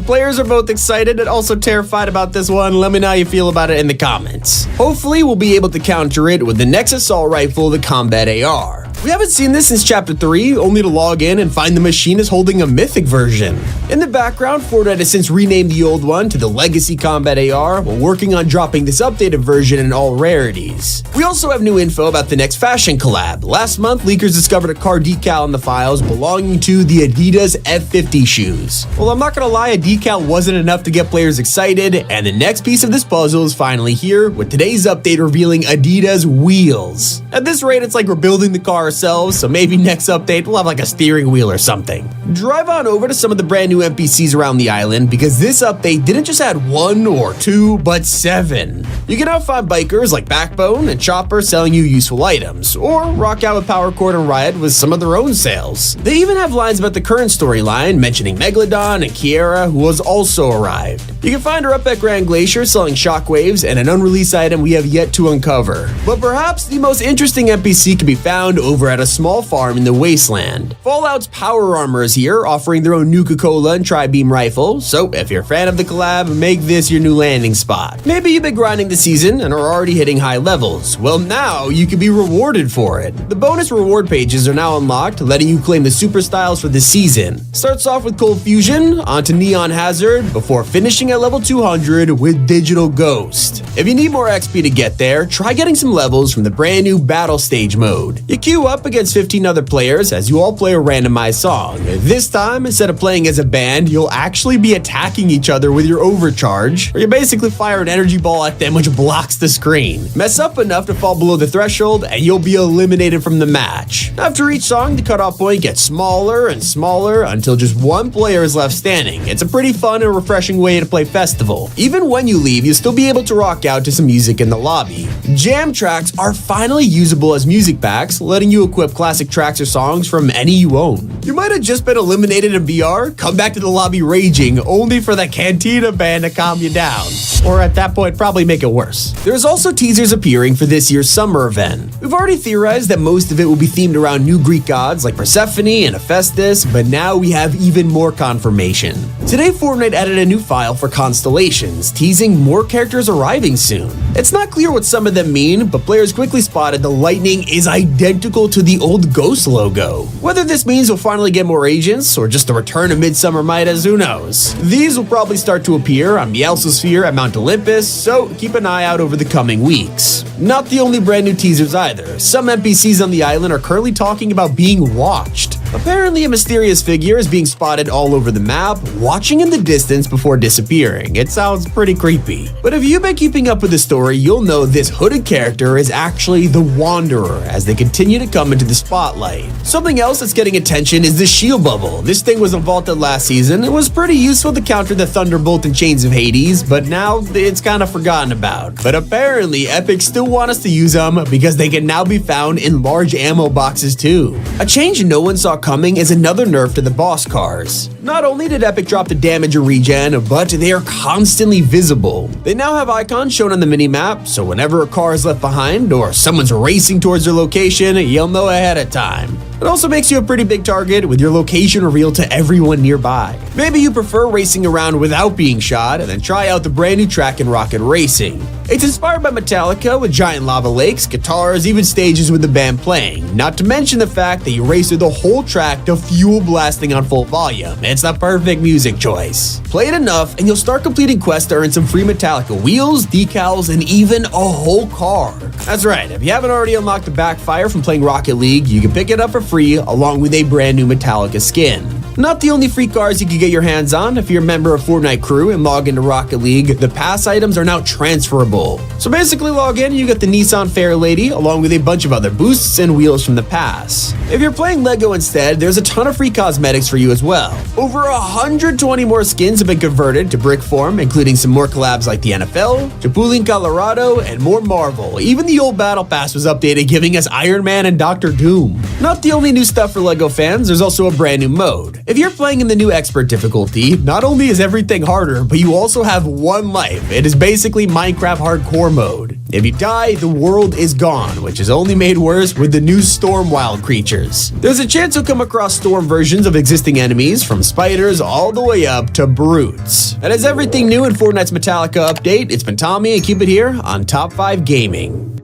players are both excited and also terrified about this one. Let me know how you feel about it in the comments. Hopefully, we'll be able to counter it with the next assault rifle, the Combat AR. We haven't seen this since Chapter 3, only to log in and find the machine is holding a mythic version. In the background, Fortnite has since renamed the old one to the Legacy Combat AR, while working on dropping this updated version in all rarities. We also have new info about the next fashion collab. Last month, leakers discovered a car decal in the files belonging to the Adidas F50 shoes. Well, I'm not gonna lie, a decal wasn't enough to get players excited, and the next piece of this puzzle is finally here, with today's update revealing Adidas wheels. At this rate, it's like we're building the car ourselves, so maybe next update we'll have like a steering wheel or something. Drive on over to some of the brand new NPCs around the island, because this update didn't just add 1 or 2, but 7. You can now find bikers like Backbone and Chopper selling you useful items, or rock out with Power Chord and Riot with some of their own sales. They even have lines about the current storyline, mentioning Megalodon and Kiera, who has also arrived. You can find her up at Grand Glacier selling shockwaves and an unreleased item we have yet to uncover. But perhaps the most interesting NPC can be found over at a small farm in the Wasteland. Fallout's Power Armor is here, offering their own Nuka-Cola and Tri-Beam rifle, so if you're a fan of the collab, make this your new landing spot. Maybe you've been grinding the season and are already hitting high levels. Well, now you can be rewarded for it. The bonus reward pages are now unlocked, letting you claim the super styles for the season. Starts off with Cold Fusion, onto Neon Hazard, before finishing at level 200 with Digital Ghost. If you need more XP to get there, try getting some levels from the brand new Battle Stage mode. You queue up against 15 other players as you all play a randomized song. This time, instead of playing as a band, you'll actually be attacking each other with your overcharge, where you basically fire an energy ball at them which blocks the screen. Mess up enough to fall below the threshold and you'll be eliminated from the match. After each song, the cutoff point gets smaller and smaller until just one player is left standing. It's a pretty fun and refreshing way to play Festival. Even when you leave, you'll still be able to rock out to some music in the lobby. Jam tracks are finally usable as music packs, letting you equip classic tracks or songs from any you own. You might have just been eliminated in VR, come back to the lobby raging, only for the Cantina band to calm you down. Or at that point, probably make it worse. There's also teasers appearing for this year's summer event. We've already theorized that most of it will be themed around new Greek gods like Persephone and Hephaestus, but now we have even more confirmation. Today, Fortnite added a new file for constellations, teasing more characters arriving soon. It's not clear what some of them mean, but players quickly spotted the lightning is identical to the old Ghost logo. Whether this means we'll finally get more agents, or just the return of Midsummer Midas, who knows? These will probably start to appear on Beelzesphere at Mount Olympus, so keep an eye out over the coming weeks. Not the only brand new teasers either. Some NPCs on the island are currently talking about being watched. Apparently, a mysterious figure is being spotted all over the map, watching in the distance before disappearing. It sounds pretty creepy. But if you've been keeping up with the story, you'll know this hooded character is actually the Wanderer as they continue to come into the spotlight. Something else that's getting attention is the shield bubble. This thing was vaulted last season. It was pretty useful to counter the Thunderbolt and Chains of Hades, but now it's kind of forgotten about. But apparently, Epic still want us to use them because they can now be found in large ammo boxes too. A change no one saw coming is another nerf to the boss cars. Not only did Epic drop the damage and regen, but they are constantly visible. They now have icons shown on the minimap, so whenever a car is left behind or someone's racing towards their location, you'll know ahead of time. It also makes you a pretty big target with your location revealed to everyone nearby. Maybe you prefer racing around without being shot, and then try out the brand new track in Rocket Racing. It's inspired by Metallica with giant lava lakes, guitars, even stages with the band playing, not to mention the fact that you race through the whole track to fuel blasting on full volume. It's the perfect music choice. Play it enough and you'll start completing quests to earn some free Metallica wheels, decals, and even a whole car. That's right, if you haven't already unlocked the Backfire from playing Rocket League, you can pick it up for free along with a brand new Metallica skin. Not the only free cars you can get your hands on. If you're a member of Fortnite crew and log into Rocket League, the pass items are now transferable. So basically log in, you get the Nissan Fairlady along with a bunch of other boosts and wheels from the pass. If you're playing LEGO instead, there's a ton of free cosmetics for you as well. Over 120 more skins have been converted to brick form, including some more collabs like the NFL, Chapulín Colorado, and more Marvel. Even the old Battle Pass was updated, giving us Iron Man and Doctor Doom. Not the only new stuff for LEGO fans, there's also a brand new mode. If you're playing in the new expert difficulty, not only is everything harder, but you also have one life. It is basically Minecraft hardcore mode. If you die, the world is gone, which is only made worse with the new Storm wild creatures. There's a chance you'll come across Storm versions of existing enemies, from spiders all the way up to brutes. That is everything new in Fortnite's Metallica update. It's been Tommy, and keep it here on Top 5 Gaming.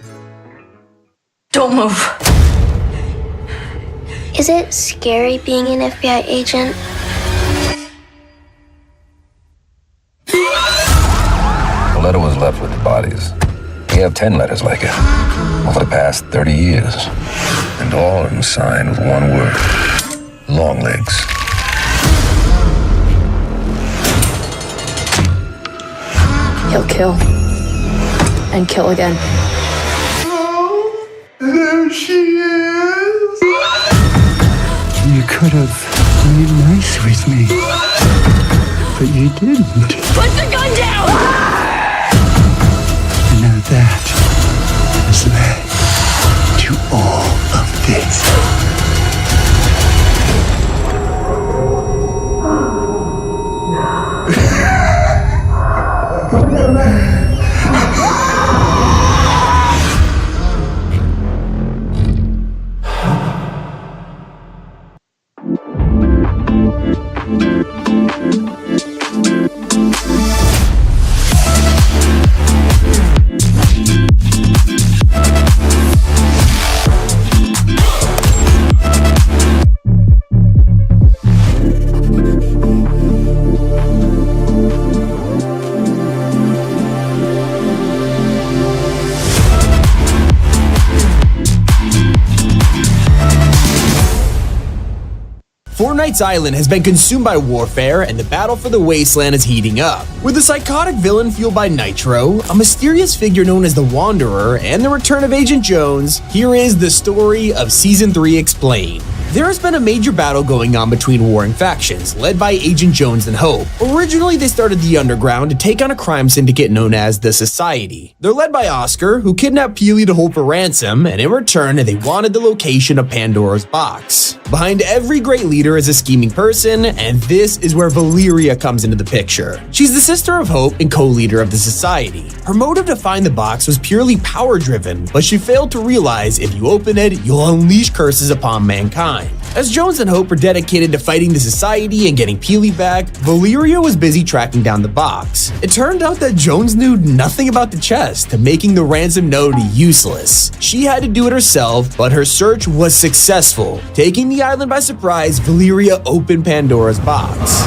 Don't move. Is it scary being an FBI agent? The letter was left with the bodies. We have 10 letters like it over the past 30 years. And all of them signed with one word: long legs. He'll kill. And kill again. There she is. You could have played nice with me, but you didn't. Put the gun down! And now that has led to all of this. Fortnite's island has been consumed by warfare, and the battle for the wasteland is heating up. With a psychotic villain fueled by Nitro, a mysterious figure known as the Wanderer, and the return of Agent Jones, here is the story of Season 3 Explained. There has been a major battle going on between warring factions, led by Agent Jones and Hope. Originally, they started the Underground to take on a crime syndicate known as the Society. They're led by Oscar, who kidnapped Peely to hold for ransom, and in return, they wanted the location of Pandora's box. Behind every great leader is a scheming person, and this is where Valeria comes into the picture. She's the sister of Hope and co-leader of the Society. Her motive to find the box was purely power-driven, but she failed to realize if you open it, you'll unleash curses upon mankind. As Jones and Hope were dedicated to fighting the Society and getting Peely back, Valeria was busy tracking down the box. It turned out that Jones knew nothing about the chest, making the ransom node useless. She had to do it herself, but her search was successful. Taking the island by surprise, Valeria opened Pandora's box.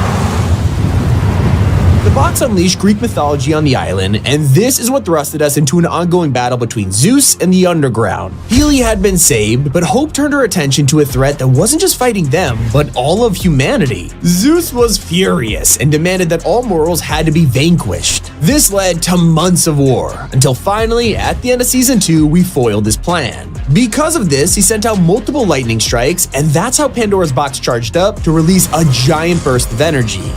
The box unleashed Greek mythology on the island, and this is what thrusted us into an ongoing battle between Zeus and the Underground. Peely had been saved, but Hope turned her attention to a threat that wasn't just fighting them, but all of humanity. Zeus was furious and demanded that all mortals had to be vanquished. This led to months of war, until finally, at the end of Season 2, we foiled his plan. Because of this, he sent out multiple lightning strikes, and that's how Pandora's box charged up to release a giant burst of energy.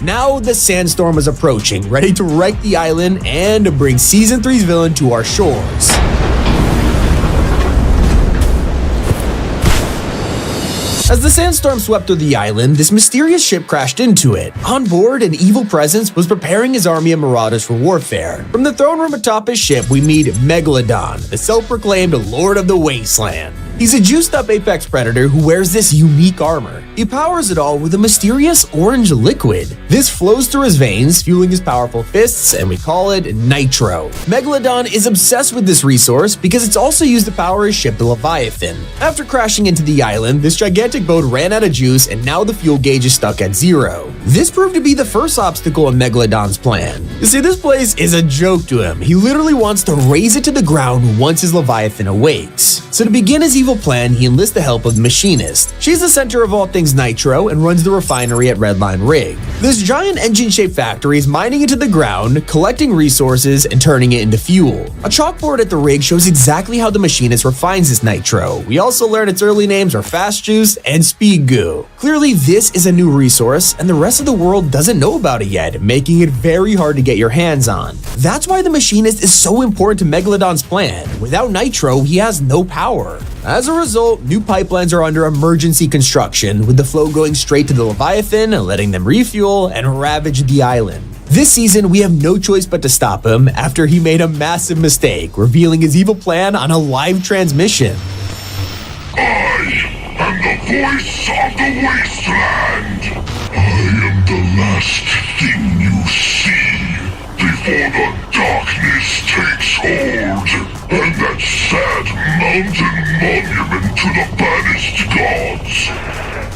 Now the sandstorm was approaching, ready to wreck the island and to bring Season 3's villain to our shores. As the sandstorm swept through the island, this mysterious ship crashed into it. On board, an evil presence was preparing his army of marauders for warfare. From the throne room atop his ship, we meet Megalodon, the self-proclaimed Lord of the Wasteland. He's a juiced-up apex predator who wears this unique armor. He powers it all with a mysterious orange liquid. This flows through his veins, fueling his powerful fists, and we call it Nitro. Megalodon is obsessed with this resource because it's also used to power his ship, the Leviathan. After crashing into the island, this gigantic boat ran out of juice, and now the fuel gauge is stuck at 0. This proved to be the first obstacle in Megalodon's plan. You see, this place is a joke to him. He literally wants to raze it to the ground once his Leviathan awakes. So to begin his evil plan, he enlists the help of the Machinist. She's the center of all things Nitro and runs the refinery at Redline Rig. This giant engine-shaped factory is mining into the ground, collecting resources, and turning it into fuel. A chalkboard at the rig shows exactly how the Machinist refines this Nitro. We also learn its early names are Fast Juice and Speed Goo. Clearly, this is a new resource, and the rest of the world doesn't know about it yet, making it very hard to get your hands on. That's why the Machinist is so important to Megalodon's plan. Without Nitro, he has no power. As a result, new pipelines are under emergency construction, with the flow going straight to the Leviathan, letting them refuel and ravage the island. This season, we have no choice but to stop him after he made a massive mistake, revealing his evil plan on a live transmission. I am the voice of the wasteland. I am the last thing you see before the darkness takes hold. And that sad mountain monument to the banished gods.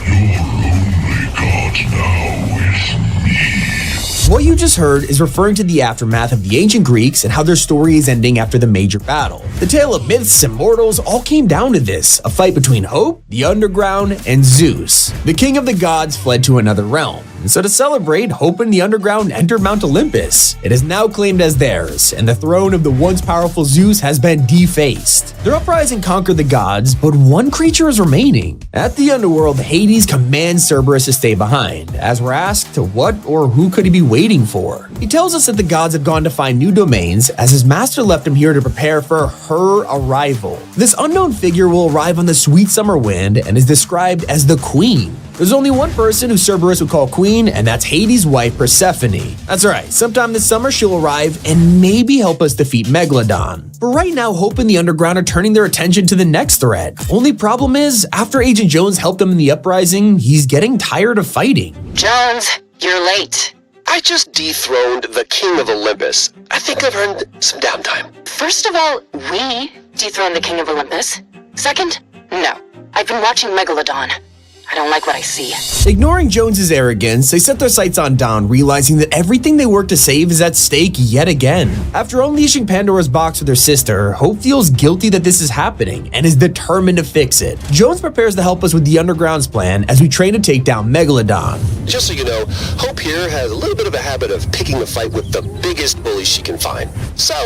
Your only god now is me. What you just heard is referring to the aftermath of the ancient Greeks and how their story is ending after the major battle. The tale of myths and mortals all came down to this, a fight between Hope, the Underground, and Zeus. The king of the gods fled to another realm. And so to celebrate, Hope and the Underground entered Mount Olympus. It is now claimed as theirs, and the throne of the once powerful Zeus has been defaced. Their uprising conquered the gods, but one creature is remaining. At the underworld, Hades commands Cerberus to stay behind. As we're asked, what or who could he be waiting for? He tells us that the gods have gone to find new domains, as his master left him here to prepare for her arrival. This unknown figure will arrive on the sweet summer wind and is described as the Queen. There's only one person who Cerberus would call Queen, and that's Hades' wife, Persephone. That's right, sometime this summer she'll arrive and maybe help us defeat Megalodon. But right now, Hope and the Underground are turning their attention to the next threat. Only problem is, after Agent Jones helped them in the uprising, he's getting tired of fighting. Jones, you're late. I just dethroned the King of Olympus. I think I've earned some downtime. First of all, we dethroned the King of Olympus. Second, no. I've been watching Megalodon. I don't like what I see. Ignoring Jones's arrogance, they set their sights on Dawn, realizing that everything they work to save is at stake yet again. After unleashing Pandora's box with her sister, Hope feels guilty that this is happening and is determined to fix it. Jones prepares to help us with the Underground's plan as we train to take down Megalodon. Just so you know, Hope here has a little bit of a habit of picking a fight with the biggest bully she can find. So,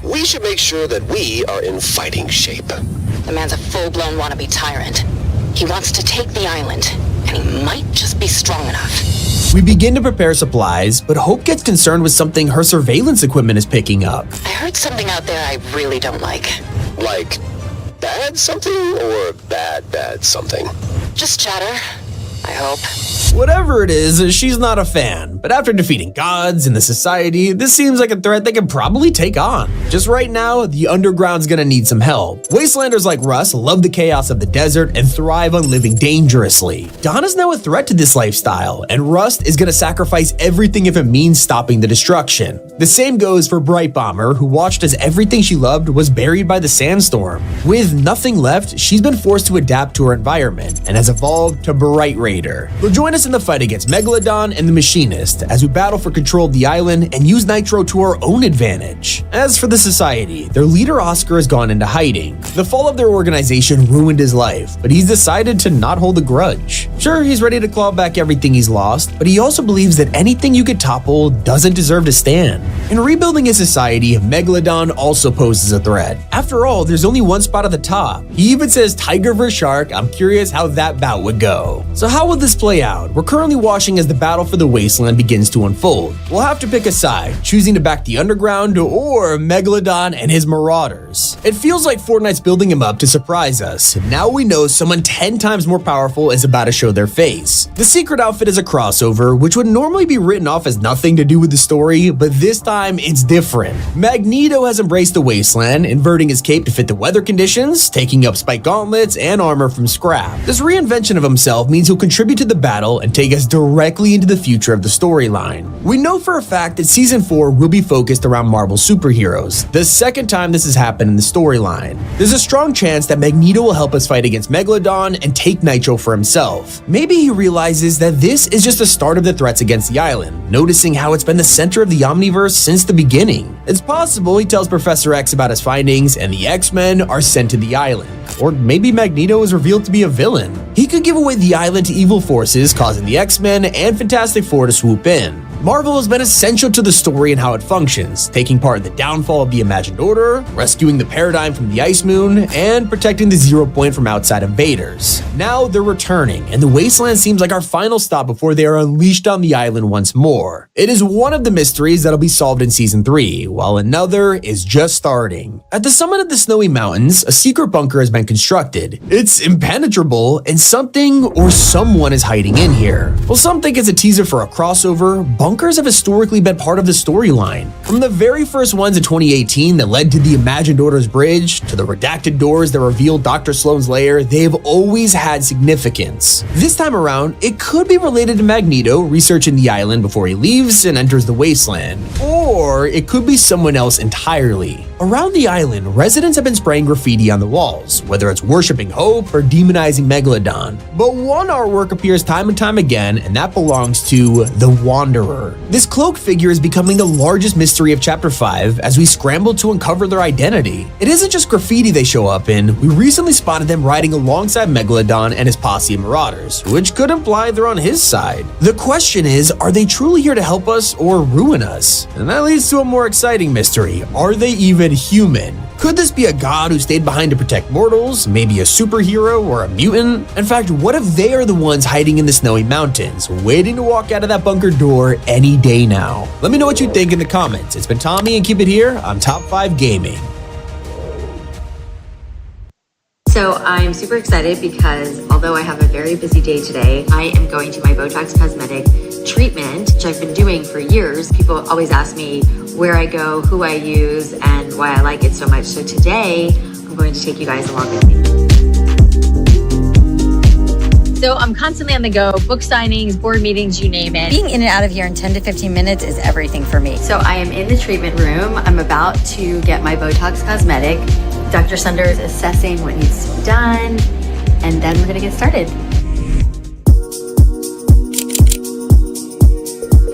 we should make sure that we are in fighting shape. The man's a full-blown wannabe tyrant. He wants to take the island, and he might just be strong enough. We begin to prepare supplies, but Hope gets concerned with something her surveillance equipment is picking up. I heard something out there I really don't like. Like, bad something or bad something? Just chatter, I hope. Whatever it is, she's not a fan. But after defeating gods and the society, this seems like a threat they can probably take on. Just right now, the Underground's gonna need some help. Wastelanders like Russ love the chaos of the desert and thrive on living dangerously. Dawn is now a threat to this lifestyle, and Rust is gonna sacrifice everything if it means stopping the destruction. The same goes for Bright Bomber, who watched as everything she loved was buried by the sandstorm. With nothing left, she's been forced to adapt to her environment and has evolved to Bright Raider. They'll join us in the fight against Megalodon and the Machinist as we battle for control of the island and use Nitro to our own advantage. As for the society, their leader Oscar has gone into hiding. The fall of their organization ruined his life, but he's decided to not hold a grudge. Sure, he's ready to claw back everything he's lost, but he also believes that anything you could topple doesn't deserve to stand. In rebuilding his society, Megalodon also poses a threat. After all, there's only one spot at the top. He even says tiger vs shark. I'm curious how that bout would go. So how will this play out? episode, we're currently watching as the battle for the wasteland begins to unfold. We'll have to pick a side, choosing to back the underground or Megalodon and his marauders. It feels like Fortnite's building him up to surprise us. Now we know someone 10 times more powerful is about to show their face. The secret outfit is a crossover, which would normally be written off as nothing to do with the story, but this time it's different. Magneto has embraced the wasteland, inverting his cape to fit the weather conditions, taking up spike gauntlets and armor from scrap. This reinvention of himself means he'll contribute to the battle and take us directly into the future of the storyline. We know for a fact that Season 4 will be focused around Marvel superheroes, the second time this has happened in the storyline. There's a strong chance that Magneto will help us fight against Megalodon and take Nitro for himself. Maybe he realizes that this is just the start of the threats against the island, noticing how it's been the center of the Omniverse since the beginning. It's possible he tells Professor X about his findings and the X-Men are sent to the island. Or maybe Magneto is revealed to be a villain. He could give away the island to evil forces, causing the X-Men and Fantastic Four to swoop in. Marvel has been essential to the story and how it functions, taking part in the downfall of the Imagined Order, rescuing the Paradigm from the Ice Moon, and protecting the Zero Point from outside invaders. Now they're returning, and the Wasteland seems like our final stop before they are unleashed on the island once more. It is one of the mysteries that'll be solved in Season 3, while another is just starting. At the summit of the Snowy Mountains, a secret bunker has been constructed. It's impenetrable, and something or someone is hiding in here. While some think it's a teaser for a crossover, bunkers have historically been part of the storyline. From the very first ones in 2018 that led to the Imagined Order's bridge, to the redacted doors that revealed Dr. Sloan's lair, they've always had significance. This time around, it could be related to Magneto researching the island before he leaves and enters the wasteland. Or it could be someone else entirely. Around the island, residents have been spraying graffiti on the walls, whether it's worshipping hope or demonizing Megalodon. But one artwork appears time and time again, and that belongs to the Wanderer. This cloaked figure is becoming the largest mystery of Chapter 5 as we scramble to uncover their identity. It isn't just graffiti they show up in, we recently spotted them riding alongside Megalodon and his posse of marauders, which could imply they're on his side. The question is, are they truly here to help us or ruin us? And that leads to a more exciting mystery. Are they even human? Could this be a god who stayed behind to protect mortals, maybe a superhero or a mutant? In fact, what if they are the ones hiding in the Snowy Mountains, waiting to walk out of that bunker door any day now? Let me know what you think in the comments. It's been Tommy, and keep it here on Top 5 Gaming. So I'm super excited because although I have a very busy day today, I am going to my Botox cosmetic treatment, which I've been doing for years. People always ask me where I go, who I use, and why I like it so much. So today, I'm going to take you guys along with me. So I'm constantly on the go, book signings, board meetings, you name it. Being in and out of here in 10 to 15 minutes is everything for me. So I am in the treatment room. I'm about to get my Botox cosmetic. Dr. Sunder is assessing what needs to be done, and then we're gonna get started.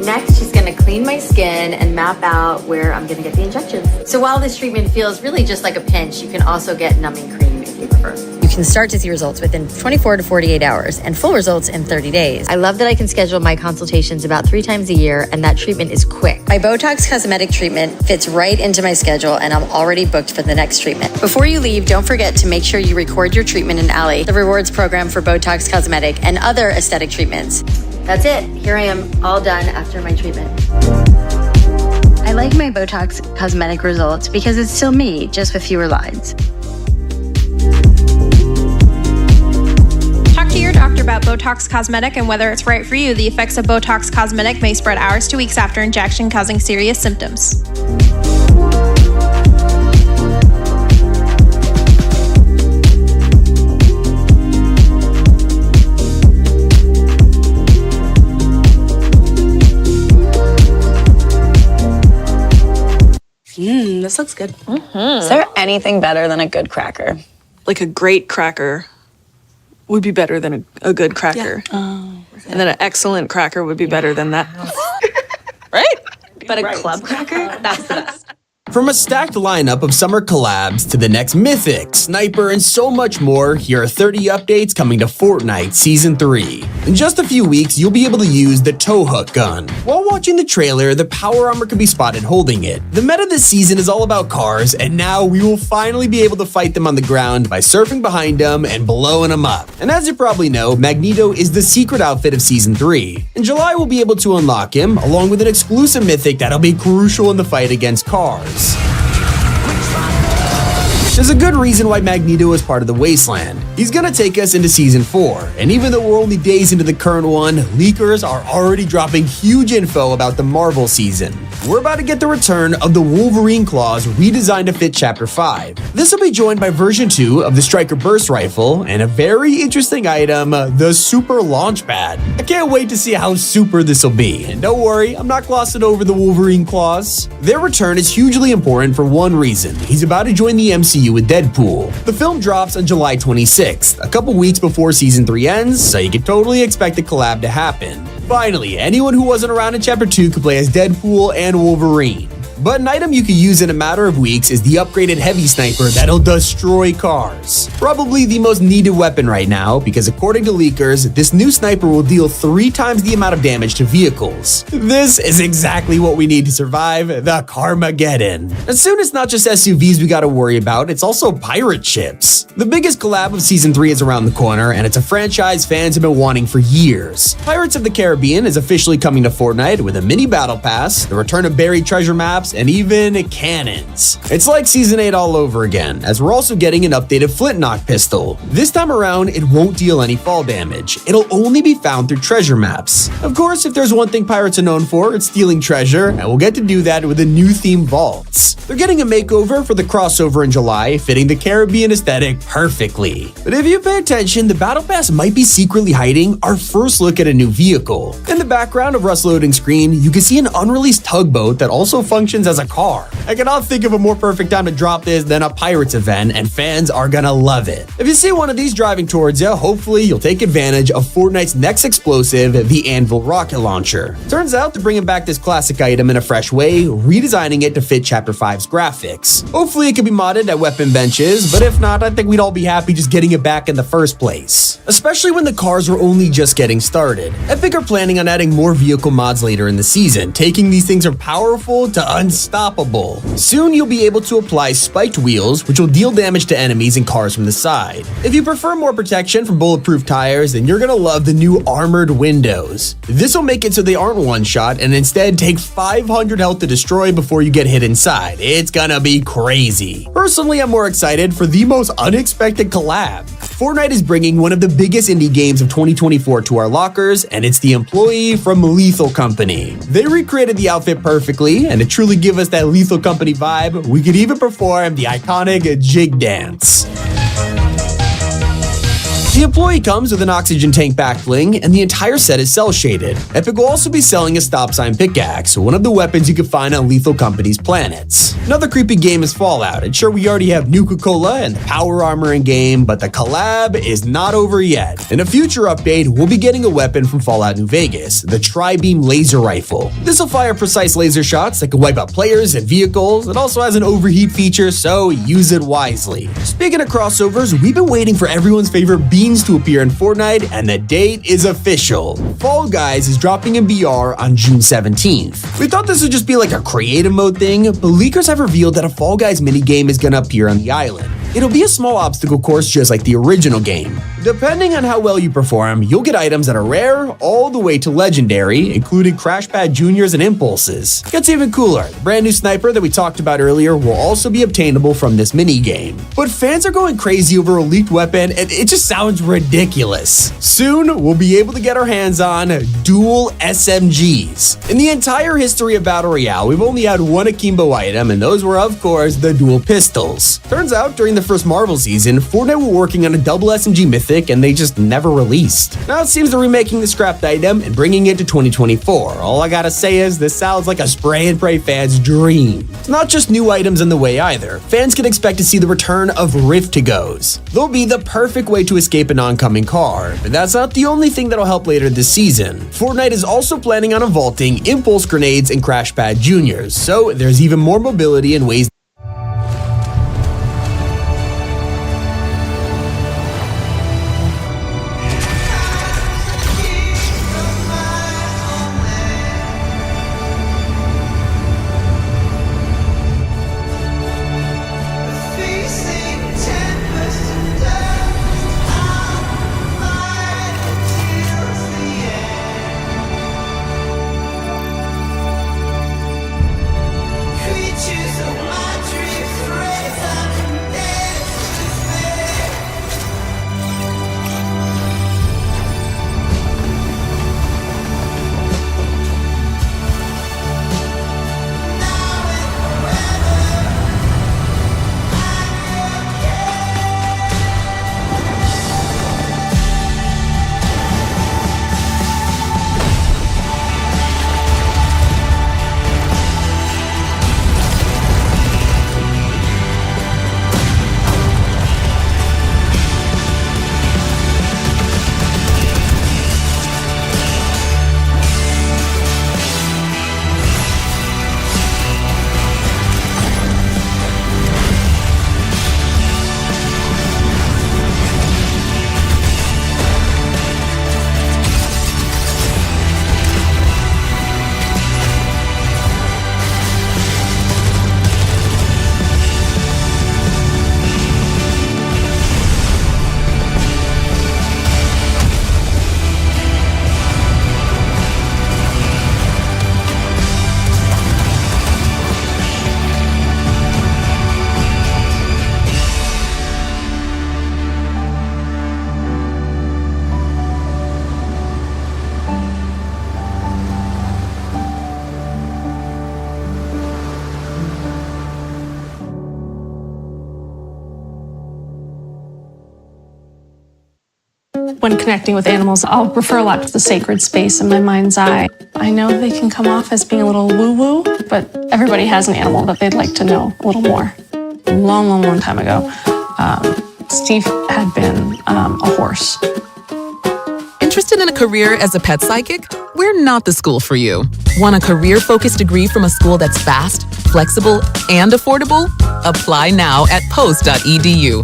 Next, she's gonna clean my skin and map out where I'm gonna get the injections. So while this treatment feels really just like a pinch, you can also get numbing cream if you prefer. You can start to see results within 24 to 48 hours and full results in 30 days. I love that I can schedule my consultations about 3 times a year, and that treatment is quick. My Botox cosmetic treatment fits right into my schedule, and I'm already booked for the next treatment. Before you leave, don't forget to make sure you record your treatment in Ally, the rewards program for Botox cosmetic and other aesthetic treatments. That's it. Here I am, all done after my treatment. I like my Botox cosmetic results because it's still me, just with fewer lines. Talk to your doctor about Botox Cosmetic and whether it's right for you. The effects of Botox Cosmetic may spread hours to weeks after injection, causing serious symptoms. This looks good. Is there anything better than a good cracker? Like a great cracker would be better than a good cracker. Yeah. And then an excellent cracker would be better than that. But a club cracker? That's the best. From a stacked lineup of summer collabs to the next Mythic, Sniper, and so much more, here are 30 updates coming to Fortnite Season 3. In just a few weeks, you'll be able to use the tow hook gun. While watching the trailer, the power armor can be spotted holding it. The meta this season is all about cars, and now we will finally be able to fight them on the ground by surfing behind them and blowing them up. And as you probably know, Magneto is the secret outfit of Season 3. In July, we'll be able to unlock him, along with an exclusive mythic that'll be crucial in the fight against cars. There's a good reason why Magneto is part of the Wasteland. He's gonna take us into Season 4, and even though we're only days into the current one, leakers are already dropping huge info about the Marvel season. We're about to get the return of the Wolverine claws redesigned to fit Chapter 5. This will be joined by version 2 of the Striker Burst Rifle, and a very interesting item, the Super Launchpad. I can't wait to see how super this will be, and don't worry, I'm not glossing over the Wolverine claws. Their return is hugely important for one reason: he's about to join the MCU with Deadpool. The film drops on July 26th, a couple weeks before Season 3 ends, so you can totally expect the collab to happen. Finally, anyone who wasn't around in Chapter 2 could play as Deadpool and Wolverine. But an item you could use in a matter of weeks is the upgraded Heavy Sniper that'll destroy cars. Probably the most needed weapon right now, because according to leakers, this new sniper will deal 3 times the amount of damage to vehicles. This is exactly what we need to survive the Carmageddon. And soon it's not just SUVs we gotta worry about, it's also pirate ships. The biggest collab of Season 3 is around the corner, and it's a franchise fans have been wanting for years. Pirates of the Caribbean is officially coming to Fortnite with a mini battle pass, the return of buried treasure maps, and even cannons. It's like Season 8 all over again, as we're also getting an updated flint-knock pistol. This time around, it won't deal any fall damage. It'll only be found through treasure maps. Of course, if there's one thing pirates are known for, it's stealing treasure, and we'll get to do that with the new theme vaults. They're getting a makeover for the crossover in July, fitting the Caribbean aesthetic perfectly. But if you pay attention, the battle pass might be secretly hiding our first look at a new vehicle. In the background of Russ' loading screen, you can see an unreleased tugboat that also functions as a car. I cannot think of a more perfect time to drop this than a Pirates event, and fans are gonna love it. If you see one of these driving towards you, hopefully you'll take advantage of Fortnite's next explosive, the Anvil rocket launcher. Turns out they're bringing back this classic item in a fresh way, redesigning it to fit Chapter 5's graphics. Hopefully it can be modded at weapon benches, but if not, I think we'd all be happy just getting it back in the first place. Especially when the cars were only just getting started. Epic are planning on adding more vehicle mods later in the season, taking these things from powerful to unstoppable. Soon you'll be able to apply spiked wheels, which will deal damage to enemies and cars from the side. If you prefer more protection from bulletproof tires, then you're gonna love the new armored windows. This will make it so they aren't one-shot and instead take 500 health to destroy before you get hit inside. It's gonna be crazy. Personally, I'm more excited for the most unexpected collab. Fortnite is bringing one of the biggest indie games of 2024 to our lockers, and it's the employee from Lethal Company. They recreated the outfit perfectly, and to truly give us that Lethal Company vibe, we could even perform the iconic jig dance. The employee comes with an oxygen tank back bling, and the entire set is cell shaded. Epic will also be selling a stop sign pickaxe, one of the weapons you can find on Lethal Company's planets. Another creepy game is Fallout, and sure, we already have Nuka-Cola and the power armor in game, but the collab is not over yet. In a future update, we'll be getting a weapon from Fallout New Vegas, the Tri-Beam Laser Rifle. This will fire precise laser shots that can wipe out players and vehicles. It also has an overheat feature, so use it wisely. Speaking of crossovers, we've been waiting for everyone's favorite beans to appear in Fortnite, and the date is official. Fall Guys is dropping in BR on June 17th. We thought this would just be like a creative mode thing, but leakers have revealed that a Fall Guys minigame is gonna appear on the island. It'll be a small obstacle course just like the original game. Depending on how well you perform, you'll get items that are rare all the way to legendary, including Crash Pad Juniors and Impulses. Gets even cooler. The brand new sniper that we talked about earlier will also be obtainable from this minigame. But fans are going crazy over a leaked weapon, and it just sounds ridiculous. Soon, we'll be able to get our hands on dual SMGs. In the entire history of Battle Royale, we've only had one akimbo item, and those were, of course, the dual pistols. Turns out, during the first Marvel season, Fortnite were working on a double SMG mythic classic and they just never released. Now it seems they're remaking the scrapped item and bringing it to 2024. All I gotta say is this sounds like a spray and pray fan's dream. It's not just new items in the way either. Fans can expect to see the return of Rift-to-Goes. They'll be the perfect way to escape an oncoming car, but that's not the only thing that'll help later this season. Fortnite is also planning on vaulting Impulse Grenades and Crash Pad Juniors, so there's even more mobility in ways. When connecting with animals, I'll refer a lot to the sacred space in my mind's eye. I know they can come off as being a little woo-woo, but everybody has an animal that they'd like to know a little more. A long, long, long time ago, Steve had been a horse. Interested in a career as a pet psychic? We're not the school for you. Want a career-focused degree from a school that's fast, flexible, and affordable? Apply now at post.edu.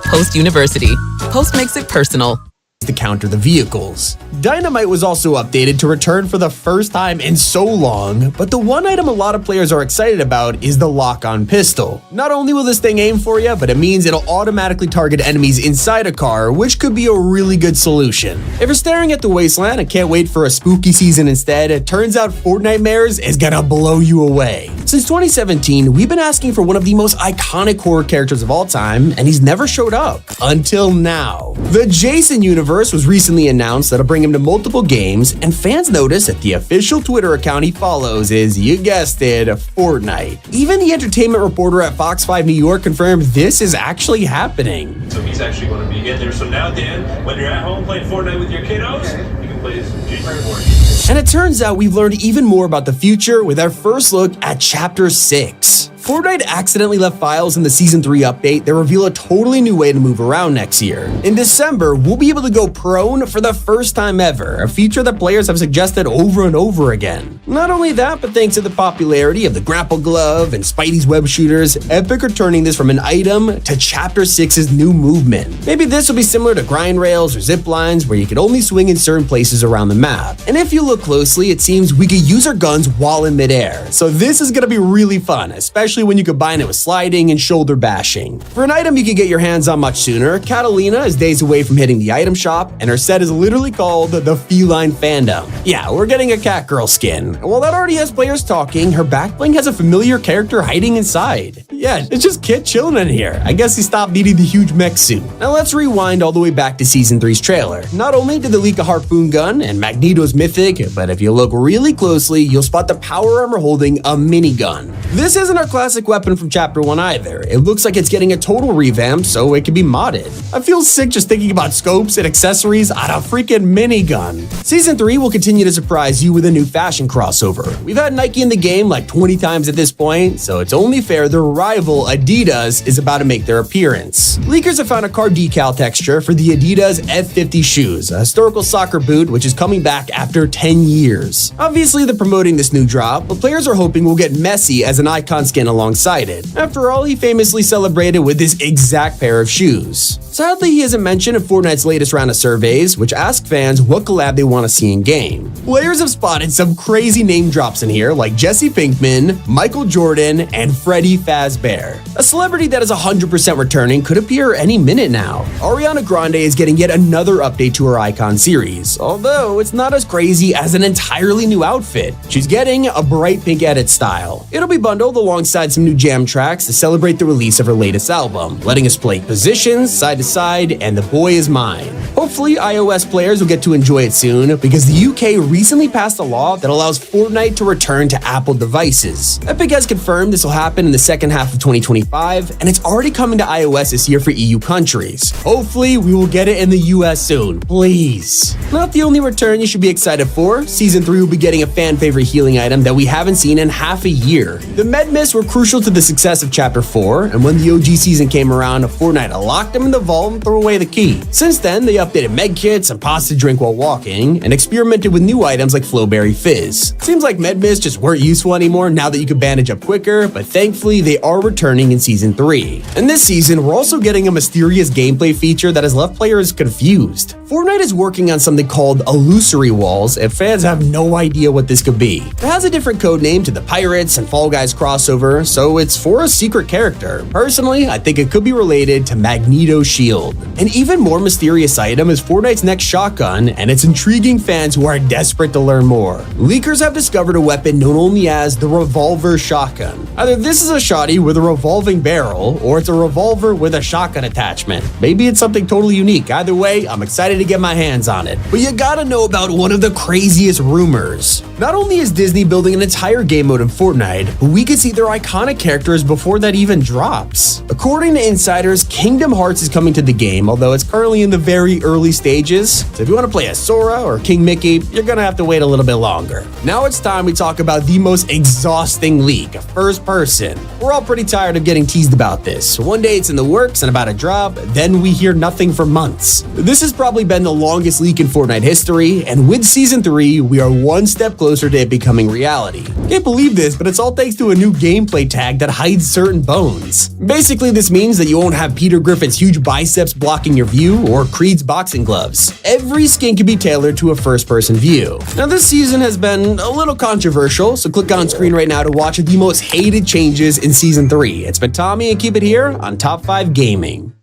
Post University. Post makes it personal. To counter the vehicles. Dynamite was also updated to return for the first time in so long, but the one item a lot of players are excited about is the lock-on pistol. Not only will this thing aim for you, but it means it'll automatically target enemies inside a car, which could be a really good solution. If you're staring at the wasteland and can't wait for a spooky season instead, it turns out Fortnitemares is gonna blow you away. Since 2017, we've been asking for one of the most iconic horror characters of all time, and he's never showed up. Until now. The Jason universe was recently announced that'll bring him to multiple games, and fans notice that the official Twitter account he follows is, you guessed it, Fortnite. Even the entertainment reporter at Fox 5 New York confirmed this is actually happening. So he's actually going to be in there. So now, Dan, when you're at home playing Fortnite with your kiddos, you can play some Jason Fortnite. And it turns out we've learned even more about the future with our first look at Chapter 6. Fortnite accidentally left files in the Season 3 update that reveal a totally new way to move around next year. In December, we'll be able to go prone for the first time ever, a feature that players have suggested over and over again. Not only that, but thanks to the popularity of the grapple glove and Spidey's web shooters, Epic are turning this from an item to Chapter 6's new movement. Maybe this will be similar to grind rails or zip lines where you can only swing in certain places around the map. And if you look closely, it seems we could use our guns while in midair. So this is gonna be really fun, especially when you combine it with sliding and shoulder bashing. For an item you can get your hands on much sooner, Catalina is days away from hitting the item shop, and her set is literally called the Feline Fandom. Yeah, we're getting a Catgirl skin. And while that already has players talking, her backbling has a familiar character hiding inside. Yeah, it's just Kit chilling in here. I guess he stopped needing the huge mech suit. Now let's rewind all the way back to Season 3's trailer. Not only did they leak a harpoon gun and Magneto's mythic, but if you look really closely, you'll spot the power armor holding a minigun. This isn't our classic classic weapon from Chapter 1 either. It looks like it's getting a total revamp so it can be modded. I feel sick just thinking about scopes and accessories on a freaking minigun. Season 3 will continue to surprise you with a new fashion crossover. We've had Nike in the game like 20 times at this point, so it's only fair their rival Adidas is about to make their appearance. Leakers have found a car decal texture for the Adidas F50 shoes, a historical soccer boot which is coming back after 10 years. Obviously, they're promoting this new drop, but players are hoping we'll get Messi as an icon skin alongside it. After all, he famously celebrated with this exact pair of shoes. Sadly, he isn't mentioned in Fortnite's latest round of surveys, which ask fans what collab they want to see in game. Players have spotted some crazy name drops in here, like Jesse Pinkman, Michael Jordan, and Freddy Fazbear. A celebrity that is 100% returning could appear any minute now. Ariana Grande is getting yet another update to her Icon series, although it's not as crazy as an entirely new outfit. She's getting a bright pink edit style. It'll be bundled alongside some new jam tracks to celebrate the release of her latest album, letting us play positions, side to side, and The Boy Is Mine. Hopefully, iOS players will get to enjoy it soon, because the UK recently passed a law that allows Fortnite to return to Apple devices. Epic has confirmed this will happen in the second half of 2025, and it's already coming to iOS this year for EU countries. Hopefully, we will get it in the US soon, please. Not the only return you should be excited for. Season 3 will be getting a fan favorite healing item that we haven't seen in half a year. The med mists were crucial to the success of Chapter 4, and when the OG season came around, Fortnite locked them in the vault and threw away the key. Since then, they updated med kits and pots to drink while walking, and experimented with new items like Flowberry Fizz. Seems like med mists just weren't useful anymore now that you could bandage up quicker, but thankfully they are returning in Season 3. And this season, we're also getting a mysterious gameplay feature that has left players confused. Fortnite is working on something called illusory walls, and fans have no idea what this could be. It has a different code name to the Pirates and Fall Guys crossover, so it's for a secret character. Personally, I think it could be related to Magneto's shield. An even more mysterious item is Fortnite's next shotgun, and it's intriguing fans who are desperate to learn more. Leakers have discovered a weapon known only as the revolver shotgun. Either this is a shotty with a revolving barrel, or it's a revolver with a shotgun attachment. Maybe it's something totally unique. Either way, I'm excited to get my hands on it. But you gotta know about one of the craziest rumors. Not only is Disney building an entire game mode in Fortnite, but we could see their iconic characters before that even drops. According to insiders, Kingdom Hearts is coming to the game, although it's currently in the very early stages. So if you want to play as Sora or King Mickey, you're gonna have to wait a little bit longer. Now it's time we talk about the most exhausting leak, first person. We're all pretty tired of getting teased about this. One day it's in the works and about to drop, then we hear nothing for months. This has probably been the longest leak in Fortnite history, and with Season 3, we are one step closer to it becoming reality. Can't believe this, but it's all thanks to a new gameplay tag that hides certain bones. Basically, this means that you won't have Peter Griffin's huge biceps blocking your view or Creed's boxing gloves. Every skin can be tailored to a first-person view. Now, this season has been a little controversial, so click on screen right now to watch the most hated changes in Season 3. It's been Tommy, and keep it here on Top 5 Gaming.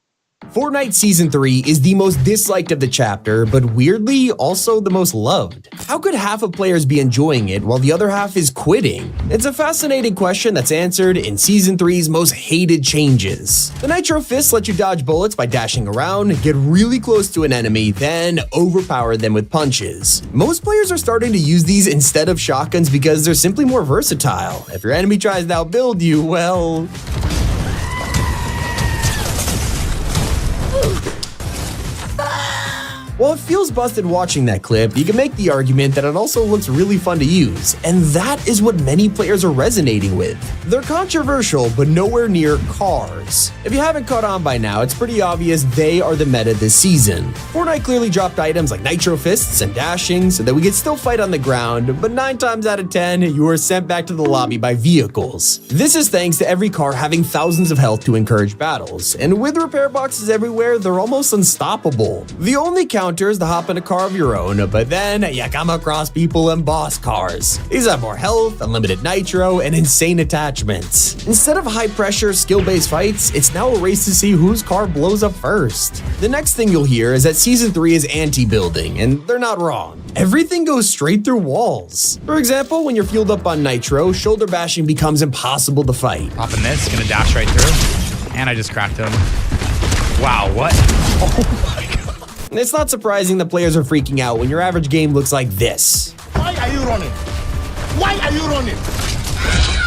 Fortnite Season 3 is the most disliked of the chapter, but weirdly also the most loved. How could half of players be enjoying it while the other half is quitting? It's a fascinating question that's answered in Season 3's most hated changes. The Nitro Fists let you dodge bullets by dashing around, get really close to an enemy, then overpower them with punches. Most players are starting to use these instead of shotguns because they're simply more versatile. If your enemy tries to outbuild you, well... While it feels busted watching that clip, you can make the argument that it also looks really fun to use, and that is what many players are resonating with. They're controversial, but nowhere near cars. If you haven't caught on by now, it's pretty obvious they are the meta this season. Fortnite clearly dropped items like Nitro Fists and dashing so that we could still fight on the ground, but 9 times out of 10, you are sent back to the lobby by vehicles. This is thanks to every car having thousands of health to encourage battles, and with repair boxes everywhere, they're almost unstoppable. The only counter is to hop in a car of your own, but then you come across people in boss cars. These have more health, unlimited nitro, and insane attachments. Instead of high-pressure, skill-based fights, it's now a race to see whose car blows up first. The next thing you'll hear is that Season 3 is anti-building, and they're not wrong. Everything goes straight through walls. For example, when you're fueled up on nitro, shoulder bashing becomes impossible to fight. Popping this, gonna dash right through, and I just cracked him. Wow, what? Oh my god. It's not surprising that players are freaking out when your average game looks like this. Why are you running? Why are you running?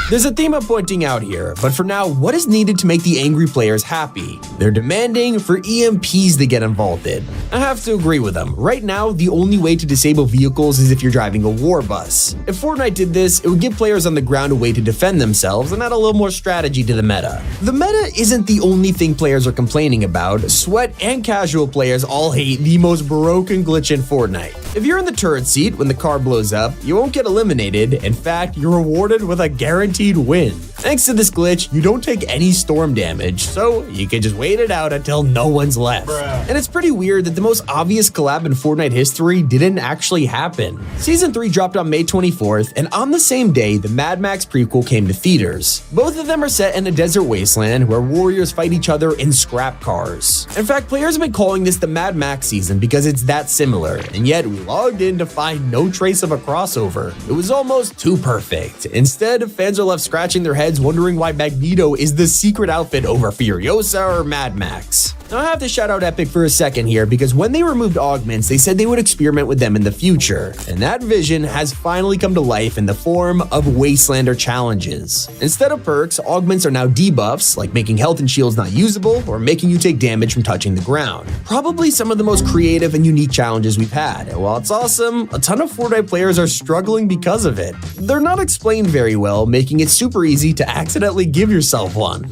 There's a theme I'm pointing out here, but for now, what is needed to make the angry players happy? They're demanding for EMPs to get involved in. I have to agree with them. Right now, the only way to disable vehicles is if you're driving a war bus. If Fortnite did this, it would give players on the ground a way to defend themselves and add a little more strategy to the meta. The meta isn't the only thing players are complaining about. Sweat and casual players all hate the most broken glitch in Fortnite. If you're in the turret seat when the car blows up, you won't get eliminated. In fact, you're rewarded with a guaranteed win. Thanks to this glitch, you don't take any storm damage, so you can just wait it out until no one's left. And it's pretty weird that the most obvious collab in Fortnite history didn't actually happen. Season 3 dropped on May 24th, and on the same day, the Mad Max prequel came to theaters. Both of them are set in a desert wasteland where warriors fight each other in scrap cars. In fact, players have been calling this the Mad Max season because it's that similar, and yet we logged in to find no trace of a crossover. It was almost too perfect. Instead, fans are left scratching their heads wondering why Magneto is the secret outfit over Furiosa or Mad Max. Now I have to shout out Epic for a second here because when they removed augments, they said they would experiment with them in the future. And that vision has finally come to life in the form of Wastelander challenges. Instead of perks, augments are now debuffs, like making health and shields not usable or making you take damage from touching the ground. Probably some of the most creative and unique challenges we've had. And while it's awesome, a ton of Fortnite players are struggling because of it. They're not explained very well, making it super easy to accidentally give yourself one.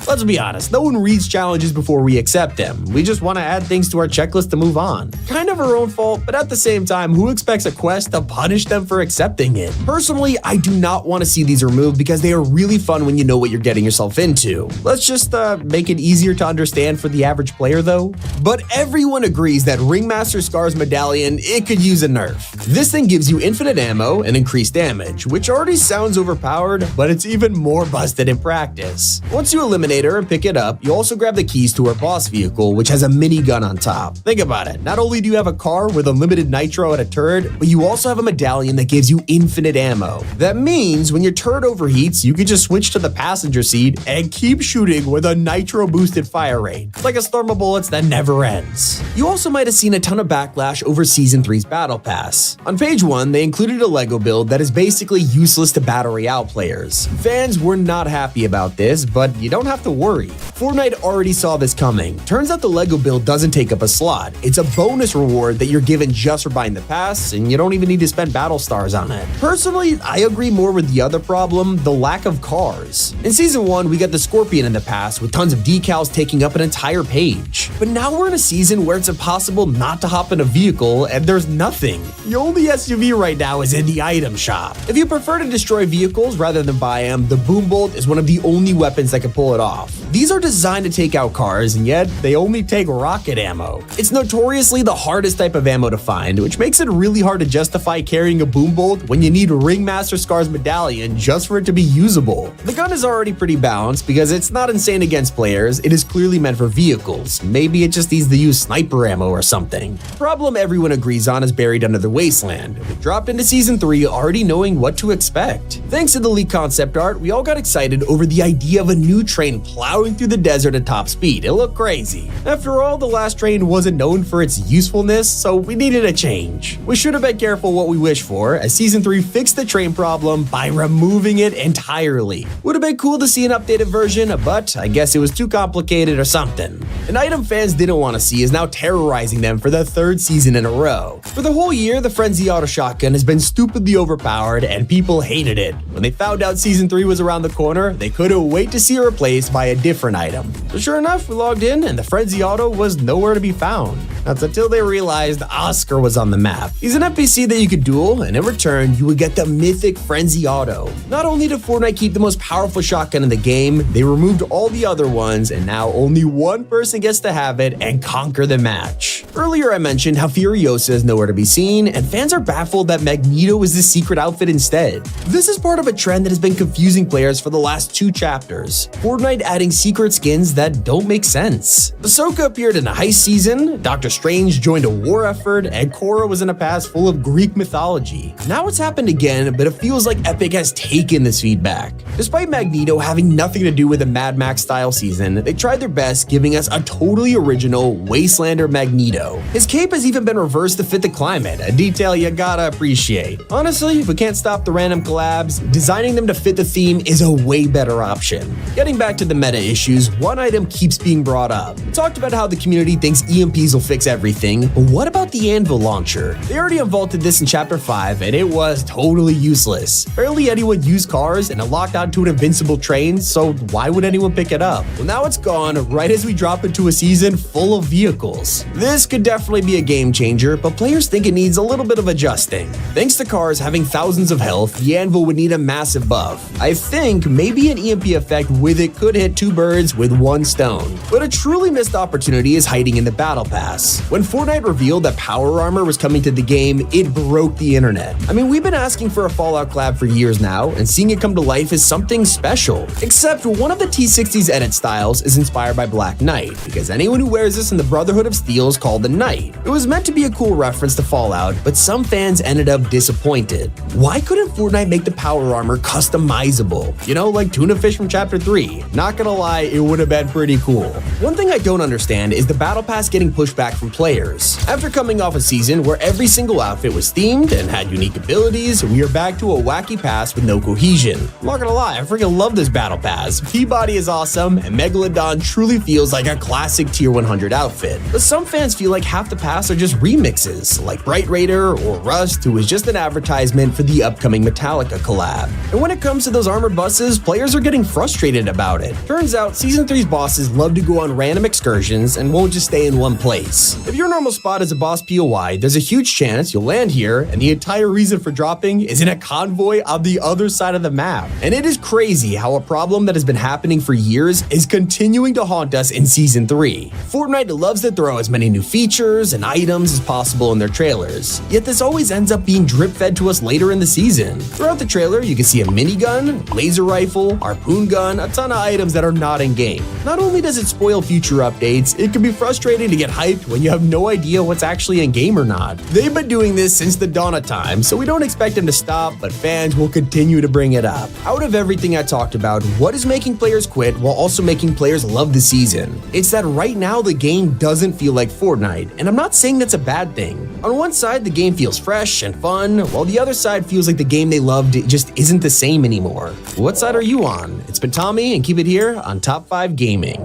Let's be honest, no one reads challenges before we accept them. We just want to add things to our checklist to move on. Kind of our own fault, but at the same time, who expects a quest to punish them for accepting it? Personally, I do not want to see these removed because they are really fun when you know what you're getting yourself into. Let's just make it easier to understand for the average player though. But everyone agrees that Ringmaster Scar's medallion, it could use a nerf. This thing gives you infinite ammo and increased damage, which already sounds overpowered, but it's even more busted in practice. Once you eliminate her and pick it up, you also grab the keys to her boss vehicle, which has a minigun on top. Think about it. Not only do you have a car with unlimited nitro and a turret, but you also have a medallion that gives you infinite ammo. That means when your turret overheats, you can just switch to the passenger seat and keep shooting with a nitro boosted fire rate. It's like a storm of bullets that never ends. You also might have seen a ton of backlash over Season 3's Battle Pass. On page 1, they included a LEGO build that is basically useless to Battle Royale players. Fans were not happy about this, but you don't have to worry. Fortnite already saw this coming. Turns out the LEGO build doesn't take up a slot. It's a bonus reward that you're given just for buying the pass, and you don't even need to spend battle stars on it. Personally, I agree more with the other problem, the lack of cars. In Season 1, we got the Scorpion in the pass with tons of decals taking up an entire page. But now we're in a season where it's impossible not to hop in a vehicle and there's nothing. The only SUV right now is in the item shop. If you prefer to destroy vehicles rather than buy them, the Boom Bolt is one of the only weapons that can pull it off. These are designed to take out cars, and yet they only take rocket ammo. It's notoriously the hardest type of ammo to find, which makes it really hard to justify carrying a boom bolt when you need Ringmaster Scar's medallion just for it to be usable. The gun is already pretty balanced because it's not insane against players, it is clearly meant for vehicles. Maybe it just needs to use sniper ammo or something. The problem everyone agrees on is buried under the wasteland. We dropped into Season 3 already knowing what to expect. Thanks to the leaked concept art, we all got excited over the idea of a new train plowing through the desert at top speed. It looked crazy. After all, the last train wasn't known for its usefulness, so we needed a change. We should have been careful what we wish for, as Season 3 fixed the train problem by removing it entirely. Would have been cool to see an updated version, but I guess it was too complicated or something. An item fans didn't want to see is now terrorizing them for the 3rd season in a row. For the whole year, the Frenzy Auto Shotgun has been stupidly overpowered and people hated it. When they found out Season 3 was around the corner, they couldn't wait to see it replaced by a different item. So sure enough, we logged in and the Frenzy Auto was nowhere to be found. That's until they realized Oscar was on the map. He's an NPC that you could duel, and in return, you would get the mythic Frenzy Auto. Not only did Fortnite keep the most powerful shotgun in the game, they removed all the other ones, and now only one person gets to have it and conquer the match. Earlier I mentioned how Furiosa is nowhere to be seen, and fans are baffled that Magneto is the secret outfit instead. This is part of a trend that has been confusing players for the last 2 chapters. Fortnite adding secret skins that don't make sense. Ahsoka appeared in the heist season, Dr. Strange joined a war effort, and Korra was in a past full of Greek mythology. Now it's happened again, but it feels like Epic has taken this feedback. Despite Magneto having nothing to do with a Mad Max-style season, they tried their best giving us a totally original Wastelander Magneto. His cape has even been reversed to fit the climate, a detail you gotta appreciate. Honestly, if we can't stop the random collabs, designing them to fit the theme is a way better option. Getting back to the meta issues, one item keeps being brought up. We talked about how the community thinks EMPs will fix everything, but what about the Anvil launcher? They already unvaulted this in Chapter 5, and it was totally useless. Barely anyone used cars, and it locked onto an invincible train, so why would anyone pick it up? Well, now it's gone right as we drop into a season full of vehicles. This could definitely be a game changer, but players think it needs a little bit of adjusting. Thanks to cars having thousands of health, the Anvil would need a massive buff. I think maybe an EMP effect with it could hit two birds with one stone. But a truly missed opportunity is hiding in the Battle Pass. When Fortnite revealed that Power Armor was coming to the game, it broke the internet. I mean, we've been asking for a Fallout collab for years now, and seeing it come to life is something special. Except one of the T60's edit styles is inspired by Black Knight, because anyone who wears this in the Brotherhood of Steel is called the Knight. It was meant to be a cool reference to Fallout, but some fans ended up disappointed. Why couldn't Fortnite make the Power Armor customizable? You know, like Tuna Fish from Chapter 3. Not gonna lie, it would have been pretty cool. One thing I don't understand is the Battle Pass getting pushed back from players. After coming off a season where every single outfit was themed and had unique abilities, we are back to a wacky pass with no cohesion. I'm not gonna lie, I freaking love this Battle Pass. Peabody is awesome, and Megalodon truly feels like a classic Tier 100 outfit. But some fans feel like half the pass are just remixes, like Bright Raider or Rust, who is just an advertisement for the upcoming Metallica collab. And when it comes to those armored buses, players are getting frustrated about it. Turns out, Season 3's bosses love to go on random excursions and won't just stay in one place. If your normal spot is a boss POI, there's a huge chance you'll land here, and the entire reason for dropping is in a convoy on the other side of the map. And it is crazy how a problem that has been happening for years is continuing to haunt us in Season 3. Fortnite loves to throw as many new features and items as possible in their trailers, yet this always ends up being drip-fed to us later in the season. Throughout the trailer, you can see a minigun, laser rifle, harpoon gun, a ton of items that are not in-game. Not only does it spoil future updates, it can be frustrating to get hyped when you have no idea what's actually in-game or not. They've been doing this since the dawn of time, so we don't expect them to stop, but fans will continue to bring it up. Out of everything I talked about, what is making players quit while also making players love the season? It's that right now the game doesn't feel like Fortnite, and I'm not saying that's a bad thing. On one side, the game feels fresh and fun, while the other side feels like the game they loved just isn't the same anymore. What side are you on? It's been Tommy, and keep it here on Top 5 Gaming.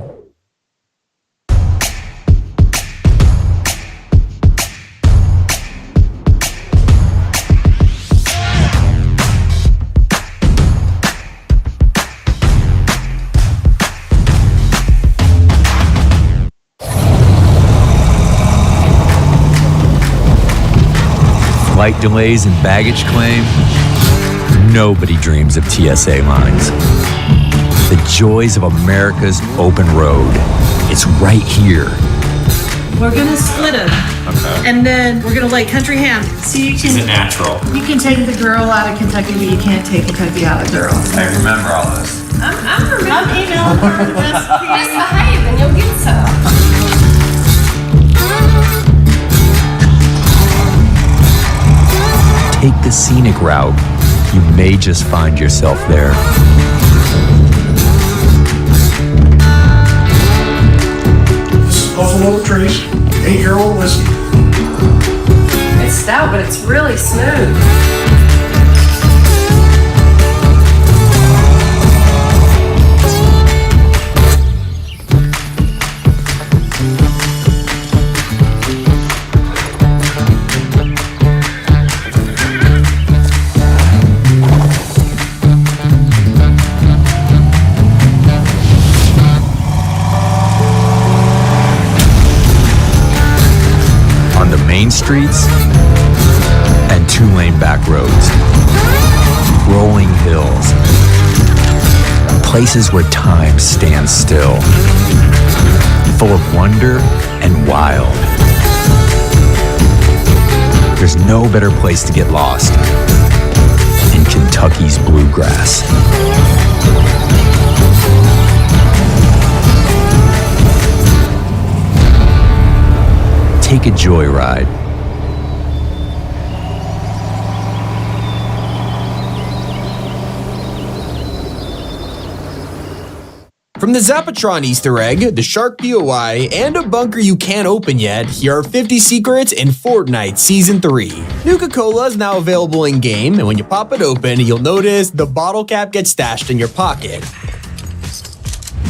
Flight delays and baggage claim. Nobody dreams of TSA lines. The joys of America's open road. It's right here. We're gonna split them. Okay. And then we're gonna lay country ham. So you can. Is it natural? You can take the girl out of Kentucky, but you can't take Kentucky out of the girl. I remember all this. I'm emailing her the recipe. Misbehave and you'll get some. Take the scenic route. You may just find yourself there. This is Buffalo Trace, 8-year-old whiskey. It's stout, but it's really smooth. Main streets and 2-lane back roads, rolling hills, places where time stands still, full of wonder and wild. There's no better place to get lost in Kentucky's bluegrass. Take Take a joyride. From the Subathon Easter egg, the Shark POI, and a bunker you can't open yet, here are 50 secrets in Fortnite Season 3. Nuka-Cola is now available in-game, and when you pop it open, you'll notice the bottle cap gets stashed in your pocket.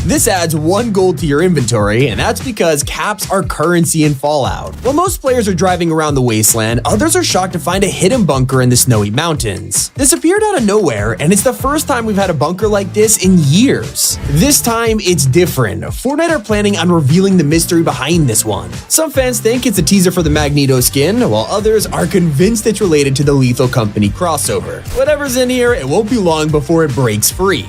This adds 1 gold to your inventory, and that's because caps are currency in Fallout. While most players are driving around the wasteland, others are shocked to find a hidden bunker in the snowy mountains. This appeared out of nowhere, and it's the first time we've had a bunker like this in years. This time, it's different. Fortnite are planning on revealing the mystery behind this one. Some fans think it's a teaser for the Magneto skin, while others are convinced it's related to the Lethal Company crossover. Whatever's in here, it won't be long before it breaks free.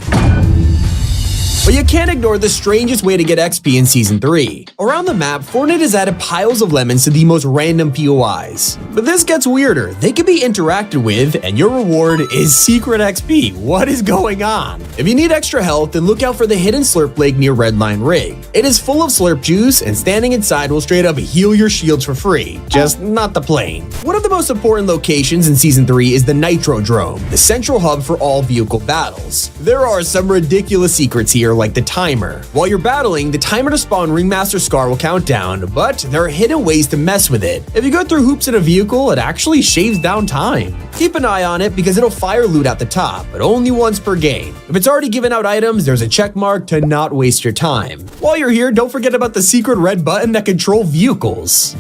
But you can't ignore the strangest way to get XP in Season 3. Around the map, Fortnite has added piles of lemons to the most random POIs. But this gets weirder. They can be interacted with, and your reward is secret XP. What is going on? If you need extra health, then look out for the hidden slurp lake near Redline Rig. It is full of slurp juice, and standing inside will straight up heal your shields for free. Just not the plane. One of the most important locations in Season 3 is the Nitrodrome, the central hub for all vehicle battles. There are some ridiculous secrets here, like the timer. While you're battling, the timer to spawn Ringmaster Scar will count down, but there are hidden ways to mess with it. If you go through hoops in a vehicle, it actually shaves down time. Keep an eye on it because it'll fire loot at the top, but only once per game. If it's already given out items, there's a check mark to not waste your time. While you're here, don't forget about the secret red button that controls vehicles.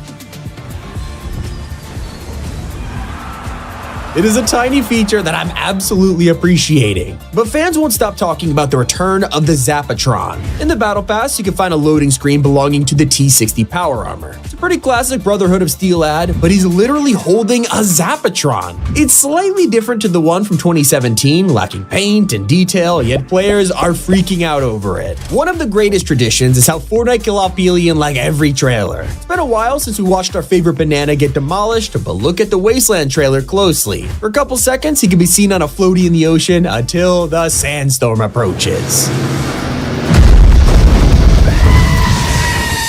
It is a tiny feature that I'm absolutely appreciating. But fans won't stop talking about the return of the Subathon. In the Battle Pass, you can find a loading screen belonging to the T60 power armor. It's a pretty classic Brotherhood of Steel ad, but he's literally holding a Subathon. It's slightly different to the one from 2017, lacking paint and detail, yet players are freaking out over it. One of the greatest traditions is how Fortnite kill off Alien like every trailer. It's been a while since we watched our favorite banana get demolished, but look at the Wasteland trailer closely. For a couple seconds, he can be seen on a floaty in the ocean until the sandstorm approaches.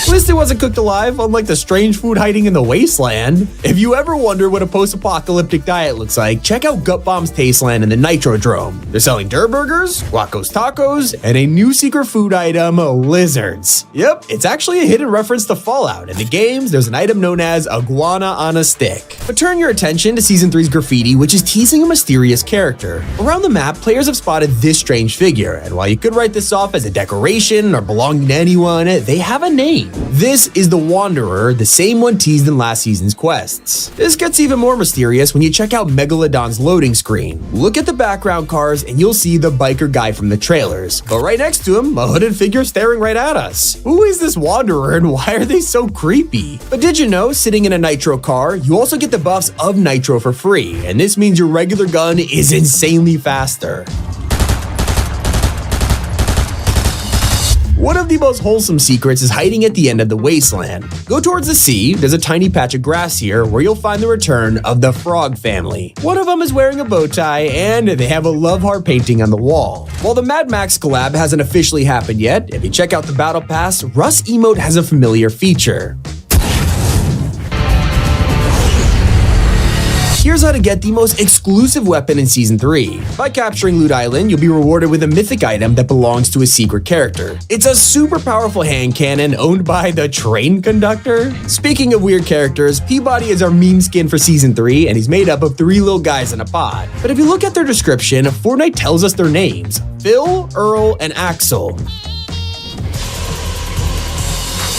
At least it wasn't cooked alive, unlike the strange food hiding in the wasteland. If you ever wonder what a post-apocalyptic diet looks like, check out Gut Bomb's Tasteland in the Nitrodrome. They're selling Dirt Burgers, Guaco's Tacos, and a new secret food item, lizards. Yep, it's actually a hidden reference to Fallout. In the games, there's an item known as iguana on a stick. But turn your attention to Season 3's graffiti, which is teasing a mysterious character. Around the map, players have spotted this strange figure, and while you could write this off as a decoration or belonging to anyone, they have a name. This is the Wanderer, the same one teased in last season's quests. This gets even more mysterious when you check out Megalodon's loading screen. Look at the background cars and you'll see the biker guy from the trailers. But right next to him, a hooded figure staring right at us. Who is this Wanderer and why are they so creepy? But did you know, sitting in a Nitro car, you also get the buffs of Nitro for free, and this means your regular gun is insanely faster. One of the most wholesome secrets is hiding at the end of the wasteland. Go towards the sea, there's a tiny patch of grass here where you'll find the return of the Frog family. One of them is wearing a bow tie, and they have a love heart painting on the wall. While the Mad Max collab hasn't officially happened yet, if you check out the Battle Pass, Russ emote has a familiar feature. Here's how to get the most exclusive weapon in Season 3. By capturing Loot Island, you'll be rewarded with a mythic item that belongs to a secret character. It's a super powerful hand cannon owned by the train conductor. Speaking of weird characters, Peabody is our meme skin for Season 3, and he's made up of 3 little guys in a pod. But if you look at their description, Fortnite tells us their names: Phil, Earl, and Axel.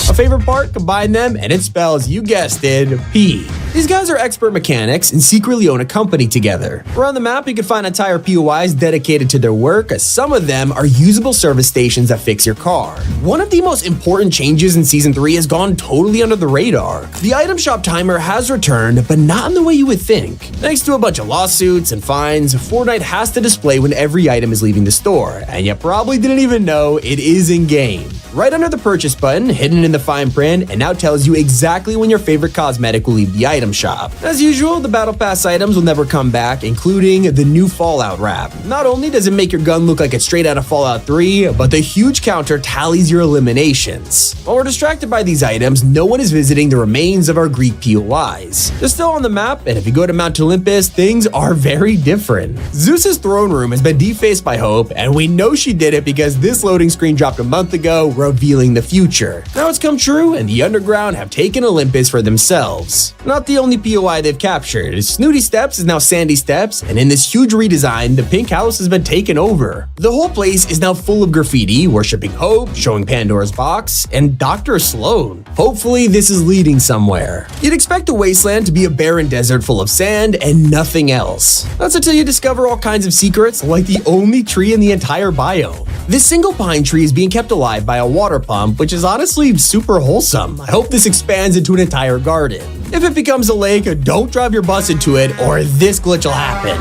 A favorite part? Combine them and it spells, you guessed it, P. These guys are expert mechanics and secretly own a company together. Around the map, you can find entire POIs dedicated to their work, as some of them are usable service stations that fix your car. One of the most important changes in Season 3 has gone totally under the radar. The item shop timer has returned, but not in the way you would think. Thanks to a bunch of lawsuits and fines, Fortnite has to display when every item is leaving the store, and you probably didn't even know it is in-game. right under the purchase button, hidden in the fine print, and now tells you exactly when your favorite cosmetic will leave the item shop. As usual, the Battle Pass items will never come back, including the new Fallout wrap. Not only does it make your gun look like it's straight out of Fallout 3, but the huge counter tallies your eliminations. While we're distracted by these items, no one is visiting the remains of our Greek POIs. They're still on the map, and if you go to Mount Olympus, things are very different. Zeus's throne room has been defaced by Hope, and we know she did it because this loading screen dropped a month ago, revealing the future. Now it's come true, and the Underground have taken Olympus for themselves. Not the only POI they've captured. Snooty Steps is now Sandy Steps, and in this huge redesign, the Pink House has been taken over. The whole place is now full of graffiti, worshipping Hope, showing Pandora's box, and Dr. Sloan. Hopefully, this is leading somewhere. You'd expect the wasteland to be a barren desert full of sand and nothing else. That's until you discover all kinds of secrets, like the only tree in the entire biome. This single pine tree is being kept alive by a water pump, which is honestly super wholesome. I hope this expands into an entire garden. If it becomes a lake, don't drive your bus into it, or this glitch will happen.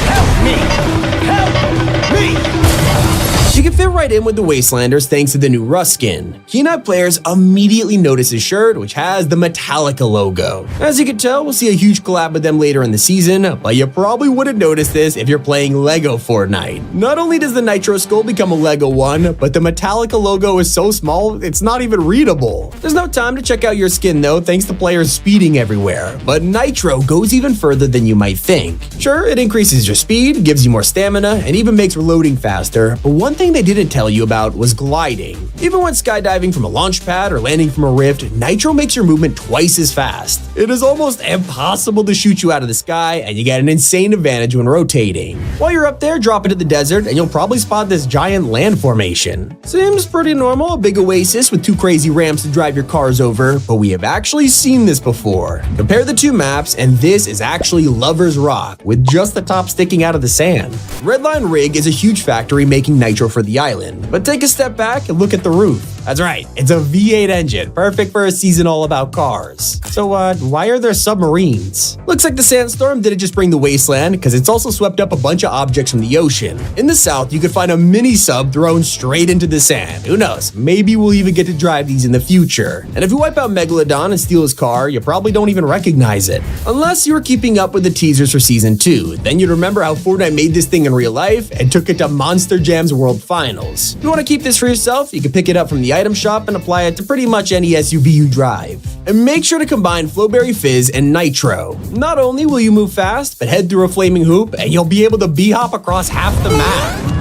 Help me! Help me! You can fit right in with the Wastelanders thanks to the new Rust skin. Keen-eyed players immediately notice his shirt, which has the Metallica logo. As you can tell, we'll see a huge collab with them later in the season, but you probably wouldn't notice this if you're playing Lego Fortnite. Not only does the Nitro skull become a Lego one, but the Metallica logo is so small, it's not even readable. There's no time to check out your skin though, thanks to players speeding everywhere, but Nitro goes even further than you might think. Sure, it increases your speed, gives you more stamina, and even makes reloading faster, but one thing they didn't tell you about was gliding. Even when skydiving from a launch pad or landing from a rift, Nitro makes your movement twice as fast. It is almost impossible to shoot you out of the sky, and you get an insane advantage when rotating. While you're up there, drop into the desert, and you'll probably spot this giant land formation. Seems pretty normal, a big oasis with two crazy ramps to drive your cars over, but we have actually seen this before. Compare the two maps, and this is actually Lover's Rock, with just the top sticking out of the sand. Redline Rig is a huge factory making Nitro for the island, but take a step back and look at the roof. That's right, it's a V8 engine, perfect for a season all about cars. So why are there submarines? Looks like the sandstorm didn't just bring the wasteland, because it's also swept up a bunch of objects from the ocean. In the south, you could find a mini sub thrown straight into the sand. Who knows, maybe we'll even get to drive these in the future. And if you wipe out Megalodon and steal his car, you probably don't even recognize it. Unless you were keeping up with the teasers for Season 2, then you'd remember how Fortnite made this thing in real life and took it to Monster Jam's World Finals. If you want to keep this for yourself, you can pick it up from the item shop and apply it to pretty much any SUV you drive. And make sure to combine Flowberry Fizz and Nitro. Not only will you move fast, but head through a flaming hoop and you'll be able to bee-hop across half the map.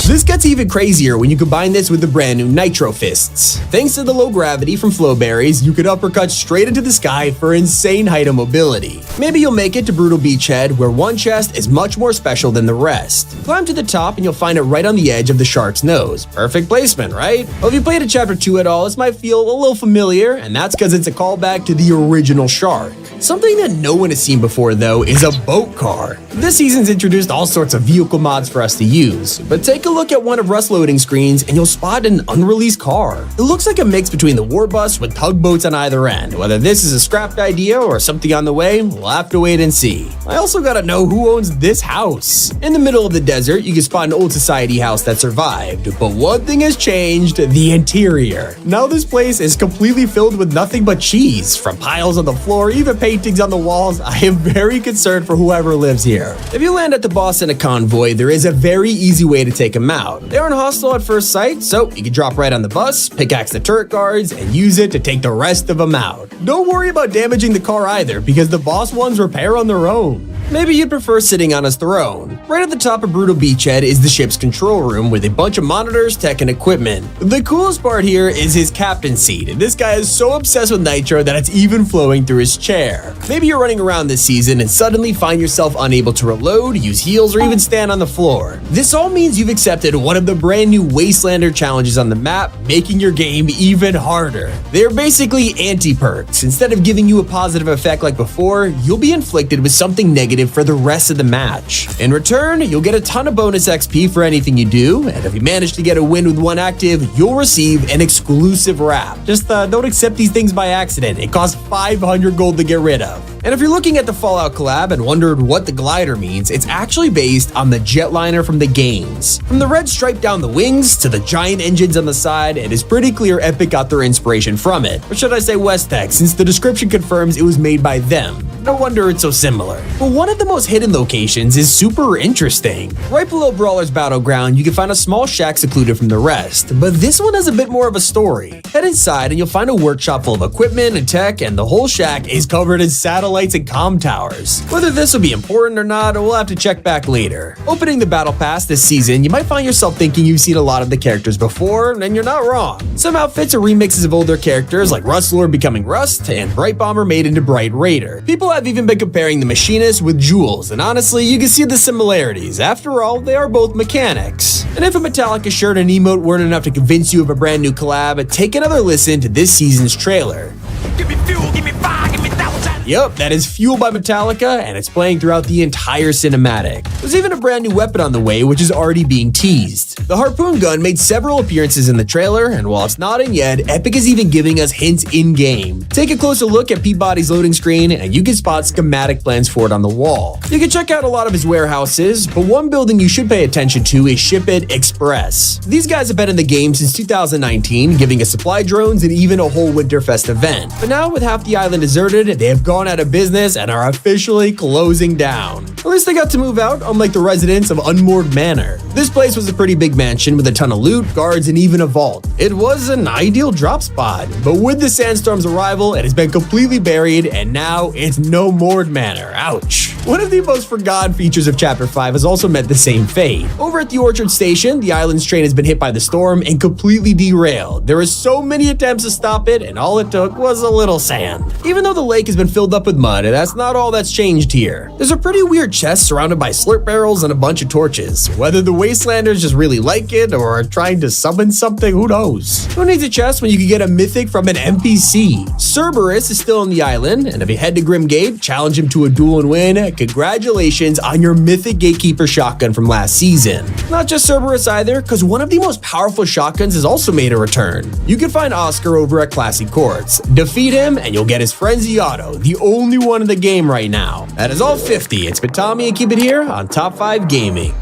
This gets even crazier when you combine this with the brand new Nitro Fists. Thanks to the low gravity from Flowberries, you could uppercut straight into the sky for insane height and mobility. Maybe you'll make it to Brutal Beachhead, where one chest is much more special than the rest. Climb to the top and you'll find it right on the edge of the shark's nose. Perfect placement, right? Well, if you played a Chapter 2 at all, this might feel a little familiar, and that's because it's a callback to the original shark. Something that no one has seen before, though, is a boat car. This season's introduced all sorts of vehicle mods for us to use, but take a look at one of Rust's loading screens and you'll spot an unreleased car. It looks like a mix between the war bus with tugboats on either end. Whether this is a scrapped idea or something on the way, we'll have to wait and see. I also gotta know who owns this house. In the middle of the desert, you can spot an old society house that survived, but one thing has changed: the interior. Now this place is completely filled with nothing but cheese. From piles on the floor, even paintings on the walls, I am very concerned for whoever lives here. If you land at the boss in a convoy, there is a very easy way to take him out. They aren't hostile at first sight, so you can drop right on the bus, pickaxe the turret guards, and use it to take the rest of them out. Don't worry about damaging the car either, because the boss ones repair on their own. Maybe you'd prefer sitting on his throne. Right at the top of Brutal Beachhead is the ship's control room with a bunch of monitors, tech, and equipment. The coolest part here is his captain's seat. This guy is so obsessed with Nitro that it's even flowing through his chair. Maybe you're running around this season and suddenly find yourself unable to reload, use heals, or even stand on the floor. This all means you've accepted one of the brand new Wastelander challenges on the map, making your game even harder. They're basically anti-perks. Instead of giving you a positive effect like before, you'll be inflicted with something negative activated for the rest of the match. In return, you'll get a ton of bonus XP for anything you do, and if you manage to get a win with one active, you'll receive an exclusive wrap. Just don't accept these things by accident. It costs 500 gold to get rid of. And if you're looking at the Fallout collab and wondered what the glider means, it's actually based on the jetliner from the games. From the red stripe down the wings to the giant engines on the side, it is pretty clear Epic got their inspiration from it. Or should I say Westech, since the description confirms it was made by them. No wonder it's so similar. But one of the most hidden locations is super interesting. Right below Brawler's Battleground, you can find a small shack secluded from the rest, but this one has a bit more of a story. Head inside and you'll find a workshop full of equipment and tech, and the whole shack is covered in satellites and comm towers. Whether this will be important or not, we'll have to check back later. Opening the Battle Pass this season, you might find yourself thinking you've seen a lot of the characters before, and you're not wrong. Some outfits are remixes of older characters like Rustlord becoming Rust and Bright Bomber made into Bright Raider. People have even been comparing the Machinist with Jules, and honestly, you can see the similarities. After all, they are both mechanics. And if a Metallica shirt and emote weren't enough to convince you of a brand new collab, take another listen to this season's trailer. Give me fuel, give me fire, give me that. Yup, that is Fuel by Metallica, and it's playing throughout the entire cinematic. There's even a brand new weapon on the way, which is already being teased. The Harpoon gun made several appearances in the trailer, and while it's not in yet, Epic is even giving us hints in-game. Take a closer look at Peabody's loading screen, and you can spot schematic plans for it on the wall. You can check out a lot of his warehouses, but one building you should pay attention to is Ship It Express. These guys have been in the game since 2019, giving us supply drones and even a whole Winterfest event. But now, with half the island deserted, they have gone out of business and are officially closing down. At least they got to move out, unlike the residents of Unmoored Manor. This place was a pretty big mansion with a ton of loot, guards, and even a vault. It was an ideal drop spot, but with the Sandstorm's arrival, it has been completely buried, and now it's no Moored Manor. Ouch. One of the most forgotten features of Chapter 5 has also met the same fate. Over at the Orchard Station, the island's train has been hit by the storm and completely derailed. There are so many attempts to stop it, and all it took was a little sand. Even though the lake has been filled up with mud, that's not all that's changed here. There's a pretty weird chest surrounded by slurp barrels and a bunch of torches. Whether the Wastelanders just really like it or are trying to summon something, who knows? Who needs a chest when you can get a mythic from an NPC? Cerberus is still on the island, and if you head to Grimgate, challenge him to a duel and win, congratulations on your mythic Gatekeeper shotgun from last season. Not just Cerberus either, because one of the most powerful shotguns has also made a return. You can find Oscar over at Classy Courts. Defeat him, and you'll get his Frenzy Auto, the only one in the game right now. That is all 50. It's been Tommy, and keep it here on Top 5 Gaming.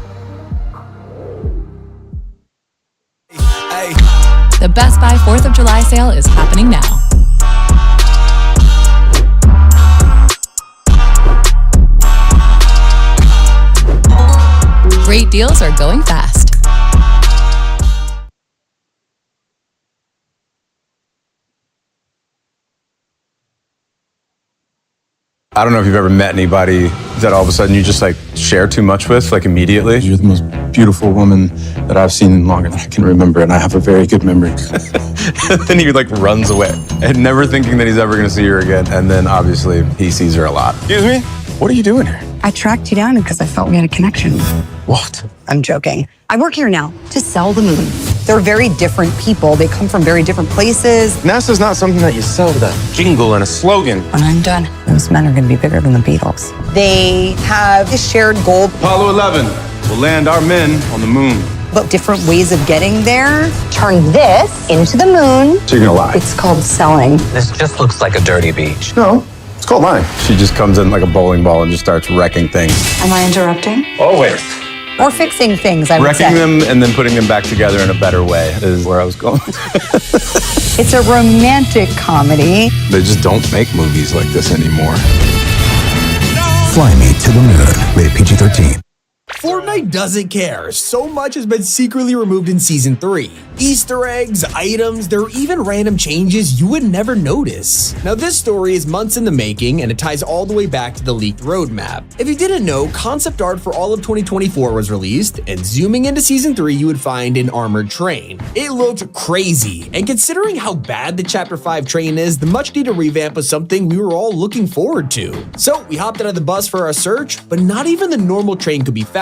The Best Buy 4th of July sale is happening now. Great deals are going fast. I don't know if you've ever met anybody that all of a sudden you just like share too much with, like immediately. You're the most beautiful woman that I've seen longer than I can remember, and I have a very good memory. Then he like runs away and never thinking that he's ever going to see her again. And then obviously he sees her a lot. Excuse me? What are you doing here? I tracked you down because I felt we had a connection. What? I'm joking. I work here now to sell the moon. They're very different people. They come from very different places. NASA's not something that you sell with a jingle and a slogan. When I'm done, those men are going to be bigger than the Beatles. They have a shared goal. Apollo 11 will land our men on the moon. But different ways of getting there. Turn this into the moon. So you're going to lie? It's called selling. This just looks like a dirty beach. No, it's called lying. She just comes in like a bowling ball and just starts wrecking things. Am I interrupting? Always. Or fixing things, I would Wrecking say. them and then putting them back together in a better way is where I was going. It's a romantic comedy. They just don't make movies like this anymore. Fly Me to the Moon, rated PG-13. Fortnite doesn't care. So much has been secretly removed in Season 3. Easter eggs, items, there are even random changes you would never notice. Now this story is months in the making, and it ties all the way back to the leaked roadmap. If you didn't know, concept art for all of 2024 was released, and zooming into Season 3 you would find an armored train. It looked crazy, and considering how bad the Chapter 5 train is, the much needed revamp was something we were all looking forward to. So we hopped out of the bus for our search, but not even the normal train could be found.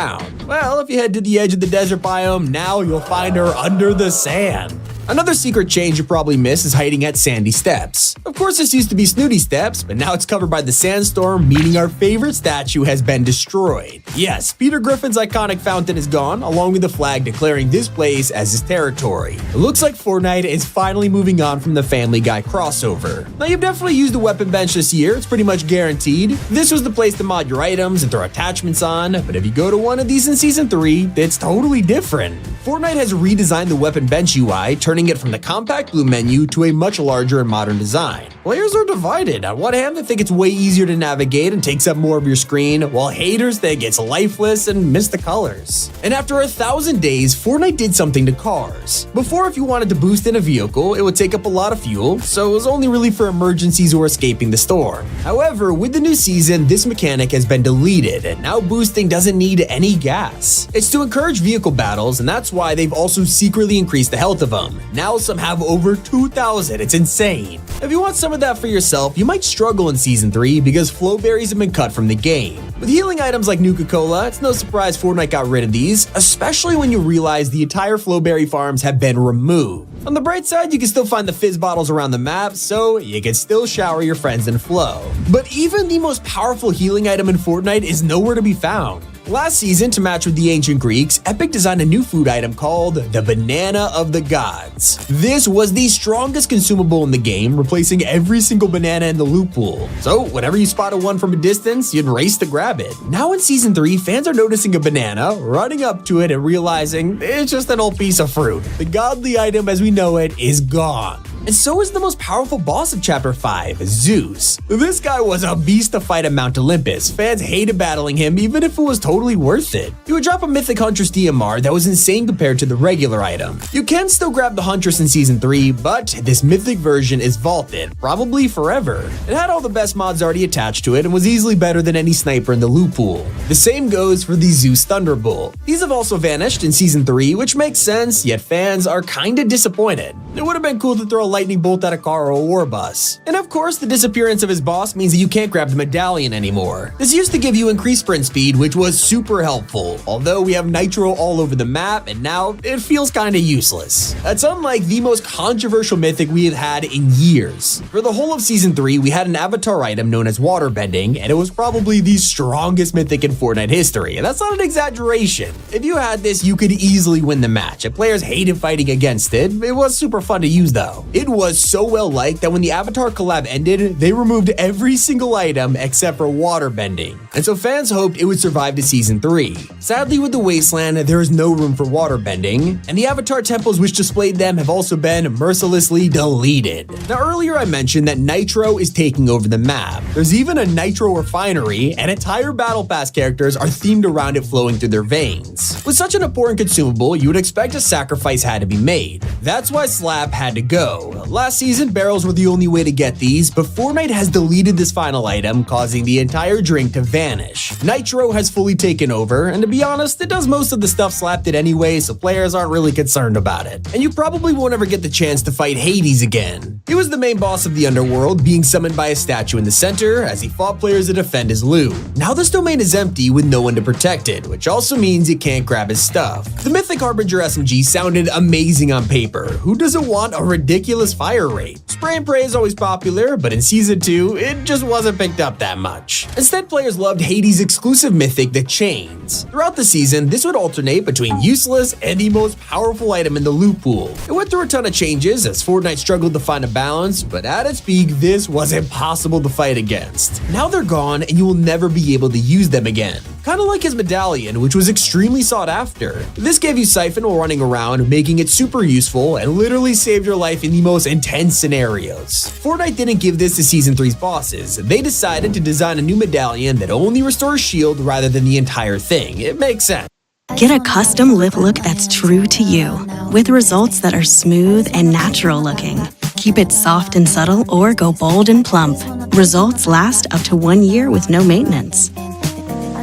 Well, if you head to the edge of the desert biome, now you'll find her under the sand. Another secret change you probably missed is hiding at Sandy Steps. Of course, this used to be Snooty Steps, but now it's covered by the sandstorm, meaning our favorite statue has been destroyed. Yes, Peter Griffin's iconic fountain is gone, along with the flag declaring this place as his territory. It looks like Fortnite is finally moving on from the Family Guy crossover. Now, you've definitely used the weapon bench this year, it's pretty much guaranteed. This was the place to mod your items and throw attachments on, but if you go to one of these in Season 3, it's totally different. Fortnite has redesigned the weapon bench UI, turning it from the compact blue menu to a much larger and modern design. Players are divided. On one hand, they think it's way easier to navigate and takes up more of your screen, while haters think it's lifeless and miss the colors. And after 1,000 days, Fortnite did something to cars. Before, if you wanted to boost in a vehicle, it would take up a lot of fuel, so it was only really for emergencies or escaping the storm. However, with the new season, this mechanic has been deleted, and now boosting doesn't need any gas. It's to encourage vehicle battles, and that's why they've also secretly increased the health of them. Now some have over 2,000, it's insane. If you want some of that for yourself, you might struggle in Season 3 because flow berries have been cut from the game. With healing items like Nuka-Cola, it's no surprise Fortnite got rid of these, especially when you realize the entire flowberry farms have been removed. On the bright side, you can still find the fizz bottles around the map, so you can still shower your friends in flow. But even the most powerful healing item in Fortnite is nowhere to be found. Last season, to match with the ancient Greeks, Epic designed a new food item called the Banana of the Gods. This was the strongest consumable in the game, replacing every single banana in the loot pool. So whenever you spotted one from a distance, you'd race to grab it. Now in Season 3, fans are noticing a banana, running up to it and realizing it's just an old piece of fruit. The godly item as we know it is gone. And so is the most powerful boss of Chapter 5, Zeus. This guy was a beast to fight at Mount Olympus. Fans hated battling him even if it was totally worth it. He would drop a Mythic Huntress DMR that was insane compared to the regular item. You can still grab the Huntress in Season 3, but this Mythic version is vaulted, probably forever. It had all the best mods already attached to it and was easily better than any sniper in the loot pool. The same goes for the Zeus Thunderbolt. These have also vanished in Season 3, which makes sense, yet fans are kinda disappointed. It would have been cool to throw a lightning bolt at a car or a war bus. And of course, the disappearance of his boss means that you can't grab the medallion anymore. This used to give you increased sprint speed, which was super helpful, although we have nitro all over the map and now it feels kinda useless. That's unlike the most controversial mythic we have had in years. For the whole of Season 3, we had an avatar item known as waterbending, and it was probably the strongest mythic in Fortnite history, and that's not an exaggeration. If you had this, you could easily win the match, and players hated fighting against it. It was super fun to use though. It was so well liked that when the Avatar collab ended, they removed every single item except for waterbending. And so fans hoped it would survive to Season 3. Sadly, with the Wasteland, there is no room for waterbending, and the Avatar temples which displayed them have also been mercilessly deleted. Now earlier I mentioned that Nitro is taking over the map. There's even a Nitro refinery, and entire Battle Pass characters are themed around it flowing through their veins. With such an important consumable, you would expect a sacrifice had to be made. That's why Slap had to go. Last season, barrels were the only way to get these, but Fortnite has deleted this final item, causing the entire drink to vanish. Nitro has fully taken over, and to be honest, it does most of the stuff Slap did anyway, so players aren't really concerned about it. And you probably won't ever get the chance to fight Hades again. He was the main boss of the underworld, being summoned by a statue in the center as he fought players to defend his loot. Now this domain is empty with no one to protect it, which also means you can't grab his stuff. The Mythic Harbinger SMG sounded amazing on paper. Who doesn't want a ridiculous fire rate? Spray and pray is always popular, but in Season 2, it just wasn't picked up that much. Instead, players loved Hades' exclusive mythic, the Chains. Throughout the season, this would alternate between useless and the most powerful item in the loot pool. It went through a ton of changes as Fortnite struggled to find a balance, but at its peak, this was impossible to fight against. Now they're gone and you will never be able to use them again. Kinda like his medallion, which was extremely sought after. This gave you Siphon while running around, making it super useful and literally saved your life in the most intense scenarios. Fortnite didn't give this to Season 3's bosses. They decided to design a new medallion that only restores shield rather than the entire thing. It makes sense. Get a custom lip look that's true to you, with results that are smooth and natural looking. Keep it soft and subtle or go bold and plump. Results last up to 1 year with no maintenance.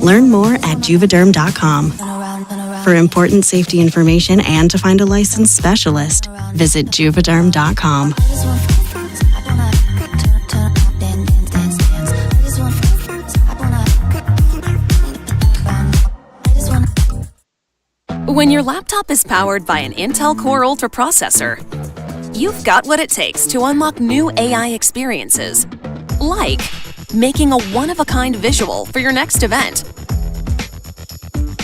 Learn more at Juvederm.com. For important safety information and to find a licensed specialist, visit Juvederm.com. When your laptop is powered by an Intel Core Ultra processor, You've got what it takes to unlock new AI experiences, like making a one-of-a-kind visual for your next event,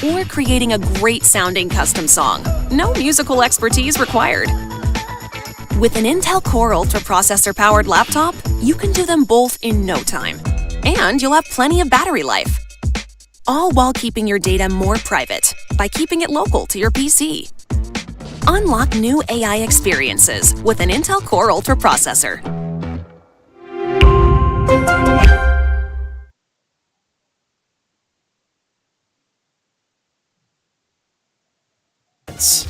or creating a great-sounding custom song. No musical expertise required. With an Intel Core Ultra processor-powered laptop, you can do them both in no time. And you'll have plenty of battery life. All while keeping your data more private by keeping it local to your PC. Unlock new AI experiences with an Intel Core Ultra processor.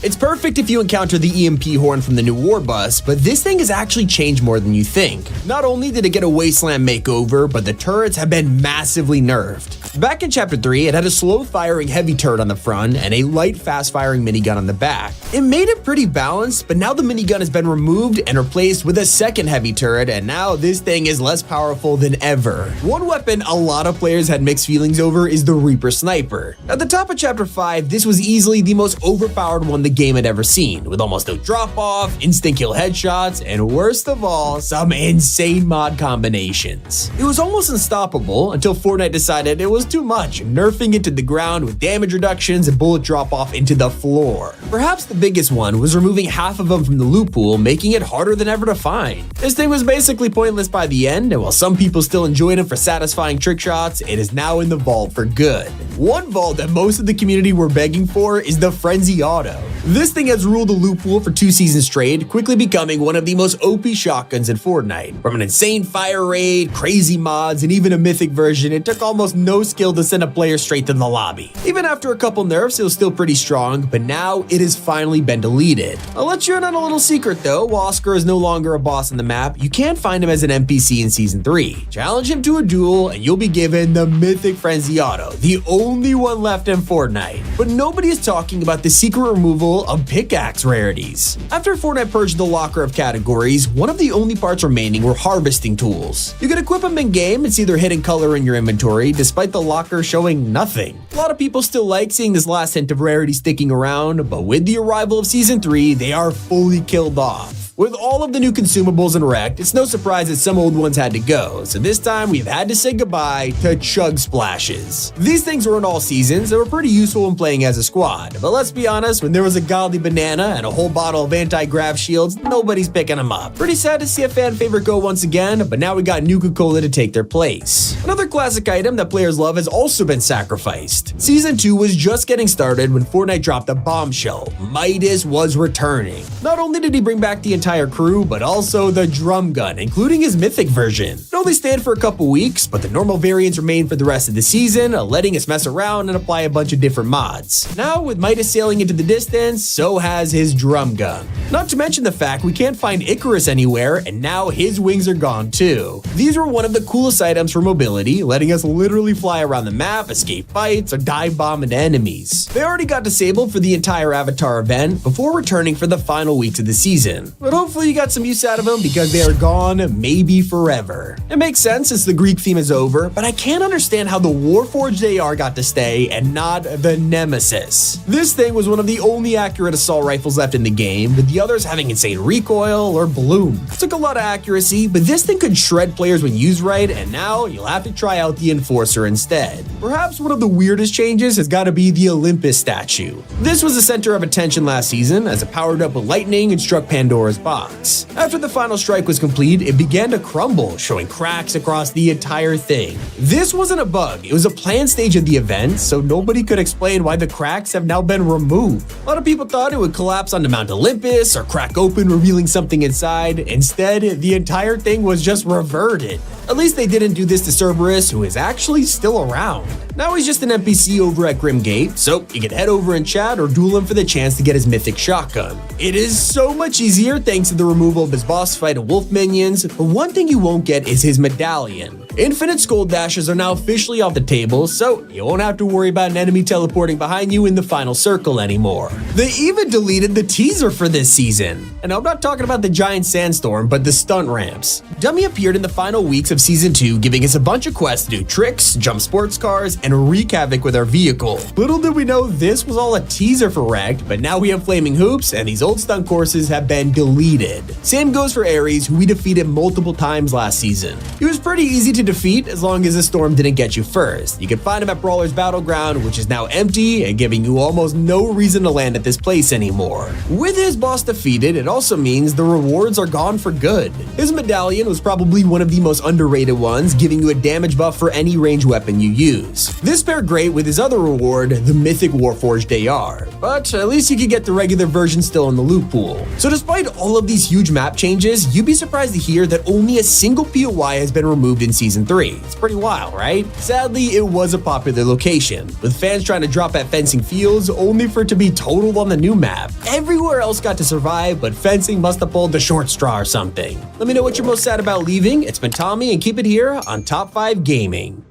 It's perfect if you encounter the EMP horn from the new war bus, but this thing has actually changed more than you think. Not only did it get a wasteland makeover, but the turrets have been massively nerfed. Back in Chapter 3, it had a slow-firing heavy turret on the front and a light, fast-firing minigun on the back. It made it pretty balanced, but now the minigun has been removed and replaced with a second heavy turret, and now this thing is less powerful than ever. One weapon a lot of players had mixed feelings over is the Reaper Sniper. At the top of Chapter 5, this was easily the most overpowered one the game had ever seen, with almost no drop-off, instant kill headshots, and worst of all, some insane mod combinations. It was almost unstoppable until Fortnite decided it was too much, nerfing it to the ground with damage reductions and bullet drop-off into the floor. Perhaps the biggest one was removing half of them from the loot pool, making it harder than ever to find. This thing was basically pointless by the end, and while some people still enjoyed it for satisfying trick shots, it is now in the vault for good. One vault that most of the community were begging for is the Frenzy Auto. This thing has ruled the loot pool for 2 seasons straight, quickly becoming one of the most OP shotguns in Fortnite. From an insane fire rate, crazy mods, and even a mythic version, it took almost no skill to send a player straight to the lobby. Even after a couple nerfs, it was still pretty strong, but now it has finally been deleted. I'll let you in on a little secret though. While Oscar is no longer a boss on the map, you can find him as an NPC in Season 3. Challenge him to a duel, and you'll be given the mythic Frenzy Auto, the only one left in Fortnite. But nobody is talking about the secret removal of pickaxe rarities. After Fortnite purged the locker of categories, one of the only parts remaining were harvesting tools. You can equip them in-game and see their hidden color in your inventory, despite the locker showing nothing. A lot of people still like seeing this last hint of rarity sticking around, but with the arrival of Season 3, they are fully killed off. With all of the new consumables and wrecked, it's no surprise that some old ones had to go, so this time we've had to say goodbye to Chug Splashes. These things were in all seasons, they were pretty useful when playing as a squad, but let's be honest, when there was a godly banana and a whole bottle of anti-grav shields, nobody's picking them up. Pretty sad to see a fan favorite go once again, but now we got Nuka-Cola to take their place. Another classic item that players love has also been sacrificed. Season 2 was just getting started when Fortnite dropped a bombshell. Midas was returning. Not only did he bring back the entire crew, but also the drum gun, including his mythic version. It only stayed for a couple weeks, but the normal variants remained for the rest of the season, letting us mess around and apply a bunch of different mods. Now, with Midas sailing into the distance, so has his drum gun. Not to mention the fact we can't find Icarus anywhere, and now his wings are gone too. These were one of the coolest items for mobility, letting us literally fly around the map, escape fights, or dive bomb into enemies. They already got disabled for the entire Avatar event before returning for the final weeks of the season. But hopefully you got some use out of them because they are gone, maybe forever. It makes sense since the Greek theme is over, but I can't understand how the Warforged AR got to stay and not the Nemesis. This thing was one of the only accurate assault rifles left in the game, with the others having insane recoil or bloom. It took a lot of accuracy, but this thing could shred players when used right, and now you'll have to try out the Enforcer instead. Perhaps one of the weirdest changes has got to be the Olympus statue. This was the center of attention last season as it powered up with lightning and struck Pandora's box. After the final strike was complete, it began to crumble, showing cracks across the entire thing. This wasn't a bug, it was a planned stage of the event, so nobody could explain why the cracks have now been removed. A lot of people thought it would collapse onto Mount Olympus or crack open, revealing something inside. Instead, the entire thing was just reverted. At least they didn't do this to Cerberus, who is actually still around. Now he's just an NPC over at Grimgate, so you can head over and chat or duel him for the chance to get his mythic shotgun. It is so much easier thanks to the removal of his boss fight and wolf minions, but one thing you won't get is his medallion. Infinite skull dashes are now officially off the table, so you won't have to worry about an enemy teleporting behind you in the final circle anymore. They even deleted the teaser for this season. And I'm not talking about the giant sandstorm, but the stunt ramps. Dummy appeared in the final weeks of Season 2, giving us a bunch of quests to do tricks, jump sports cars, and wreak havoc with our vehicle. Little did we know this was all a teaser for Wrecked, but now we have flaming hoops, and these old stunt courses have been deleted. Same goes for Ares, who we defeated multiple times last season. He was pretty easy to defeat as long as the storm didn't get you first. You can find him at Brawler's Battleground, which is now empty and giving you almost no reason to land at this place anymore. With his boss defeated, it also means the rewards are gone for good. His medallion was probably one of the most underrated ones, giving you a damage buff for any range weapon you use. This paired great with his other reward, the Mythic Warforged AR, but at least you could get the regular version still in the loot pool. So despite all of these huge map changes, you'd be surprised to hear that only a single POI has been removed in Season 3. It's pretty wild, right? Sadly, it was a popular location, with fans trying to drop at Fencing Fields only for it to be totaled on the new map. Everywhere else got to survive, but Fencing must have pulled the short straw or something. Let me know what you're most sad about leaving. It's been Tommy, and keep it here on Top 5 Gaming.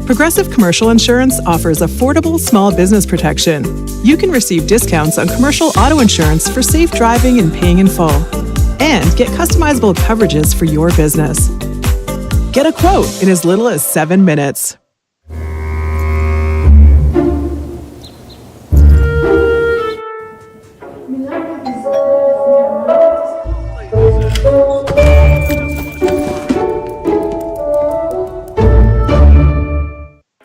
Progressive Commercial Insurance offers affordable small business protection. You can receive discounts on commercial auto insurance for safe driving and paying in full. And get customizable coverages for your business. Get a quote in as little as 7 minutes.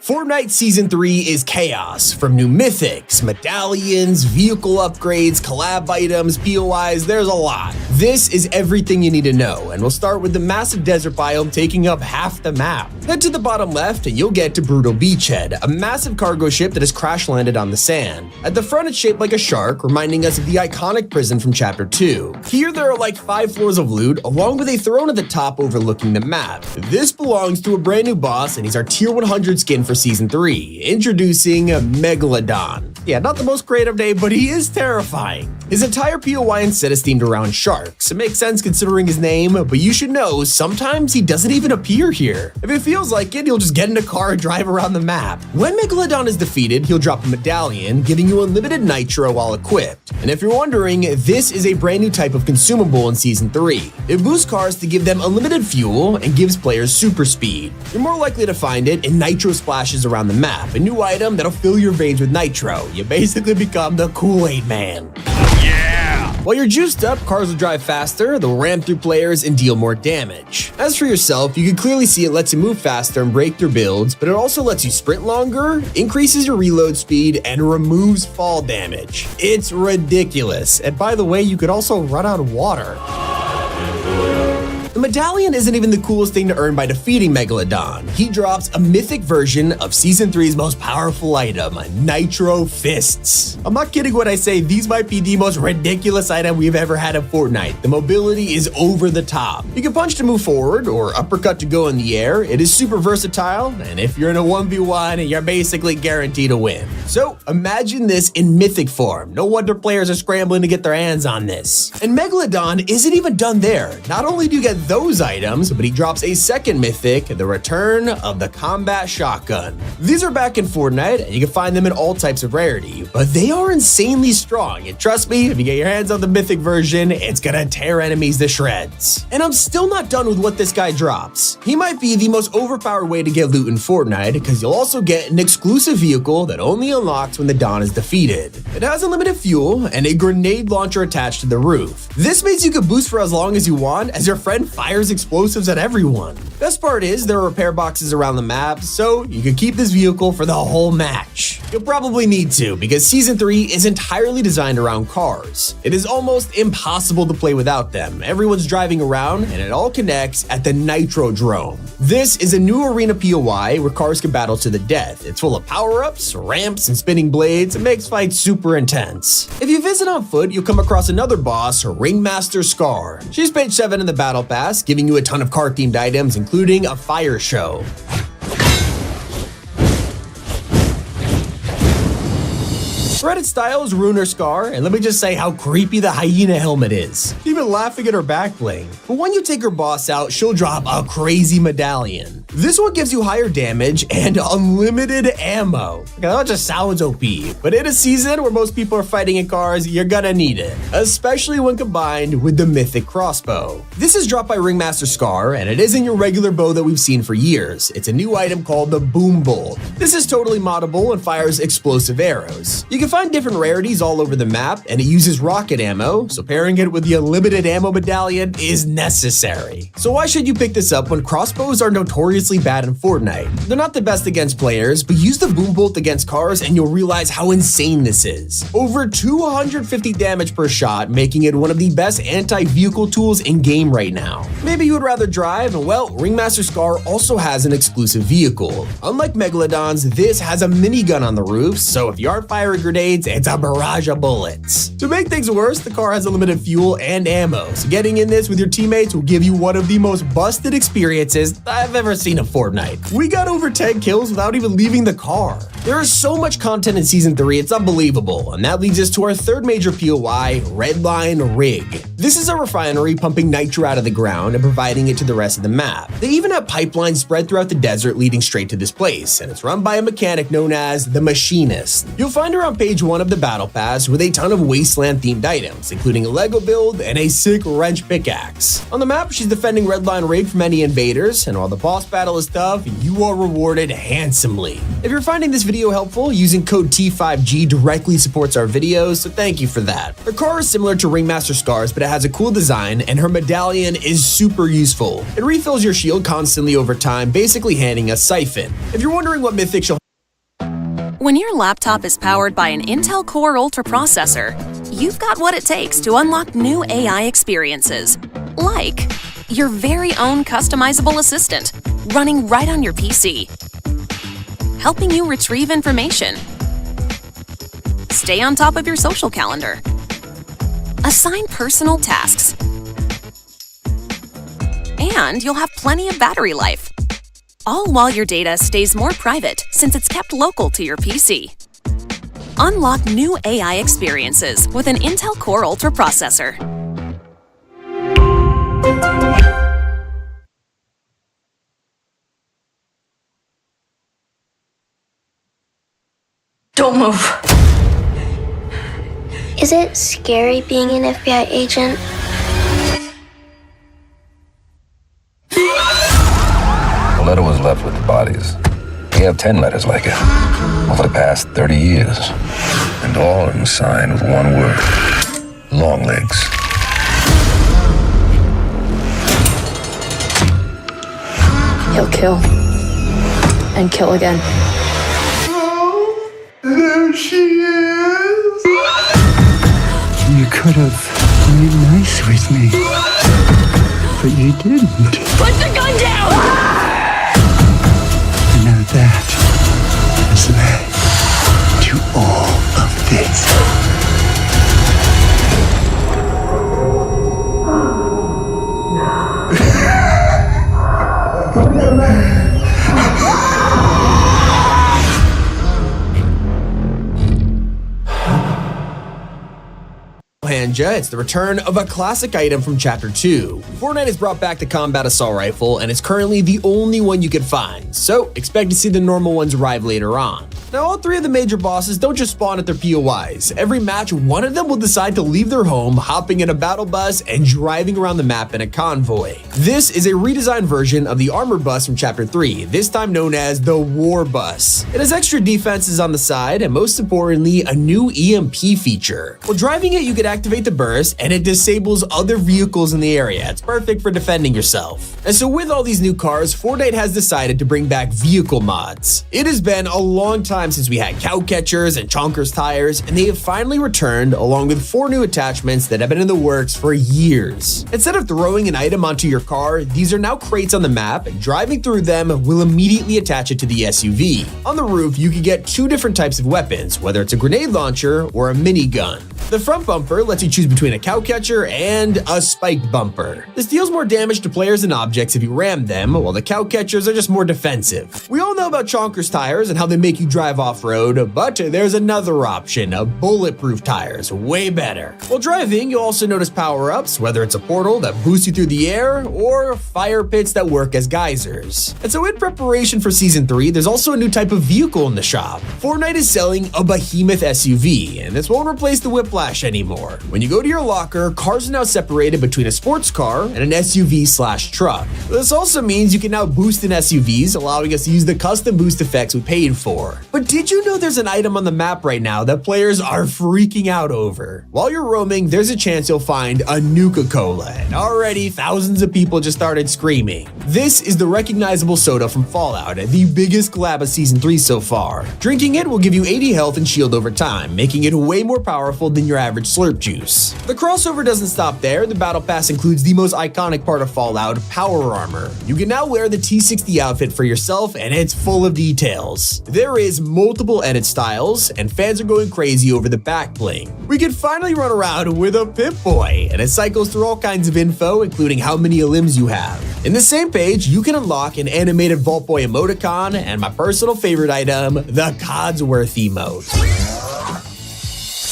Fortnite Season 3 is chaos, from new mythics, medallions, vehicle upgrades, collab items, POIs, there's a lot. This is everything you need to know, and we'll start with the massive desert biome taking up half the map. Head to the bottom left and you'll get to Brutal Beachhead, a massive cargo ship that has crash landed on the sand. At the front it's shaped like a shark, reminding us of the iconic prison from Chapter 2. Here there are like 5 floors of loot, along with a throne at the top overlooking the map. This belongs to a brand new boss, and he's our Tier 100 skin for Season 3, introducing Megalodon. Yeah, not the most creative name, but he is terrifying. His entire POI and set is themed around sharks. It makes sense considering his name, but you should know, sometimes he doesn't even appear here. If it feels like it, he'll just get in a car and drive around the map. When Megalodon is defeated, he'll drop a medallion, giving you unlimited nitro while equipped. And if you're wondering, this is a brand new type of consumable in Season 3. It boosts cars to give them unlimited fuel and gives players super speed. You're more likely to find it in nitro splashes around the map, a new item that'll fill your veins with nitro. You basically become the Kool-Aid Man. While you're juiced up, cars will drive faster, they'll ram through players and deal more damage. As for yourself, you can clearly see it lets you move faster and break through builds, but it also lets you sprint longer, increases your reload speed, and removes fall damage. It's ridiculous. And by the way, you could also run out of water. The medallion isn't even the coolest thing to earn by defeating Megalodon. He drops a mythic version of Season 3's most powerful item, Nitro Fists. I'm not kidding when I say these might be the most ridiculous item we've ever had in Fortnite. The mobility is over the top. You can punch to move forward or uppercut to go in the air. It is super versatile, and if you're in a 1v1, you're basically guaranteed to win. So imagine this in mythic form. No wonder players are scrambling to get their hands on this. And Megalodon isn't even done there. Not only do you get those items, but he drops a second mythic, the return of the combat shotgun. These are back in Fortnite, and you can find them in all types of rarity, but they are insanely strong, and trust me, if you get your hands on the mythic version, it's gonna tear enemies to shreds. And I'm still not done with what this guy drops. He might be the most overpowered way to get loot in Fortnite, because you'll also get an exclusive vehicle that only unlocks when the Dawn is defeated. It has unlimited fuel and a grenade launcher attached to the roof. This means you can boost for as long as you want, as your friend fires explosives at everyone. Best part is there are repair boxes around the map, so you can keep this vehicle for the whole match. You'll probably need to, because Season 3 is entirely designed around cars. It is almost impossible to play without them. Everyone's driving around, and it all connects at the Nitrodrome. This is a new arena POI where cars can battle to the death. It's full of power-ups, ramps, and spinning blades. It makes fights super intense. If you visit on foot, you'll come across another boss, Ringmaster Scar. She's page 7 in the battle pass, giving you a ton of car-themed items, including a fire show. Reddit styles ruin her scar, and let me just say how creepy the hyena helmet is. Even laughing at her back bling. But when you take her boss out, she'll drop a crazy medallion. This one gives you higher damage and unlimited ammo. Okay, that just sounds OP, but in a season where most people are fighting in cars, you're gonna need it, especially when combined with the mythic crossbow. This is dropped by Ringmaster Scar, and it isn't your regular bow that we've seen for years. It's a new item called the Boom Bolt. This is totally moddable and fires explosive arrows. You can find different rarities all over the map, and it uses rocket ammo, so pairing it with the unlimited ammo medallion is necessary. So why should you pick this up when crossbows are notoriously bad in Fortnite? They're not the best against players, but use the Boom Bolt against cars and you'll realize how insane this is. Over 250 damage per shot, making it one of the best anti-vehicle tools in game right now. Maybe you would rather drive, and well, Ringmaster Scar also has an exclusive vehicle. Unlike Megalodon's, this has a minigun on the roof, so if you aren't firing grenades, it's a barrage of bullets. To make things worse, the car has unlimited fuel and ammo, so getting in this with your teammates will give you one of the most busted experiences I've ever seen in Fortnite. We got over 10 kills without even leaving the car. There is so much content in Season 3, it's unbelievable, and that leads us to our third major POI, Redline Rig. This is a refinery pumping nitro out of the ground and providing it to the rest of the map. They even have pipelines spread throughout the desert leading straight to this place, and it's run by a mechanic known as the Machinist. You'll find her on page 1 of the Battle Pass with a ton of wasteland-themed items, including a Lego build and a sick wrench pickaxe. On the map, she's defending Redline Rig from any invaders, and while the boss battle is tough, you are rewarded handsomely. If you're finding this video helpful, using code T5G directly supports our videos, so thank you for that. Her car is similar to Ringmaster Scar's, but it has a cool design, and her medallion is super useful. It refills your shield constantly over time, basically handing a siphon. If you're wondering what mythic she'll When your laptop is powered by an Intel Core Ultra processor, you've got what it takes to unlock new AI experiences. Like your very own customizable assistant, running right on your PC, helping you retrieve information, stay on top of your social calendar, assign personal tasks, and you'll have plenty of battery life. All while your data stays more private since it's kept local to your PC. Unlock new AI experiences with an Intel Core Ultra processor. Don't move. Is it scary being an FBI agent? The letter was left with the bodies. We have 10 letters like it over the past 30 years. And all of them signed with one word. Long legs. He'll kill. And kill again. There she is! You could have played nice with me, but you didn't. Put the gun down! And now that has led to all of this. It's the return of a classic item from Chapter 2. Fortnite has brought back the Combat Assault Rifle, and it's currently the only one you can find, so expect to see the normal ones arrive later on. Now, all three of the major bosses don't just spawn at their POIs. Every match, one of them will decide to leave their home, hopping in a battle bus, and driving around the map in a convoy. This is a redesigned version of the armor bus from Chapter 3, this time known as the War Bus. It has extra defenses on the side, and most importantly, a new EMP feature. While driving it, you can activate the burst, and it disables other vehicles in the area. It's perfect for defending yourself. And so with all these new cars, Fortnite has decided to bring back vehicle mods. It has been a long time since we had cow catchers and chonkers tires, and they have finally returned along with 4 new attachments that have been in the works for years. Instead of throwing an item onto your car, these are now crates on the map, and driving through them will immediately attach it to the SUV. On the roof, you can get 2 different types of weapons, whether it's a grenade launcher or a minigun. The front bumper lets you choose between a cow catcher and a spiked bumper. This deals more damage to players and objects if you ram them, while the cow catchers are just more defensive. We all know about Chonkers tires and how they make you drive off-road, but there's another option, bulletproof tires, way better. While driving, you'll also notice power-ups, whether it's a portal that boosts you through the air, or fire pits that work as geysers. And so in preparation for Season 3, there's also a new type of vehicle in the shop. Fortnite is selling a behemoth SUV, and this won't replace the Whiplash anymore. When you go to your locker, cars are now separated between a sports car and an SUV/truck. This also means you can now boost in SUVs, allowing us to use the custom boost effects we paid for. But did you know there's an item on the map right now that players are freaking out over? While you're roaming, there's a chance you'll find a Nuka-Cola, and already thousands of people just started screaming. This is the recognizable soda from Fallout, the biggest collab of Season 3 so far. Drinking it will give you 80 health and shield over time, making it way more powerful than your average slurp juice. The crossover doesn't stop there. The battle pass includes the most iconic part of Fallout, power armor. You can now wear the T60 outfit for yourself, and it's full of details. There is multiple edit styles, and fans are going crazy over the back bling. We can finally run around with a Pip-Boy, and it cycles through all kinds of info, including how many limbs you have. In the same page, you can unlock an animated Vault Boy emoticon, and my personal favorite item, the Codsworth emote.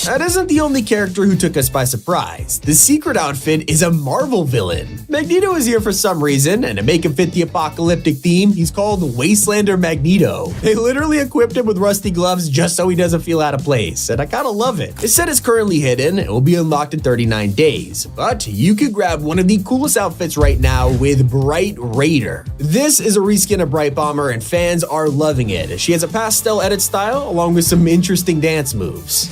That isn't the only character who took us by surprise. The secret outfit is a Marvel villain. Magneto is here for some reason, and to make him fit the apocalyptic theme, he's called Wastelander Magneto. They literally equipped him with rusty gloves just so he doesn't feel out of place, and I kinda love it. This set is currently hidden and will be unlocked in 39 days, but you could grab one of the coolest outfits right now with Bright Raider. This is a reskin of Bright Bomber, and fans are loving it. She has a pastel edit style along with some interesting dance moves.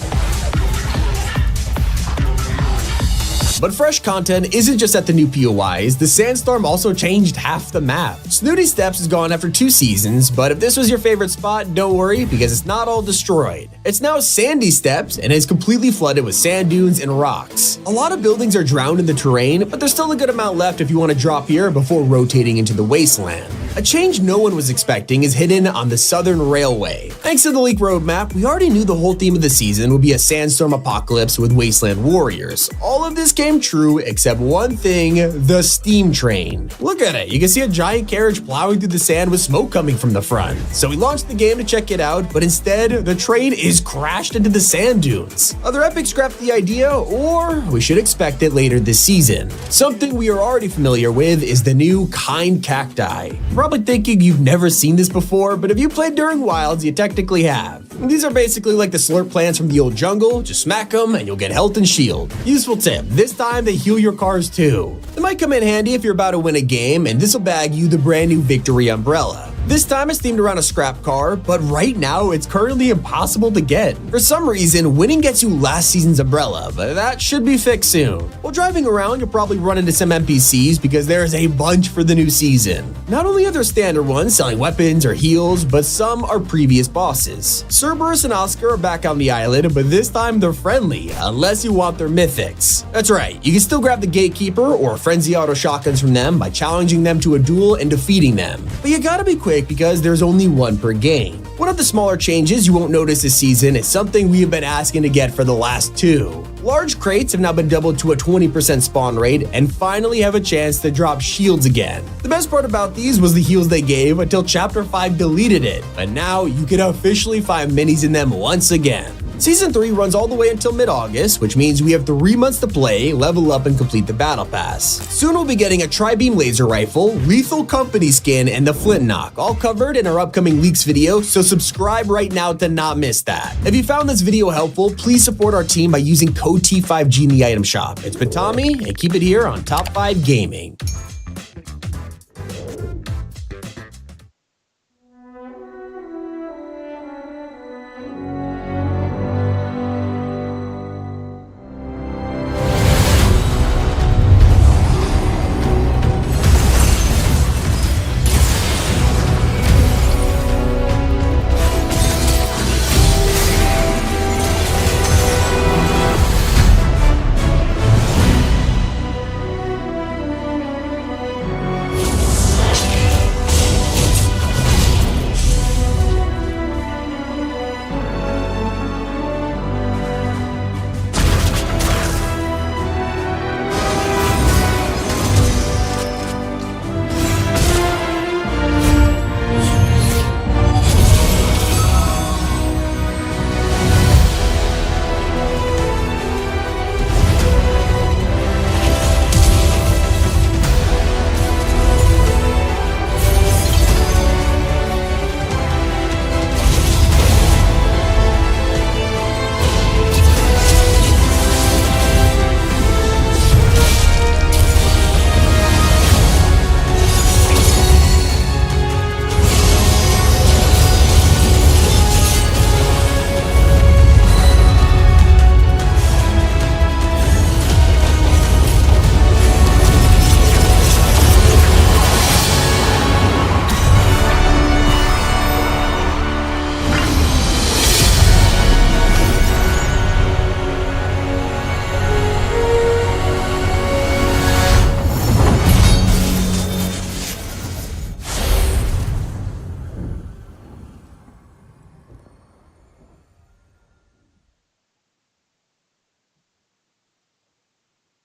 But fresh content isn't just at the new POIs, the Sandstorm also changed half the map. Snooty Steps is gone after 2 seasons, but if this was your favorite spot, don't worry, because it's not all destroyed. It's now Sandy Steps and is completely flooded with sand dunes and rocks. A lot of buildings are drowned in the terrain, but there's still a good amount left if you want to drop here before rotating into the wasteland. A change no one was expecting is hidden on the Southern Railway. Thanks to the leak roadmap, we already knew the whole theme of the season would be a sandstorm apocalypse with wasteland warriors. All of this came true except one thing, the steam train. Look at it, you can see a giant carriage plowing through the sand with smoke coming from the front. So we launched the game to check it out, but instead, the train is crashed into the sand dunes. Other epics scrapped the idea, or we should expect it later this season. Something we are already familiar with is the new Kind Cacti. You're probably thinking you've never seen this before, but if you played during Wilds, you technically have. These are basically like the slurp plants from the old jungle, just smack them and you'll get health and shield. Useful tip, this time they heal your cars too. It might come in handy if you're about to win a game, and this will bag you the brand new Victory Umbrella. This time it's themed around a scrap car, but right now it's currently impossible to get. For some reason, winning gets you last season's umbrella, but that should be fixed soon. While driving around, you'll probably run into some NPCs because there's a bunch for the new season. Not only are there standard ones selling weapons or heals, but some are previous bosses. Cerberus and Oscar are back on the island, but this time they're friendly, unless you want their mythics. That's right, you can still grab the Gatekeeper or Frenzy Auto Shotguns from them by challenging them to a duel and defeating them. But you gotta be quick because there's only one per game. One of the smaller changes you won't notice this season is something we have been asking to get for the last 2. Large crates have now been doubled to a 20% spawn rate and finally have a chance to drop shields again. The best part about these was the heals they gave until Chapter 5 deleted it, but now you can officially find minis in them once again. Season 3 runs all the way until mid-August, which means we have 3 months to play, level up, and complete the battle pass. Soon we'll be getting a tri-beam laser rifle, lethal company skin, and the flint knock, all covered in our upcoming leaks video, so subscribe right now to not miss that. If you found this video helpful, please support our team by using code T5G in the item shop. It's been Tommy, and keep it here on Top 5 Gaming.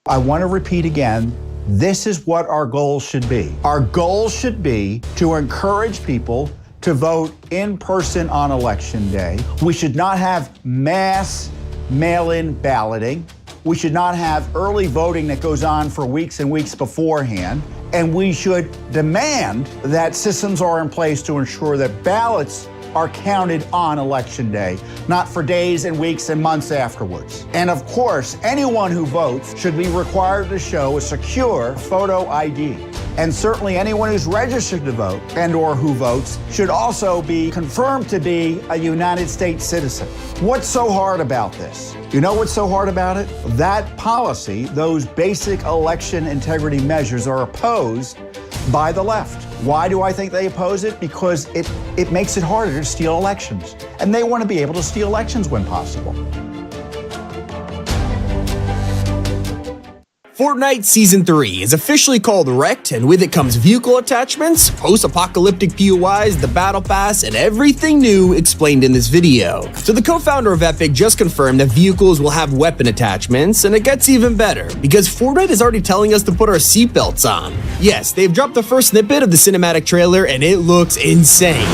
I want to repeat again, this is what our goal should be. Our goal should be to encourage people to vote in person on election day. We should not have mass mail-in balloting. We should not have early voting that goes on for weeks and weeks beforehand. And we should demand that systems are in place to ensure that ballots are counted on election day, not for days and weeks and months afterwards. And of course, anyone who votes should be required to show a secure photo ID. And certainly anyone who's registered to vote and/or who votes should also be confirmed to be a United States citizen. What's so hard about this? You know what's so hard about it? That policy, those basic election integrity measures, are opposed by the left. Why do I think they oppose it? Because it makes it harder to steal elections. And they want to be able to steal elections when possible. Fortnite Season 3 is officially called Wrecked, and with it comes vehicle attachments, post-apocalyptic POIs, the Battle Pass, and everything new explained in this video. So the co-founder of Epic just confirmed that vehicles will have weapon attachments, and it gets even better, because Fortnite is already telling us to put our seatbelts on. Yes, they've dropped the first snippet of the cinematic trailer, and it looks insane.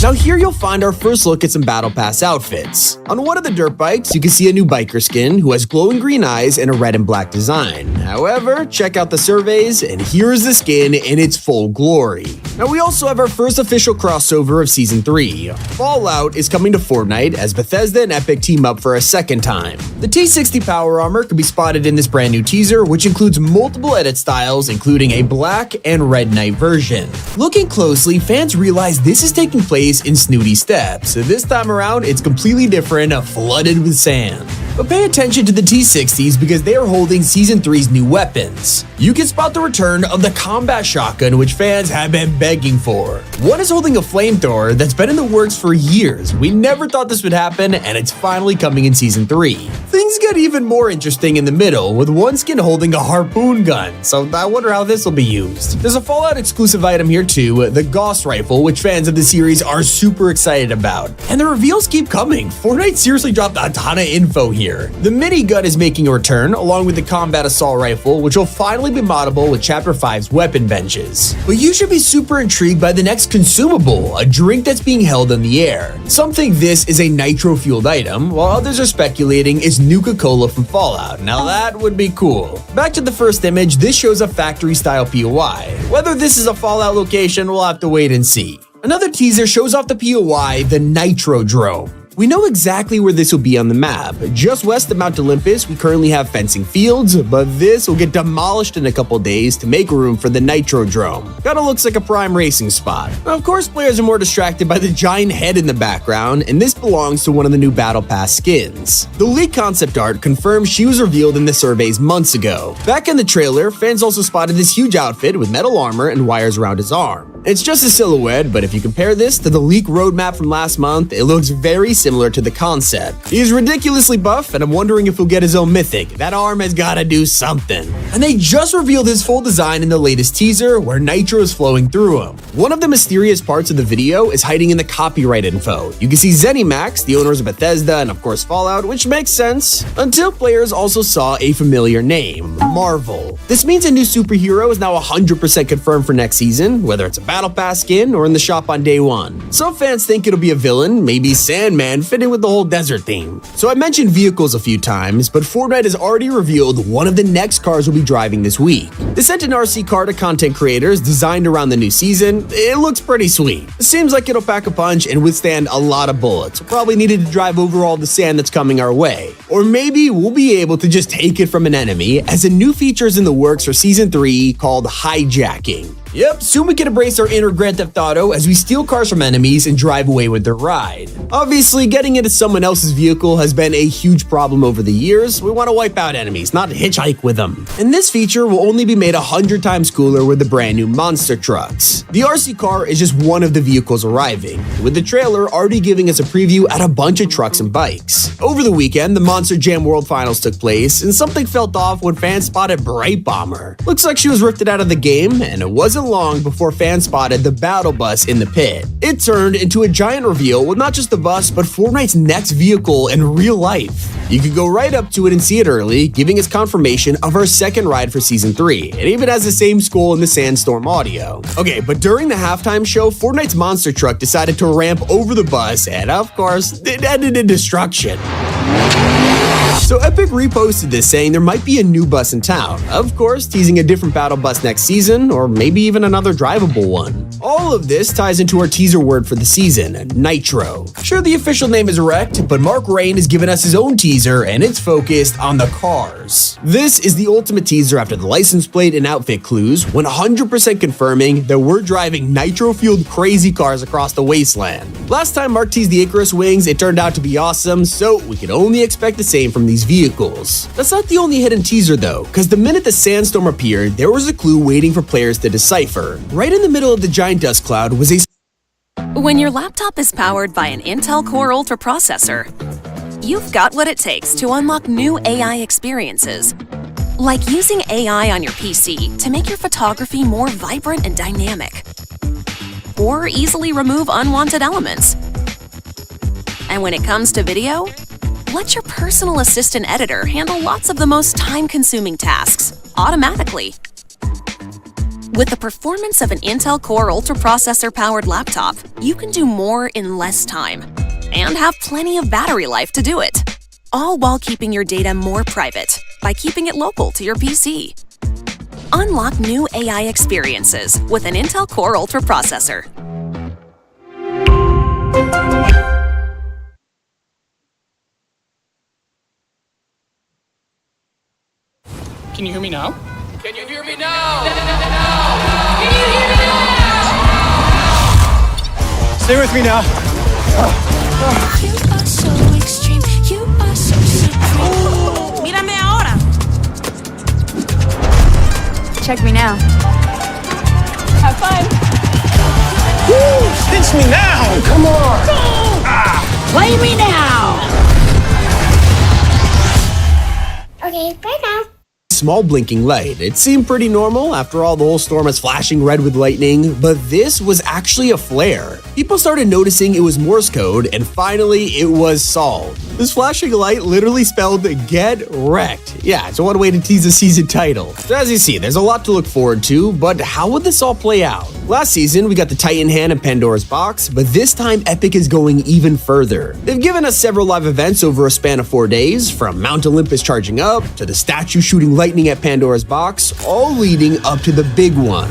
Now here you'll find our first look at some Battle Pass outfits. On one of the dirt bikes, you can see a new biker skin who has glowing green eyes and a red and black design. However, check out the surveys, and here is the skin in its full glory. Now we also have our first official crossover of Season 3. Fallout is coming to Fortnite as Bethesda and Epic team up for a second time. The T60 power armor can be spotted in this brand new teaser, which includes multiple edit styles, including a black and red knight version. Looking closely, fans realize this is taking place in Snooty Steps. This time around, it's completely different, flooded with sand. But pay attention to the T60s because they are holding Season 3's new weapons. You can spot the return of the combat shotgun, which fans have been begging for. One is holding a flamethrower that's been in the works for years. We never thought this would happen, and it's finally coming in Season 3. Things get even more interesting in the middle, with one skin holding a harpoon gun, so I wonder how this will be used. There's a Fallout exclusive item here too, the Gauss rifle, which fans of the series are super excited about. And the reveals keep coming. Fortnite seriously dropped a ton of info here. The minigun is making a return, along with the combat assault rifle, which will finally be moddable with Chapter 5's weapon benches. But you should be super intrigued by the next consumable, a drink that's being held in the air. Some think this is a nitro-fueled item, while others are speculating it's Nuka-Cola from Fallout. Now that would be cool. Back to the first image, this shows a factory-style POI. Whether this is a Fallout location, we'll have to wait and see. Another teaser shows off the POI, the Nitrodrome. We know exactly where this will be on the map. Just west of Mount Olympus, we currently have fencing fields, but this will get demolished in a couple days to make room for the Nitrodrome. Kinda looks like a prime racing spot. Now, of course, players are more distracted by the giant head in the background, and this belongs to one of the new Battle Pass skins. The leaked concept art confirms she was revealed in the surveys months ago. Back in the trailer, fans also spotted this huge outfit with metal armor and wires around his arm. It's just a silhouette, but if you compare this to the leak roadmap from last month, it looks very similar to the concept. He's ridiculously buff, and I'm wondering if he'll get his own mythic. That arm has gotta do something. And they just revealed his full design in the latest teaser, where nitro is flowing through him. One of the mysterious parts of the video is hiding in the copyright info. You can see ZeniMax, the owners of Bethesda, and of course Fallout, which makes sense, until players also saw a familiar name, Marvel. This means a new superhero is now 100% confirmed for next season, whether it's a Battle Pass skin or in the shop on day one. Some fans think it'll be a villain, maybe Sandman, fitting with the whole desert theme. So I mentioned vehicles a few times, but Fortnite has already revealed one of the next cars we'll be driving this week. They sent an RC car to content creators designed around the new season. It looks pretty sweet. It seems like it'll pack a punch and withstand a lot of bullets. We'll probably needed to drive over all the sand that's coming our way. Or maybe we'll be able to just take it from an enemy, as a new feature is in the works for Season 3 called Hijacking. Yep, soon we can embrace our inner Grand Theft Auto as we steal cars from enemies and drive away with their ride. Obviously, getting into someone else's vehicle has been a huge problem over the years. We want to wipe out enemies, not hitchhike with them. And this feature will only be made 100 times cooler with the brand new monster trucks. The RC car is just one of the vehicles arriving, with the trailer already giving us a preview at a bunch of trucks and bikes. Over the weekend, the Monster Jam World Finals took place, and something felt off when fans spotted Bright Bomber. Looks like she was rifted out of the game, and it wasn't wasn't long before fans spotted the battle bus in the pit. It turned into a giant reveal with not just the bus, but Fortnite's next vehicle in real life. You could go right up to it and see it early, giving us confirmation of our second ride for Season 3. It even has the same skull in the Sandstorm audio. Okay, but during the halftime show, Fortnite's monster truck decided to ramp over the bus, and of course, it ended in destruction. So Epic reposted this saying there might be a new bus in town, of course teasing a different battle bus next season, or maybe even another drivable one. All of this ties into our teaser word for the season, Nitro. Sure, the official name is wrecked, but Mark Rain has given us his own teaser and it's focused on the cars. This is the ultimate teaser after the license plate and outfit clues, 100% confirming that we're driving nitro-fueled crazy cars across the wasteland. Last time Mark teased the Icarus wings, it turned out to be awesome, so we can only expect the same from these vehicles. That's not the only hidden teaser though, because the minute the Sandstorm appeared, there was a clue waiting for players to decipher. Right in the middle of the giant dust cloud was a... When your laptop is powered by an Intel Core Ultra processor, you've got what it takes to unlock new AI experiences. Like using AI on your PC to make your photography more vibrant and dynamic. Or easily remove unwanted elements. And when it comes to video, let your personal assistant editor handle lots of the most time-consuming tasks automatically. With the performance of an Intel Core Ultra processor-powered laptop, you can do more in less time and have plenty of battery life to do it, all while keeping your data more private by keeping it local to your PC. Unlock new AI experiences with an Intel Core Ultra processor. Can you hear me now? Can you hear me now? Stay with me now. You are so extreme. You are so supreme. Mírame ahora. Check me now. Have fun. Woo! Pinch me now. Come on. Play me now. Okay, bye now. Small blinking light. It seemed pretty normal, after all the whole storm is flashing red with lightning, but this was actually a flare. People started noticing it was Morse code, and finally it was solved. This flashing light literally spelled get wrecked. Yeah, it's one way to tease the season title. So as you see, there's a lot to look forward to, but how would this all play out? Last season, we got the Titan Hand and Pandora's Box, but this time Epic is going even further. They've given us several live events over a span of 4 days, from Mount Olympus charging up, to the statue shooting lightning at Pandora's Box, all leading up to the big one.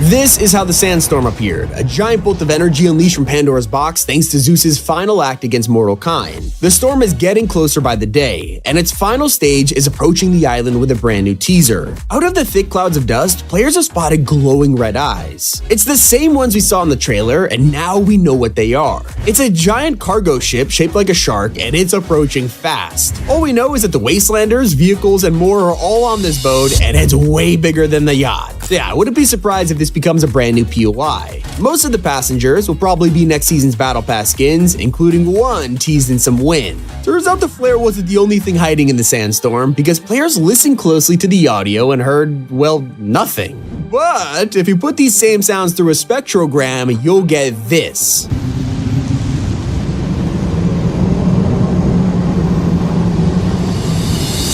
This is how the Sandstorm appeared, a giant bolt of energy unleashed from Pandora's Box thanks to Zeus's final act against mortal kind. The storm is getting closer by the day, and its final stage is approaching the island with a brand new teaser. Out of the thick clouds of dust, players have spotted glowing red eyes. It's the same ones we saw in the trailer, and now we know what they are. It's a giant cargo ship shaped like a shark, and it's approaching fast. All we know is that the Wastelanders, vehicles, and more are all on this boat, and it's way bigger than the yacht. Yeah, I wouldn't be surprised if this becomes a brand new POI. Most of the passengers will probably be next season's Battle Pass skins, including one teased in some wind. Turns out the flare wasn't the only thing hiding in the Sandstorm, because players listened closely to the audio and heard, well, nothing. But if you put these same sounds through a spectrogram, you'll get this.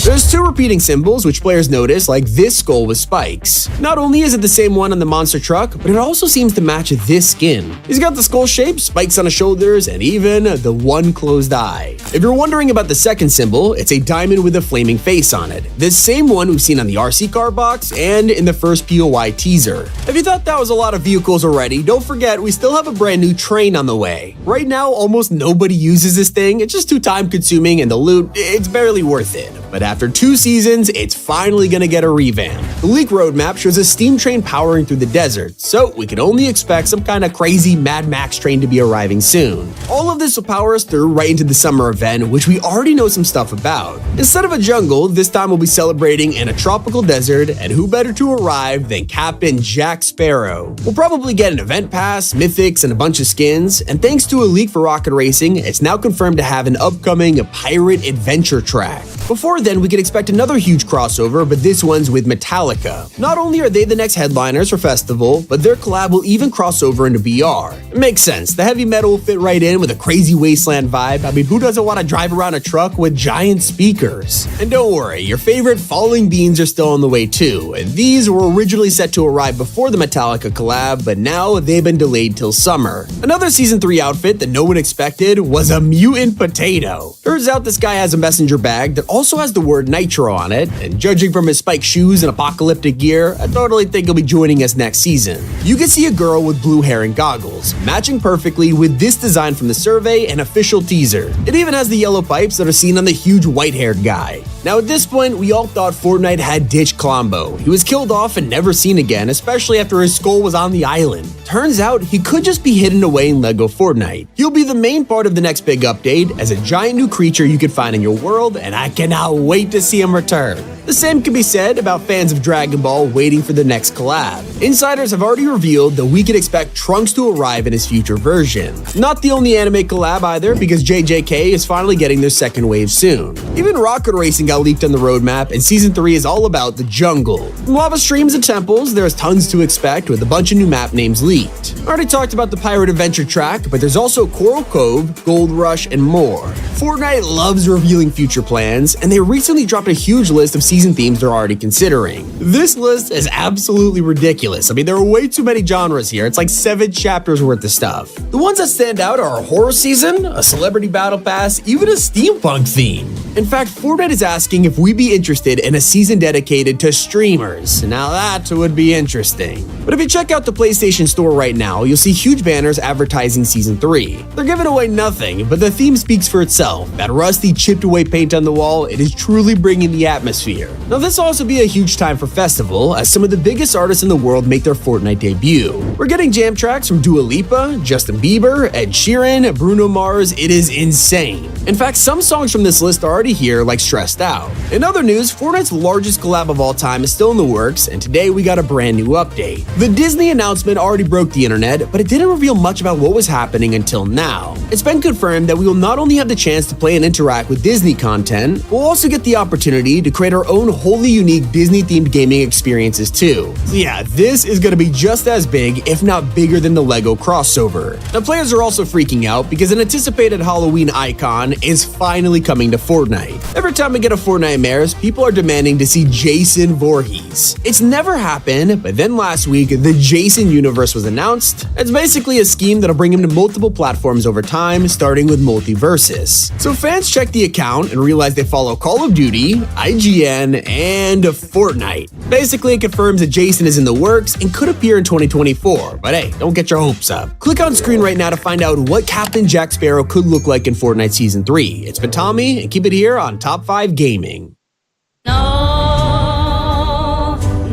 There's two repeating symbols which players notice, like this skull with spikes. Not only is it the same one on the monster truck, but it also seems to match this skin. He's got the skull shape, spikes on his shoulders, and even the one closed eye. If you're wondering about the second symbol, it's a diamond with a flaming face on it. The same one we've seen on the RC car box and in the first POI teaser. If you thought that was a lot of vehicles already, don't forget we still have a brand new train on the way. Right now, almost nobody uses this thing. It's just too time consuming, and the loot, it's barely worth it. But after 2 seasons, it's finally gonna get a revamp. The leak roadmap shows a steam train powering through the desert, so we can only expect some kind of crazy Mad Max train to be arriving soon. All of this will power us through right into the summer event, which we already know some stuff about. Instead of a jungle, this time we'll be celebrating in a tropical desert, and who better to arrive than Captain Jack Sparrow? We'll probably get an event pass, mythics, and a bunch of skins, and thanks to a leak for Rocket Racing, it's now confirmed to have an upcoming pirate adventure track. Before then, we could expect another huge crossover, but this one's with Metallica. Not only are they the next headliners for Festival, but their collab will even cross over into VR. It makes sense. The heavy metal will fit right in with a crazy wasteland vibe. I mean, who doesn't want to drive around a truck with giant speakers? And don't worry, your favorite falling beans are still on the way too. And these were originally set to arrive before the Metallica collab, but now they've been delayed till summer. Another season 3 outfit that no one expected was a mutant potato. Turns out this guy has a messenger bag that also has the word nitro on it, and judging from his spiked shoes and apocalyptic gear, I totally think he'll be joining us next season. You can see a girl with blue hair and goggles, matching perfectly with this design from the survey and official teaser. It even has the yellow pipes that are seen on the huge white-haired guy. Now at this point, we all thought Fortnite had ditched Colombo. He was killed off and never seen again, especially after his skull was on the island. Turns out, he could just be hidden away in LEGO Fortnite. He'll be the main part of the next big update as a giant new creature you can find in your world, and I cannot wait to see him return. The same can be said about fans of Dragon Ball waiting for the next collab. Insiders have already revealed that we could expect Trunks to arrive in his future version. Not the only anime collab either, because JJK is finally getting their second wave soon. Even rocket racing got leaked on the roadmap, and Season 3 is all about the jungle. From lava streams and temples, there's tons to expect with a bunch of new map names leaked. I already talked about the Pirate Adventure track, but there's also Coral Cove, Gold Rush, and more. Fortnite loves revealing future plans, and they recently dropped a huge list of season themes they're already considering. This list is absolutely ridiculous. I mean, there are way too many genres here. It's like 7 chapters worth of stuff. The ones that stand out are a horror season, a celebrity battle pass, even a steampunk theme. In fact, Fortnite is asking if we'd be interested in a season dedicated to streamers. Now that would be interesting. But if you check out the PlayStation Store right now, you'll see huge banners advertising Season 3. They're giving away nothing, but the theme speaks for itself. That rusty, chipped away paint on the wall, it is truly bringing the atmosphere. Now this will also be a huge time for Festival, as some of the biggest artists in the world make their Fortnite debut. We're getting jam tracks from Dua Lipa, Justin Bieber, Ed Sheeran, Bruno Mars. It is insane. In fact, some songs from this list are already here, like Stressed Out. In other news, Fortnite's largest collab of all time is still in the works, and today we got a brand new update. The Disney announcement already broke the internet, but it didn't reveal much about what was happening until now. It's been confirmed that we will not only have the chance to play and interact with Disney content, we'll also get the opportunity to create our own wholly unique Disney-themed gaming experiences too. So yeah, this is going to be just as big, if not bigger than the LEGO crossover. Now players are also freaking out because an anticipated Halloween icon is finally coming to Fortnite. Every time we get a Fortnite Mares, people are demanding to see Jason Voorhees. It's never happened, but then last week, the Jason universe was announced. It's basically a scheme that'll bring him to multiple platforms over time, starting with Multiversus. So fans check the account and realize they follow Call of Duty, IGN, and Fortnite. Basically, it confirms that Jason is in the works and could appear in 2024, but hey, don't get your hopes up. Click on screen right now to find out what Captain Jack Sparrow could look like in Fortnite Season 3. It's been Tommy, and keep it here on Top 5 Gaming.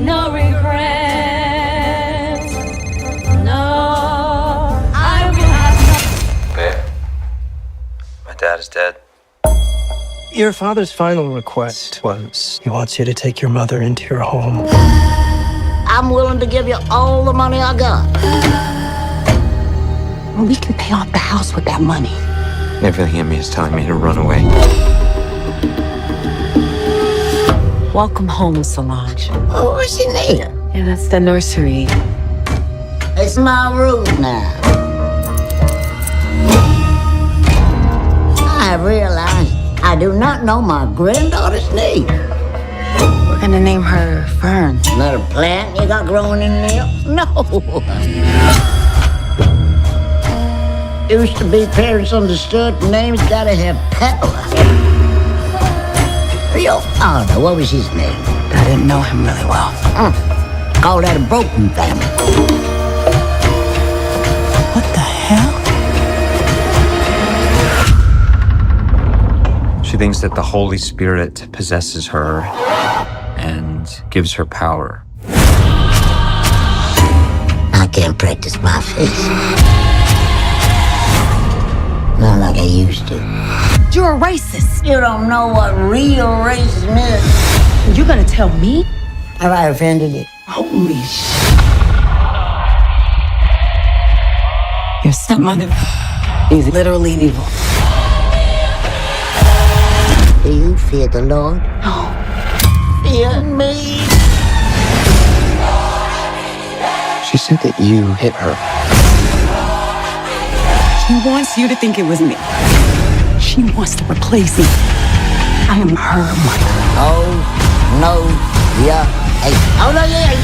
No regrets. No, I will have Babe, my dad is dead. Your father's final request was he wants you to take your mother into your home. I'm willing to give you all the money I got. We can pay off the house with that money. Everything in me is telling me to run away. Welcome home, Solange. Oh, what's in there? Yeah, that's the nursery. It's my room now. I realize I do not know my granddaughter's name. We're gonna name her Fern. Not a plant you got growing in there? No. Used to be parents understood names gotta have pepper. Your father, what was his name? I didn't know him really well. Call that a broken family. What the hell? She thinks that the Holy Spirit possesses her and gives her power. I can't practice my face. Not like I used to. You're a racist. You don't know what real racism is. You're gonna tell me? Have I offended you? Holy shit. Your stepmother is literally evil. Do you fear the Lord? No. Fear me. She said that you hit her. She wants you to think it was me. She wants to replace me. I am her mother. Oh, no, yeah, hey. Oh, no, yeah.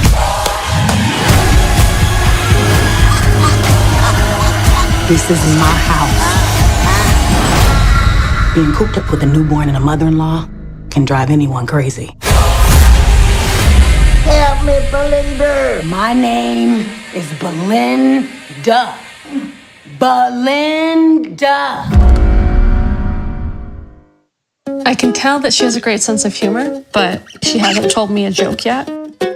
This is my house. Being cooped up with a newborn and a mother-in-law can drive anyone crazy. Help me, Belinda. My name is Belinda. Belinda. I can tell that she has a great sense of humor, but she hasn't told me a joke yet.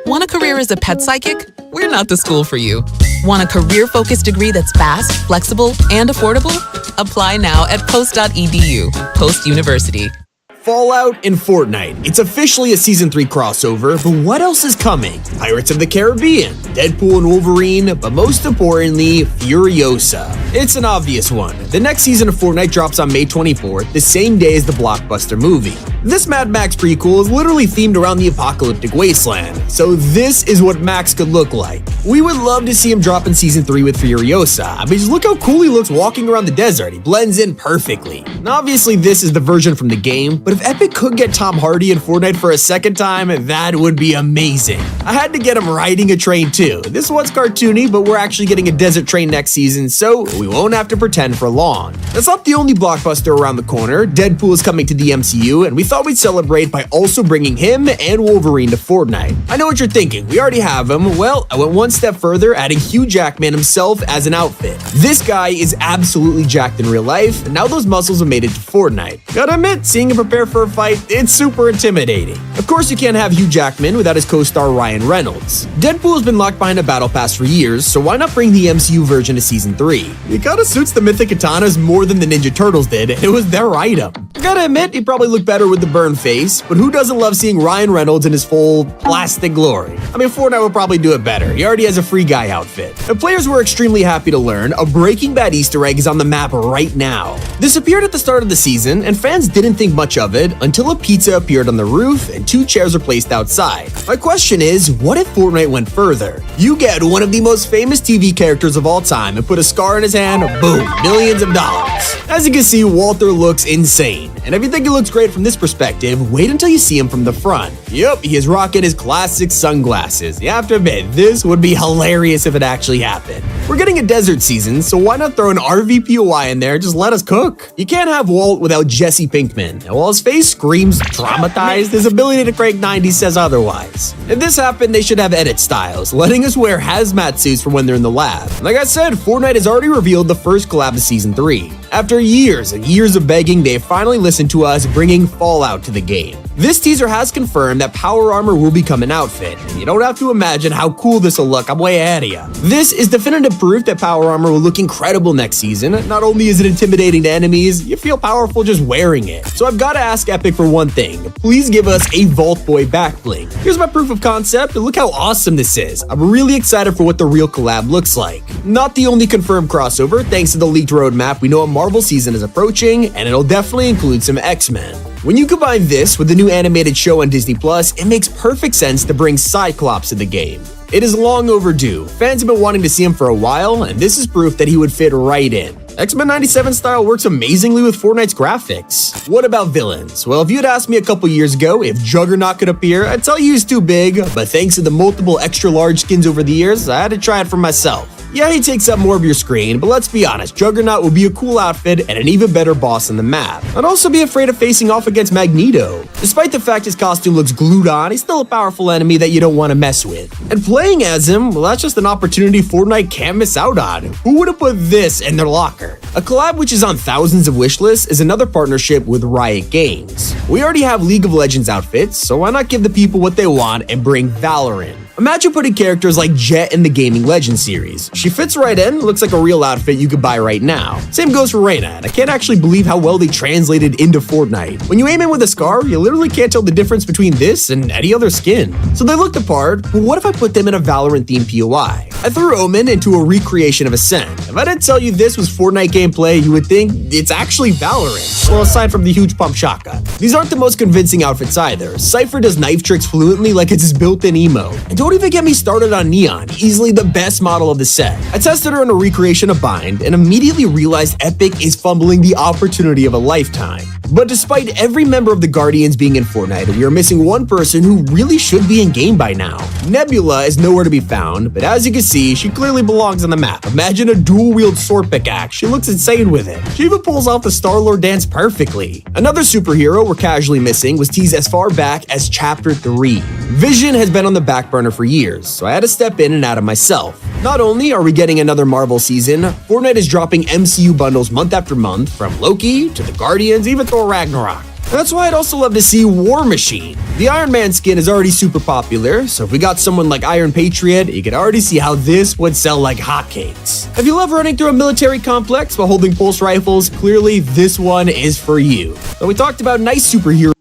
Want a career as a pet psychic? We're not the school for you. Want a career-focused degree that's fast, flexible, and affordable? Apply now at post.edu. Post University. Fallout and Fortnite. It's officially a Season 3 crossover, but what else is coming? Pirates of the Caribbean, Deadpool and Wolverine, but most importantly, Furiosa. It's an obvious one. The next season of Fortnite drops on May 24th, the same day as the blockbuster movie. This Mad Max prequel is literally themed around the apocalyptic wasteland, so this is what Max could look like. We would love to see him drop in Season 3 with Furiosa. I mean, just look how cool he looks walking around the desert. He blends in perfectly. And obviously, this is the version from the game, but if Epic could get Tom Hardy in Fortnite for a second time, that would be amazing. I had to get him riding a train too. This one's cartoony, but we're actually getting a desert train next season, so we won't have to pretend for long. That's not the only blockbuster around the corner. Deadpool is coming to the MCU, and we thought we'd celebrate by also bringing him and Wolverine to Fortnite. I know what you're thinking, we already have him. Well, I went one step further, adding Hugh Jackman himself as an outfit. This guy is absolutely jacked in real life, and now those muscles have made it to Fortnite. Gotta admit, seeing him prepare for a fight, it's super intimidating. Of course, you can't have Hugh Jackman without his co-star Ryan Reynolds. Deadpool has been locked behind a battle pass for years, so why not bring the MCU version to Season 3? It kinda suits the mythic katanas more than the Ninja Turtles did, and it was their item. I gotta admit, he probably looked better with the burn face, but who doesn't love seeing Ryan Reynolds in his full plastic glory? I mean, Fortnite would probably do it better. He already has a free guy outfit. And players were extremely happy to learn a Breaking Bad Easter egg is on the map right now. This appeared at the start of the season, and fans didn't think much of it until a pizza appeared on the roof and 2 chairs were placed outside. My question is, what if Fortnite went further? You get one of the most famous TV characters of all time and put a scar in his hand, boom, millions of dollars. As you can see, Walter looks insane. And if you think he looks great from this perspective, wait until you see him from the front. Yep, he is rocking his classic sunglasses. You have to admit, this would be hilarious if it actually happened. We're getting a desert season, so why not throw an RVPOI in there? Just let us cook. You can't have Walt without Jesse Pinkman. And while his face screams traumatized, his ability to crank 90 says otherwise. If this happened, they should have edit styles, letting us wear hazmat suits for when they're in the lab. Like I said, Fortnite has already revealed the first collab of Season 3. After years and years of begging, they finally listened to us, bringing Fallout to the game. This teaser has confirmed that power armor will become an outfit, and you don't have to imagine how cool this will look. I'm way ahead of you. This is definitive proof that power armor will look incredible next season. Not only is it intimidating to enemies, you feel powerful just wearing it. So I've got to ask Epic for one thing. Please give us a Vault Boy back bling. Here's my proof of concept, and look how awesome this is. I'm really excited for what the real collab looks like. Not the only confirmed crossover, thanks to the leaked roadmap, we know a Marvel season is approaching, and it'll definitely include some X-Men. When you combine this with the new animated show on Disney+, it makes perfect sense to bring Cyclops to the game. It is long overdue. Fans have been wanting to see him for a while, and this is proof that he would fit right in. X-Men 97 style works amazingly with Fortnite's graphics. What about villains? Well, if you'd asked me a couple years ago if Juggernaut could appear, I'd tell you he's too big, but thanks to the multiple extra large skins over the years, I had to try it for myself. Yeah, he takes up more of your screen, but let's be honest, Juggernaut would be a cool outfit and an even better boss on the map. I'd also be afraid of facing off against Magneto. Despite the fact his costume looks glued on, he's still a powerful enemy that you don't want to mess with. And playing as him, well, that's just an opportunity Fortnite can't miss out on. Who would have put this in their locker? A collab which is on thousands of wish lists is another partnership with Riot Games. We already have League of Legends outfits, so why not give the people what they want and bring Valorant? Imagine putting characters like Jet in the Gaming Legends series. She fits right in, looks like a real outfit you could buy right now. Same goes for Reyna, and I can't actually believe how well they translated into Fortnite. When you aim in with a scar, you literally can't tell the difference between this and any other skin. So they looked apart, but what if I put them in a Valorant-themed POI? I threw Omen into a recreation of Ascent. If I didn't tell you this was Fortnite gameplay, you would think it's actually Valorant. Well, aside from the huge pump shotgun. These aren't the most convincing outfits either. Cypher does knife tricks fluently like it's his built-in emo. And don't even get me started on Neon, easily the best model of the set. I tested her in a recreation of Bind and immediately realized Epic is fumbling the opportunity of a lifetime. But despite every member of the Guardians being in Fortnite, we are missing one person who really should be in game by now. Nebula is nowhere to be found, but as you can see, she clearly belongs on the map. Imagine a dual-wield sword pickaxe. She looks insane with it. She even pulls off the Star-Lord dance perfectly. Another superhero we're casually missing was teased as far back as Chapter 3. Vision has been on the back burner for years, so I had to step in and out of myself. Not only are we getting another Marvel season, Fortnite is dropping MCU bundles month after month, from Loki to the Guardians, even Thor Ragnarok. That's why I'd also love to see War Machine. The Iron Man skin is already super popular, so if we got someone like Iron Patriot, you can already see how this would sell like hotcakes. If you love running through a military complex while holding pulse rifles, clearly this one is for you. But we talked about nice superheroes.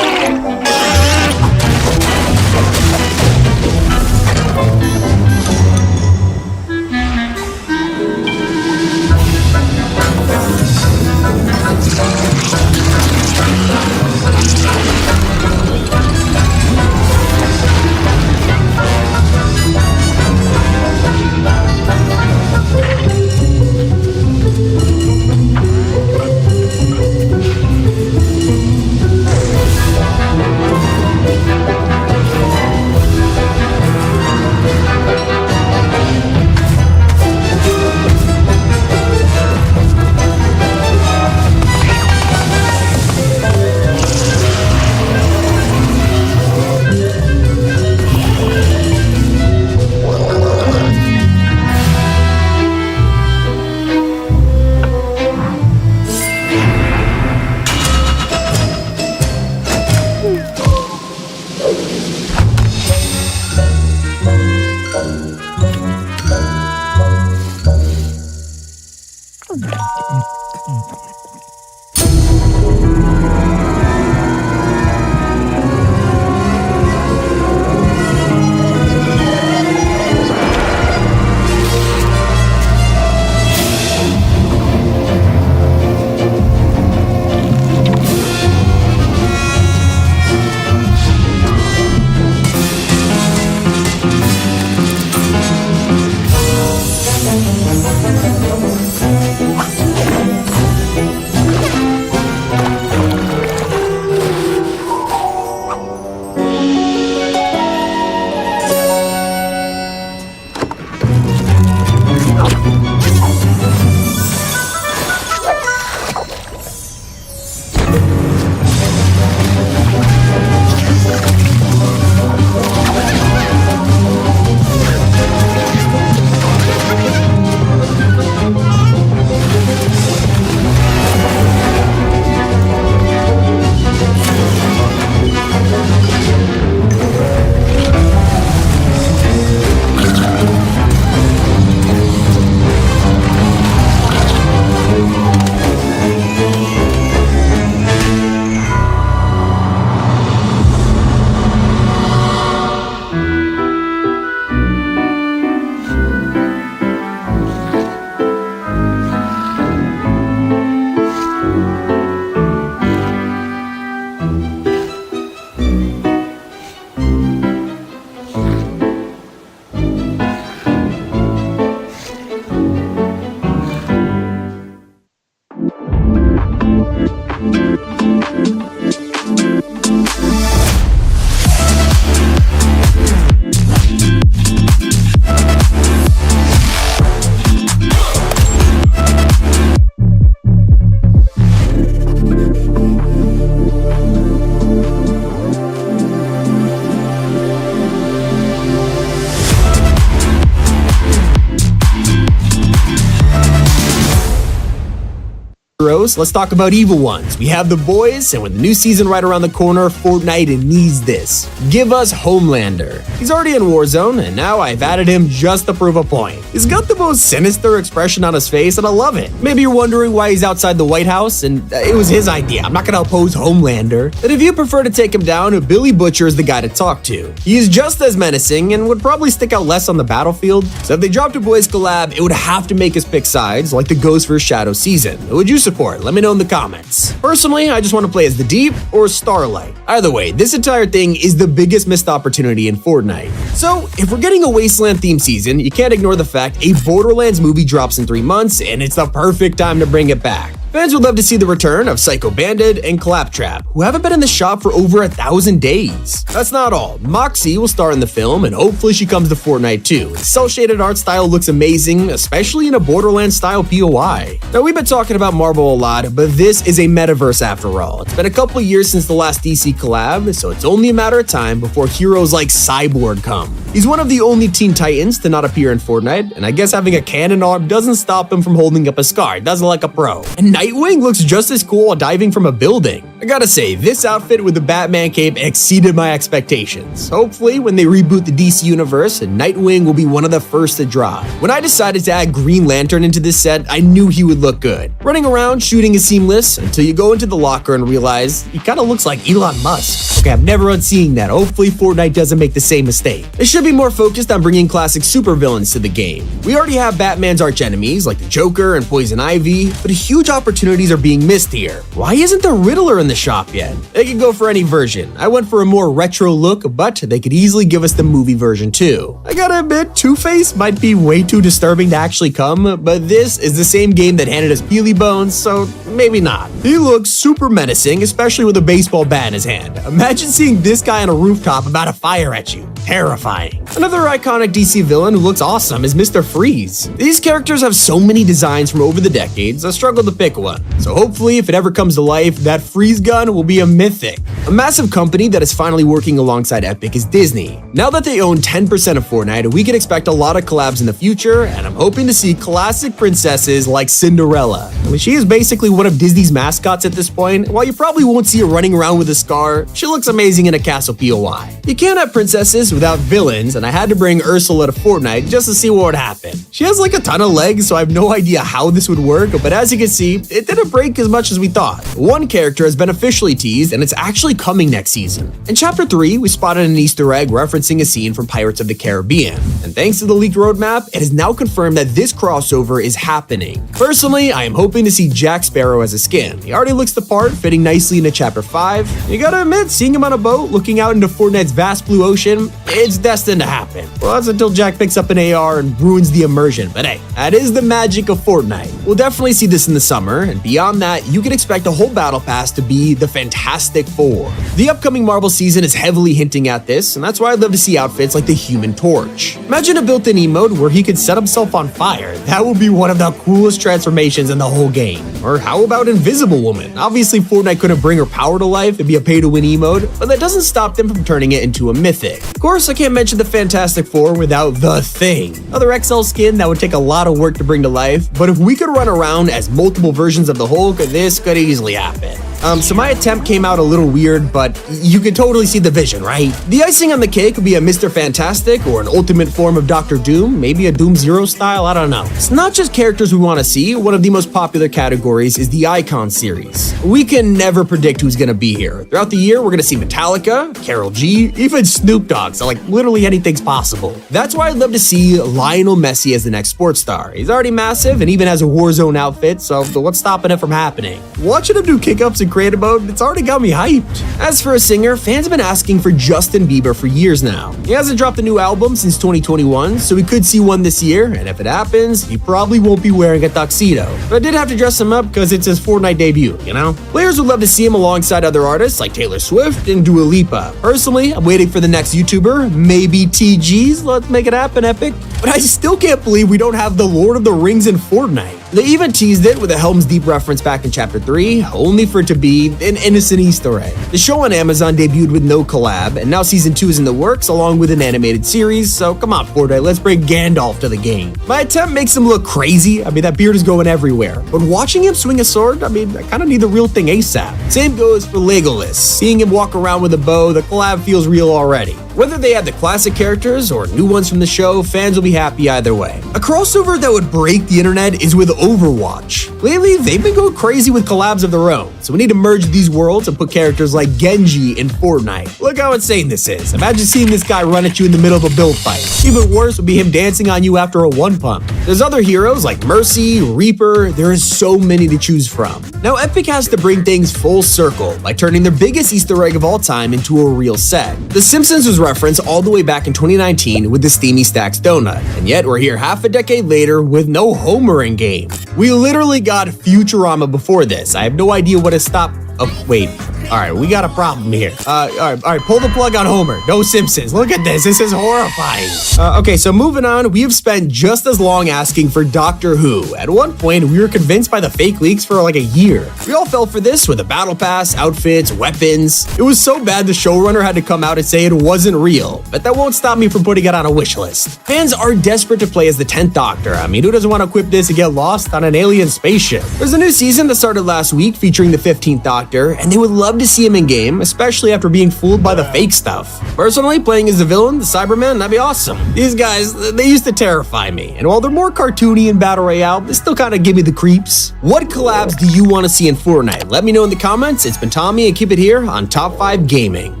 heroes, let's talk about evil ones. We have the boys, and with the new season right around the corner, Fortnite needs this. Give us Homelander. He's already in Warzone, and now I've added him just to prove a point. He's got the most sinister expression on his face, and I love it. Maybe you're wondering why he's outside the White House, and it was his idea. I'm not gonna oppose Homelander. But if you prefer to take him down, Billy Butcher is the guy to talk to. He is just as menacing and would probably stick out less on the battlefield. So if they dropped a boys collab, it would have to make us pick sides, like the Ghost vs. Shadow season. Who would you support? Let me know in the comments. Personally, I just want to play as the Deep or Starlight. Either way, this entire thing is the biggest missed opportunity in Fortnite. So if we're getting a Wasteland theme season, you can't ignore the fact a Borderlands movie drops in 3 months, and it's the perfect time to bring it back. Fans would love to see the return of Psycho Bandit and Claptrap, who haven't been in the shop for over 1,000 days. That's not all. Moxie will star in the film, and hopefully she comes to Fortnite too. His cel-shaded art style looks amazing, especially in a Borderlands-style POI. Now, we've been talking about Marvel a lot, but this is a metaverse after all. It's been a couple years since the last DC collab, so it's only a matter of time before heroes like Cyborg come. He's one of the only Teen Titans to not appear in Fortnite, and I guess having a cannon arm doesn't stop him from holding up a scar. Does it like a pro. And Nightwing looks just as cool while diving from a building. I gotta say, this outfit with the Batman cape exceeded my expectations. Hopefully, when they reboot the DC universe, Nightwing will be one of the first to drop. When I decided to add Green Lantern into this set, I knew he would look good. Running around shooting is seamless until you go into the locker and realize he kinda looks like Elon Musk. Okay, I'm never on seeing that. Hopefully, Fortnite doesn't make the same mistake. They should be more focused on bringing classic supervillains to the game. We already have Batman's archenemies like the Joker and Poison Ivy, but huge opportunities are being missed here. Why isn't the Riddler in the shop yet? They could go for any version. I went for a more retro look, but they could easily give us the movie version too. I gotta admit, Two-Face might be way too disturbing to actually come, but this is the same game that handed us Peely Bones, so maybe not. He looks super menacing, especially with a baseball bat in his hand. Imagine seeing this guy on a rooftop about to fire at you. Terrifying. Another iconic DC villain who looks awesome is Mr. Freeze. These characters have so many designs from over the decades, I struggled to pick one. So hopefully, if it ever comes to life, that freeze gun will be a mythic. A massive company that is finally working alongside Epic is Disney. Now that they own 10% of Fortnite, we can expect a lot of collabs in the future, and I'm hoping to see classic princesses like Cinderella. I mean, she is basically one of Disney's mascots at this point. While you probably won't see her running around with a scar, she looks amazing in a castle POI. You can't have princesses without villains, and I had to bring Ursula to Fortnite just to see what would happen. She has like a ton of legs, so I have no idea how this would work, but as you can see, it didn't break as much as we thought. One character has been officially teased, and it's actually coming next season. In Chapter 3, we spotted an Easter egg referencing a scene from Pirates of the Caribbean, and thanks to the leaked roadmap, it is now confirmed that this crossover is happening. Personally, I am hoping to see Jack Sparrow as a skin. He already looks the part, fitting nicely into Chapter 5. You gotta admit, seeing him on a boat, looking out into Fortnite's vast blue ocean, it's destined to happen. Well, that's until Jack picks up an AR and ruins the immersion, but hey, that is the magic of Fortnite. We'll definitely see this in the summer, and beyond that, you can expect the whole battle pass to be the Fantastic Four. The upcoming Marvel season is heavily hinting at this, and that's why I'd love to see outfits like the Human Torch. Imagine a built-in emote where he could set himself on fire. That would be one of the coolest transformations in the whole game. Or how about Invisible Woman? Obviously, Fortnite couldn't bring her power to life, it'd be a pay-to-win emote, but that doesn't stop them from turning it into a mythic. Of course, I can't mention the Fantastic Four without the Thing. Another XL skin that would take a lot of work to bring to life, but if we could run around as multiple versions of the Hulk, this could easily happen. So my attempt came out a little weird, but you can totally see the vision, right? The icing on the cake would be a Mr. Fantastic or an ultimate form of Dr. Doom, maybe a Doom Zero style, I don't know. It's not just characters we want to see. One of the most popular categories is the Icon series. We can never predict who's gonna be here. Throughout the year, we're gonna see Metallica, Karol G, even Snoop Dogg, so like literally anything's possible. That's why I'd love to see Lionel Messi as the next sports star. He's already massive and even has a Warzone outfit, so what's stopping it from happening? Watching him do kick-ups in creative mode, it's already got me hyped. As for a singer, fans have been asking for Justin Bieber for years now. He hasn't dropped a new album since 2021, so we could see one this year, and if it happens, he probably won't be wearing a tuxedo. But I did have to dress him up because it's his Fortnite debut, you know? Players would love to see him alongside other artists like Taylor Swift and Dua Lipa. Personally, I'm waiting for the next YouTuber, maybe TG's. Let's make it happen, Epic. But I still can't believe we don't have the Lord of the Rings in Fortnite. They even teased it with a Helm's Deep reference back in Chapter 3, only for it to be an innocent Easter egg. The show on Amazon debuted with no collab, and now Season 2 is in the works along with an animated series, so come on Fortnite, let's bring Gandalf to the game. My attempt makes him look crazy, that beard is going everywhere, but watching him swing a sword, I kind of need the real thing ASAP. Same goes for Legolas. Seeing him walk around with a bow, the collab feels real already. Whether they add the classic characters or new ones from the show, fans will be happy either way. A crossover that would break the internet is with Overwatch. Lately, they've been going crazy with collabs of their own, so we need to merge these worlds and put characters like Genji in Fortnite. Look how insane this is. Imagine seeing this guy run at you in the middle of a build fight. Even worse would be him dancing on you after a one pump. There's other heroes like Mercy, Reaper, there is so many to choose from. Now Epic has to bring things full circle by turning their biggest Easter egg of all time into a real set. The Simpsons was referenced all the way back in 2019 with the Steamy Stacks donut, and yet we're here half a decade later with no Homer in game. We literally got Futurama before this. I have no idea what has stopped. Oh, wait. All right, we got a problem here. All right, pull the plug on Homer. No Simpsons. Look at this. This is horrifying. Okay, so moving on, we have spent just as long asking for Doctor Who. At one point, we were convinced by the fake leaks for like a year. We all fell for this with a battle pass, outfits, weapons. It was so bad the showrunner had to come out and say it wasn't real, but that won't stop me from putting it on a wish list. Fans are desperate to play as the 10th Doctor. Who doesn't want to equip this and get lost on an alien spaceship? There's a new season that started last week featuring the 15th Doctor, and they would love to see him in game, especially after being fooled by the fake stuff. Personally, playing as the villain, the Cyberman, that'd be awesome. These guys, they used to terrify me, and while they're more cartoony in Battle Royale, they still kind of give me the creeps. What collabs do you want to see in Fortnite? Let me know in the comments. It's been Tommy, and keep it here on Top 5 Gaming.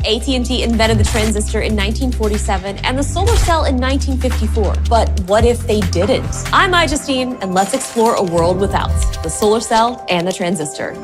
AT&T invented the transistor in 1947 and the solar cell in 1954. But what if they didn't? I'm Justine, and let's explore a world without the solar cell and the transistor.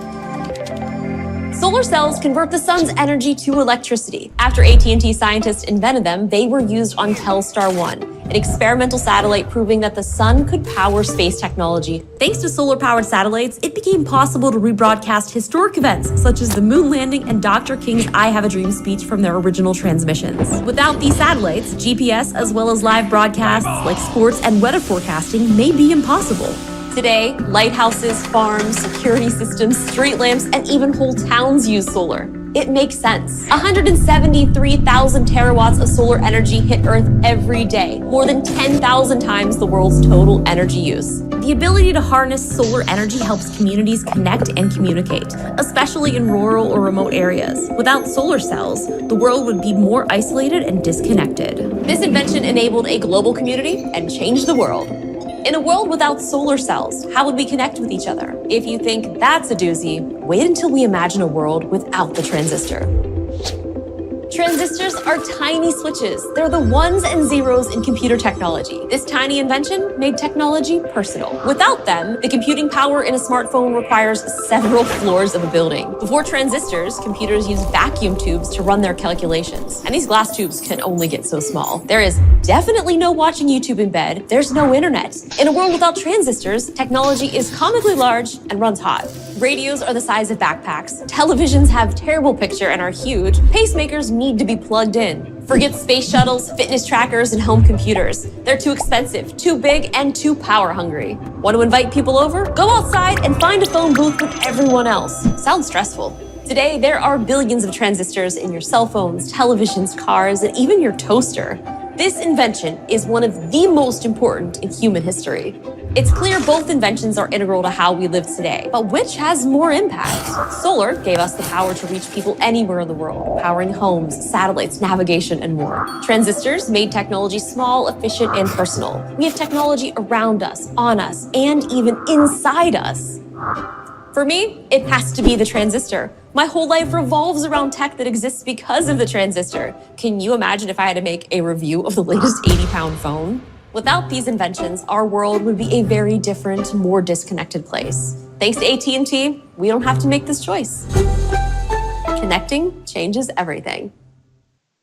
Solar cells convert the sun's energy to electricity. After AT&T scientists invented them, they were used on Telstar 1, an experimental satellite proving that the sun could power space technology. Thanks to solar-powered satellites, it became possible to rebroadcast historic events such as the moon landing and Dr. King's I Have a Dream speech from their original transmissions. Without these satellites, GPS as well as live broadcasts like sports and weather forecasting may be impossible. Today, lighthouses, farms, security systems, street lamps, and even whole towns use solar. It makes sense. 173,000 terawatts of solar energy hit Earth every day, more than 10,000 times the world's total energy use. The ability to harness solar energy helps communities connect and communicate, especially in rural or remote areas. Without solar cells, the world would be more isolated and disconnected. This invention enabled a global community and changed the world. In a world without solar cells, how would we connect with each other? If you think that's a doozy, wait until we imagine a world without the transistor. Transistors are tiny switches. They're the ones and zeros in computer technology. This tiny invention made technology personal. Without them, the computing power in a smartphone requires several floors of a building. Before transistors, computers used vacuum tubes to run their calculations. And these glass tubes can only get so small. There is definitely no watching YouTube in bed. There's no internet. In a world without transistors, technology is comically large and runs hot. Radios are the size of backpacks. Televisions have terrible picture and are huge. Pacemakers need to be plugged in. Forget space shuttles, fitness trackers, and home computers. They're too expensive, too big, and too power hungry. Want to invite people over? Go outside and find a phone booth with everyone else. Sounds stressful. Today, there are billions of transistors in your cell phones, televisions, cars, and even your toaster. This invention is one of the most important in human history. It's clear both inventions are integral to how we live today, but which has more impact? Solar gave us the power to reach people anywhere in the world, powering homes, satellites, navigation, and more. Transistors made technology small, efficient, and personal. We have technology around us, on us, and even inside us. For me, it has to be the transistor. My whole life revolves around tech that exists because of the transistor. Can you imagine if I had to make a review of the latest 80-pound phone? Without these inventions, our world would be a very different, more disconnected place. Thanks to AT&T, we don't have to make this choice. Connecting changes everything.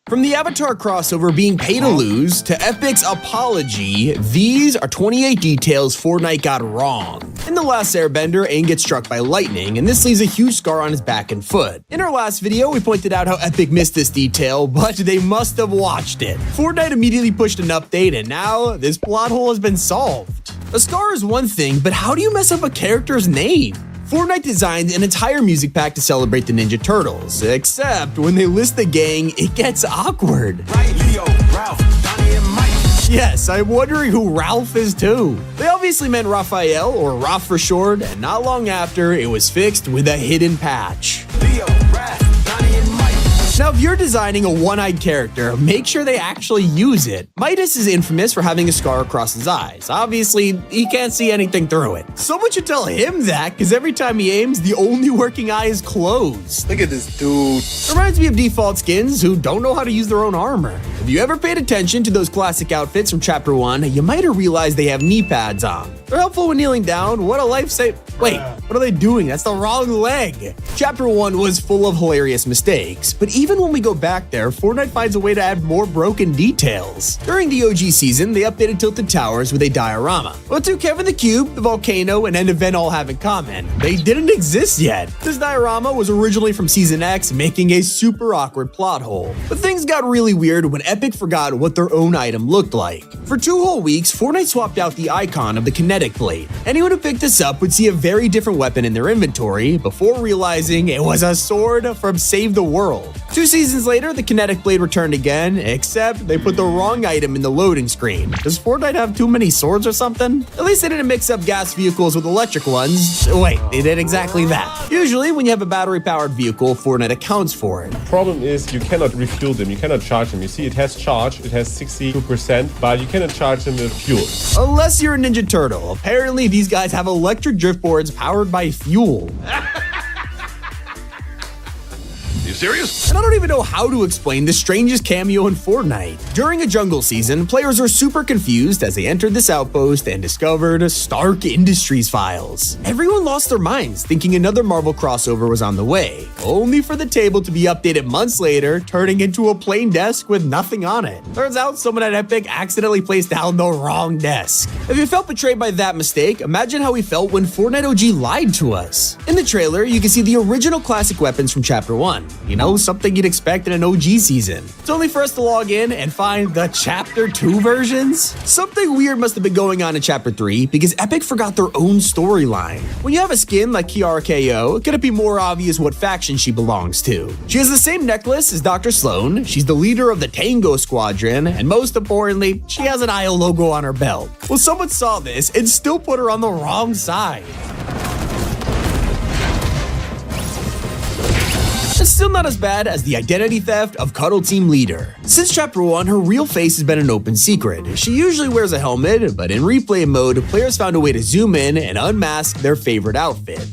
From the Avatar crossover being pay to lose to Epic's apology, these are 28 details Fortnite got wrong. In The Last Airbender, Aang gets struck by lightning, and this leaves a huge scar on his back and foot. In our last video, we pointed out how Epic missed this detail, but they must have watched it. Fortnite immediately pushed an update, and now this plot hole has been solved. A scar is one thing, but how do you mess up a character's name? Fortnite designed an entire music pack to celebrate the Ninja Turtles, except when they list the gang, it gets awkward. Right, Leo, Ralph, Donnie, and Mike. Yes, I'm wondering who Ralph is too. They obviously meant Raphael, or Raph for short, and not long after, it was fixed with a hidden patch. Leo, Raph, Donnie, and Mike. Now, if you're designing a one-eyed character, make sure they actually use it. Midas is infamous for having a scar across his eyes. Obviously, he can't see anything through it. Someone should tell him that, because every time he aims, the only working eye is closed. Look at this dude. Reminds me of default skins who don't know how to use their own armor. If you ever paid attention to those classic outfits from Chapter 1, you might have realized they have knee pads on. They're helpful when kneeling down. What a lifesaver. Wait, what are they doing? That's the wrong leg. Chapter 1 was full of hilarious mistakes, but even when we go back there, Fortnite finds a way to add more broken details. During the OG season, they updated Tilted Towers with a diorama. What do Kevin the Cube, the volcano, and End Event all have in common? They didn't exist yet. This diorama was originally from Season X, making a super awkward plot hole. But things got really weird when Epic forgot what their own item looked like. For 2 whole weeks, Fortnite swapped out the icon of the kinetic blade. Anyone who picked this up would see a very different weapon in their inventory before realizing it was a sword from Save the World. 2 seasons later, the kinetic blade returned again, except they put the wrong item in the loading screen. Does Fortnite have too many swords or something? At least they didn't mix up gas vehicles with electric ones. Wait, they did exactly that. Usually, when you have a battery-powered vehicle, Fortnite accounts for it. The problem is you cannot refuel them, you cannot charge them. You see, it has charge, it has 62%, but you cannot charge them with fuel. Unless you're a Ninja Turtle. Apparently, these guys have electric drift boards powered by fuel. You serious? And I don't even know how to explain the strangest cameo in Fortnite. During a jungle season, players are super confused as they entered this outpost and discovered Stark Industries files. Everyone lost their minds, thinking another Marvel crossover was on the way, only for the table to be updated months later, turning into a plain desk with nothing on it. Turns out someone at Epic accidentally placed down the wrong desk. If you felt betrayed by that mistake, imagine how we felt when Fortnite OG lied to us. In the trailer, you can see the original classic weapons from Chapter 1. You know, something you'd expect in an OG season. It's only for us to log in and find the Chapter 2 versions. Something weird must have been going on in Chapter 3 because Epic forgot their own storyline. When you have a skin like Kiara KO, could it be more obvious what faction she belongs to? She has the same necklace as Dr. Sloan, she's the leader of the Tango Squadron, and most importantly, she has an IO logo on her belt. Well, someone saw this and still put her on the wrong side. It's still not as bad as the identity theft of Cuddle Team Leader. Since Chapter 1, her real face has been an open secret. She usually wears a helmet, but in replay mode, players found a way to zoom in and unmask their favorite outfit.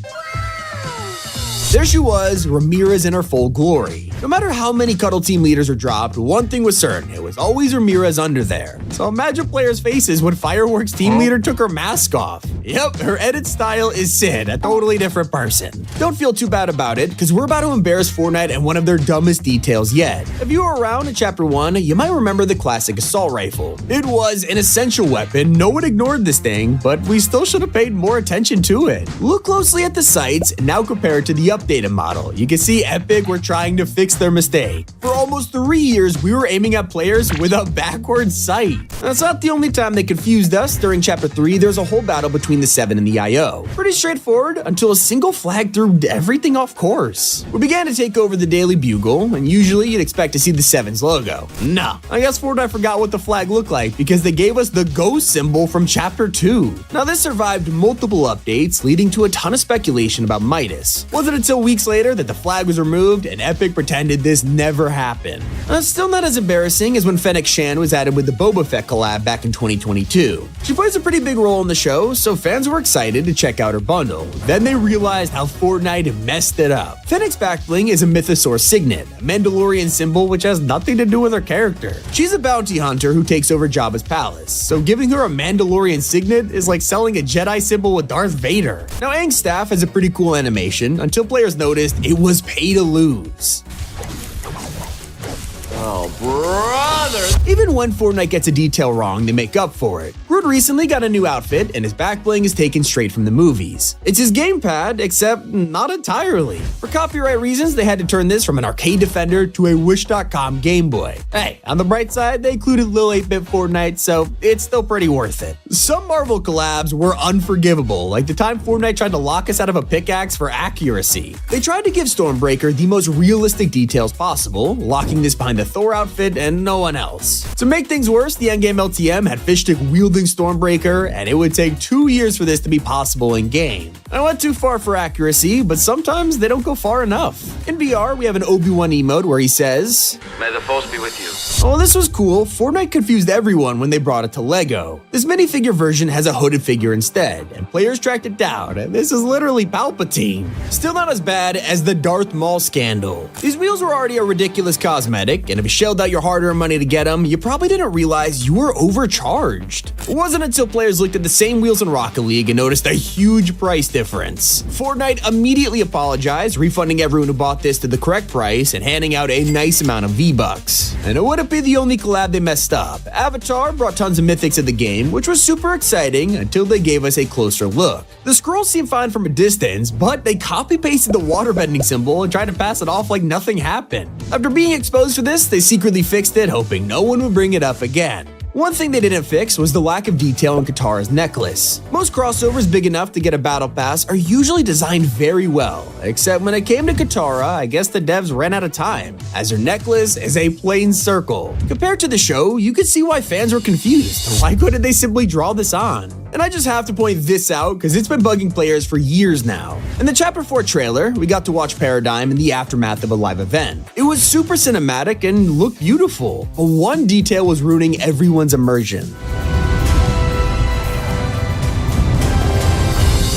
There she was, Ramirez in her full glory. No matter how many Cuddle team leaders are dropped, one thing was certain, it was always Ramirez under there. So imagine players' faces when Fireworks team leader took her mask off. Yep, her edit style is Sid, a totally different person. Don't feel too bad about it, because we're about to embarrass Fortnite and one of their dumbest details yet. If you were around in Chapter 1, you might remember the classic assault rifle. It was an essential weapon, no one ignored this thing, but we still should have paid more attention to it. Look closely at the sights, and now compare it to the updated model. You can see Epic were trying to fix their mistake. For almost 3 years, we were aiming at players with a backwards sight. That's not the only time they confused us. During Chapter 3, there's a whole battle between the 7 and the IO. Pretty straightforward until a single flag threw everything off course. We began to take over the Daily Bugle, and usually you'd expect to see the 7's logo. Nah, I guess Fortnite forgot what the flag looked like because they gave us the Go symbol from Chapter 2. Now this survived multiple updates, leading to a ton of speculation about Midas. Wasn't until weeks later that the flag was removed and Epic pretended this never happened. Still not as embarrassing as when Fennec Shan was added with the Boba Fett collab back in 2022. She plays a pretty big role in the show, so fans were excited to check out her bundle. Then they realized how Fortnite messed it up. Fennec's backbling is a Mythosaur signet, a Mandalorian symbol which has nothing to do with her character. She's a bounty hunter who takes over Jabba's palace, so giving her a Mandalorian signet is like selling a Jedi symbol with Darth Vader. Now Aang's staff has a pretty cool animation until players noticed it was pay to lose. Oh, brother! Even when Fortnite gets a detail wrong, they make up for it. Groot recently got a new outfit, and his backbling is taken straight from the movies. It's his gamepad, except not entirely. For copyright reasons, they had to turn this from an arcade defender to a Wish.com Game Boy. Hey, on the bright side, they included Lil 8-Bit Fortnite, so it's still pretty worth it. Some Marvel collabs were unforgivable, like the time Fortnite tried to lock us out of a pickaxe for accuracy. They tried to give Stormbreaker the most realistic details possible, locking this behind the Thor outfit and no one else. To make things worse, the endgame LTM had Fishstick wielding Stormbreaker, and it would take 2 years for this to be possible in game. I went too far for accuracy, but sometimes they don't go far enough. In BR, we have an Obi-Wan emote where he says, May the force be with you. Oh, this was cool. Fortnite confused everyone when they brought it to LEGO. This minifigure version has a hooded figure instead, and players tracked it down, and this is literally Palpatine. Still not as bad as the Darth Maul scandal. These wheels were already a ridiculous cosmetic, and if you shelled out your hard-earned money to get them, you probably didn't realize you were overcharged. It wasn't until players looked at the same wheels in Rocket League and noticed a huge price difference. Fortnite immediately apologized, refunding everyone who bought this to the correct price and handing out a nice amount of V-Bucks. And it wouldn't be the only collab they messed up. Avatar brought tons of mythics to the game, which was super exciting until they gave us a closer look. The scrolls seemed fine from a distance, but they copy-pasted the waterbending symbol and tried to pass it off like nothing happened. After being exposed for this, they secretly fixed it, hoping no one would bring it up again. One thing they didn't fix was the lack of detail in Katara's necklace. Most crossovers big enough to get a battle pass are usually designed very well, except when it came to Katara, I guess the devs ran out of time, as her necklace is a plain circle. Compared to the show, you could see why fans were confused. Why couldn't they simply draw this on? And I just have to point this out because it's been bugging players for years now. In the Chapter 4 trailer, we got to watch Paradigm in the aftermath of a live event. It was super cinematic and looked beautiful, but one detail was ruining everyone's immersion.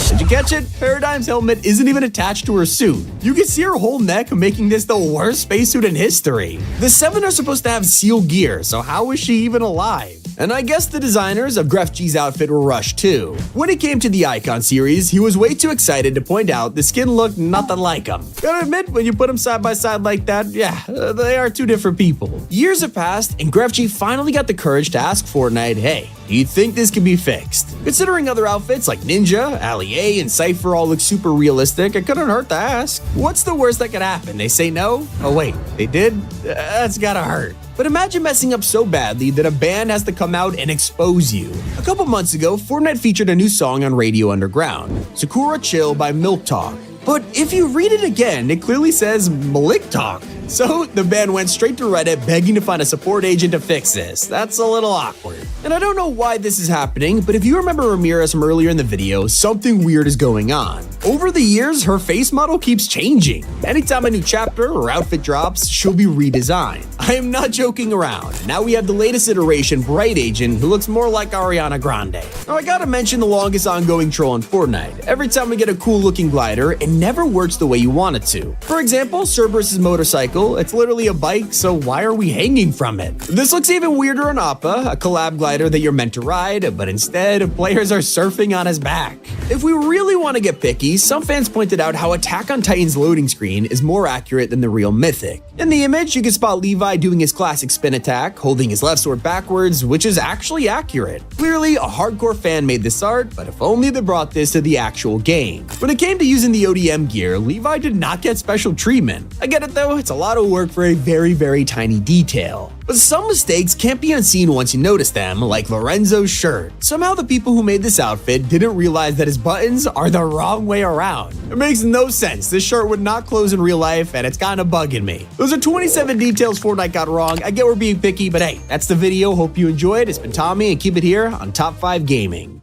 Did you catch it? Paradigm's helmet isn't even attached to her suit. You can see her whole neck, making this the worst spacesuit in history. The 7 are supposed to have SEAL gear, so how is she even alive? And I guess the designers of Gref G's outfit were rushed too. When it came to the Icon series, he was way too excited to point out the skin looked nothing like him. Gotta admit, when you put them side by side like that, yeah, they are two different people. Years have passed, and Gref G finally got the courage to ask Fortnite, hey, do you think this can be fixed? Considering other outfits like Ninja, Ali A, and Cypher all look super realistic, it couldn't hurt to ask. What's the worst that could happen? They say no? Oh wait, they did? That's gotta hurt. But imagine messing up so badly that a band has to come out and expose you. A couple months ago, Fortnite featured a new song on Radio Underground, Sakura Chill by Milk Talk. But if you read it again, it clearly says Malik Talk. So the band went straight to Reddit begging to find a support agent to fix this. That's a little awkward. And I don't know why this is happening, but if you remember Ramirez from earlier in the video, something weird is going on. Over the years, her face model keeps changing. Anytime a new chapter or outfit drops, she'll be redesigned. I am not joking around. Now we have the latest iteration, Bright Agent, who looks more like Ariana Grande. Now I gotta mention the longest ongoing troll in Fortnite. Every time we get a cool looking glider, it never works the way you want it to. For example, Cerberus's motorcycle vehicle. It's literally a bike, so why are we hanging from it? This looks even weirder on Appa, a collab glider that you're meant to ride, but instead, players are surfing on his back. If we really want to get picky, some fans pointed out how Attack on Titan's loading screen is more accurate than the real Mythic. In the image, you can spot Levi doing his classic spin attack, holding his left sword backwards, which is actually accurate. Clearly, a hardcore fan made this art, but if only they brought this to the actual game. When it came to using the ODM gear, Levi did not get special treatment. I get it though, it's a lot of work for a very tiny detail. But some mistakes can't be unseen once you notice them, like Lorenzo's shirt. Somehow the people who made this outfit didn't realize that his buttons are the wrong way around. It makes no sense. This shirt would not close in real life, and it's kinda bugging me. Those are 27 details Fortnite got wrong. I get we're being picky, but hey, that's the video. Hope you enjoyed. It's been Tommy, and keep it here on Top 5 Gaming.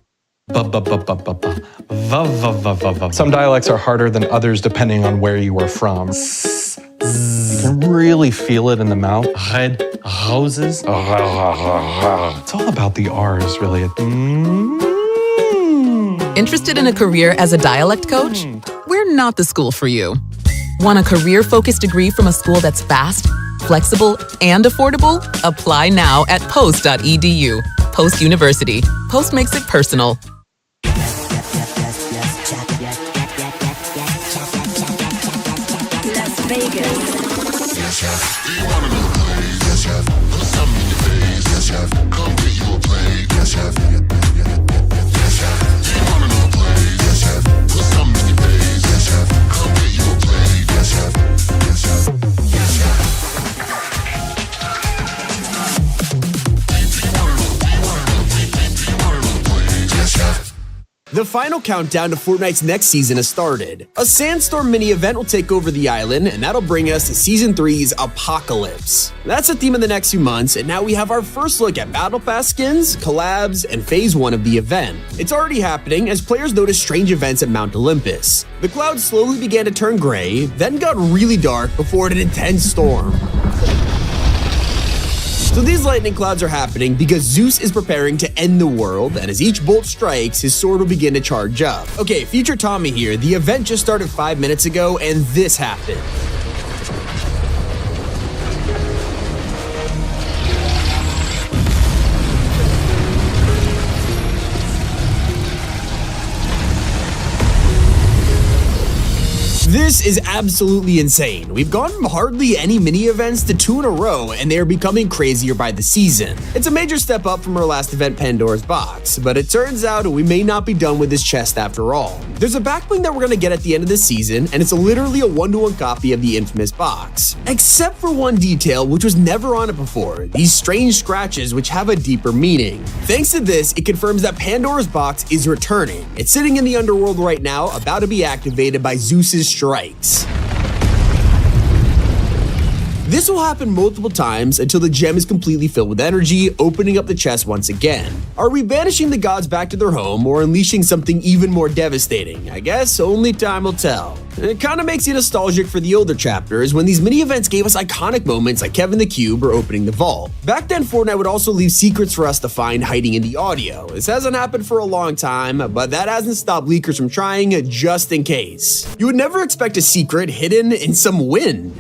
Some dialects are harder than others depending on where you are from. You can really feel it in the mouth. Red roses. It's all about the R's, really. Interested in a career as a dialect coach? We're not the school for you. Want a career-focused degree from a school that's fast, flexible, and affordable? Apply now at post.edu. Post University. Post makes it personal. Las Vegas. Yes, chef. Do you want another plate? Yes, chef. Put something in your face. Yes, chef. Come get you a plate. Yes, chef. Yes, chef. Do you want another plate? Yes, chef. Put something in your face. Yes, chef. Come get you a plate. Yes, chef. Yes, chef. Yes, chef. Yes, chef. The final countdown to Fortnite's next season has started. A Sandstorm mini event will take over the island, and that'll bring us to Season 3's Apocalypse. That's the theme of the next few months, and now we have our first look at Battle Pass skins, collabs, and Phase 1 of the event. It's already happening as players notice strange events at Mount Olympus. The clouds slowly began to turn gray, then got really dark before an intense storm. So these lightning clouds are happening because Zeus is preparing to end the world, and as each bolt strikes, his sword will begin to charge up. Okay, Future Tommy here. The event just started 5 minutes ago, and this happened. This is absolutely insane. We've gone from hardly any mini events to 2 in a row, and they are becoming crazier by the season. It's a major step up from our last event, Pandora's Box, but it turns out we may not be done with this chest after all. There's a back bling that we're gonna get at the end of this season, and it's literally a 1-to-1 copy of the infamous box. Except for one detail which was never on it before, these strange scratches which have a deeper meaning. Thanks to this, it confirms that Pandora's Box is returning. It's sitting in the underworld right now, about to be activated by Zeus's strikes. This will happen multiple times until the gem is completely filled with energy, opening up the chest once again. Are we banishing the gods back to their home or unleashing something even more devastating? I guess only time will tell. It kind of makes you nostalgic for the older chapters when these mini events gave us iconic moments like Kevin the Cube or opening the vault. Back then, Fortnite would also leave secrets for us to find hiding in the audio. This hasn't happened for a long time, but that hasn't stopped leakers from trying just in case. You would never expect a secret hidden in some wind.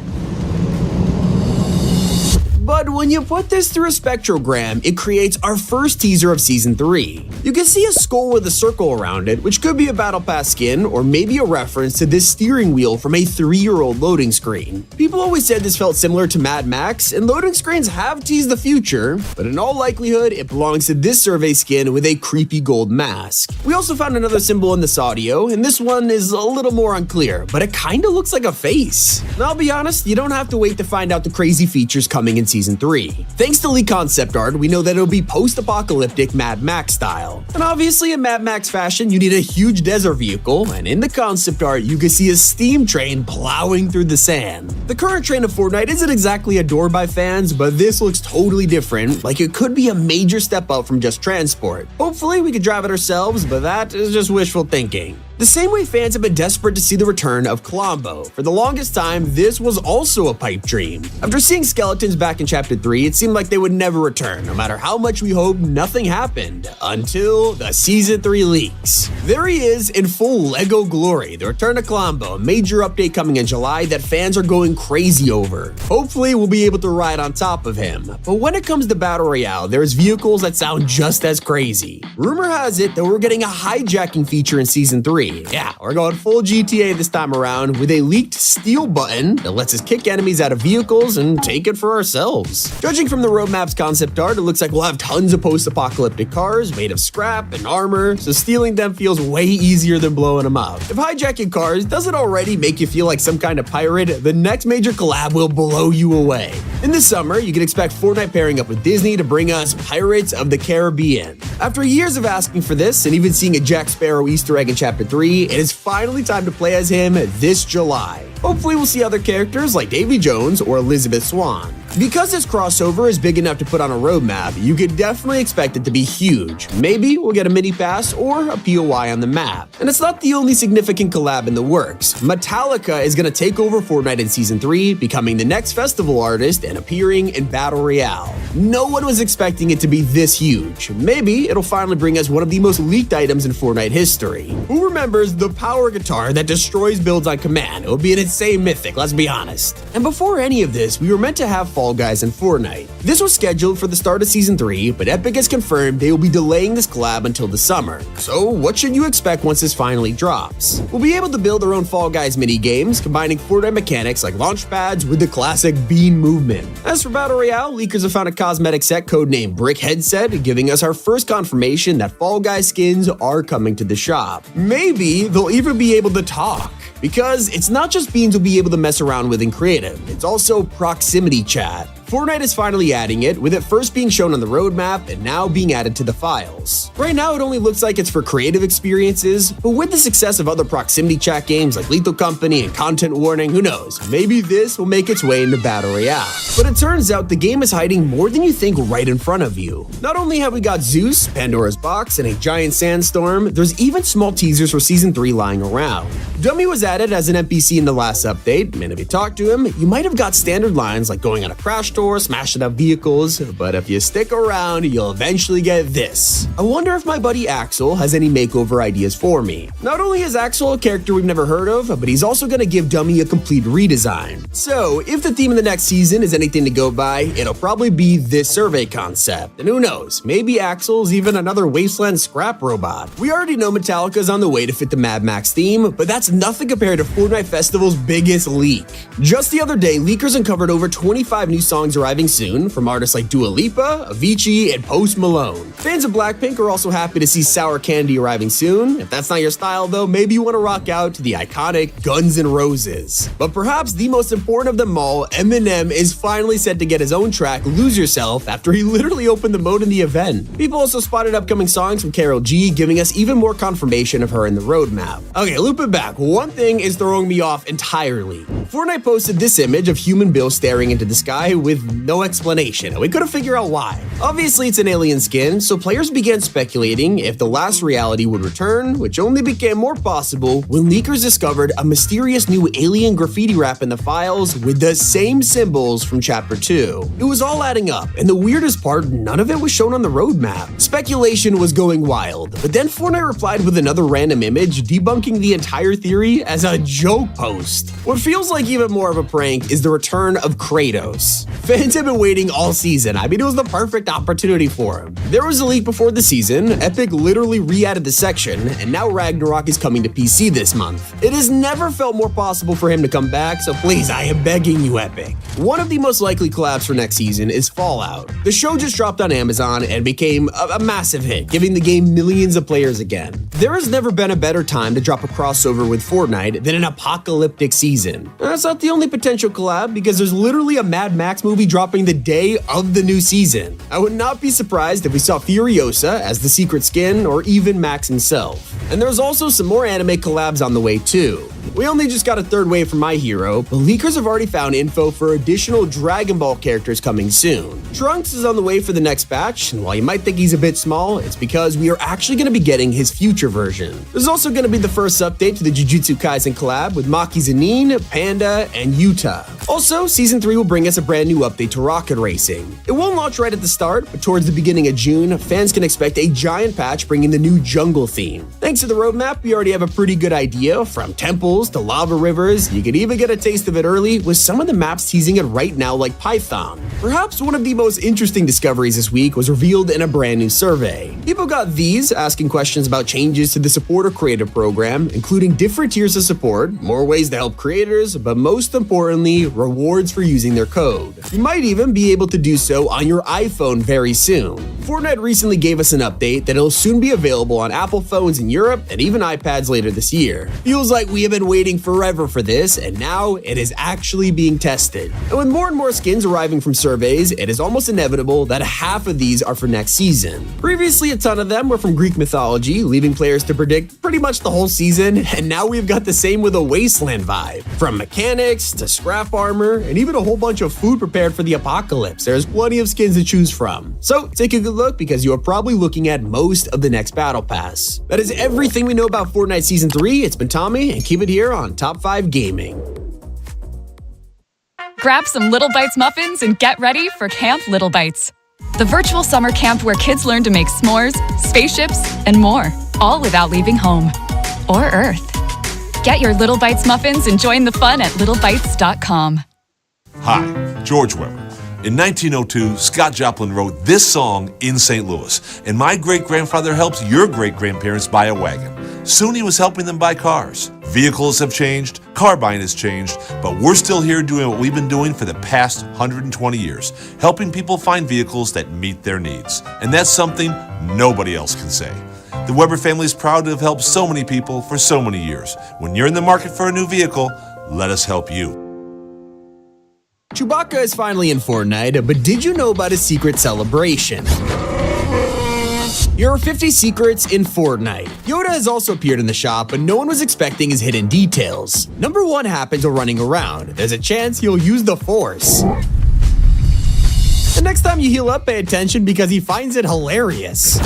But when you put this through a spectrogram, it creates our first teaser of Season 3. You can see a skull with a circle around it, which could be a Battle Pass skin, or maybe a reference to this steering wheel from a 3-year-old loading screen. People always said this felt similar to Mad Max, and loading screens have teased the future, but in all likelihood, it belongs to this survey skin with a creepy gold mask. We also found another symbol in this audio, and this one is a little more unclear, but it kinda looks like a face. And I'll be honest, you don't have to wait to find out the crazy features coming in Season 3. Thanks to leaked concept art, we know that it'll be post-apocalyptic Mad Max style. And obviously in Mad Max fashion, you need a huge desert vehicle, and in the concept art, you can see a steam train plowing through the sand. The current train of Fortnite isn't exactly adored by fans, but this looks totally different, like it could be a major step up from just transport. Hopefully we could drive it ourselves, but that is just wishful thinking. The same way fans have been desperate to see the return of Colombo. For the longest time, this was also a pipe dream. After seeing skeletons back in Chapter 3, it seemed like they would never return. No matter how much we hoped, nothing happened. Until the Season 3 leaks. There he is in full Lego glory. The return of Colombo, a major update coming in July that fans are going crazy over. Hopefully, we'll be able to ride on top of him. But when it comes to Battle Royale, there's vehicles that sound just as crazy. Rumor has it that we're getting a hijacking feature in Season 3. Yeah, we're going full GTA this time around with a leaked steal button that lets us kick enemies out of vehicles and take it for ourselves. Judging from the roadmap's concept art, it looks like we'll have tons of post-apocalyptic cars made of scrap and armor, so stealing them feels way easier than blowing them up. If hijacking cars doesn't already make you feel like some kind of pirate, the next major collab will blow you away. In the summer, you can expect Fortnite pairing up with Disney to bring us Pirates of the Caribbean. After years of asking for this and even seeing a Jack Sparrow Easter egg in Chapter 3, it is finally time to play as him this July. Hopefully we'll see other characters like Davy Jones or Elizabeth Swann. Because this crossover is big enough to put on a roadmap, you could definitely expect it to be huge. Maybe we'll get a mini pass or a POI on the map. And it's not the only significant collab in the works. Metallica is going to take over Fortnite in Season 3, becoming the next festival artist and appearing in Battle Royale. No one was expecting it to be this huge. Maybe it'll finally bring us one of the most leaked items in Fortnite history. Who remembers the power guitar that destroys builds on command? It would be an insane mythic, let's be honest. And before any of this, we were meant to have Fall Guys in Fortnite. This was scheduled for the start of Season 3, but Epic has confirmed they will be delaying this collab until the summer. So what should you expect once this finally drops? We'll be able to build our own Fall Guys mini-games, combining Fortnite mechanics like launch pads with the classic bean movement. As for Battle Royale, leakers have found a cosmetic set codenamed Brick Headset, giving us our first confirmation that Fall Guys skins are coming to the shop. Maybe they'll even be able to talk. Because it's not just beans we'll be able to mess around with in creative, it's also proximity chat. Fortnite is finally adding it, with it first being shown on the roadmap and now being added to the files. Right now it only looks like it's for creative experiences, but with the success of other proximity chat games like Lethal Company and Content Warning, who knows, maybe this will make its way into Battle Royale. But it turns out the game is hiding more than you think right in front of you. Not only have we got Zeus, Pandora's Box, and a giant sandstorm, there's even small teasers for Season 3 lying around. Dummy was added as an NPC in the last update, and if you talk to him, you might have got standard lines like going on a crash tour, smashing up vehicles, but if you stick around, you'll eventually get this. I wonder if my buddy Axel has any makeover ideas for me. Not only is Axel a character we've never heard of, but he's also gonna give Dummy a complete redesign. So, if the theme of the next season is anything to go by, it'll probably be this survey concept. And who knows, maybe Axel's even another wasteland scrap robot. We already know Metallica's on the way to fit the Mad Max theme, but that's nothing compared to Fortnite Festival's biggest leak. Just the other day, leakers uncovered over 25 new songs arriving soon from artists like Dua Lipa, Avicii, and Post Malone. Fans of Blackpink are also happy to see Sour Candy arriving soon. If that's not your style though, maybe you want to rock out to the iconic Guns N' Roses. But perhaps the most important of them all, Eminem is finally set to get his own track, Lose Yourself, after he literally opened the mode in the event. People also spotted upcoming songs from Karol G, giving us even more confirmation of her in the roadmap. Okay, loop it back. One thing is throwing me off entirely. Fortnite posted this image of Human Bill staring into the sky with no explanation, and we couldn't figure out why. Obviously, it's an alien skin, so players began speculating if the last reality would return, which only became more possible when leakers discovered a mysterious new alien graffiti rap in the files with the same symbols from Chapter 2. It was all adding up, and the weirdest part, none of it was shown on the roadmap. Speculation was going wild, but then Fortnite replied with another random image debunking the entire theory as a joke post. What feels like even more of a prank is the return of Kratos. Fans have been waiting all season. I mean, it was the perfect opportunity for him. There was a leak before the season, Epic literally re-added the section, and now Ragnarok is coming to PC this month. It has never felt more possible for him to come back, so please, I am begging you, Epic. One of the most likely collabs for next season is Fallout. The show just dropped on Amazon and became a massive hit, giving the game millions of players again. There has never been a better time to drop a crossover with Fortnite than an apocalyptic season. That's not the only potential collab, because there's literally a Mad Max movie dropping the day of the new season. I would not be surprised if we saw Furiosa as the secret skin, or even Max himself. And there's also some more anime collabs on the way too. We only just got a third wave from My Hero, but leakers have already found info for additional Dragon Ball characters coming soon. Trunks is on the way for the next batch, and while you might think he's a bit small, it's because we are actually going to be getting his future version. There's also going to be the first update to the Jujutsu Kaisen collab with Maki Zanin, Panda, and Yuta. Also, Season 3 will bring us a brand new update to Rocket Racing. It won't launch right at the start, but towards the beginning of June, fans can expect a giant patch bringing the new jungle theme. Thanks to the roadmap, we already have a pretty good idea, from temples to lava rivers. You can even get a taste of it early, with some of the maps teasing it right now like Python. Perhaps one of the most interesting discoveries this week was revealed in a brand new survey. People got these asking questions about changes to the supporter creator program, including different tiers of support, more ways to help creators, but most importantly, rewards for using their code. You might even be able to do so on your iPhone very soon. Fortnite recently gave us an update that it'll soon be available on Apple phones in Europe and even iPads later this year. Feels like we have been waiting forever for this, and now it is actually being tested. And with more and more skins arriving from surveys, it is almost inevitable that half of these are for next season. Previously, a ton of them were from Greek mythology, leaving players to predict pretty much the whole season, and now we've got the same with a Wasteland vibe. From mechanics to scrap armor, and even a whole bunch of food prepared for the apocalypse. There's plenty of skins to choose from. So take a good look, because you are probably looking at most of the next battle pass. That is everything we know about Fortnite Season 3. It's been Tommy, and keep it here on Top 5 Gaming. Grab some Little Bites muffins and get ready for Camp Little Bites, the virtual summer camp where kids learn to make s'mores, spaceships, and more, all without leaving home or Earth. Get your Little Bites muffins and join the fun at littlebites.com. Hi, George Weber. In 1902, Scott Joplin wrote this song in St. Louis, and my great-grandfather helped your great-grandparents buy a wagon. Soon he was helping them buy cars. Vehicles have changed, car buying has changed, but we're still here doing what we've been doing for the past 120 years, helping people find vehicles that meet their needs. And that's something nobody else can say. The Weber family is proud to have helped so many people for so many years. When you're in the market for a new vehicle, let us help you. Chewbacca is finally in Fortnite, but did you know about his secret celebration? Here are 50 secrets in Fortnite. Yoda has also appeared in the shop, but no one was expecting his hidden details. Number 1 happens while running around. There's a chance he'll use the Force. The next time you heal up, pay attention because he finds it hilarious.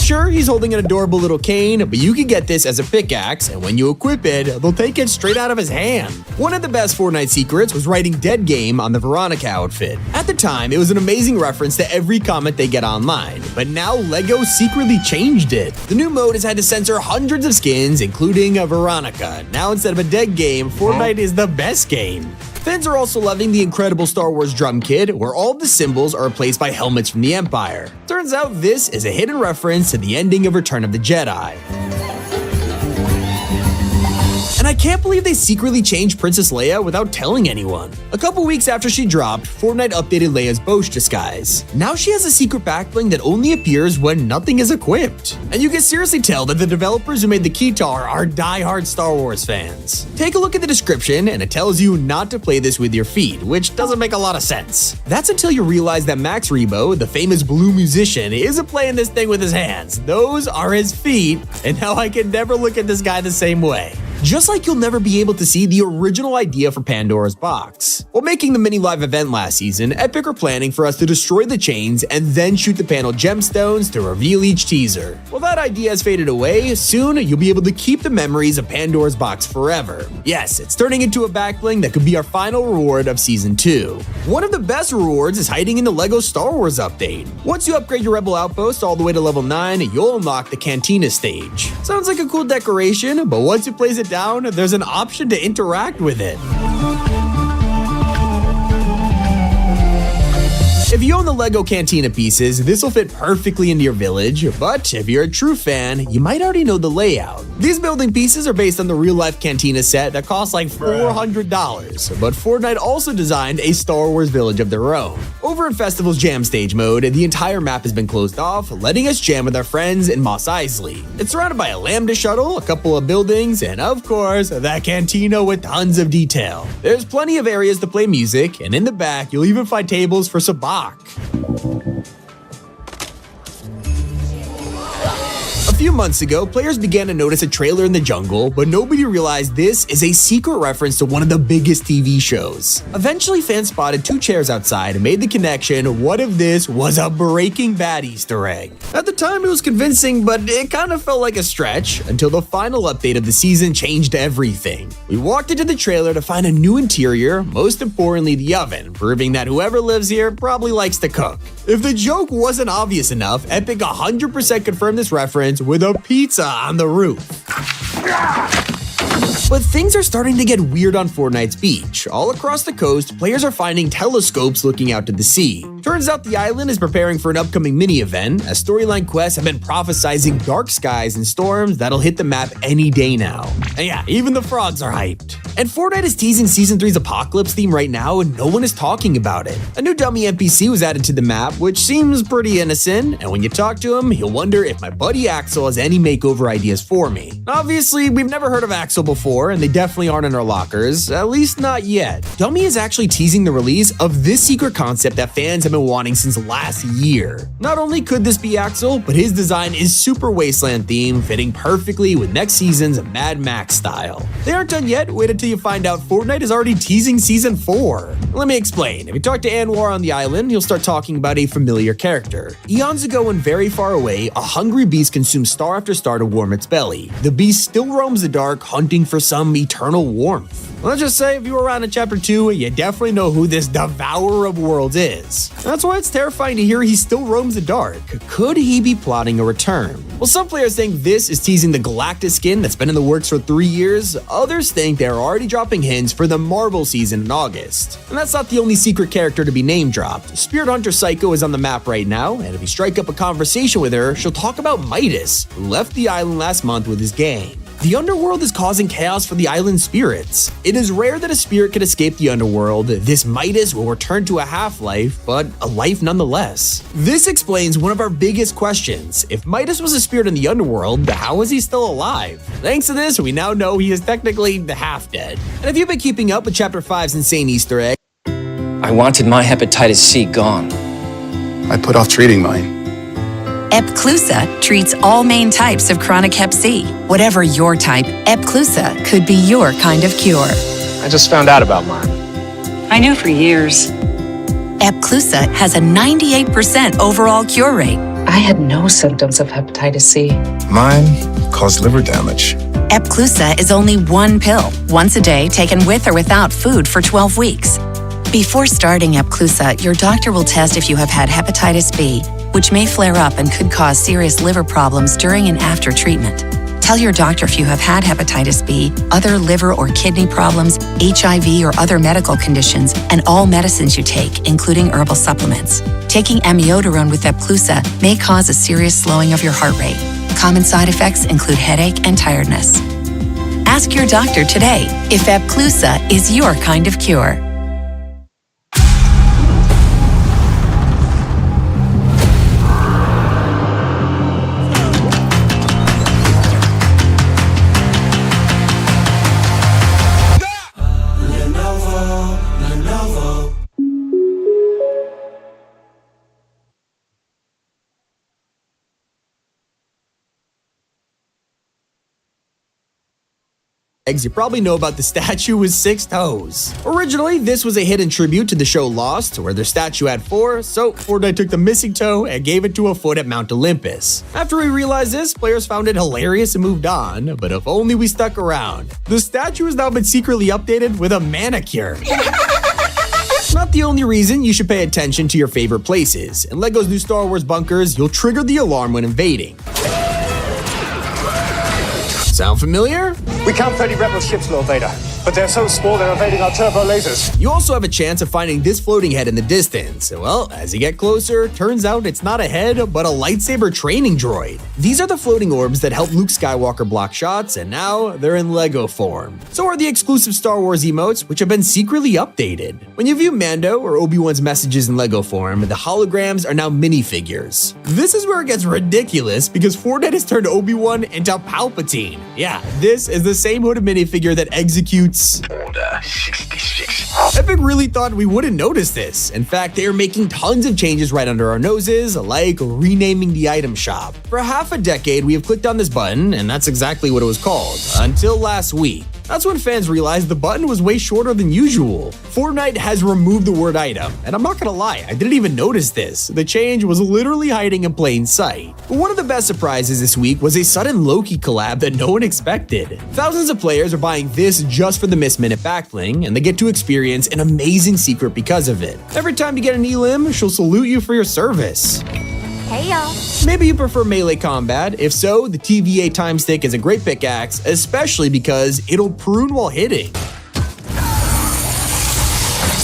Sure, he's holding an adorable little cane, but you can get this as a pickaxe, and when you equip it, they'll take it straight out of his hand. One of the best Fortnite secrets was writing Dead Game on the Veronica outfit. At the time, it was an amazing reference to every comment they get online, but now LEGO secretly changed it. The new mode has had to censor hundreds of skins, including a Veronica. Now instead of a Dead Game, Fortnite is the best game. Fans are also loving the incredible Star Wars drum kit, where all of the symbols are replaced by helmets from the Empire. Turns out this is a hidden reference to the ending of Return of the Jedi. And I can't believe they secretly changed Princess Leia without telling anyone. A couple weeks after she dropped, Fortnite updated Leia's Bosch disguise. Now she has a secret backbling that only appears when nothing is equipped. And you can seriously tell that the developers who made the Keytar are die-hard Star Wars fans. Take a look at the description, and it tells you not to play this with your feet, which doesn't make a lot of sense. That's until you realize that Max Rebo, the famous blue musician, isn't playing this thing with his hands. Those are his feet, and now I can never look at this guy the same way. Just like you'll never be able to see the original idea for Pandora's box. While making the mini live event last season, Epic are planning for us to destroy the chains and then shoot the panel gemstones to reveal each teaser. While that idea has faded away, soon you'll be able to keep the memories of Pandora's box forever. Yes, it's turning into a backbling that could be our final reward of Season 2. One of the best rewards is hiding in the LEGO Star Wars update. Once you upgrade your Rebel Outpost all the way to level 9, you'll unlock the Cantina stage. Sounds like a cool decoration, but once you place it down, there's an option to interact with it. If you own the LEGO Cantina pieces, this will fit perfectly into your village, but if you're a true fan, you might already know the layout. These building pieces are based on the real-life Cantina set that costs like $400, but Fortnite also designed a Star Wars village of their own. Over in Festival's Jam Stage mode, the entire map has been closed off, letting us jam with our friends in Mos Eisley. It's surrounded by a Lambda shuttle, a couple of buildings, and of course, that cantina with tons of detail. There's plenty of areas to play music, and in the back, you'll even find tables for sabacc. A few months ago, players began to notice a trailer in the jungle, but nobody realized this is a secret reference to one of the biggest TV shows. Eventually, fans spotted 2 chairs outside and made the connection, what if this was a Breaking Bad Easter egg? At the time, it was convincing, but it kind of felt like a stretch, until the final update of the season changed everything. We walked into the trailer to find a new interior, most importantly the oven, proving that whoever lives here probably likes to cook. If the joke wasn't obvious enough, Epic 100% confirmed this reference with a pizza on the roof. But things are starting to get weird on Fortnite's beach. All across the coast, players are finding telescopes looking out to the sea. Turns out the island is preparing for an upcoming mini-event, as storyline quests have been prophesizing dark skies and storms that'll hit the map any day now. And yeah, even the frogs are hyped. And Fortnite is teasing Season 3's Apocalypse theme right now, and no one is talking about it. A new dummy NPC was added to the map, which seems pretty innocent, and when you talk to him, he'll wonder if my buddy Axel has any makeover ideas for me. Obviously, we've never heard of Axel before, and they definitely aren't in our lockers, at least not yet. Dummy is actually teasing the release of this secret concept that fans have been wanting since last year. Not only could this be Axel, but his design is super Wasteland themed, fitting perfectly with next season's Mad Max style. They aren't done yet, wait until you find out Fortnite is already teasing Season 4. Let me explain. If you talk to Anwar on the island, you'll start talking about a familiar character. Eons ago and very far away, a hungry beast consumes star after star to warm its belly. The beast still roams the dark, hunting for some eternal warmth. Let's just say if you were around in Chapter 2, you definitely know who this Devourer of Worlds is. That's why it's terrifying to hear he still roams the dark. Could he be plotting a return? Well, some players think this is teasing the Galactus skin that's been in the works for 3 years. Others think they're already dropping hints for the Marvel season in August. And that's not the only secret character to be name dropped. Spirit Hunter Psycho is on the map right now, and if you strike up a conversation with her, she'll talk about Midas, who left the island last month with his gang. The underworld is causing chaos for the island spirits. It is rare that a spirit can escape the underworld. This Midas will return to a half-life, but a life nonetheless. This explains one of our biggest questions. If Midas was a spirit in the underworld, how is he still alive? Thanks to this, we now know he is technically half-dead. And if you've been keeping up with Chapter 5's insane Easter egg, I wanted my hepatitis C gone. I put off treating mine. Epclusa treats all main types of chronic hep C. Whatever your type, Epclusa could be your kind of cure. I just found out about mine. I knew for years. Epclusa has a 98% overall cure rate. I had no symptoms of hepatitis C. Mine caused liver damage. Epclusa is only 1 pill, once a day, taken with or without food for 12 weeks. Before starting Epclusa, your doctor will test if you have had hepatitis B, which may flare up and could cause serious liver problems during and after treatment. Tell your doctor if you have had hepatitis B, other liver or kidney problems, HIV or other medical conditions, and all medicines you take, including herbal supplements. Taking amiodarone with Epclusa may cause a serious slowing of your heart rate. Common side effects include headache and tiredness. Ask your doctor today if Epclusa is your kind of cure. You probably know about the statue with 6 toes. Originally, this was a hidden tribute to the show Lost, where their statue had 4, so Fortnite took the missing toe and gave it to a foot at Mount Olympus. After we realized this, players found it hilarious and moved on, but if only we stuck around. The statue has now been secretly updated with a manicure. Not the only reason you should pay attention to your favorite places. In LEGO's new Star Wars bunkers, you'll trigger the alarm when invading. Sound familiar? We count 30 rebel ships, Lord Vader, but they're so small they're evading our turbo lasers. You also have a chance of finding this floating head in the distance. Well, as you get closer, turns out it's not a head, but a lightsaber training droid. These are the floating orbs that help Luke Skywalker block shots, and now they're in LEGO form. So are the exclusive Star Wars emotes, which have been secretly updated. When you view Mando or Obi-Wan's messages in LEGO form, the holograms are now minifigures. This is where it gets ridiculous, because Fortnite has turned Obi-Wan into Palpatine. Yeah, this is the same hooded minifigure that executes updates. Order 66. Epic really thought we wouldn't notice this. In fact, they are making tons of changes right under our noses, like renaming the item shop. For half a decade, we have clicked on this button, and that's exactly what it was called, until last week. That's when fans realized the button was way shorter than usual. Fortnite has removed the word item, and I'm not gonna lie, I didn't even notice this. The change was literally hiding in plain sight. But one of the best surprises this week was a sudden Loki collab that no one expected. Thousands of players are buying this just for the Miss Minute backbling, and they get to experience an amazing secret because of it. Every time you get an elim, she'll salute you for your service. Hey y'all. Maybe you prefer melee combat. If so, the TVA time stick is a great pickaxe, especially because it'll prune while hitting.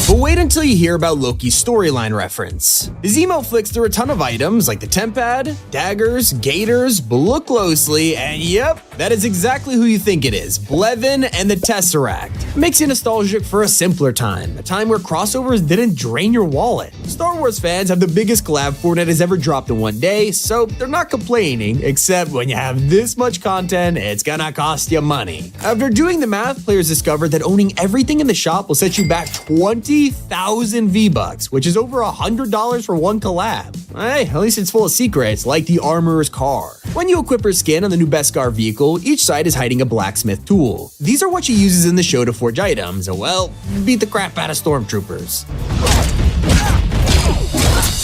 But wait until you hear about Loki's storyline reference. His email flicks through a ton of items like the temp pad, daggers, gaiters, but look closely, and yep, that is exactly who you think it is, Blevin and the Tesseract. It makes you nostalgic for a simpler time, a time where crossovers didn't drain your wallet. Star Wars fans have the biggest collab Fortnite has ever dropped in one day, so they're not complaining, except when you have this much content, it's gonna cost you money. After doing the math, players discovered that owning everything in the shop will set you back 20,000 V-Bucks, which is over $100 for one collab. Hey, at least it's full of secrets, like the armorer's car. When you equip her skin on the new Beskar vehicle, each side is hiding a blacksmith tool. These are what she uses in the show to forge items, well, beat the crap out of stormtroopers.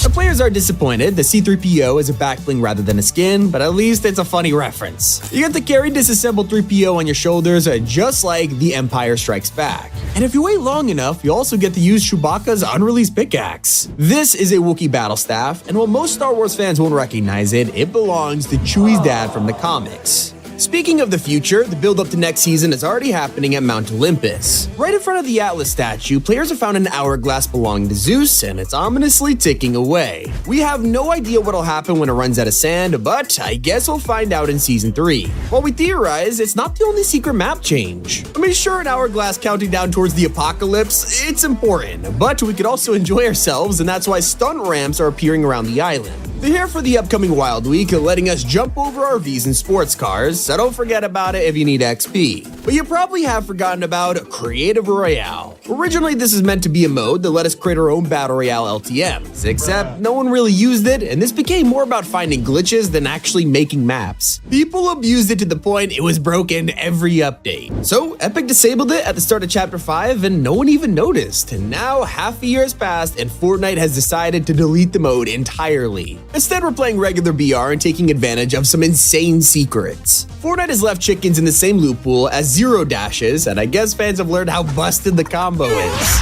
The players are disappointed. The C-3PO is a backbling rather than a skin, but at least it's a funny reference. You get to carry disassembled 3PO on your shoulders, just like The Empire Strikes Back. And if you wait long enough, you also get to use Chewbacca's unreleased pickaxe. This is a Wookiee battle staff, and while most Star Wars fans won't recognize it, it belongs to Chewie's dad from the comics. Speaking of the future, the build-up to next season is already happening at Mount Olympus. Right in front of the Atlas statue, players have found an hourglass belonging to Zeus, and it's ominously ticking away. We have no idea what'll happen when it runs out of sand, but I guess we'll find out in Season 3. While we theorize, it's not the only secret map change. I mean, sure, an hourglass counting down towards the apocalypse, it's important, but we could also enjoy ourselves, and that's why stunt ramps are appearing around the island. They're here for the upcoming Wild Week, letting us jump over RVs and sports cars, so don't forget about it if you need XP. But you probably have forgotten about Creative Royale. Originally, this is meant to be a mode that let us create our own Battle Royale LTMs, except no one really used it, and this became more about finding glitches than actually making maps. People abused it to the point it was broken every update. So Epic disabled it at the start of Chapter 5, and no one even noticed. And now, half a year has passed, and Fortnite has decided to delete the mode entirely. Instead, we're playing regular BR and taking advantage of some insane secrets. Fortnite has left chickens in the same loot pool as Zero Dashes, and I guess fans have learned how busted the combo is.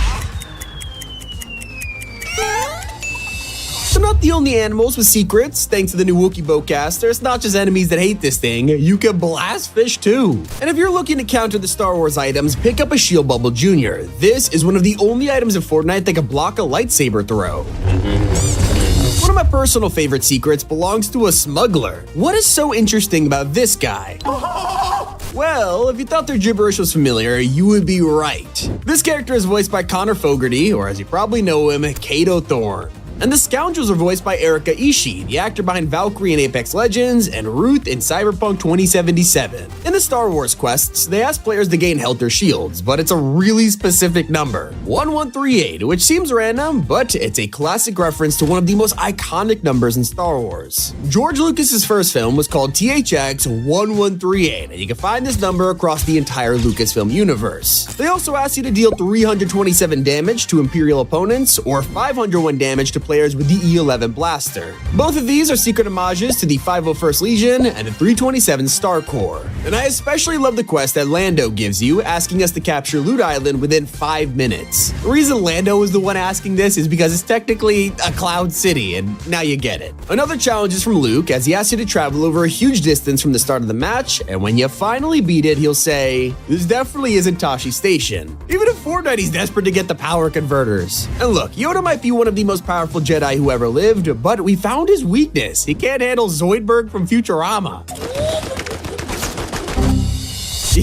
They're not the only animals with secrets. Thanks to the new Wookiee bowcaster, it's not just enemies that hate this thing, you can blast fish too. And if you're looking to counter the Star Wars items, pick up a Shield Bubble Jr. This is one of the only items in Fortnite that can block a lightsaber throw. One of my personal favorite secrets belongs to a smuggler. What is so interesting about this guy? Well, if you thought their gibberish was familiar, you would be right. This character is voiced by Connor Fogarty, or as you probably know him, Kato Thorne. And the Scoundrels are voiced by Erika Ishii, the actor behind Valkyrie in Apex Legends and Ruth in Cyberpunk 2077. In the Star Wars quests, they ask players to gain health or shields, but it's a really specific number, 1138, which seems random, but it's a classic reference to one of the most iconic numbers in Star Wars. George Lucas's first film was called THX 1138, and you can find this number across the entire Lucasfilm universe. They also ask you to deal 327 damage to Imperial opponents, or 501 damage to players with the E11 blaster. Both of these are secret homages to the 501st Legion and the 327 Star Corps. And I especially love the quest that Lando gives you, asking us to capture Loot Island within 5 minutes. The reason Lando was the one asking this is because it's technically a cloud city, and now you get it. Another challenge is from Luke, as he asks you to travel over a huge distance from the start of the match, and when you finally beat it, he'll say, "This definitely isn't Tashi Station." Even in Fortnite, he's desperate to get the power converters. And look, Yoda might be one of the most powerful Jedi who ever lived, but we found his weakness. He can't handle Zoidberg from Futurama.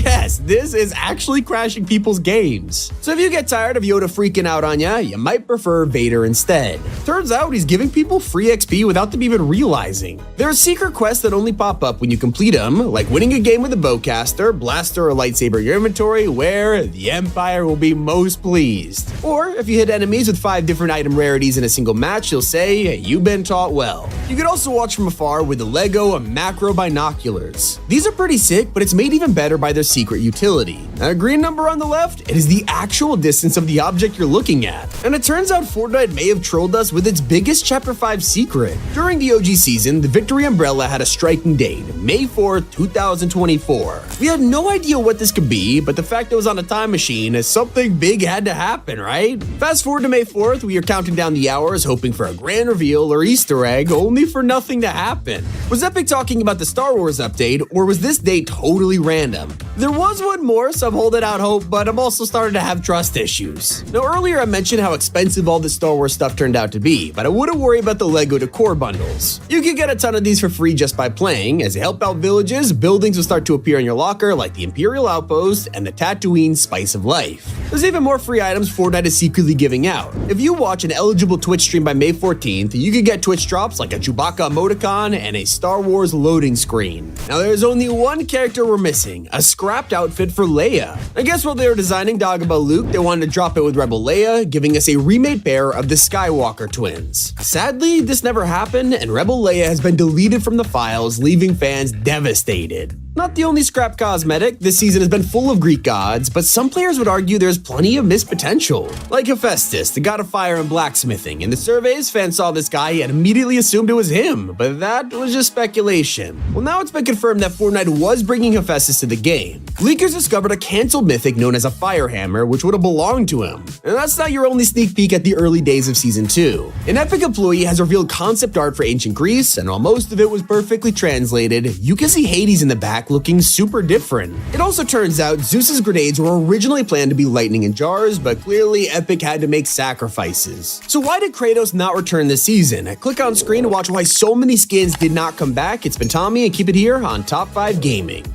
Yes, this is actually crashing people's games. So if you get tired of Yoda freaking out on ya, you might prefer Vader instead. Turns out he's giving people free XP without them even realizing. There are secret quests that only pop up when you complete them, like winning a game with a bowcaster, blaster, or lightsaber in your inventory, where the Empire will be most pleased. Or if you hit enemies with 5 different item rarities in a single match, you'll say, you've been taught well. You can also watch from afar with the LEGO macro binoculars. These are pretty sick, but it's made even better by their secret utility. Now, a green number on the left, it is the actual distance of the object you're looking at. And it turns out Fortnite may have trolled us with its biggest Chapter 5 secret. During the OG season, the Victory Umbrella had a striking date, May 4th, 2024. We had no idea what this could be, but the fact it was on a time machine is something big had to happen, right? Fast forward to May 4th, we are counting down the hours, hoping for a grand reveal or Easter egg, only for nothing to happen. Was Epic talking about the Star Wars update, or was this date totally random? There was one more, so I'm holding out hope, but I'm also starting to have trust issues. Now, earlier I mentioned how expensive all this Star Wars stuff turned out to be, but I wouldn't worry about the LEGO decor bundles. You can get a ton of these for free just by playing. As you help out villages, buildings will start to appear in your locker, like the Imperial Outpost and the Tatooine Spice of Life. There's even more free items Fortnite is secretly giving out. If you watch an eligible Twitch stream by May 14th, you can get Twitch drops like a Chewbacca emoticon and a Star Wars loading screen. Now, there's only one character we're missing, a scrapped outfit for Leia. I guess while they were designing Dagobah Luke, they wanted to drop it with Rebel Leia, giving us a remade pair of the Skywalker twins. Sadly, this never happened, and Rebel Leia has been deleted from the files, leaving fans devastated. Not the only scrap cosmetic, this season has been full of Greek gods, but some players would argue there's plenty of missed potential. Like Hephaestus, the god of fire and blacksmithing. In the surveys, fans saw this guy and immediately assumed it was him, but that was just speculation. Well, now it's been confirmed that Fortnite was bringing Hephaestus to the game. Leakers discovered a cancelled mythic known as a Firehammer, which would have belonged to him. And that's not your only sneak peek at the early days of Season 2. An Epic employee has revealed concept art for ancient Greece, and while most of it was perfectly translated, you can see Hades in the back looking super different. It also turns out Zeus's grenades were originally planned to be lightning in jars, but clearly Epic had to make sacrifices. So why did Kratos not return this season? Click on screen to watch why so many skins did not come back. It's been Tommy, and keep it here on Top 5 Gaming.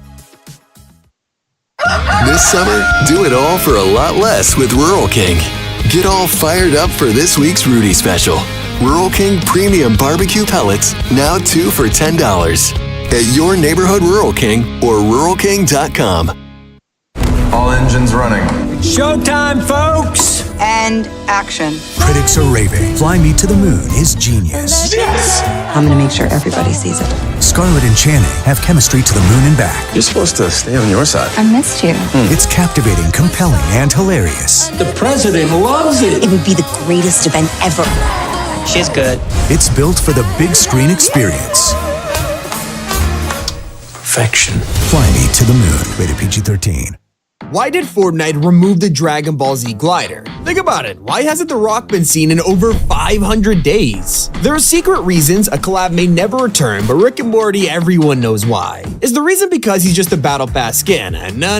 This summer, do it all for a lot less with Rural King. Get all fired up for this week's Rudy special. Rural King Premium Barbecue Pellets, now 2 for $10. At your neighborhood Rural King or ruralking.com. All engines running. Showtime, folks! And action. Critics are raving. Fly Me to the Moon is genius. Yes! I'm gonna make sure everybody sees it. Scarlett and Channing have chemistry to the moon and back. You're supposed to stay on your side. I missed you. It's captivating, compelling, and hilarious. The president loves it. It would be the greatest event ever. She's good. It's built for the big screen experience. Perfection. Fly Me to the Moon. Rated PG-13. Why did Fortnite remove the Dragon Ball Z glider? Think about it, why hasn't The Rock been seen in over 500 days? There are secret reasons a collab may never return, but Rick and Morty, everyone knows why. Is the reason because he's just a Battle Pass skin? No.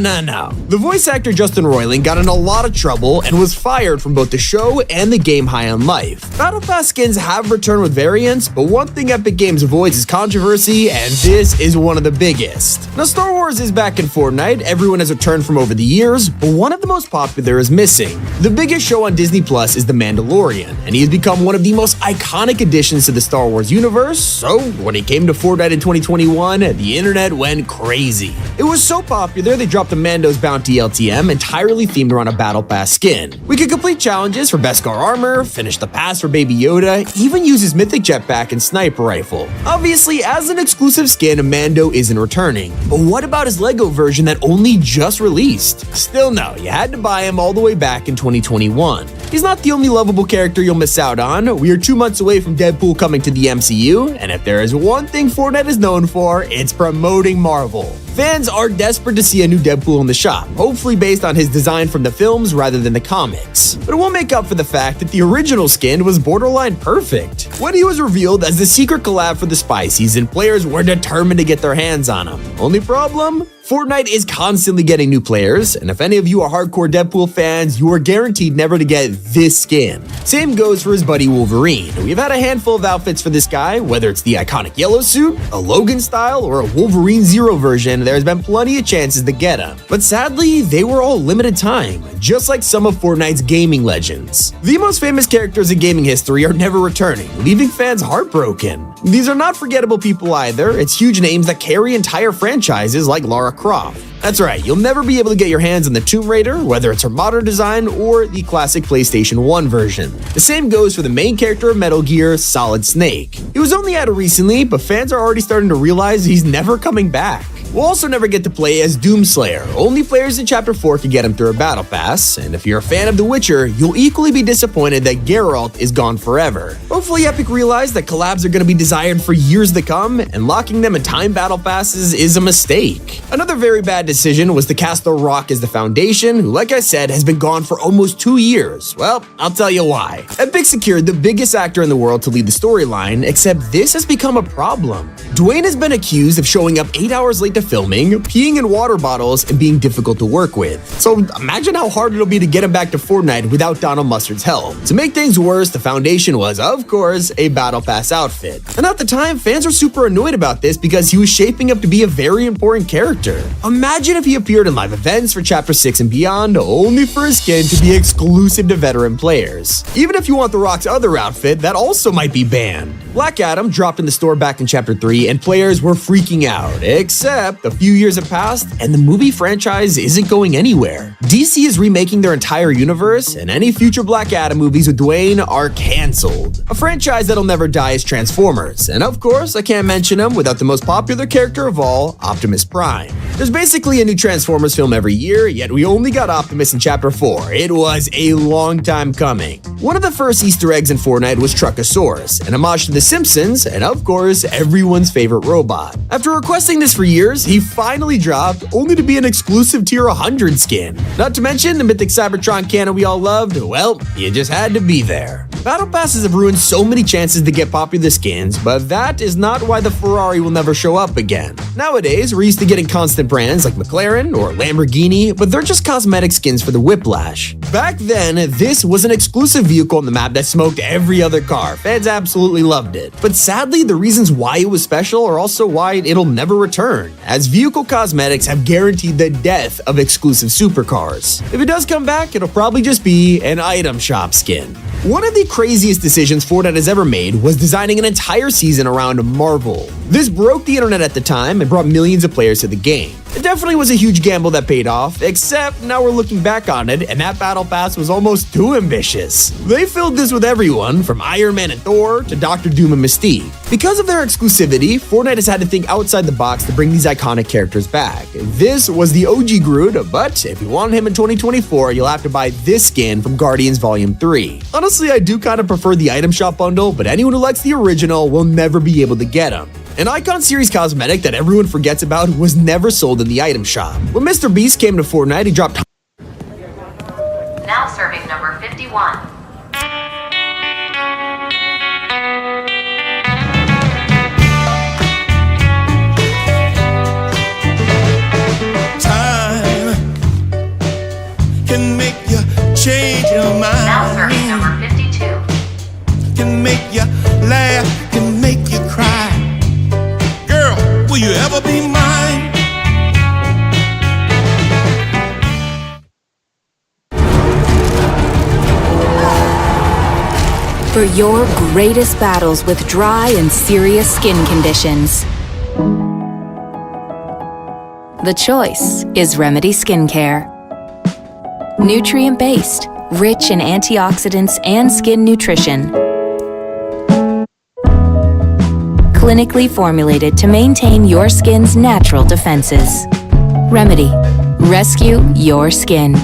The voice actor Justin Roiland got in a lot of trouble and was fired from both the show and the game High on Life. Battle Pass skins have returned with variants, but one thing Epic Games avoids is controversy, and this is one of the biggest. Now, Star Wars is back in Fortnite, everyone has returned from over the years, but one of the most popular is missing. The biggest show on Disney Plus is The Mandalorian, and he has become one of the most iconic additions to the Star Wars universe, so when he came to Fortnite in 2021, the internet went crazy. It was so popular, they dropped the Mando's Bounty LTM entirely themed around a Battle Pass skin. We could complete challenges for Beskar armor, finish the pass for Baby Yoda, even use his mythic jetpack and sniper rifle. Obviously, as an exclusive skin, Mando isn't returning, but what about his LEGO version that only just released? Still no, you had to buy him all the way back in 2021. He's not the only lovable character you'll miss out on. We are 2 months away from Deadpool coming to the MCU, and if there is one thing Fortnite is known for, it's promoting Marvel. Fans are desperate to see a new Deadpool in the shop, hopefully based on his design from the films rather than the comics. But it won't make up for the fact that the original skin was borderline perfect. When he was revealed as the secret collab for the spy season, players were determined to get their hands on him. Only problem? Fortnite is constantly getting new players, and if any of you are hardcore Deadpool fans, you are guaranteed never to get this skin. Same goes for his buddy Wolverine. We've had a handful of outfits for this guy, whether it's the iconic yellow suit, a Logan style, or a Wolverine Zero version, there's been plenty of chances to get him. But sadly, they were all limited time, just like some of Fortnite's gaming legends. The most famous characters in gaming history are never returning, leaving fans heartbroken. These are not forgettable people either, it's huge names that carry entire franchises like Lara Croft. That's right, you'll never be able to get your hands on the Tomb Raider, whether it's her modern design or the classic PlayStation 1 version. The same goes for the main character of Metal Gear, Solid Snake. He was only added recently, but fans are already starting to realize he's never coming back. We'll also never get to play as Doomslayer. Only players in Chapter 4 can get him through a battle pass, and if you're a fan of The Witcher, you'll equally be disappointed that Geralt is gone forever. Hopefully Epic realized that collabs are going to be desired for years to come, and locking them in time battle passes is a mistake. Another very bad decision was to cast The Rock as the Foundation, who, like I said, has been gone for almost 2 years. Well, I'll tell you why. Epic secured the biggest actor in the world to lead the storyline, except this has become a problem. Dwayne has been accused of showing up 8 hours late to filming, peeing in water bottles, and being difficult to work with. So imagine how hard it'll be to get him back to Fortnite without Donald Mustard's help. To make things worse, the Foundation was, of course, a Battle Pass outfit. And at the time, fans were super annoyed about this because he was shaping up to be a very important character. Imagine if he appeared in live events for Chapter 6 and beyond, only for his skin to be exclusive to veteran players. Even if you want The Rock's other outfit, that also might be banned. Black Adam dropped in the store back in Chapter 3, and players were freaking out, except a few years have passed, and the movie franchise isn't going anywhere. DC is remaking their entire universe, and any future Black Adam movies with Dwayne are cancelled. A franchise that'll never die is Transformers, and of course, I can't mention him without the most popular character of all, Optimus Prime. There's basically a new Transformers film every year, yet we only got Optimus in Chapter 4. It was a long time coming. One of the first Easter eggs in Fortnite was Truckosaurus, an homage to The Simpsons, and of course, everyone's favorite robot. After requesting this for years, he finally dropped, only to be an exclusive Tier 100 skin. Not to mention the mythic Cybertron cannon we all loved, well, you just had to be there. Battle passes have ruined so many chances to get popular skins, but that is not why the Ferrari will never show up again. Nowadays, we're used to getting constant brands like McLaren or Lamborghini, but they're just cosmetic skins for the Whiplash. Back then, this was an exclusive vehicle on the map that smoked every other car. Fans absolutely loved it. But sadly, the reasons why it was special are also why it'll never return, as vehicle cosmetics have guaranteed the death of exclusive supercars. If it does come back, it'll probably just be an item shop skin. One of the craziest decisions Fortnite has ever made was designing an entire season around Marvel. This broke the internet at the time and brought millions of players to the game. It definitely was a huge gamble that paid off, except now we're looking back on it, and that Battle Pass was almost too ambitious. They filled this with everyone, from Iron Man and Thor to Doctor Doom and Mystique. Because of their exclusivity, Fortnite has had to think outside the box to bring these iconic characters back. This was the OG Groot, but if you want him in 2024, you'll have to buy this skin from Guardians Volume 3. Honestly, I do kind of prefer the item shop bundle, but anyone who likes the original will never be able to get him. An Icon Series cosmetic that everyone forgets about was never sold in the item shop. When Mr. Beast came to Fortnite, he dropped now serving number 51. Time can make you change your mind. Now serving number 52. Can make you laugh, can make you cry. Girl, will you ever be mine? For your greatest battles with dry and serious skin conditions, the choice is Remedy Skincare. Nutrient-based, rich in antioxidants and skin nutrition. Clinically formulated to maintain your skin's natural defenses. Remedy. Rescue your skin.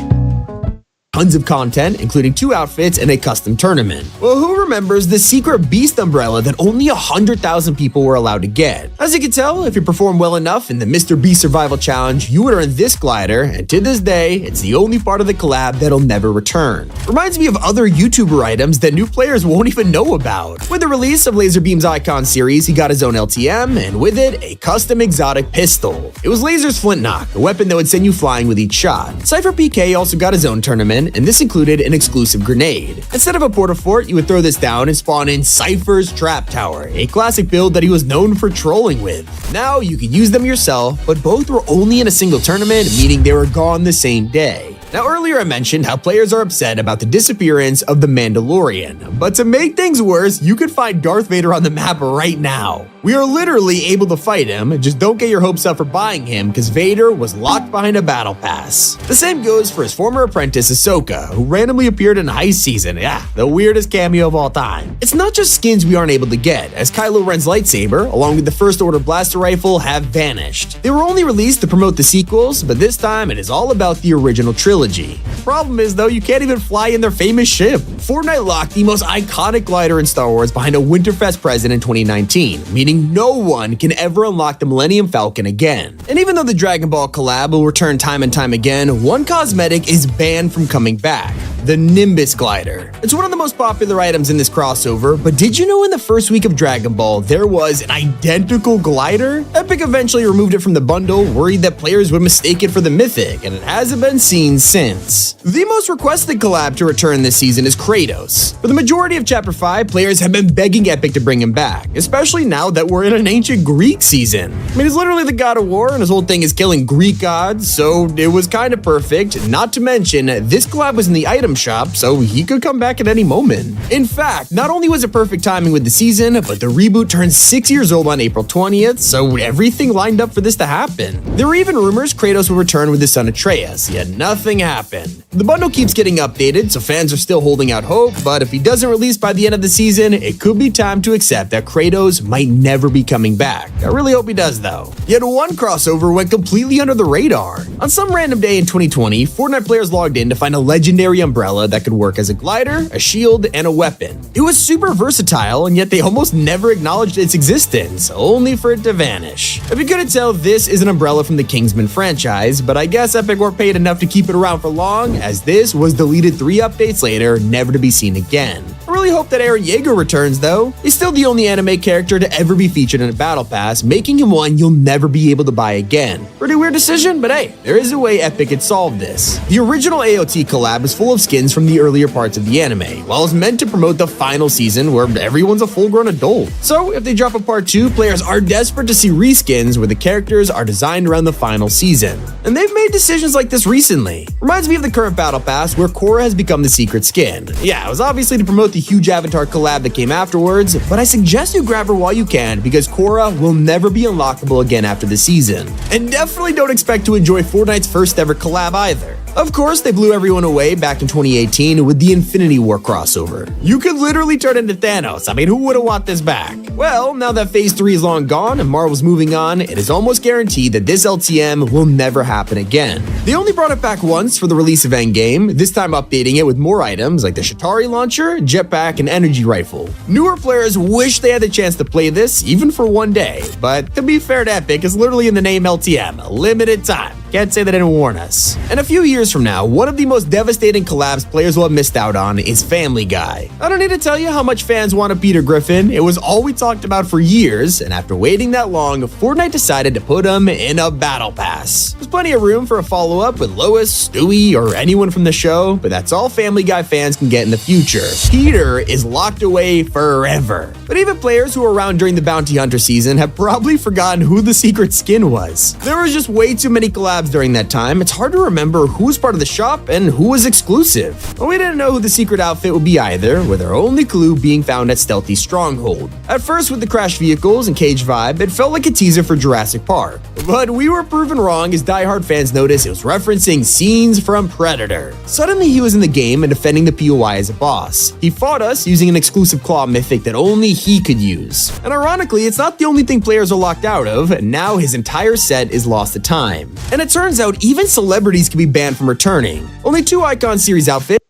tons of content, including 2 outfits and a custom tournament. Well, who remembers the secret beast umbrella that only 100,000 people were allowed to get? As you can tell, if you perform well enough in the Mr. Beast Survival Challenge, you would earn this glider, and to this day, it's the only part of the collab that'll never return. Reminds me of other YouTuber items that new players won't even know about. With the release of Laserbeam's Icon series, he got his own LTM, and with it, a custom exotic pistol. It was Laser's Flint Knock, a weapon that would send you flying with each shot. Cypher PK also got his own tournament, and this included an exclusive grenade. Instead of a porta-fort, you would throw this down and spawn in Cypher's Trap Tower, a classic build that he was known for trolling with. Now, you could use them yourself, but both were only in a single tournament, meaning they were gone the same day. Now, earlier I mentioned how players are upset about the disappearance of the Mandalorian, but to make things worse, you could find Darth Vader on the map right now. We are literally able to fight him, just don't get your hopes up for buying him because Vader was locked behind a battle pass. The same goes for his former apprentice Ahsoka, who randomly appeared in Heist Season, the weirdest cameo of all time. It's not just skins we aren't able to get, as Kylo Ren's lightsaber, along with the First Order blaster rifle, have vanished. They were only released to promote the sequels, but this time it is all about the original trilogy. The problem is, though, you can't even fly in their famous ship. Fortnite locked the most iconic glider in Star Wars behind a Winterfest present in 2019, meaning no one can ever unlock the Millennium Falcon again. And even though the Dragon Ball collab will return time and time again, one cosmetic is banned from coming back: the Nimbus glider. It's one of the most popular items in this crossover, but did you know in the first week of Dragon Ball, there was an identical glider? Epic eventually removed it from the bundle, worried that players would mistake it for the Mythic, and it hasn't been seen since. The most requested collab to return this season is Kratos. For the majority of Chapter 5, players have been begging Epic to bring him back, especially now that we're in an ancient Greek season. I mean, he's literally the god of war, and his whole thing is killing Greek gods, so it was kind of perfect. Not to mention, this collab was in the item shop, so he could come back at any moment. In fact, not only was it perfect timing with the season, but the reboot turned 6 years old on April 20th, so everything lined up for this to happen. There were even rumors Kratos would return with his son Atreus, yet nothing happened. The bundle keeps getting updated, so fans are still holding out hope, but if he doesn't release by the end of the season, it could be time to accept that Kratos might never be coming back. I really hope he does, though. Yet one crossover went completely under the radar. On some random day in 2020, Fortnite players logged in to find a legendary umbrella that could work as a glider, a shield, and a weapon. It was super versatile, and yet they almost never acknowledged its existence, only for it to vanish. If you couldn't tell, this is an umbrella from the Kingsman franchise, but I guess Epic weren't paid enough to keep it around for long, as this was deleted 3 updates later, never to be seen again. I really hope that Eren Yeager returns, though. He's still the only anime character to ever be featured in a battle pass, making him one you'll never be able to buy again. Pretty weird decision, but hey, there is a way Epic could solve this. The original AOT collab is full of skins from the earlier parts of the anime, while it's meant to promote the final season where everyone's a full-grown adult. So if they drop a part 2, players are desperate to see reskins where the characters are designed around the final season. And they've made decisions like this recently. Reminds me of the current battle pass where Korra has become the secret skin. Yeah, it was obviously to promote the huge Avatar collab that came afterwards, but I suggest you grab her while you can because Korra will never be unlockable again after the season. And definitely don't expect to enjoy Fortnite's first ever collab either. Of course, they blew everyone away back in 2018 with the Infinity War crossover. You could literally turn into Thanos. I mean, who would've want this back? Well, now that Phase 3 is long gone and Marvel's moving on, it is almost guaranteed that this LTM will never happen again. They only brought it back once for the release of Endgame, this time updating it with more items like the Shatari launcher, jetpack, and energy rifle. Newer players wish they had the chance to play this, even for one day. But to be fair to Epic, it's literally in the name LTM, limited time. Can't say they didn't warn us. And a few years from now, one of the most devastating collabs players will have missed out on is Family Guy. I don't need to tell you how much fans wanted Peter Griffin. It was all we talked about for years, and after waiting that long, Fortnite decided to put him in a battle pass. There's plenty of room for a follow-up with Lois, Stewie, or anyone from the show, but that's all Family Guy fans can get in the future. Peter is locked away forever. But even players who were around during the Bounty Hunter season have probably forgotten who the secret skin was. There was just way too many collabs during that time, it's hard to remember who was part of the shop and who was exclusive. But we didn't know who the secret outfit would be either, with our only clue being found at Stealthy Stronghold. At first, with the crashed vehicles and cage vibe, it felt like a teaser for Jurassic Park. But we were proven wrong as diehard fans noticed it was referencing scenes from Predator. Suddenly, he was in the game and defending the POI as a boss. He fought us using an exclusive claw mythic that only he could use. And ironically, it's not the only thing players are locked out of. Now his entire set is lost to time. And it turns out even celebrities can be banned from returning. Only 2 Icon Series outfits.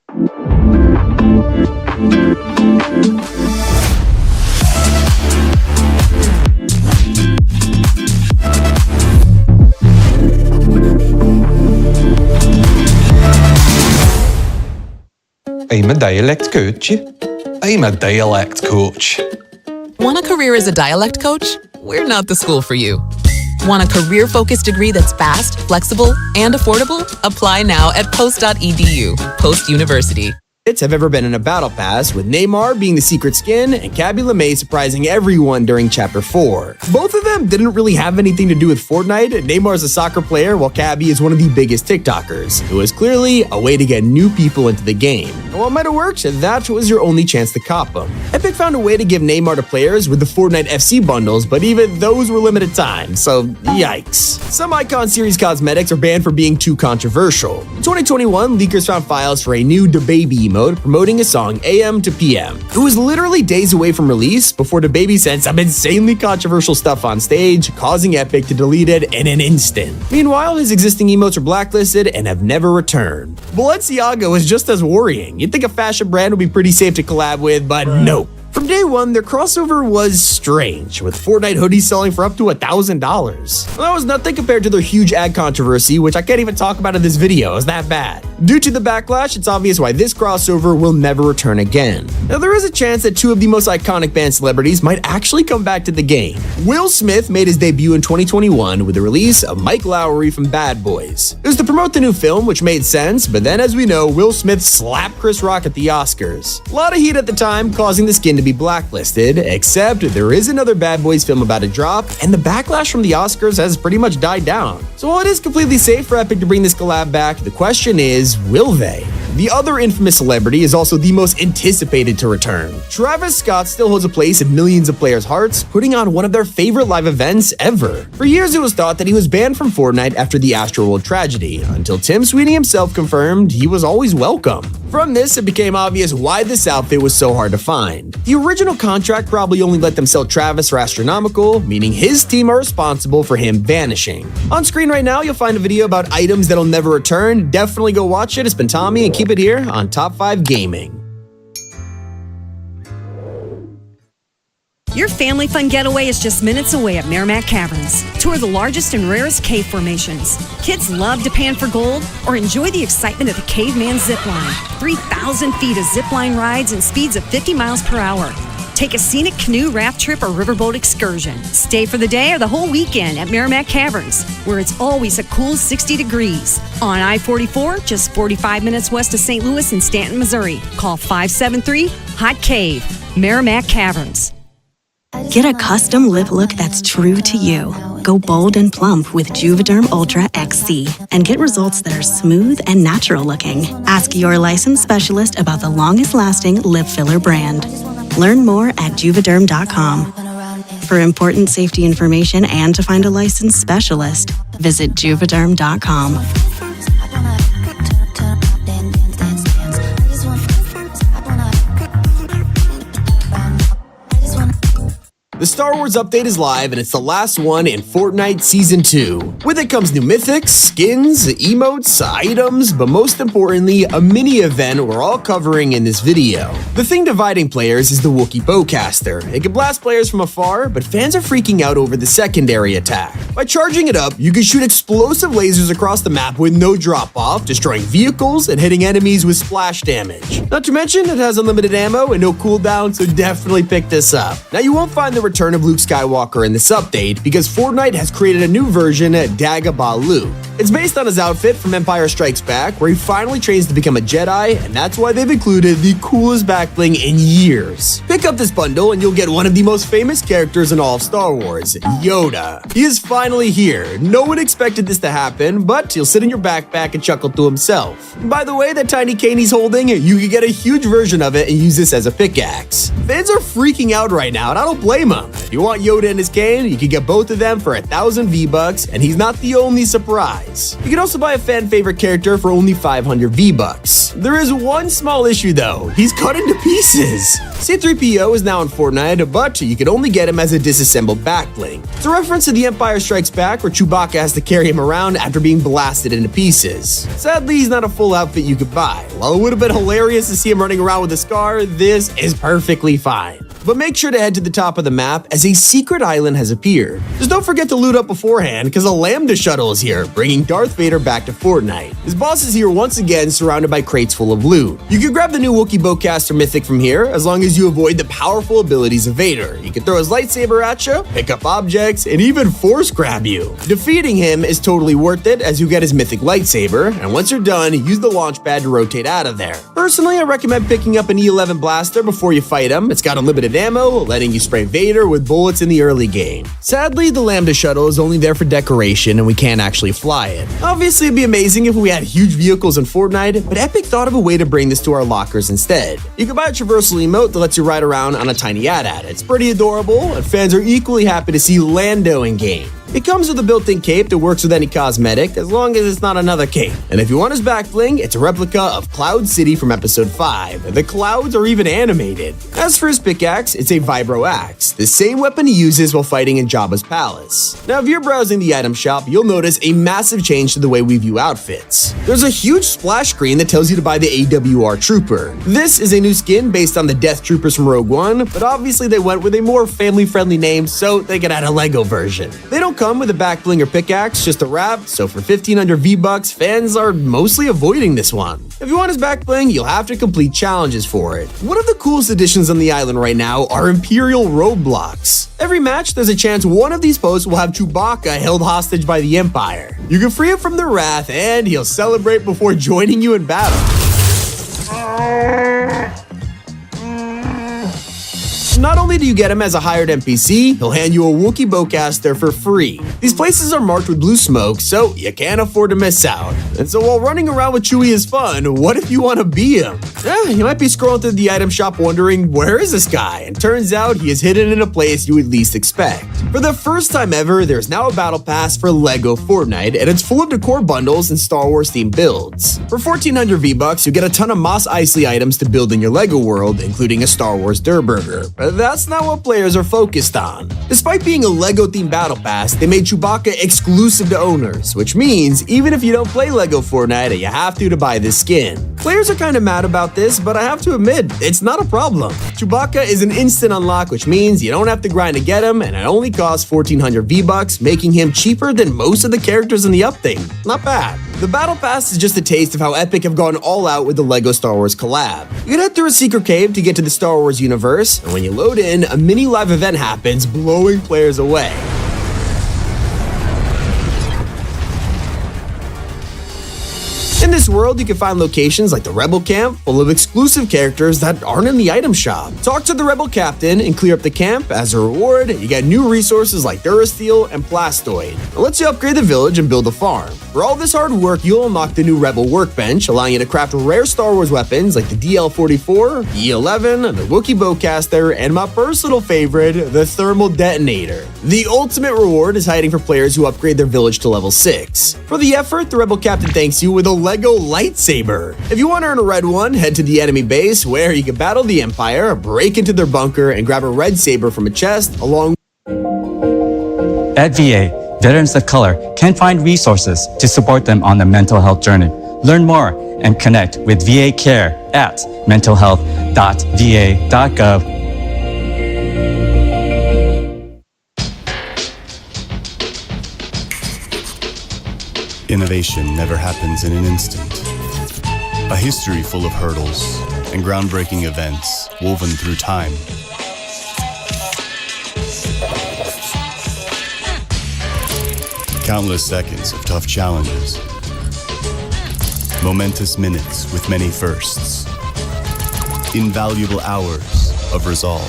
I'm a dialect coach. I'm a dialect coach. Want a career as a dialect coach? We're not the school for you. Want a career-focused degree that's fast, flexible, and affordable? Apply now at post.edu. Post University. Have ever been in a battle pass, with Neymar being the secret skin and Cabby LeMay surprising everyone during Chapter 4. Both of them didn't really have anything to do with Fortnite. Neymar's a soccer player, while Cabby is one of the biggest TikTokers. It was clearly a way to get new people into the game. And while it might have worked, that was your only chance to cop them. Epic found a way to give Neymar to players with the Fortnite FC bundles, but even those were limited time, so yikes. Some Icon Series cosmetics are banned for being too controversial. In 2021, leakers found files for a new DaBaby emote promoting a song AM to PM. It was literally days away from release before DaBaby said some insanely controversial stuff on stage, causing Epic to delete it in an instant. Meanwhile, his existing emotes are blacklisted and have never returned. Balenciaga was just as worrying. You'd think a fashion brand would be pretty safe to collab with, but nope. From day one, their crossover was strange, with Fortnite hoodies selling for up to $1,000. That was nothing compared to their huge ad controversy, which I can't even talk about in this video, it's that bad. Due to the backlash, it's obvious why this crossover will never return again. Now, there is a chance that 2 of the most iconic band celebrities might actually come back to the game. Will Smith made his debut in 2021 with the release of Mike Lowry from Bad Boys. It was to promote the new film, which made sense, but then as we know, Will Smith slapped Chris Rock at the Oscars. A lot of heat at the time, causing the skin to be blacklisted, except there is another Bad Boys film about to drop, and the backlash from the Oscars has pretty much died down. So while it is completely safe for Epic to bring this collab back, the question is, will they? The other infamous celebrity is also the most anticipated to return. Travis Scott still holds a place in millions of players' hearts, putting on one of their favorite live events ever. For years, it was thought that he was banned from Fortnite after the Astroworld tragedy, until Tim Sweeney himself confirmed he was always welcome. From this, it became obvious why this outfit was so hard to find. The original contract probably only let them sell Travis for astronomical, meaning his team are responsible for him vanishing. On screen right now, you'll find a video about items that'll never return. Definitely go watch it. It's been Tommy, and keep it here on Top 5 Gaming. Your family fun getaway is just minutes away at Merrimack Caverns. Tour the largest and rarest cave formations. Kids love to pan for gold or enjoy the excitement of the Caveman Zipline. 3,000 feet of zipline rides and speeds of 50 miles per hour. Take a scenic canoe, raft trip, or riverboat excursion. Stay for the day or the whole weekend at Merrimack Caverns, where it's always a cool 60 degrees. On I-44, just 45 minutes west of St. Louis in Stanton, Missouri. Call 573-HOT-CAVE. Merrimack Caverns. Get a custom lip look that's true to you. Go bold and plump with Juvederm Ultra XC and get results that are smooth and natural looking. Ask your licensed specialist about the longest lasting lip filler brand. Learn more at Juvederm.com. For important safety information and to find a licensed specialist, visit Juvederm.com. The Star Wars update is live, and it's the last one in Fortnite Season 2. With it comes new mythics, skins, emotes, items, but most importantly, a mini-event we're all covering in this video. The thing dividing players is the Wookiee Bowcaster. It can blast players from afar, but fans are freaking out over the secondary attack. By charging it up, you can shoot explosive lasers across the map with no drop-off, destroying vehicles and hitting enemies with splash damage. Not to mention, it has unlimited ammo and no cooldown, so definitely pick this up. Now, you won't find the return of Luke Skywalker in this update because Fortnite has created a new version, Dagobah Luke. It's based on his outfit from Empire Strikes Back, where he finally trains to become a Jedi, and that's why they've included the coolest backbling in years. Pick up this bundle and you'll get one of the most famous characters in all of Star Wars, Yoda. He is finally here. No one expected this to happen, but he'll sit in your backpack and chuckle to himself. And by the way, that tiny cane he's holding, you can get a huge version of it and use this as a pickaxe. Fans are freaking out right now, and I don't blame them. If you want Yoda and his cane, you can get both of them for 1,000 V-Bucks, and he's not the only surprise. supplies. You can also buy a fan favorite character for only 500 V-Bucks. There is one small issue though, he's cut into pieces. C-3PO is now in Fortnite, but you can only get him as a disassembled backbling. It's a reference to The Empire Strikes Back where Chewbacca has to carry him around after being blasted into pieces. Sadly, he's not a full outfit you could buy. While it would have been hilarious to see him running around with a scar, this is perfectly fine. But make sure to head to the top of the map as a secret island has appeared. Just don't forget to loot up beforehand because a Lambda shuttle is here, bringing Darth Vader back to Fortnite. His boss is here once again, surrounded by crates full of loot. You can grab the new Wookiee Bowcaster Mythic from here as long as you avoid the powerful abilities of Vader. He can throw his lightsaber at you, pick up objects, and even force grab you. Defeating him is totally worth it as you get his mythic lightsaber, and once you're done, use the launch pad to rotate out of there. Personally, I recommend picking up an E11 blaster before you fight him. It's got unlimited ammo, letting you spray Vader with bullets in the early game. Sadly, the Lambda shuttle is only there for decoration and we can't actually fly it. Obviously, it'd be amazing if we had huge vehicles in Fortnite, but Epic thought of a way to bring this to our lockers instead. You can buy a traversal emote that lets you ride around on a tiny AT-AT. It's pretty adorable, and fans are equally happy to see Lando in game. It comes with a built-in cape that works with any cosmetic, as long as it's not another cape. And if you want his back bling, it's a replica of Cloud City from Episode 5. The clouds are even animated. As for his pickaxe, it's a Vibro Axe, the same weapon he uses while fighting in Jabba's palace. Now, if you're browsing the item shop, you'll notice a massive change to the way we view outfits. There's a huge splash screen that tells you to buy the AWR Trooper. This is a new skin based on the Death Troopers from Rogue One, but obviously they went with a more family-friendly name so they could add a Lego version. They don't come with a back bling or pickaxe, just a wrap, so for 1500 V-Bucks, fans are mostly avoiding this one. If you want his back bling, you'll have to complete challenges for it. One of the coolest additions on the island right now are Imperial roadblocks. Every match, there's a chance one of these posts will have Chewbacca held hostage by the Empire. You can free him from their wrath, and he'll celebrate before joining you in battle. Not only do you get him as a hired NPC, he'll hand you a Wookiee Bowcaster for free. These places are marked with blue smoke, so you can't afford to miss out. And so while running around with Chewie is fun, what if you want to be him? You might be scrolling through the item shop wondering, where is this guy? And turns out he is hidden in a place you would least expect. For the first time ever, there's now a battle pass for LEGO Fortnite, and it's full of decor bundles and Star Wars themed builds. For 1400 V-Bucks, you get a ton of Mos Eisley items to build in your LEGO world, including a Star Wars Durr Burger. But that's not what players are focused on. Despite being a LEGO-themed battle pass, they made Chewbacca exclusive to owners, which means even if you don't play LEGO Fortnite, you have to buy this skin. Players are kind of mad about this, but I have to admit, it's not a problem. Chewbacca is an instant unlock, which means you don't have to grind to get him, and it only costs 1400 V-Bucks, making him cheaper than most of the characters in the update. Not bad. The Battle Pass is just a taste of how Epic have gone all out with the LEGO Star Wars collab. You can head through a secret cave to get to the Star Wars universe, and when you load in, a mini live event happens, blowing players away. In this world, you can find locations like the Rebel Camp, full of exclusive characters that aren't in the item shop. Talk to the Rebel Captain and clear up the camp. As a reward, you get new resources like Durasteel and Plastoid. It lets you upgrade the village and build a farm. For all this hard work, you'll unlock the new Rebel Workbench, allowing you to craft rare Star Wars weapons like the DL-44, the E11, the Wookiee Bowcaster, and my personal favorite, the Thermal Detonator. The ultimate reward is hiding for players who upgrade their village to level 6. For the effort, the Rebel Captain thanks you with a LEGO lightsaber. If you want to earn a red one, head to the enemy base where you can battle the Empire, break into their bunker, and grab a red saber from a chest along. At VA, Veterans of Color can find resources to support them on their mental health journey. Learn more and connect with VA Care at mentalhealth.va.gov. Innovation never happens in an instant. A history full of hurdles and groundbreaking events woven through time. Countless seconds of tough challenges. Momentous minutes with many firsts. Invaluable hours of resolve.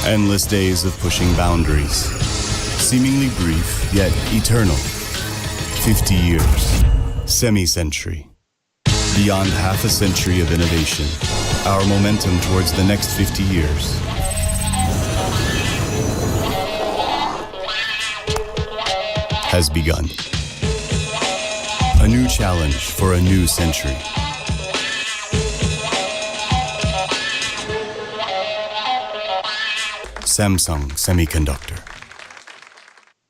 Endless days of pushing boundaries. Seemingly brief, yet eternal. 50 years. Semi-century. Beyond half a century of innovation. Our momentum towards the next 50 years. Has begun. new challenge for a new century. Samsung Semiconductor.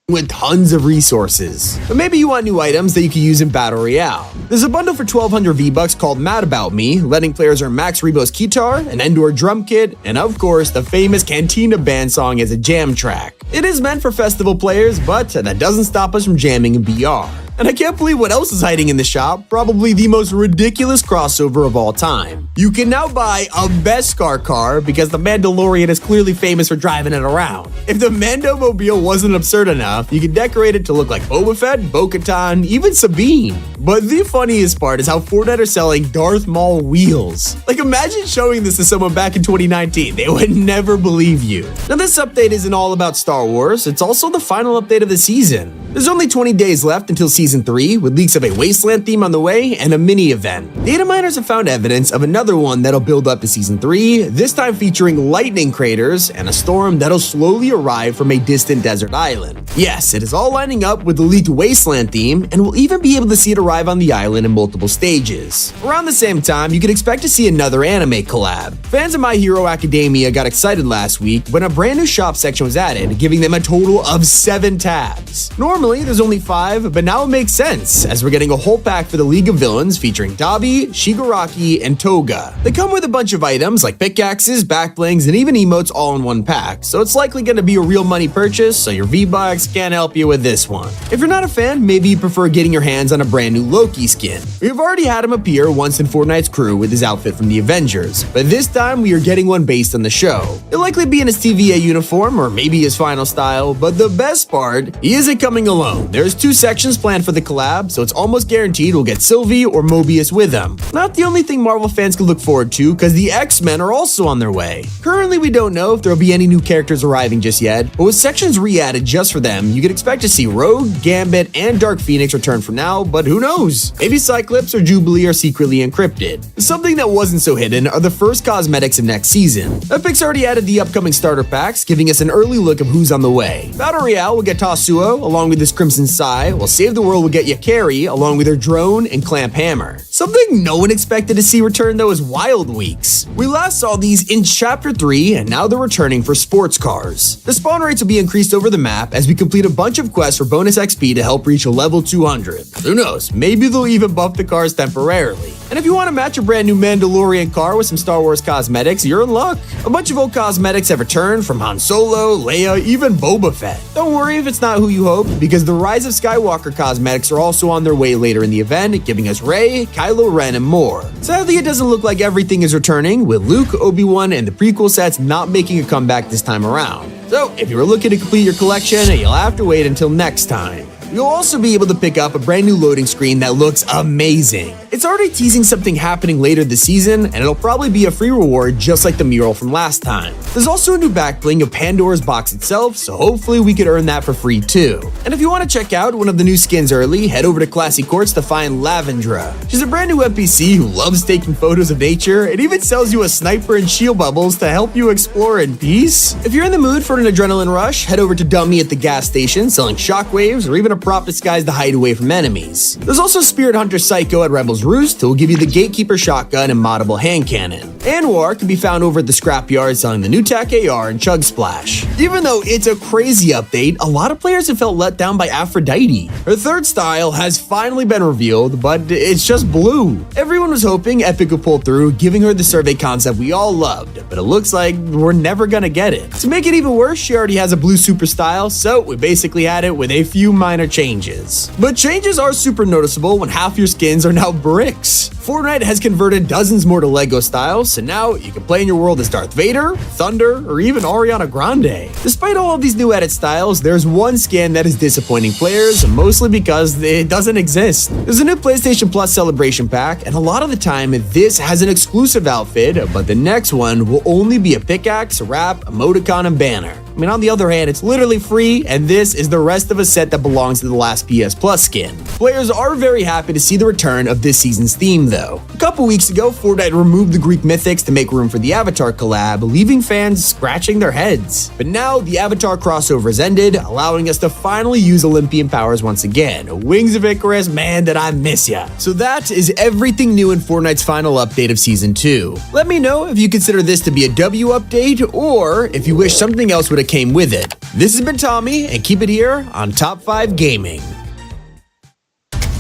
With tons of resources. But maybe you want new items that you can use in Battle Royale. There's a bundle for 1200 V-Bucks called Mad About Me, letting players earn Max Rebo's Keytar, an Endor drum kit, and of course, the famous Cantina Band song as a jam track. It is meant for festival players, but that doesn't stop us from jamming in BR. And I can't believe what else is hiding in the shop, probably the most ridiculous crossover of all time. You can now buy a Beskar car because the Mandalorian is clearly famous for driving it around. If the Mando-mobile wasn't absurd enough, you can decorate it to look like Boba Fett, Bo-Katan, even Sabine. But the funniest part is how Fortnite are selling Darth Maul wheels. Like, imagine showing this to someone back in 2019, they would never believe you. Now this update isn't all about Star Wars, it's also the final update of the season. There's only 20 days left until Season 3, with leaks of a Wasteland theme on the way and a mini-event. Data miners have found evidence of another one that'll build up to Season 3, this time featuring lightning craters and a storm that'll slowly arrive from a distant desert island. Yes, it is all lining up with the leaked Wasteland theme, and we'll even be able to see it arrive on the island in multiple stages. Around the same time, you can expect to see another anime collab. Fans of My Hero Academia got excited last week when a brand new shop section was added, giving them a total of 7 tabs. Normally, there's only 5, but now it makes sense, as we're getting a whole pack for the League of Villains featuring Dabi, Shigaraki, and Toga. They come with a bunch of items like pickaxes, backblings, and even emotes all in one pack, so it's likely going to be a real money purchase, so your V-Bucks can't help you with this one. If you're not a fan, maybe you prefer getting your hands on a brand new Loki skin. We've already had him appear once in Fortnite's crew with his outfit from the Avengers, but this time we are getting one based on the show. He'll likely be in his TVA uniform, or maybe his final style, but the best part, he isn't coming alone. There's 2 sections planned for the collab, so it's almost guaranteed we'll get Sylvie or Mobius with him. Not the only thing Marvel fans can look forward to, because the X-Men are also on their way. Currently, we don't know if there'll be any new characters arriving just yet, but with sections re-added just for them, you can expect to see Rogue, Gambit, and Dark Phoenix return for now, but who knows? Maybe Cyclops or Jubilee are secretly encrypted. Something that wasn't so hidden are the first cosmetics of next season. Epic's already added the upcoming starter packs, giving us an early look of who's on the way. Battle Royale will get Tatsuo, along with his Crimson Sai, while Save the World will get Yakari, along with her drone and clamp hammer. Something no one expected to see return though is Wild Weeks. We last saw these in Chapter 3, and now they're returning for sports cars. The spawn rates will be increased over the map as we complete a bunch of quests for bonus XP to help reach a level 200. Who knows, maybe they'll even buff the cars temporarily. And if you want to match a brand new Mandalorian car with some Star Wars cosmetics, you're in luck. A bunch of old cosmetics have returned from Han Solo, Leia, even Boba Fett. Don't worry if it's not who you hoped, because the Rise of Skywalker cosmetics are also on their way later in the event, giving us Rey, Kylo Ren, and more. Sadly, it doesn't look like everything is returning, with Luke, Obi-Wan, and the prequel sets not making a comeback this time around. So, if you were looking to complete your collection, you'll have to wait until next time. You'll also be able to pick up a brand new loading screen that looks amazing. It's already teasing something happening later this season, and it'll probably be a free reward just like the mural from last time. There's also a new backbling of Pandora's box itself, so hopefully we could earn that for free too. And if you want to check out one of the new skins early, head over to Classy Courts to find Lavendra. She's a brand new NPC who loves taking photos of nature and even sells you a sniper and shield bubbles to help you explore in peace. If you're in the mood for an adrenaline rush, head over to Dummy at the gas station selling shockwaves or even a prop disguised to hide away from enemies. There's also Spirit Hunter Psycho at Rebel's Roost, who will give you the Gatekeeper shotgun and moddable hand cannon. Anwar can be found over at the scrapyard selling the new TAC AR and Chug Splash. Even though it's a crazy update, a lot of players have felt let down by Aphrodite. Her third style has finally been revealed, but it's just blue. Everyone was hoping Epic would pull through, giving her the survey concept we all loved, but it looks like we're never gonna get it. To make it even worse, she already has a blue super style, so we basically had it with a few minor changes. But changes are super noticeable when half your skins are now bricks. Fortnite has converted dozens more to Lego styles, so now you can play in your world as Darth Vader, Thunder, or even Ariana Grande. Despite all of these new edit styles, there's one skin that is disappointing players, mostly because it doesn't exist. There's a new PlayStation Plus Celebration Pack, and a lot of the time, this has an exclusive outfit, but the next one will only be a pickaxe, wrap, emoticon, and banner. I mean, on the other hand, it's literally free, and this is the rest of a set that belongs to the last PS Plus skin. Players are very happy to see the return of this season's theme, though. A couple weeks ago, Fortnite removed the Greek mythics to make room for the Avatar collab, leaving fans scratching their heads. But now, the Avatar crossover's ended, allowing us to finally use Olympian powers once again. Wings of Icarus, man, did I miss ya. So that is everything new in Fortnite's final update of Season 2. Let me know if you consider this to be a W update, or if you wish something else would have came with it. This has been Tommy, and keep it here on Top 5 Gaming.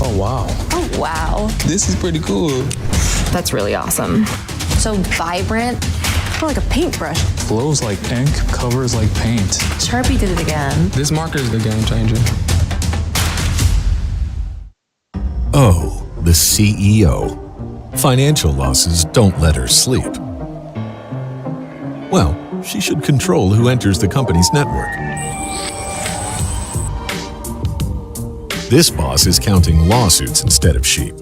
Oh, wow. Oh, wow. This is pretty cool. That's really awesome. So vibrant, like a paintbrush. Flows like ink, covers like paint. Sharpie did it again. This marker is the game changer. Oh, the CEO. Financial losses don't let her sleep. Well, she should control who enters the company's network. This boss is counting lawsuits instead of sheep.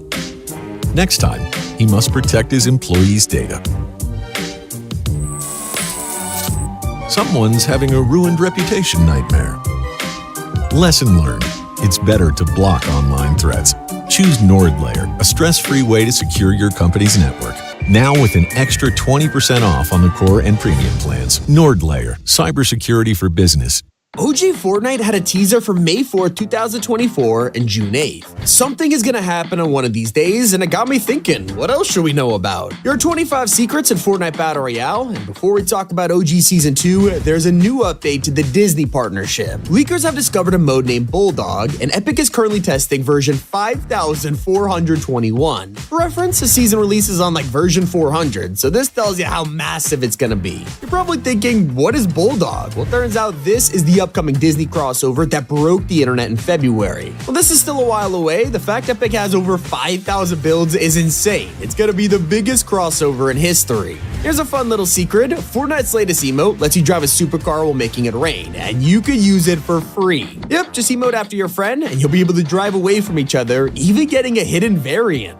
Next time, he must protect his employees' data. Someone's having a ruined reputation nightmare. Lesson learned. It's better to block online threats. Choose NordLayer, a stress-free way to secure your company's network. Now with an extra 20% off on the core and premium plans. NordLayer, cybersecurity for business. OG Fortnite had a teaser for May 4th, 2024 and June 8th. Something is gonna happen on one of these days, and it got me thinking, what else should we know about? There are 25 secrets in Fortnite Battle Royale, and before we talk about OG Season 2, there's a new update to the Disney partnership. Leakers have discovered a mode named Bulldog, and Epic is currently testing version 5421. For reference, the season releases on like version 400, so this tells you how massive it's gonna be. You're probably thinking, what is Bulldog? Well, turns out this is the upcoming Disney crossover that broke the internet in February. Well, this is still a while away. The fact Epic has over 5,000 builds is insane. It's gonna be the biggest crossover in history. Here's a fun little secret. Fortnite's latest emote lets you drive a supercar while making it rain, and you could use it for free. Yep, just emote after your friend, and you'll be able to drive away from each other, even getting a hidden variant.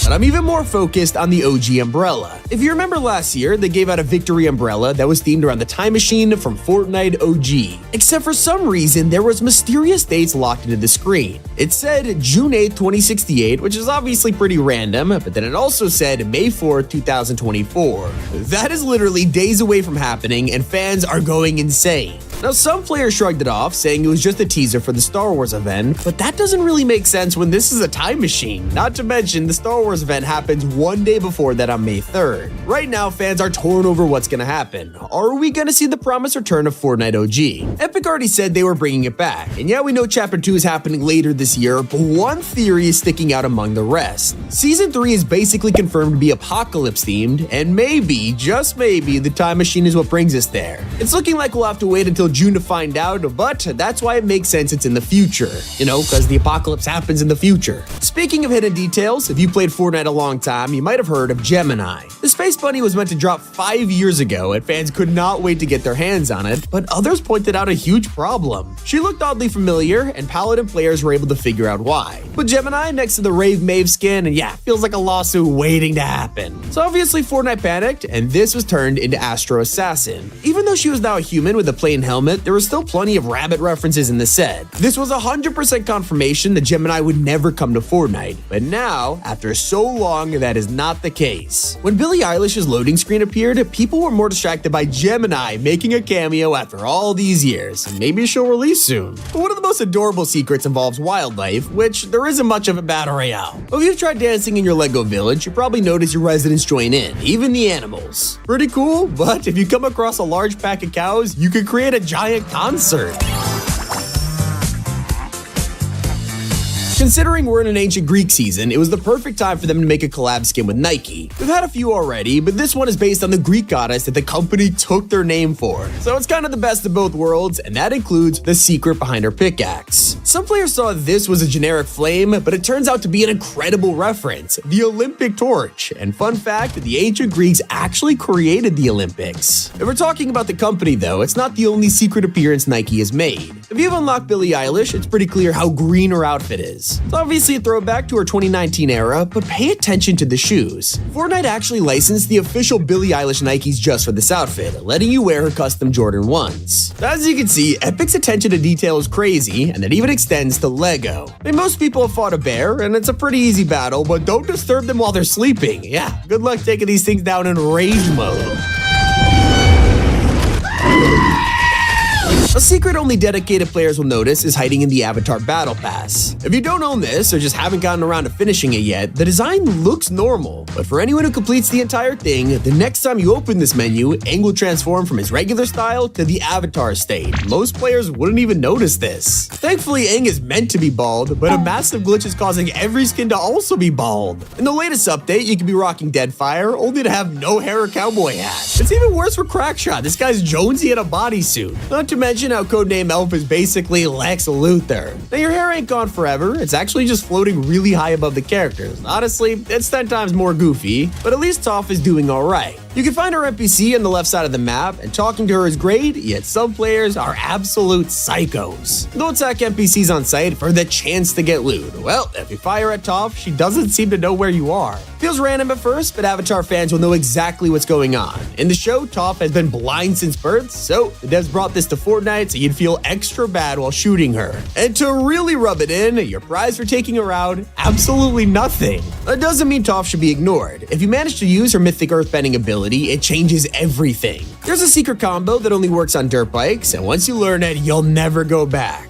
But I'm even more focused on the OG umbrella. If you remember last year, they gave out a victory umbrella that was themed around the time machine from Fortnite OG. Except for some reason, there was mysterious dates locked into the screen. It said June 8th, 2068, which is obviously pretty random, but then it also said May 4th, 2024. That is literally days away from happening, and fans are going insane. Now, some players shrugged it off, saying it was just a teaser for the Star Wars event, but that doesn't really make sense when this is a time machine. Not to mention, the Star Wars event happens one day before that on May 3rd. Right now, fans are torn over what's gonna happen. Are we gonna see the promised return of Fortnite OG? Epic already said they were bringing it back, and yeah, we know Chapter 2 is happening later this year, but one theory is sticking out among the rest. Season 3 is basically confirmed to be apocalypse themed, and maybe, just maybe, the time machine is what brings us there. It's looking like we'll have to wait until June to find out, but that's why it makes sense it's in the future. You know, because the apocalypse happens in the future. Speaking of hidden details, if you played Fortnite a long time, you might have heard of Gemini. The Space Bunny was meant to drop 5 years ago, and fans could not wait to get their hands on it, but others pointed out a huge problem. She looked oddly familiar, and Paladin players were able to figure out why. Put Gemini next to the Rave Mave skin, and yeah, feels like a lawsuit waiting to happen. So obviously Fortnite panicked, and this was turned into Astro Assassin. Even though she was now a human with a plain helmet, there was still plenty of rabbit references in the set. This was 100% confirmation that Gemini would never come to Fortnite, but now, after so long, that is not the case. When Billie Eilish's loading screen appeared, people were more distracted by Gemini making a cameo after all these years. Maybe she'll release soon. But one of the most adorable secrets involves wildlife, which there isn't much of a Battle Royale. If you've tried dancing in your Lego village, you probably notice your residents join in, even the animals. Pretty cool, but if you come across a large pack of cows, you could create a giant concert. Considering we're in an ancient Greek season, it was the perfect time for them to make a collab skin with Nike. We've had a few already, but this one is based on the Greek goddess that the company took their name for. So it's kind of the best of both worlds, and that includes the secret behind her pickaxe. Some players thought this was a generic flame, but it turns out to be an incredible reference, the Olympic torch. And fun fact, the ancient Greeks actually created the Olympics. If we're talking about the company though, it's not the only secret appearance Nike has made. If you've unlocked Billie Eilish, it's pretty clear how green her outfit is. Nikes. It's obviously a throwback to her 2019 era, but pay attention to the shoes. Fortnite actually licensed the official Billie Eilish Nikes just for this outfit, letting you wear her custom Jordan 1s. As you can see, Epic's attention to detail is crazy, and that even extends to Lego. I mean, most people have fought a bear, and it's a pretty easy battle, but don't disturb them while they're sleeping. Yeah, good luck taking these things down in rage mode. A secret only dedicated players will notice is hiding in the Avatar Battle Pass. If you don't own this or just haven't gotten around to finishing it yet, the design looks normal, but for anyone who completes the entire thing, the next time you open this menu, Aang will transform from his regular style to the Avatar state. Most players wouldn't even notice this. Thankfully, Aang is meant to be bald, but a massive glitch is causing every skin to also be bald. In the latest update, you can be rocking Deadfire, only to have no hair or cowboy hat. It's even worse for Crackshot. This guy's Jonesy in a bodysuit. Not to mention how codename Elf is basically Lex Luthor. Now your hair ain't gone forever, it's actually just floating really high above the characters. Honestly, it's 10 times more goofy, but at least Toph is doing alright. You can find her NPC on the left side of the map, and talking to her is great, yet some players are absolute psychos. They'll attack NPCs on sight for the chance to get loot. Well, if you fire at Toph, she doesn't seem to know where you are. Feels random at first, but Avatar fans will know exactly what's going on. In the show, Toph has been blind since birth, so the devs brought this to Fortnite so you'd feel extra bad while shooting her. And to really rub it in, your prize for taking her out, absolutely nothing. That doesn't mean Toph should be ignored. If you manage to use her mythic earthbending ability, it changes everything. There's a secret combo that only works on dirt bikes, and once you learn it, you'll never go back.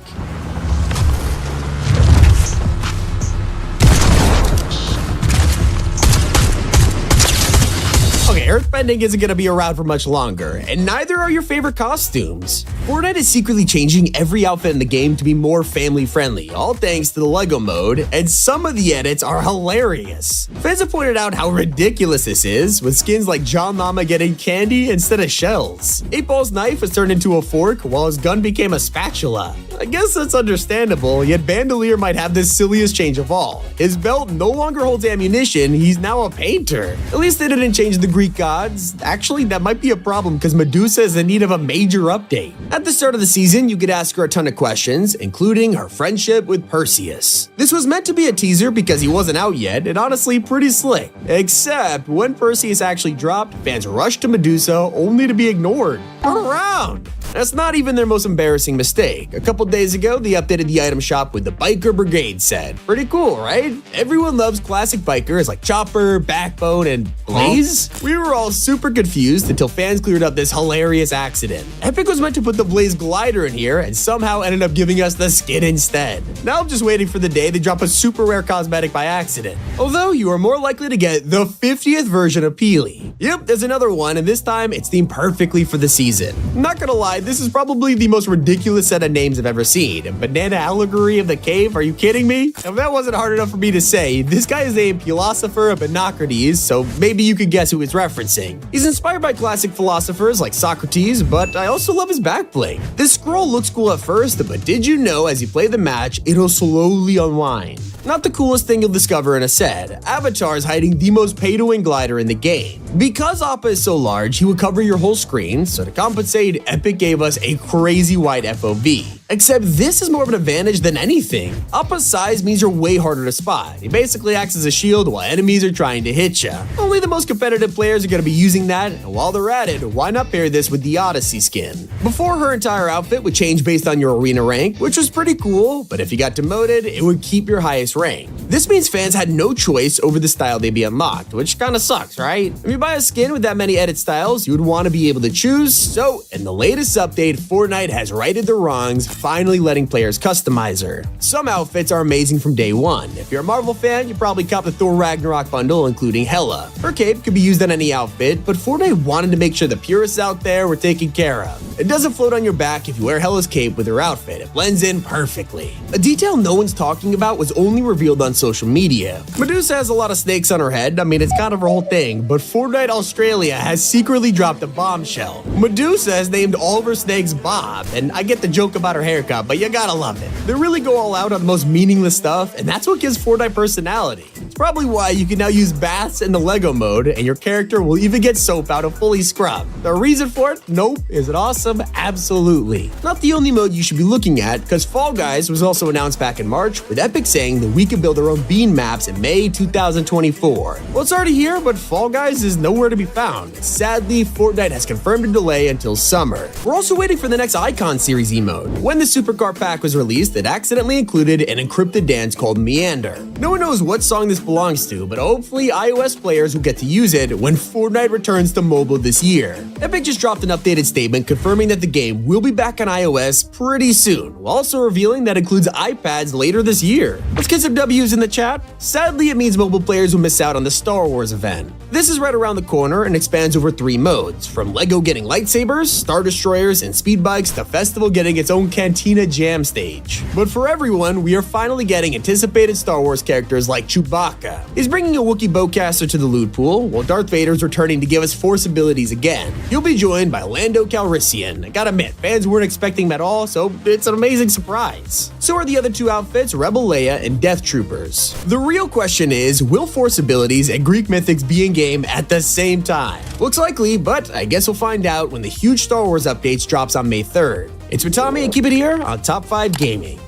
Okay, earthbending isn't going to be around for much longer, and neither are your favorite costumes. Fortnite is secretly changing every outfit in the game to be more family-friendly, all thanks to the LEGO mode, and some of the edits are hilarious. Fans have pointed out how ridiculous this is, with skins like John Llama getting candy instead of shells. 8Ball's knife was turned into a fork, while his gun became a spatula. I guess that's understandable, yet Bandolier might have the silliest change of all. His belt no longer holds ammunition, he's now a painter. At least they didn't change the Greek gods. Actually, that might be a problem because Medusa is in need of a major update. At the start of the season, you could ask her a ton of questions, including her friendship with Perseus. This was meant to be a teaser because he wasn't out yet, and honestly pretty slick. Except when Perseus actually dropped, fans rushed to Medusa only to be ignored. Turn around! That's not even their most embarrassing mistake. A couple days ago, they updated the item shop with the Biker Brigade set. Pretty cool, right? Everyone loves classic bikers like Chopper, Backbone, and Blaze. We were all super confused until fans cleared up this hilarious accident. Epic was meant to put the Blaze glider in here and somehow ended up giving us the skin instead. Now I'm just waiting for the day they drop a super rare cosmetic by accident. Although you are more likely to get the 50th version of Peely. Yep, there's another one, and this time it's themed perfectly for the season. Not gonna lie, this is probably the most ridiculous set of names I've ever seen. Banana Allegory of the Cave? Are you kidding me? If that wasn't hard enough for me to say, this guy is named Philosopher Benocrates, so maybe you could guess who he's referencing. He's inspired by classic philosophers like Socrates, but I also love his back bling. This scroll looks cool at first, but did you know as you play the match, it'll slowly unwind? Not the coolest thing you'll discover in a set. Avatar is hiding the most pay-to-win glider in the game. Because Appa is so large, he would cover your whole screen, so to compensate, Epic gave us a crazy wide FOV. Except this is more of an advantage than anything. Appa's size means you're way harder to spot. He basically acts as a shield while enemies are trying to hit ya. Only the most competitive players are going to be using that, and while they're at it, why not pair this with the Odyssey skin? Before, her entire outfit would change based on your arena rank, which was pretty cool, but if you got demoted, it would keep your highest rank. This means fans had no choice over the style they'd be unlocked, which kinda sucks, right? If you buy a skin with that many edit styles, you would want to be able to choose, so in the latest update, Fortnite has righted the wrongs, finally letting players customize her. Some outfits are amazing from day one. If you're a Marvel fan, you probably cop the Thor Ragnarok bundle, including Hela. Her cape could be used on any outfit, but Fortnite wanted to make sure the purists out there were taken care of. It doesn't float on your back if you wear Hela's cape with her outfit. It blends in perfectly. A detail no one's talking about was only revealed on social media. Medusa has a lot of snakes on her head. I mean, it's kind of her whole thing, but Fortnite Australia has secretly dropped a bombshell. Medusa has named all of her snakes Bob, and I get the joke about her haircut, but you gotta love it. They really go all out on the most meaningless stuff, and that's what gives Fortnite personality. It's probably why you can now use baths in the Lego mode, and your character will even get soap out of fully scrubbed. The reason for it? Nope. Is it awesome? Absolutely. Not the only mode you should be looking at, because Fall Guys was also announced back in March, with Epic saying that we can build our own bean maps in May 2024. Well, it's already here, but Fall Guys is nowhere to be found. Sadly, Fortnite has confirmed a delay until summer. We're also waiting for the next Icon Series emote. When the Supercar pack was released, it accidentally included an encrypted dance called Meander. No one knows what song this belongs to, but hopefully iOS players will get to use it when Fortnite returns to mobile this year. Epic just dropped an updated statement confirming that the game will be back on iOS pretty soon, while also revealing that includes iPads later this year. Let's get some W's in the chat. Sadly, it means mobile players will miss out on the Star Wars event. This is right around the corner and expands over 3 modes, from LEGO getting lightsabers, Star Destroyers, and speed bikes to Festival getting its own Cantina Jam stage. But for everyone, we are finally getting anticipated Star Wars characters like Chewbacca. He's bringing a Wookiee bowcaster to the loot pool, while Darth Vader's returning to give us Force abilities again. He'll be joined by Lando Calrissian. I gotta admit, fans weren't expecting him at all, so it's an amazing surprise. So are the other 2 outfits, Rebel Leia and Death Troopers. The real question is, will Force abilities and Greek mythics be in game at the same time? Looks likely, but I guess we'll find out when the huge Star Wars updates drops on May 3rd. It's with Tommy, and keep it here on Top 5 Gaming.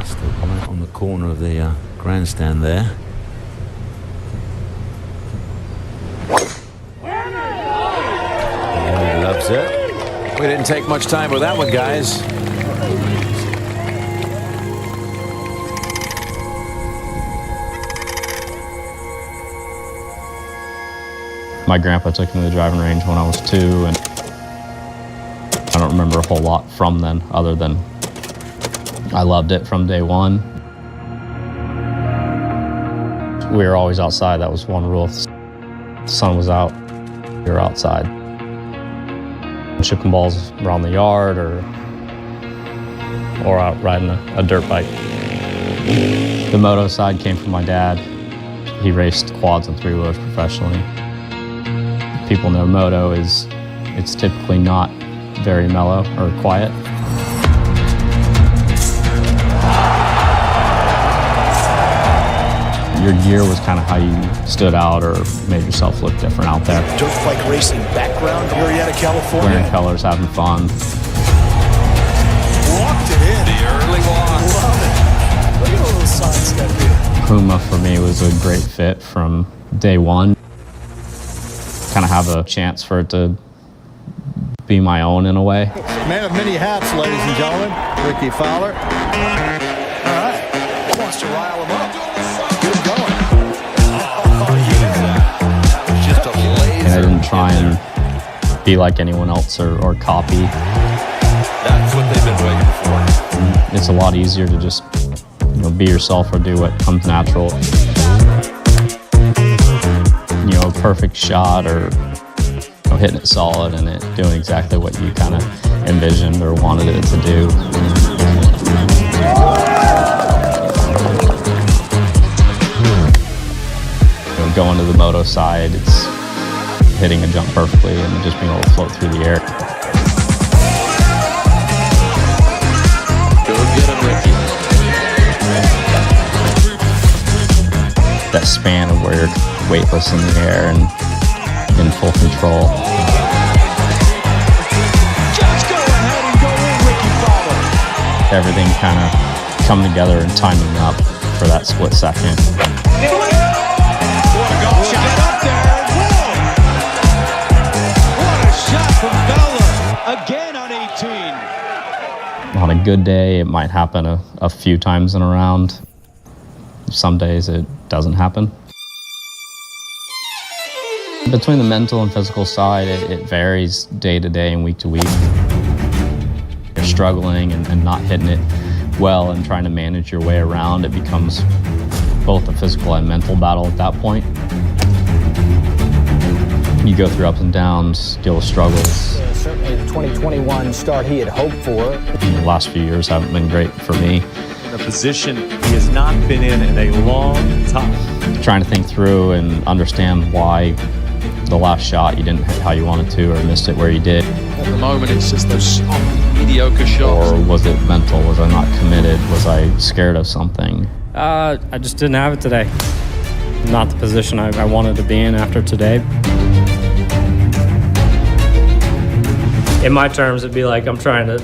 Still on the corner of the grandstand there. Yeah, he loves it. We didn't take much time with that one, guys. My grandpa took me to the driving range when I was 2, and I don't remember a whole lot from then, other than I loved it from day one. We were always outside. That was one rule. If the sun was out, we were outside. Chipping balls around the yard or out riding a dirt bike. The moto side came from my dad. He raced quads and 3-wheelers professionally. People know moto it's typically not very mellow or quiet. Your gear was kind of how you stood out or made yourself look different out there. Dirt bike racing background, Murrieta, California. Wearing colors, having fun. Walked it in. The early walk. Love it. Look at a little sidestep here. Puma for me was a great fit from day one. Kind of have a chance for it to be my own in a way. Man of many hats, ladies and gentlemen. Ricky Fowler. All right. Wants to rile him up. Get him going. Just a laser. And I didn't try and be like anyone else or copy. That's what they've been waiting for. It's a lot easier to just be yourself or do what comes natural. A perfect shot or hitting it solid and it doing exactly what you kind of envisioned or wanted it to do. Going to the moto side, it's hitting a jump perfectly and just being able to float through the air. Go get him, Ricky. That span of where you're weightless in the air and in full control. Just go ahead and go in, Ricky Fowler. Everything kind of come together and timing up for that split second. What a goal shot. Get up there. What a shot from Bella. Again on 18. On a good day, it might happen a few times in a round. Some days it doesn't happen. Between the mental and physical side, it varies day to day and week to week. You're struggling and not hitting it well and trying to manage your way around. It becomes both a physical and mental battle at that point. You go through ups and downs, deal with struggles. Certainly the 2021 start he had hoped for. The last few years haven't been great for me. A position he has not been in a long time. Trying to think through and understand why the last shot you didn't hit how you wanted to, or missed it where you did. At the moment, it's just those sloppy, mediocre shots. Or was it mental? Was I not committed? Was I scared of something? I just didn't have it today. Not the position I wanted to be in after today. In my terms, it'd be like I'm trying to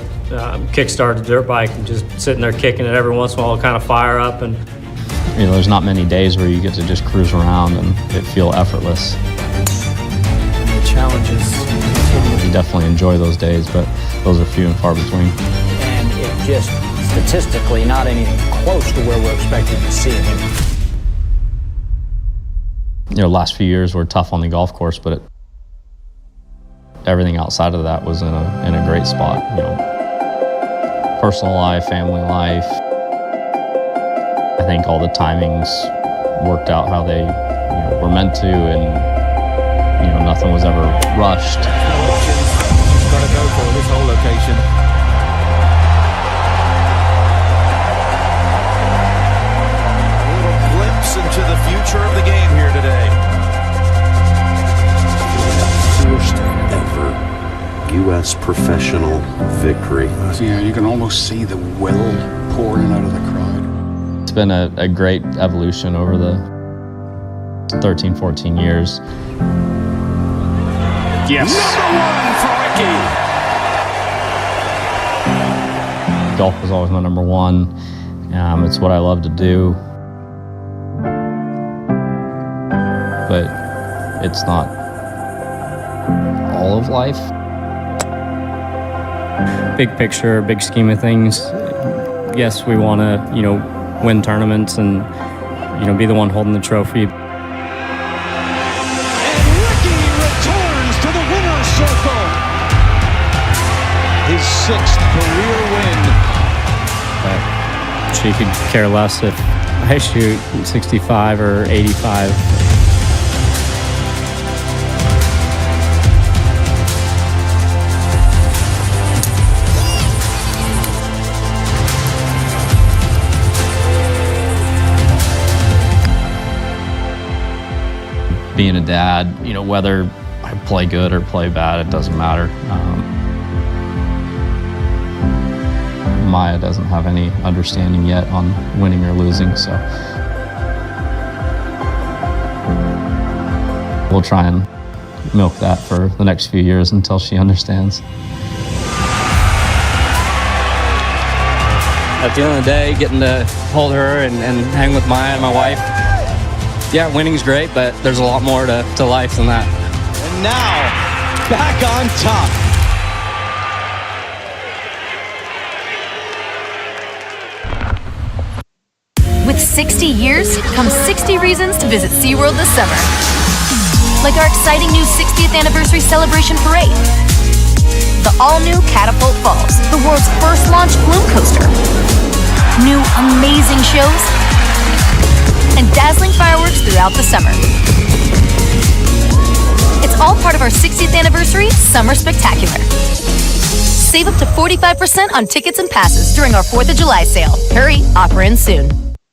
kickstart a dirt bike and just sitting there kicking it every once in a while, kind of fire up. And you know, there's not many days where you get to just cruise around and it feel effortless. The challenges continue. You definitely enjoy those days, but those are few and far between. And it just statistically not anything close to where we're expected to see it. You know, last few years were tough on the golf course, but everything outside of that was in a great spot. You know, personal life, family life. I think all the timings worked out how they were meant to, and nothing was ever rushed. Got to go for this whole location. A little glimpse into the future of the game here today. First ever U.S. professional victory. Yeah, you can almost see the will pouring out of the crowd. It's been a great evolution over the 13, 14 years. Yes. Number 1 for Ricky. Golf was always my number one. It's what I love to do. But it's not all of life. big picture, big scheme of things, yes, we want to, win tournaments and, be the one holding the trophy. His 6th career win. But she could care less if I shoot 65 or 85. Being a dad, whether I play good or play bad, it doesn't matter. Maya doesn't have any understanding yet on winning or losing, so we'll try and milk that for the next few years until she understands. At the end of the day, getting to hold her and hang with Maya and my wife, yeah, winning's great, but there's a lot more to life than that. And now, back on top. With 60 years comes 60 reasons to visit SeaWorld this summer. Like our exciting new 60th anniversary celebration parade. The all-new Catapult Falls, the world's first launch flume coaster. New amazing shows and dazzling fireworks throughout the summer. It's all part of our 60th anniversary Summer Spectacular. Save up to 45% on tickets and passes during our 4th of July sale. Hurry, offer ends soon.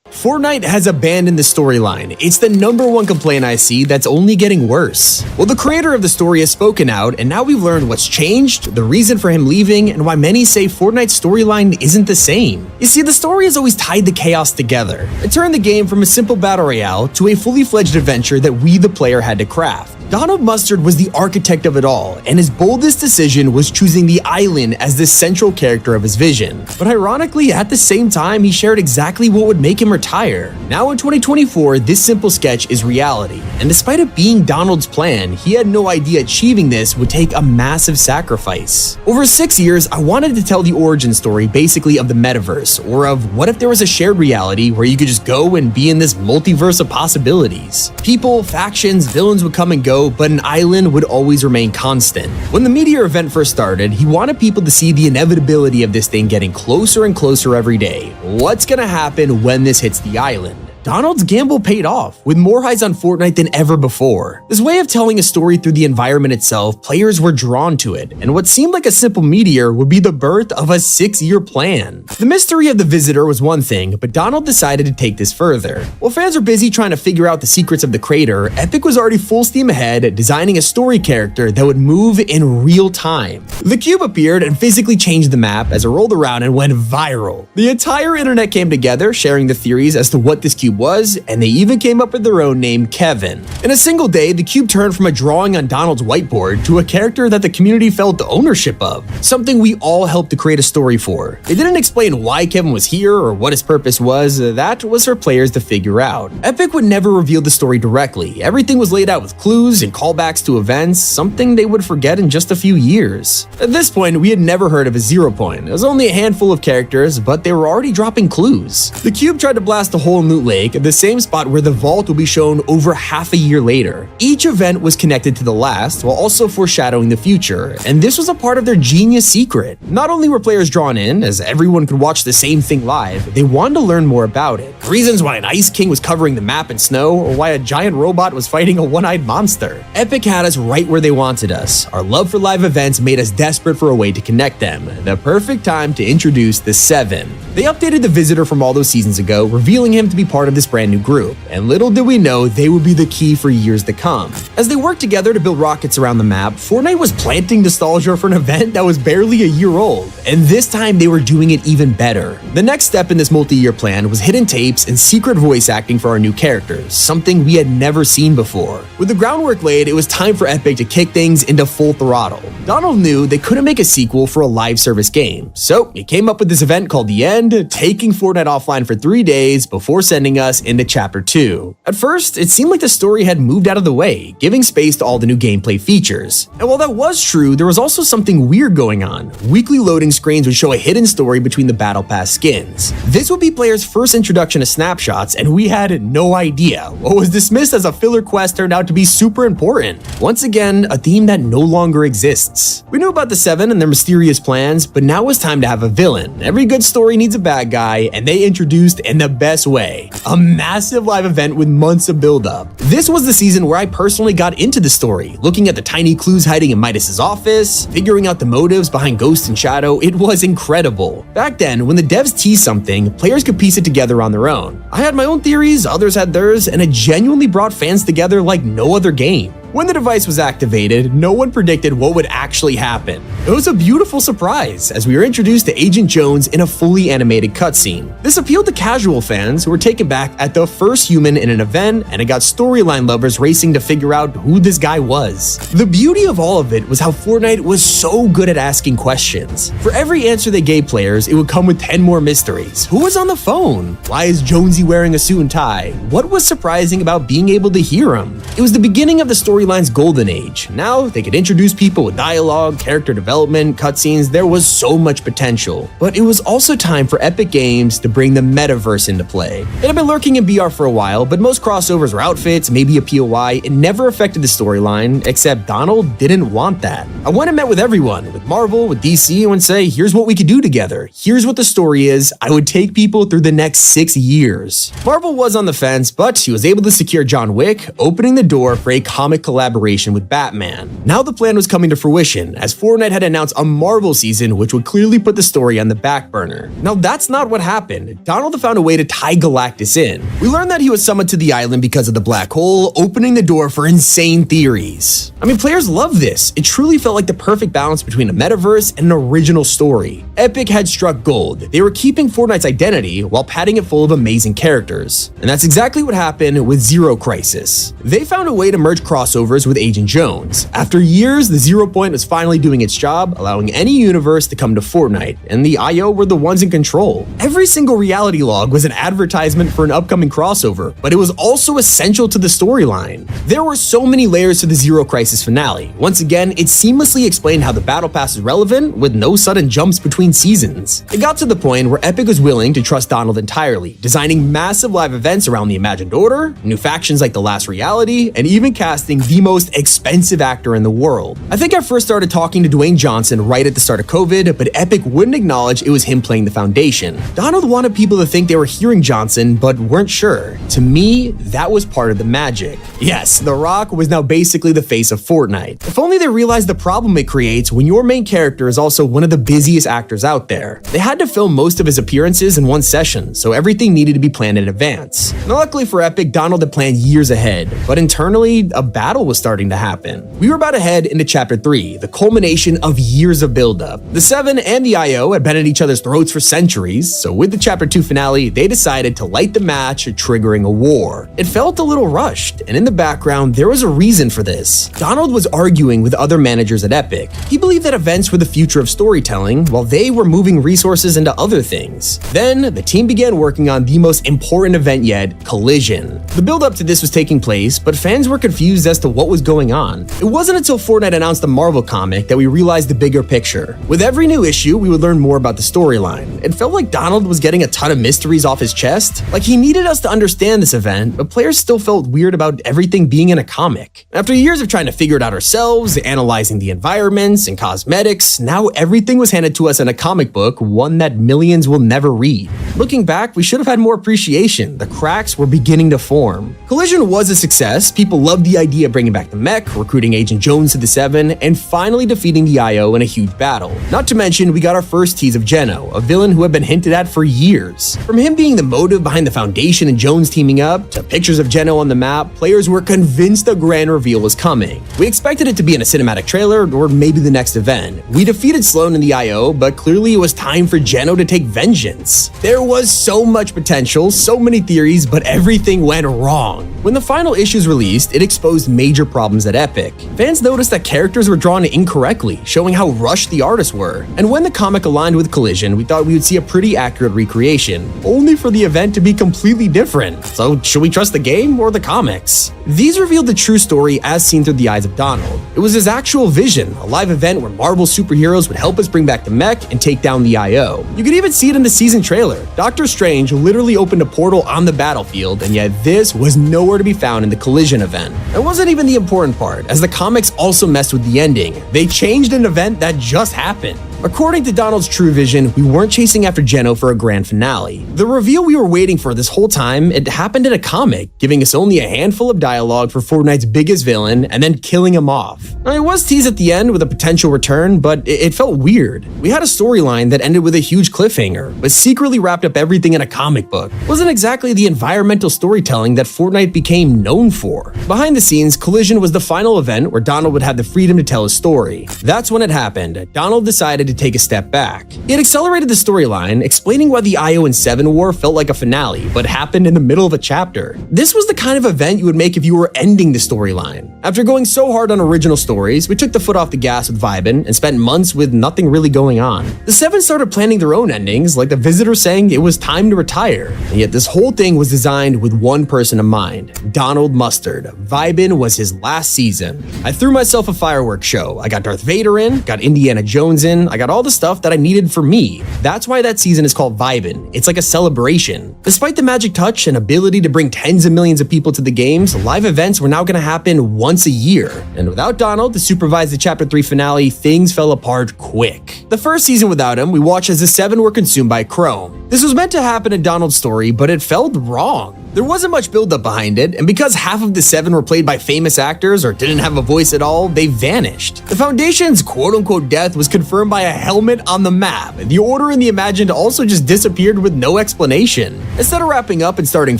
Fortnite has abandoned the storyline. It's the #1 complaint I see that's only getting worse. Well, the creator of the story has spoken out, and now we've learned what's changed, the reason for him leaving, and why many say Fortnite's storyline isn't the same. You see, the story has always tied the chaos together. It turned the game from a simple battle royale to a fully fledged adventure that we, the player, had to craft. Donald Mustard was the architect of it all, and his boldest decision was choosing the island as the central character of his vision. But ironically, at the same time, he shared exactly what would make him retire. Now in 2024, this simple sketch is reality, and despite it being Donald's plan, he had no idea achieving this would take a massive sacrifice. Over 6 years, I wanted to tell the origin story basically of the metaverse, or of what if there was a shared reality where you could just go and be in this multiverse of possibilities. People, factions, villains would come and go, but an island would always remain constant. When the Meteor event first started, he wanted people to see the inevitability of this thing getting closer and closer every day. What's gonna happen when this hits the island? Donald's gamble paid off, with more eyes on Fortnite than ever before. This way of telling a story through the environment itself, players were drawn to it, and what seemed like a simple meteor would be the birth of a 6-year plan. The mystery of the visitor was one thing, but Donald decided to take this further. While fans were busy trying to figure out the secrets of the crater, Epic was already full steam ahead, designing a story character that would move in real time. The cube appeared and physically changed the map as it rolled around and went viral. The entire internet came together, sharing the theories as to what this cube was, and they even came up with their own name, Kevin. In a single day, the cube turned from a drawing on Donald's whiteboard to a character that the community felt ownership of, something we all helped to create a story for. They didn't explain why Kevin was here or what his purpose was. That was for players to figure out. Epic would never reveal the story directly. Everything was laid out with clues and callbacks to events, something they would forget in just a few years. At this point, we had never heard of a 0 point. It was only a handful of characters, but they were already dropping clues. The cube tried to blast a hole in Loot Lake, the same spot where the vault will be shown over half a year later. Each event was connected to the last, while also foreshadowing the future, and this was a part of their genius secret. Not only were players drawn in, as everyone could watch the same thing live, they wanted to learn more about it. Reasons why an Ice King was covering the map in snow, or why a giant robot was fighting a one-eyed monster. Epic had us right where they wanted us. Our love for live events made us desperate for a way to connect them. The perfect time to introduce the 7. They updated the visitor from all those seasons ago, revealing him to be part of this brand new group, and little did we know they would be the key for years to come. As they worked together to build rockets around the map, Fortnite was planting nostalgia for an event that was barely a year old, and this time they were doing it even better. The next step in this multi-year plan was hidden tapes and secret voice acting for our new characters, something we had never seen before. With the groundwork laid, it was time for Epic to kick things into full throttle. Donald knew they couldn't make a sequel for a live service game, so he came up with this event called The End, taking Fortnite offline for 3 days before sending us into Chapter 2. At first, it seemed like the story had moved out of the way, giving space to all the new gameplay features. And while that was true, there was also something weird going on. Weekly loading screens would show a hidden story between the Battle Pass skins. This would be players' first introduction to snapshots, and we had no idea. What was dismissed as a filler quest turned out to be super important. Once again, a theme that no longer exists. We knew about the 7 and their mysterious plans, but now it was time to have a villain. Every good story needs a bad guy, and they introduced in the best way. A massive live event with months of build-up. This was the season where I personally got into the story, looking at the tiny clues hiding in Midas's office, figuring out the motives behind Ghost and Shadow. It was incredible. Back then, when the devs teased something, players could piece it together on their own. I had my own theories, others had theirs, and it genuinely brought fans together like no other game. When the device was activated, no one predicted what would actually happen. It was a beautiful surprise, as we were introduced to Agent Jones in a fully animated cutscene. This appealed to casual fans who were taken back at the first human in an event, and it got storyline lovers racing to figure out who this guy was. The beauty of all of it was how Fortnite was so good at asking questions. For every answer they gave players, it would come with 10 more mysteries. Who was on the phone? Why is Jonesy wearing a suit and tie? What was surprising about being able to hear him? It was the beginning of the storyline's golden age. Now they could introduce people with dialogue, character development, cutscenes. There was so much potential. But it was also time for Epic Games to bring the metaverse into play. It had been lurking in BR for a while, but most crossovers were outfits, maybe a POI. It never affected the storyline, except Donald didn't want that. I went and met with everyone, with Marvel, with DC, and would say, here's what we could do together. Here's what the story is. I would take people through the next 6 years. Marvel was on the fence, but he was able to secure John Wick, opening the door for a comic collaboration with Batman. Now the plan was coming to fruition, as Fortnite had announced a Marvel season which would clearly put the story on the back burner. Now that's not what happened. Donald found a way to tie Galactus in. We learned that he was summoned to the island because of the black hole, opening the door for insane theories. I mean, players love this. It truly felt like the perfect balance between a metaverse and an original story. Epic had struck gold. They were keeping Fortnite's identity while padding it full of amazing characters. And that's exactly what happened with Zero Crisis. They found a way to merge crossovers with Agent Jones. After years, the 0 point was finally doing its job, allowing any universe to come to Fortnite, and the IO were the ones in control. Every single reality log was an advertisement for an upcoming crossover, but it was also essential to the storyline. There were so many layers to the Zero Crisis finale. Once again, it seamlessly explained how the Battle Pass is relevant, with no sudden jumps between seasons. It got to the point where Epic was willing to trust Donald entirely, designing massive live events around the Imagined Order, new factions like The Last Reality, and even casting the most expensive actor in the world. I think I first started talking to Dwayne Johnson right at the start of COVID, but Epic wouldn't acknowledge it was him playing the Foundation. Donald wanted people to think they were hearing Johnson, but weren't sure. To me, that was part of the magic. Yes, The Rock was now basically the face of Fortnite. If only they realized the problem it creates when your main character is also one of the busiest actors out there. They had to film most of his appearances in one session, so everything needed to be planned in advance. Now, luckily for Epic, Donald had planned years ahead, but internally, a battle was starting to happen. We were about to head into Chapter 3, the culmination of years of buildup. The Seven and the IO had been at each other's throats for centuries, so with the Chapter 2 finale, they decided to light the match, triggering a war. It felt a little rushed, and in the background, there was a reason for this. Donald was arguing with other managers at Epic. He believed that events were the future of storytelling, while they were moving resources into other things. Then, the team began working on the most important event yet, Collision. The build-up to this was taking place, but fans were confused as to what was going on. It wasn't until Fortnite announced the Marvel comic that we realized the bigger picture. With every new issue, we would learn more about the storyline. It felt like Donald was getting a ton of mysteries off his chest. Like he needed us to understand this event, but players still felt weird about everything being in a comic. After years of trying to figure it out ourselves, analyzing the environments and cosmetics, now everything was handed to us in a comic book, one that millions will never read. Looking back, we should have had more appreciation. The cracks were beginning to form. Collision was a success. People loved the idea of bringing back the mech, recruiting Agent Jones to the Seven, and finally defeating the IO in a huge battle. Not to mention, we got our first tease of Geno, a villain who had been hinted at for years. From him being the motive behind the Foundation and Jones teaming up, to pictures of Geno on the map, players were convinced a grand reveal was coming. We expected it to be in a cinematic trailer, or maybe the next event. We defeated Sloan in the IO, but clearly it was time for Geno to take vengeance. There was so much potential, so many theories, but everything went wrong. When the final issues released, it exposed major problems at Epic. Fans noticed that characters were drawn incorrectly, showing how rushed the artists were. And when the comic aligned with Collision, we thought we would see a pretty accurate recreation, only for the event to be completely different. So should we trust the game or the comics? These revealed the true story as seen through the eyes of Donald. It was his actual vision, a live event where Marvel superheroes would help us bring back the mech and take down the IO. You could even see it in the season trailer. Doctor Strange literally opened a portal on the battlefield, and yet this was nowhere to be found in the Collision event. It wasn't even the important part, as the comics also messed with the ending. They changed an event that just happened. According to Donald's true vision, we weren't chasing after Geno for a grand finale. The reveal we were waiting for this whole time, it happened in a comic, giving us only a handful of dialogue for Fortnite's biggest villain and then killing him off. Now, it was teased at the end with a potential return, but it felt weird. We had a storyline that ended with a huge cliffhanger, but secretly wrapped up everything in a comic book. It wasn't exactly the environmental storytelling that Fortnite became known for. Behind the scenes, Collision was the final event where Donald would have the freedom to tell his story. That's when it happened. Donald decided to take a step back. It accelerated the storyline, explaining why the IO and Seven War felt like a finale, but happened in the middle of a chapter. This was the kind of event you would make if you were ending the storyline. After going so hard on original stories, we took the foot off the gas with Vibin and spent months with nothing really going on. The Seven started planning their own endings, like the Visitor saying it was time to retire. And yet this whole thing was designed with one person in mind, Donald Mustard. Vibin was his last season. I threw myself a fireworks show. I got Darth Vader in, got Indiana Jones in, I got all the stuff that I needed for me. That's why that season is called Vibin. It's like a celebration. Despite the magic touch and ability to bring tens of millions of people to the games, live events were now going to happen once a year. And without Donald to supervise the Chapter 3 finale, things fell apart quick. The first season without him, we watched as the Seven were consumed by Chrome. This was meant to happen in Donald's story, but it felt wrong. There wasn't much buildup behind it, and because half of the Seven were played by famous actors or didn't have a voice at all, they vanished. The Foundation's quote-unquote death was confirmed by a helmet on the map. The Order and the Imagined also just disappeared with no explanation. Instead of wrapping up and starting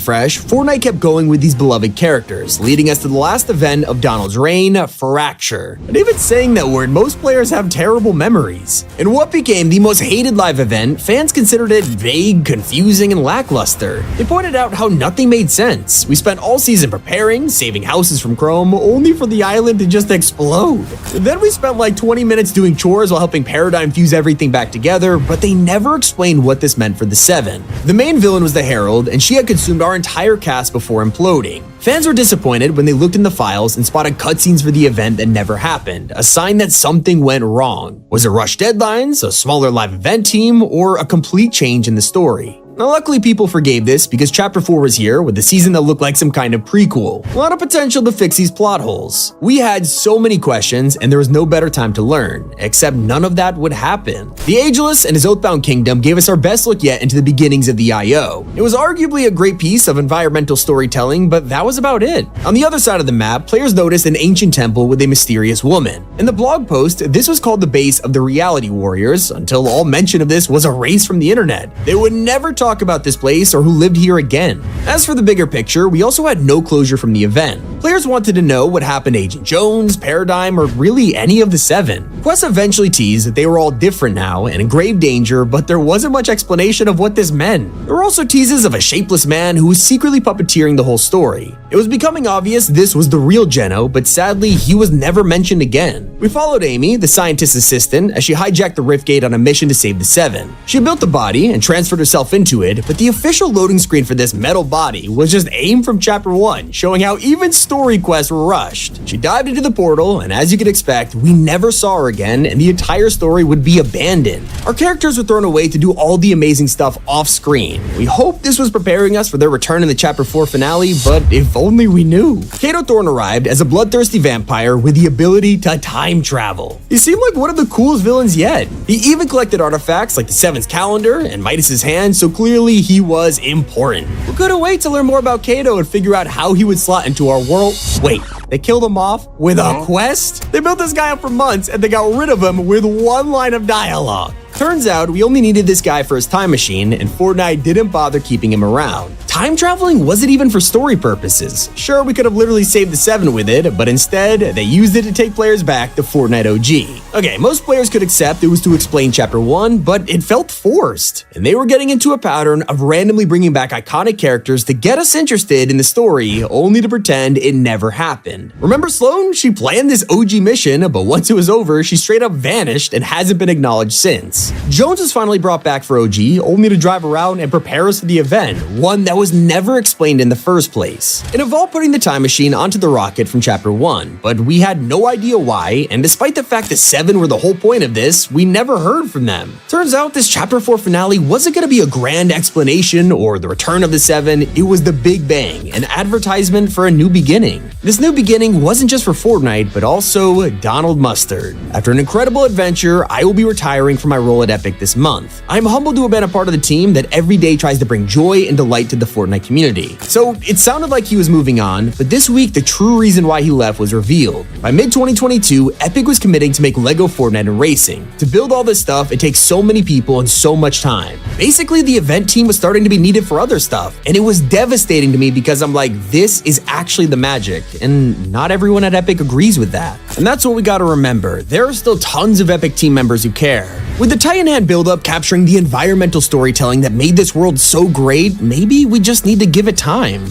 fresh, Fortnite kept going with these beloved characters, leading us to the last event of Donald's reign, Fracture. And even saying that word, most players have terrible memories. In what became the most hated live event, fans considered it vague, confusing, and lackluster. They pointed out how nothing made sense. We spent all season preparing, saving houses from Chrome, only for the island to just explode. Then we spent like 20 minutes doing chores while helping Paradigm fuse everything back together, but they never explained what this meant for the Seven. The main villain was the Herald, and she had consumed our entire cast before imploding. Fans were disappointed when they looked in the files and spotted cutscenes for the event that never happened, a sign that something went wrong. Was it rushed deadlines, a smaller live event team, or a complete change in the story? Now, luckily, people forgave this because Chapter 4 was here with a season that looked like some kind of prequel. A lot of potential to fix these plot holes. We had so many questions, and there was no better time to learn, except none of that would happen. The Ageless and his Oathbound Kingdom gave us our best look yet into the beginnings of the IO. It was arguably a great piece of environmental storytelling, but that was about it. On the other side of the map, players noticed an ancient temple with a mysterious woman. In the blog post, this was called the base of the Reality Warriors, until all mention of this was erased from the internet. They would never talk about this place or who lived here again. As for the bigger picture, we also had no closure from the event. Players wanted to know what happened to Agent Jones, Paradigm, or really any of the 7. Quest eventually teased that they were all different now and in grave danger, but there wasn't much explanation of what this meant. There were also teases of a shapeless man who was secretly puppeteering the whole story. It was becoming obvious this was the real Geno, but sadly, he was never mentioned again. We followed Amy, the scientist's assistant, as she hijacked the Rift Gate on a mission to save the 7. She built the body and transferred herself into it, but the official loading screen for this metal body was just AIM from Chapter 1, showing how even story quests were rushed. She dived into the portal, and as you could expect, we never saw her again, and the entire story would be abandoned. Our characters were thrown away to do all the amazing stuff off screen. We hoped this was preparing us for their return in the Chapter 4 finale, but if only we knew. Kato Thorne arrived as a bloodthirsty vampire with the ability to time travel. He seemed like one of the coolest villains yet. He even collected artifacts like the Seven's calendar and Midas's hand, so clearly he was important. We couldn't wait to learn more about Kato and figure out how he would slot into our world. Wait, they killed him off with a quest? They built this guy up for months and they got rid of him with one line of dialogue. Turns out we only needed this guy for his time machine, and Fortnite didn't bother keeping him around. Time traveling wasn't even for story purposes. Sure, we could have literally saved the 7 with it, but instead, they used it to take players back to Fortnite OG. Okay, most players could accept it was to explain Chapter 1, but it felt forced. And they were getting into a pattern of randomly bringing back iconic characters to get us interested in the story, only to pretend it never happened. Remember Sloane? She planned this OG mission, but once it was over, she straight up vanished and hasn't been acknowledged since. Jones was finally brought back for OG, only to drive around and prepare us for the event, one that was never explained in the first place. It involved putting the time machine onto the rocket from Chapter 1, but we had no idea why, and despite the fact that 7 were the whole point of this, we never heard from them. Turns out this Chapter 4 finale wasn't going to be a grand explanation or the return of the 7, it was the Big Bang, an advertisement for a new beginning. This new beginning wasn't just for Fortnite, but also Donald Mustard. After an incredible adventure, I will be retiring from my role at Epic this month. I'm humbled to have been a part of the team that every day tries to bring joy and delight to the Fortnite community. So it sounded like he was moving on, but this week the true reason why he left was revealed. By mid-2022, Epic was committing to make LEGO Fortnite and racing. To build all this stuff, it takes so many people and so much time. Basically, the event team was starting to be needed for other stuff, and it was devastating to me because I'm like, this is actually the magic, and not everyone at Epic agrees with that. And that's what we gotta remember. There are still tons of Epic team members who care. With the Titan Hand buildup capturing the environmental storytelling that made this world so great, maybe we just need to give it time.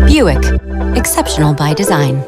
Buick, exceptional by design.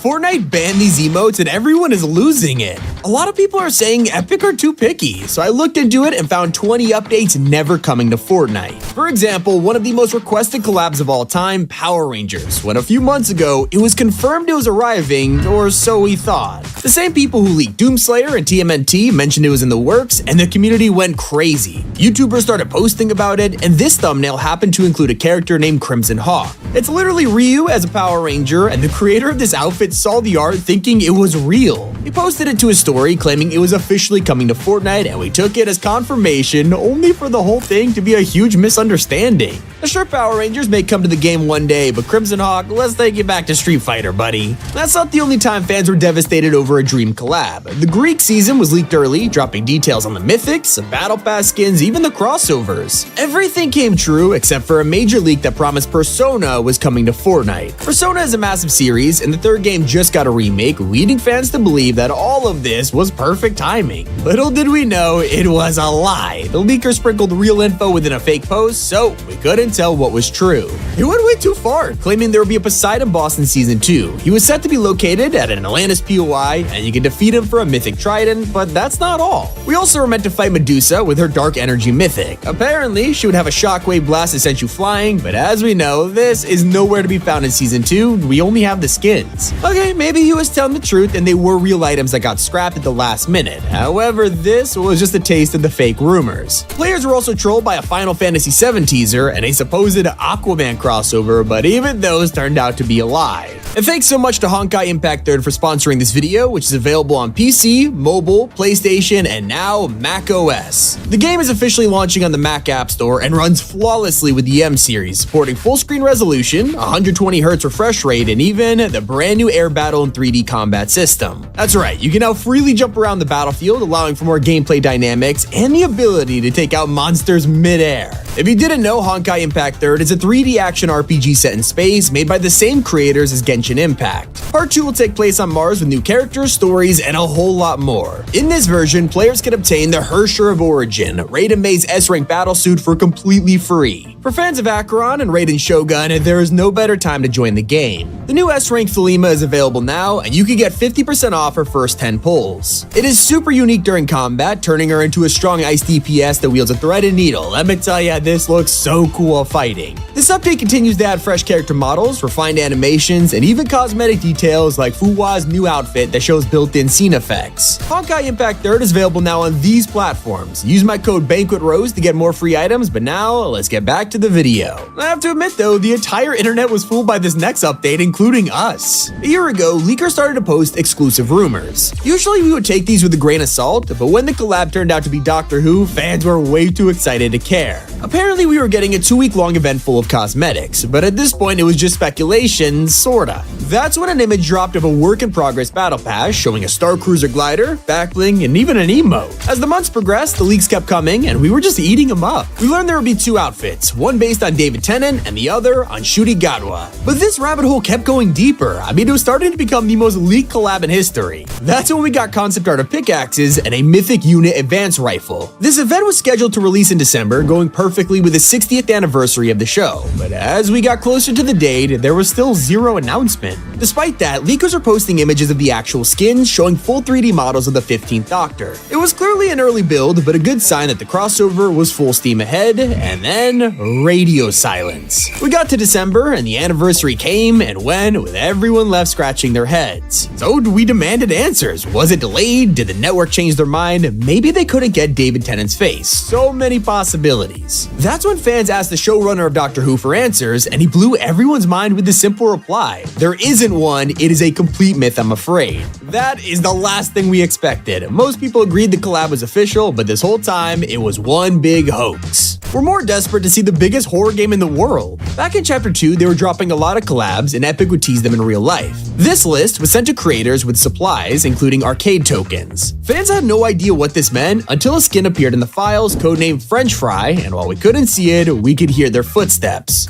Fortnite banned these emotes and everyone is losing it. A lot of people are saying Epic are too picky, so I looked into it and found 20 updates never coming to Fortnite. For example, one of the most requested collabs of all time, Power Rangers, when a few months ago, it was confirmed it was arriving, or so we thought. The same people who leaked Doomslayer and TMNT mentioned it was in the works, and the community went crazy. YouTubers started posting about it, and this thumbnail happened to include a character named Crimson Hawk. It's literally Ryu as a Power Ranger, and the creator of this outfit saw the art thinking it was real. He posted it to his story claiming it was officially coming to Fortnite, and we took it as confirmation only for the whole thing to be a huge misunderstanding. The Shrimp Power Rangers may come to the game one day, but Crimson Hawk, let's take you back to Street Fighter, buddy. That's not the only time fans were devastated over a dream collab. The Greek season was leaked early, dropping details on the mythics, battle pass skins, even the crossovers. Everything came true except for a major leak that promised Persona was coming to Fortnite. Persona is a massive series, and the third game just got a remake, leading fans to believe that all of this was perfect timing. Little did we know, it was a lie. The leaker sprinkled real info within a fake post, so we couldn't tell what was true. It went way too far, claiming there would be a Poseidon boss in Season 2. He was set to be located at an Atlantis POI, and you can defeat him for a mythic trident, but that's not all. We also were meant to fight Medusa with her dark energy mythic. Apparently, she would have a shockwave blast that sent you flying, but as we know, this is nowhere to be found in Season 2. We only have the skins. Okay, maybe he was telling the truth and they were real items that got scrapped at the last minute. However, this was just a taste of the fake rumors. Players were also trolled by a Final Fantasy VII teaser and a supposed Aquaman crossover, but even those turned out to be a lie. And thanks so much to Honkai Impact 3rd for sponsoring this video, which is available on PC, mobile, PlayStation, and now Mac OS. The game is officially launching on the Mac App Store and runs flawlessly with the M series, supporting full screen resolution, 120Hz refresh rate, and even the brand new air battle and 3D combat system. That's right, you can now freely jump around the battlefield, allowing for more gameplay dynamics and the ability to take out monsters mid-air. If you didn't know, Honkai Impact 3rd is a 3D action RPG set in space made by the same creators as Genshin Impact. Part 2 will take place on Mars with new characters, stories, and a whole lot more. In this version, players can obtain the Hersher of Origin, Raiden Mei's S-Rank battlesuit for completely free. For fans of Acheron and Raiden Shogun, there is no better time to join the game. The new S-Rank Thelema is available now, and you can get 50% off her first 10 pulls. It is super unique during combat, turning her into a strong ice DPS that wields a threaded needle. Let me tell ya, this looks so cool while fighting. This update continues to add fresh character models, refined animations, and even cosmetic details like Fuwa's new outfit that shows built-in scene effects. Honkai Impact 3rd is available now on these platforms. Use my code BanquetRose to get more free items, but now let's get back to the video. I have to admit though, the entire internet was fooled by this next update, including us. A year ago, leakers started to post exclusive rumors. Usually we would take these with a grain of salt, but when the collab turned out to be Doctor Who, fans were way too excited to care. Apparently we were getting a 2-week-long event full of cosmetics, but at this point it was just speculation, sorta. That's when an image dropped of a work-in-progress battle pass showing a Star Cruiser glider, backbling, and even an emote. As the months progressed, the leaks kept coming, and we were just eating them up. We learned there would be 2 outfits, one based on David Tennant and the other on Shuri Gadwa. But this rabbit hole kept going deeper. I mean, it was starting to become the most leaked collab in history. That's when we got concept art of pickaxes and a mythic unit advance rifle. This event was scheduled to release in December, going perfectly with the 60th anniversary of the show. But as we got closer to the date, there was still zero announcement. Despite that, leakers are posting images of the actual skins, showing full 3D models of the 15th Doctor. It was clearly an early build, but a good sign that the crossover was full steam ahead, and then radio silence. We got to December, and the anniversary came and went, with everyone left scratching their heads. So we demanded answers. Was it delayed? Did the network change their mind? Maybe they couldn't get David Tennant's face. So many possibilities. That's when fans asked the showrunner of Doctor Who for answers, and he blew everyone's mind with the simple reply: there isn't one, it is a complete myth, I'm afraid. That is the last thing we expected. Most people agreed the collab was official, but this whole time, it was one big hoax. We're more desperate to see the biggest horror game in the world. Back in Chapter 2, they were dropping a lot of collabs, and Epic would tease them in real life. This list was sent to creators with supplies, including arcade tokens. Fans had no idea what this meant until a skin appeared in the files, codenamed French Fry, and while we couldn't see it, we could hear their footsteps.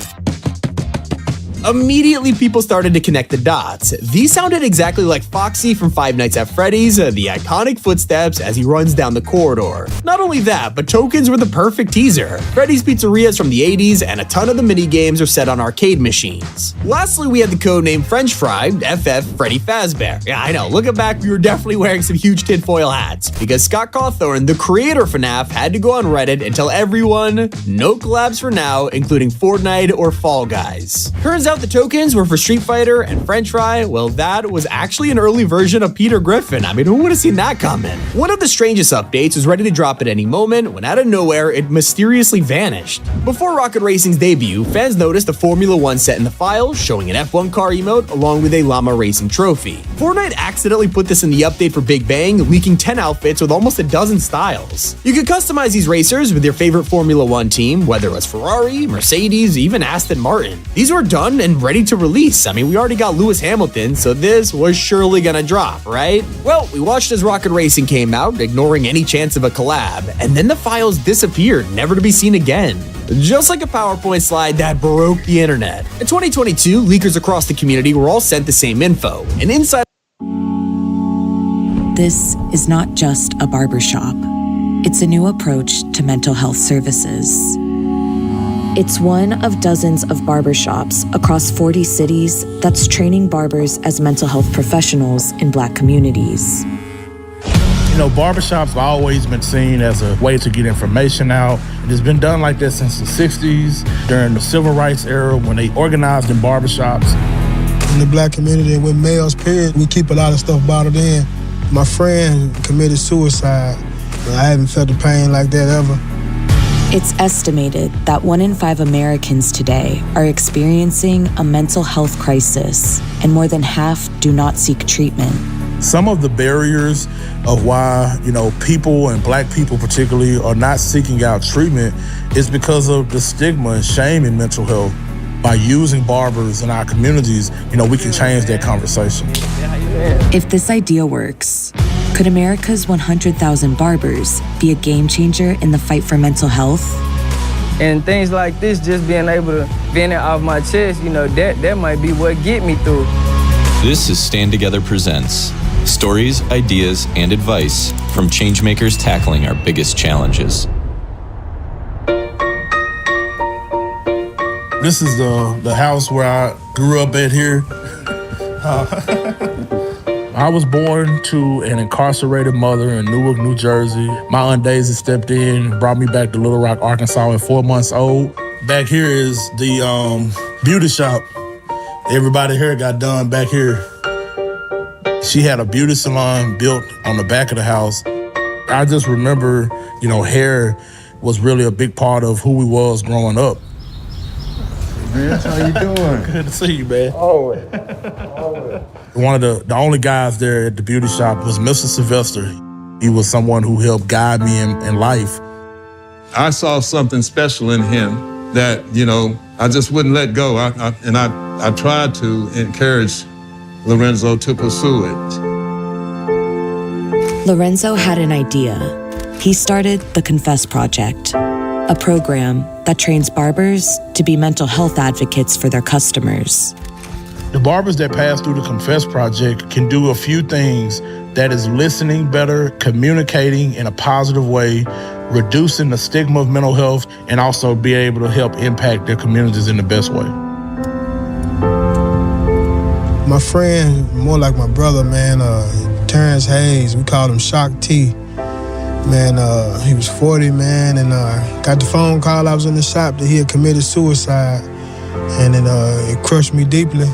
Immediately, people started to connect the dots. These sounded exactly like Foxy from Five Nights at Freddy's, the iconic footsteps as he runs down the corridor. Not only that, but tokens were the perfect teaser. Freddy's Pizzeria's from the 80s, and a ton of the minigames are set on arcade machines. Lastly, we had the codename French Fry, FF Freddy Fazbear. Yeah, I know, looking back, we were definitely wearing some huge tinfoil hats, because Scott Cawthorne, the creator of FNAF, had to go on Reddit and tell everyone, no collabs for now, including Fortnite or Fall Guys. Turns out out the tokens were for Street Fighter and French Fry, well, that was actually an early version of Peter Griffin. I mean, who would have seen that coming? One of the strangest updates was ready to drop at any moment when out of nowhere, it mysteriously vanished. Before Rocket Racing's debut, fans noticed a Formula 1 set in the file showing an F1 car emote along with a llama racing trophy. Fortnite accidentally put this in the update for Big Bang, leaking 10 outfits with almost a dozen styles. You could customize these racers with your favorite Formula 1 team, whether it was Ferrari, Mercedes, even Aston Martin. These were done and ready to release. I mean, we already got Lewis Hamilton, so this was surely gonna drop, right? Well, we watched as Rocket Racing came out, ignoring any chance of a collab, and then the files disappeared, never to be seen again. Just like a PowerPoint slide that broke the internet. In 2022, leakers across the community were all sent the same info, and inside. This is not just a barbershop. It's a new approach to mental health services. It's one of dozens of barbershops across 40 cities that's training barbers as mental health professionals in Black communities. You know, barbershops have always been seen as a way to get information out. It's been done like that since the 60s, during the civil rights era, when they organized in barbershops. In the Black community and with males, period, we keep a lot of stuff bottled in. My friend committed suicide. I haven't felt the pain like that ever. It's estimated that 1 in 5 Americans today are experiencing a mental health crisis, and more than half do not seek treatment. Some of the barriers of why, people and Black people particularly are not seeking out treatment is because of the stigma and shame in mental health. By using barbers in our communities, we can change that conversation. If this idea works, could America's 100,000 barbers be a game changer in the fight for mental health? And things like this, just being able to vent it off my chest, that might be what get me through. This is Stand Together Presents. Stories, ideas, and advice from changemakers tackling our biggest challenges. This is the house where I grew up at here. I was born to an incarcerated mother in Newark, New Jersey. My Aunt Daisy stepped in and brought me back to Little Rock, Arkansas at 4 months old. Back here is the beauty shop. Everybody here got done back here. She had a beauty salon built on the back of the house. I just remember, hair was really a big part of who we was growing up. Man, how you doing? Good to see you, man. Always. One of the only guys there at the beauty shop was Mr. Sylvester. He was someone who helped guide me in life. I saw something special in him that, I just wouldn't let go. I tried to encourage Lorenzo to pursue it. Lorenzo had an idea. He started the Confess Project, a program that trains barbers to be mental health advocates for their customers. The barbers that pass through the Confess Project can do a few things. That is listening better, communicating in a positive way, reducing the stigma of mental health, and also be able to help impact their communities in the best way. My friend, more like my brother, man, Terrence Hayes, we called him Shock T. Man, he was 40, man, and got the phone call. I was in the shop that he had committed suicide, and it crushed me deeply.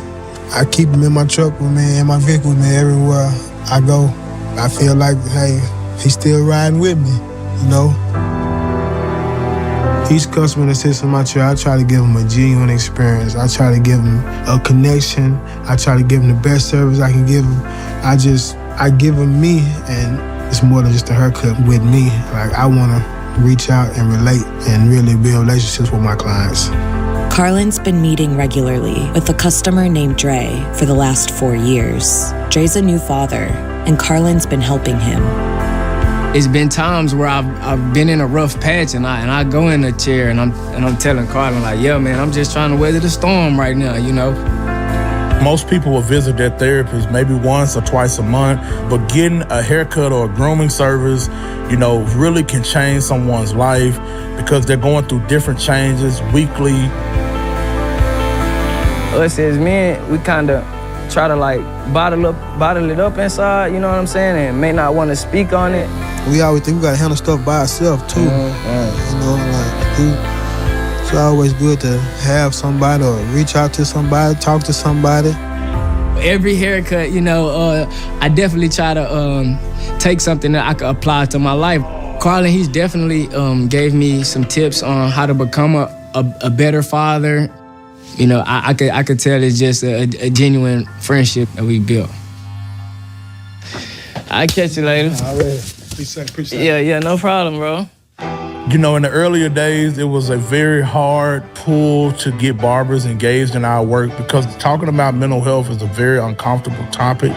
I keep him in my truck with me, in my vehicle with me everywhere I go. I feel like, hey, he's still riding with me, Each customer that sits in my chair, I try to give them a genuine experience. I try to give them a connection. I try to give them the best service I can give them. I give them me, and it's more than just a haircut with me. Like, I want to reach out and relate and really build relationships with my clients. Carlin's been meeting regularly with a customer named Dre for the last 4 years. Dre's a new father, and Carlin's been helping him. It's been times where I've been in a rough patch, and I go in a chair and I'm telling Carlin, like, yeah, man, I'm just trying to weather the storm right now, Most people will visit their therapist maybe once or twice a month, but getting a haircut or a grooming service, really can change someone's life because they're going through different changes weekly. Us as men, we kind of try to bottle it up inside, you know what I'm saying, and may not want to speak on it. We always think we gotta handle stuff by ourselves too. So always good to have somebody or reach out to somebody, talk to somebody. Every haircut, I definitely try to take something that I could apply to my life. Carlin, he's definitely gave me some tips on how to become a better father. I could tell it's just a genuine friendship that we built. I'll catch you later. All right. Appreciate it. Yeah, no problem, bro. In the earlier days, it was a very hard pull to get barbers engaged in our work because talking about mental health is a very uncomfortable topic.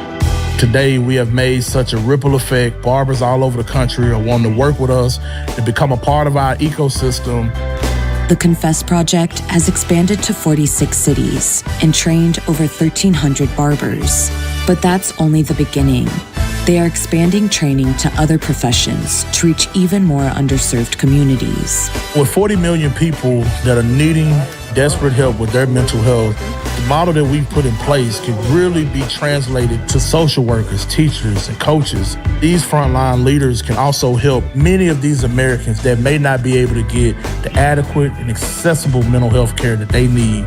Today, we have made such a ripple effect. Barbers all over the country are wanting to work with us and become a part of our ecosystem. The Confess Project has expanded to 46 cities and trained over 1,300 barbers. But that's only the beginning. They are expanding training to other professions to reach even more underserved communities. With 40 million people that are needing desperate help with their mental health, the model that we've put in place can really be translated to social workers, teachers, and coaches. These frontline leaders can also help many of these Americans that may not be able to get the adequate and accessible mental health care that they need.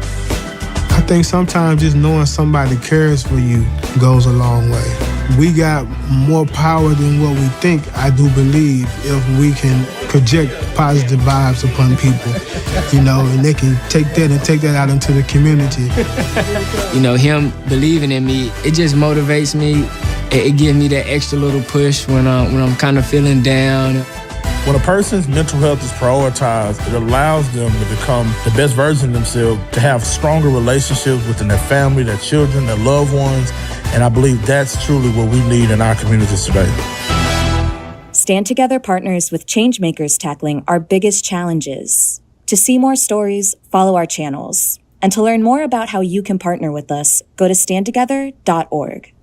I think sometimes just knowing somebody cares for you goes a long way. We got more power than what we think, I do believe, if we can project positive vibes upon people, and they can take that out into the community. Him believing in me, it just motivates me. It gives me that extra little push when I'm kind of feeling down. When a person's mental health is prioritized, it allows them to become the best version of themselves, to have stronger relationships within their family, their children, their loved ones. And I believe that's truly what we need in our communities today. Stand Together partners with changemakers tackling our biggest challenges. To see more stories, follow our channels. And to learn more about how you can partner with us, go to standtogether.org.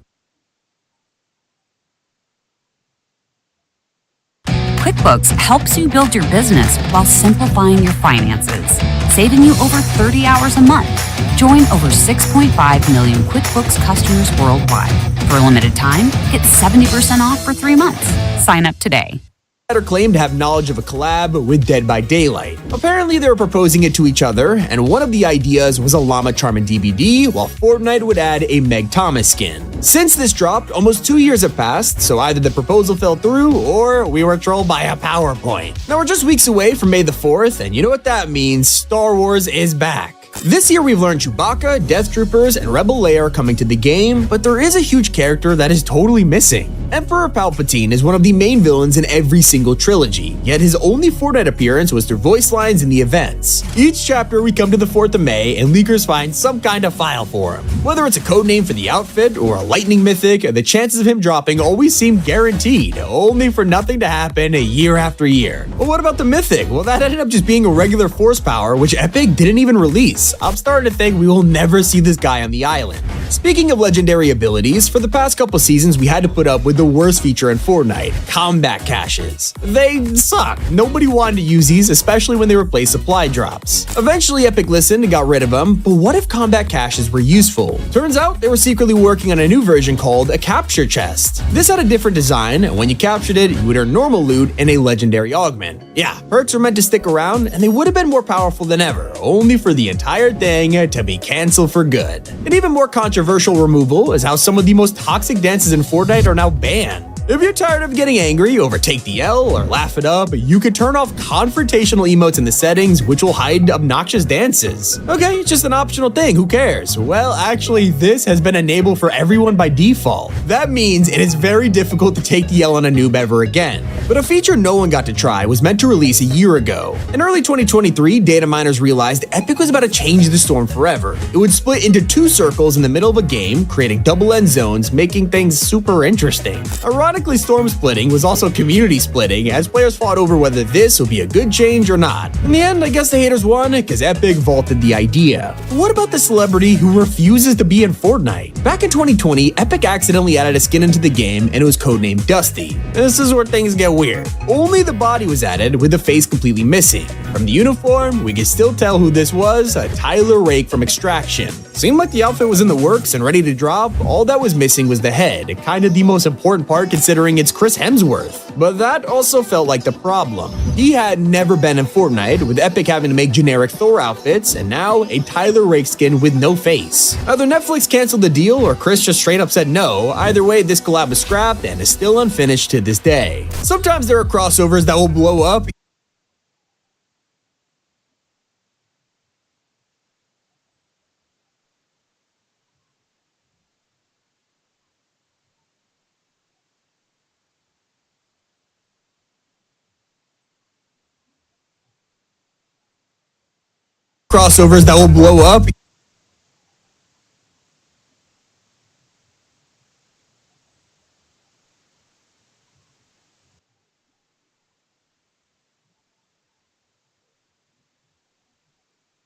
QuickBooks helps you build your business while simplifying your finances, saving you over 30 hours a month. Join over 6.5 million QuickBooks customers worldwide. For a limited time, get 70% off for 3 months. Sign up today. Claimed to have knowledge of a collab with Dead by Daylight. Apparently, they were proposing it to each other, and one of the ideas was a Llama Charmin DVD, while Fortnite would add a Meg Thomas skin. Since this dropped, almost 2 years have passed, so either the proposal fell through, or we were trolled by a PowerPoint. Now we're just weeks away from May the 4th, and you know what that means, Star Wars is back. This year we've learned Chewbacca, Death Troopers, and Rebel Leia are coming to the game, but there is a huge character that is totally missing. Emperor Palpatine is one of the main villains in every single trilogy, yet his only Fortnite appearance was through voice lines in the events. Each chapter we come to the 4th of May and leakers find some kind of file for him. Whether it's a codename for the outfit or a lightning mythic, the chances of him dropping always seem guaranteed, only for nothing to happen year after year. But what about the mythic? Well, that ended up just being a regular force power, which Epic didn't even release. I'm starting to think we will never see this guy on the island. Speaking of legendary abilities, for the past couple seasons we had to put up with the worst feature in Fortnite, combat caches. They suck. Nobody wanted to use these, especially when they replaced supply drops. Eventually Epic listened and got rid of them, but what if combat caches were useful? Turns out they were secretly working on a new version called a capture chest. This had a different design, and when you captured it, you would earn normal loot and a legendary augment. Yeah, perks were meant to stick around, and they would have been more powerful than ever, only for the entire thing to be canceled for good. An even more controversial removal is how some of the most toxic dances in Fortnite are now banned. If you're tired of getting angry over Take the L or Laugh It Up, you can turn off confrontational emotes in the settings, which will hide obnoxious dances. Okay, it's just an optional thing, who cares? Well, actually, this has been enabled for everyone by default. That means it is very difficult to take the L on a noob ever again. But a feature no one got to try was meant to release a year ago. In early 2023, data miners realized Epic was about to change the storm forever. It would split into 2 circles in the middle of a game, creating double end zones, making things super interesting. Ironically, storm splitting was also community splitting, as players fought over whether this would be a good change or not. In the end, I guess the haters won, because Epic vaulted the idea. But what about the celebrity who refuses to be in Fortnite? Back in 2020, Epic accidentally added a skin into the game, and it was codenamed Dusty. This is where things get weird. Only the body was added, with the face completely missing. From the uniform, we can still tell who this was, a Tyler Rake from Extraction. Seemed like the outfit was in the works and ready to drop. All that was missing was the head, kinda the most important part considering it's Chris Hemsworth. But that also felt like the problem. He had never been in Fortnite, with Epic having to make generic Thor outfits, and now a Tyler Rake skin with no face. Either Netflix canceled the deal or Chris just straight up said no. Either way, this collab is scrapped and is still unfinished to this day. Sometimes there are crossovers that will blow up. Crossovers that will blow up.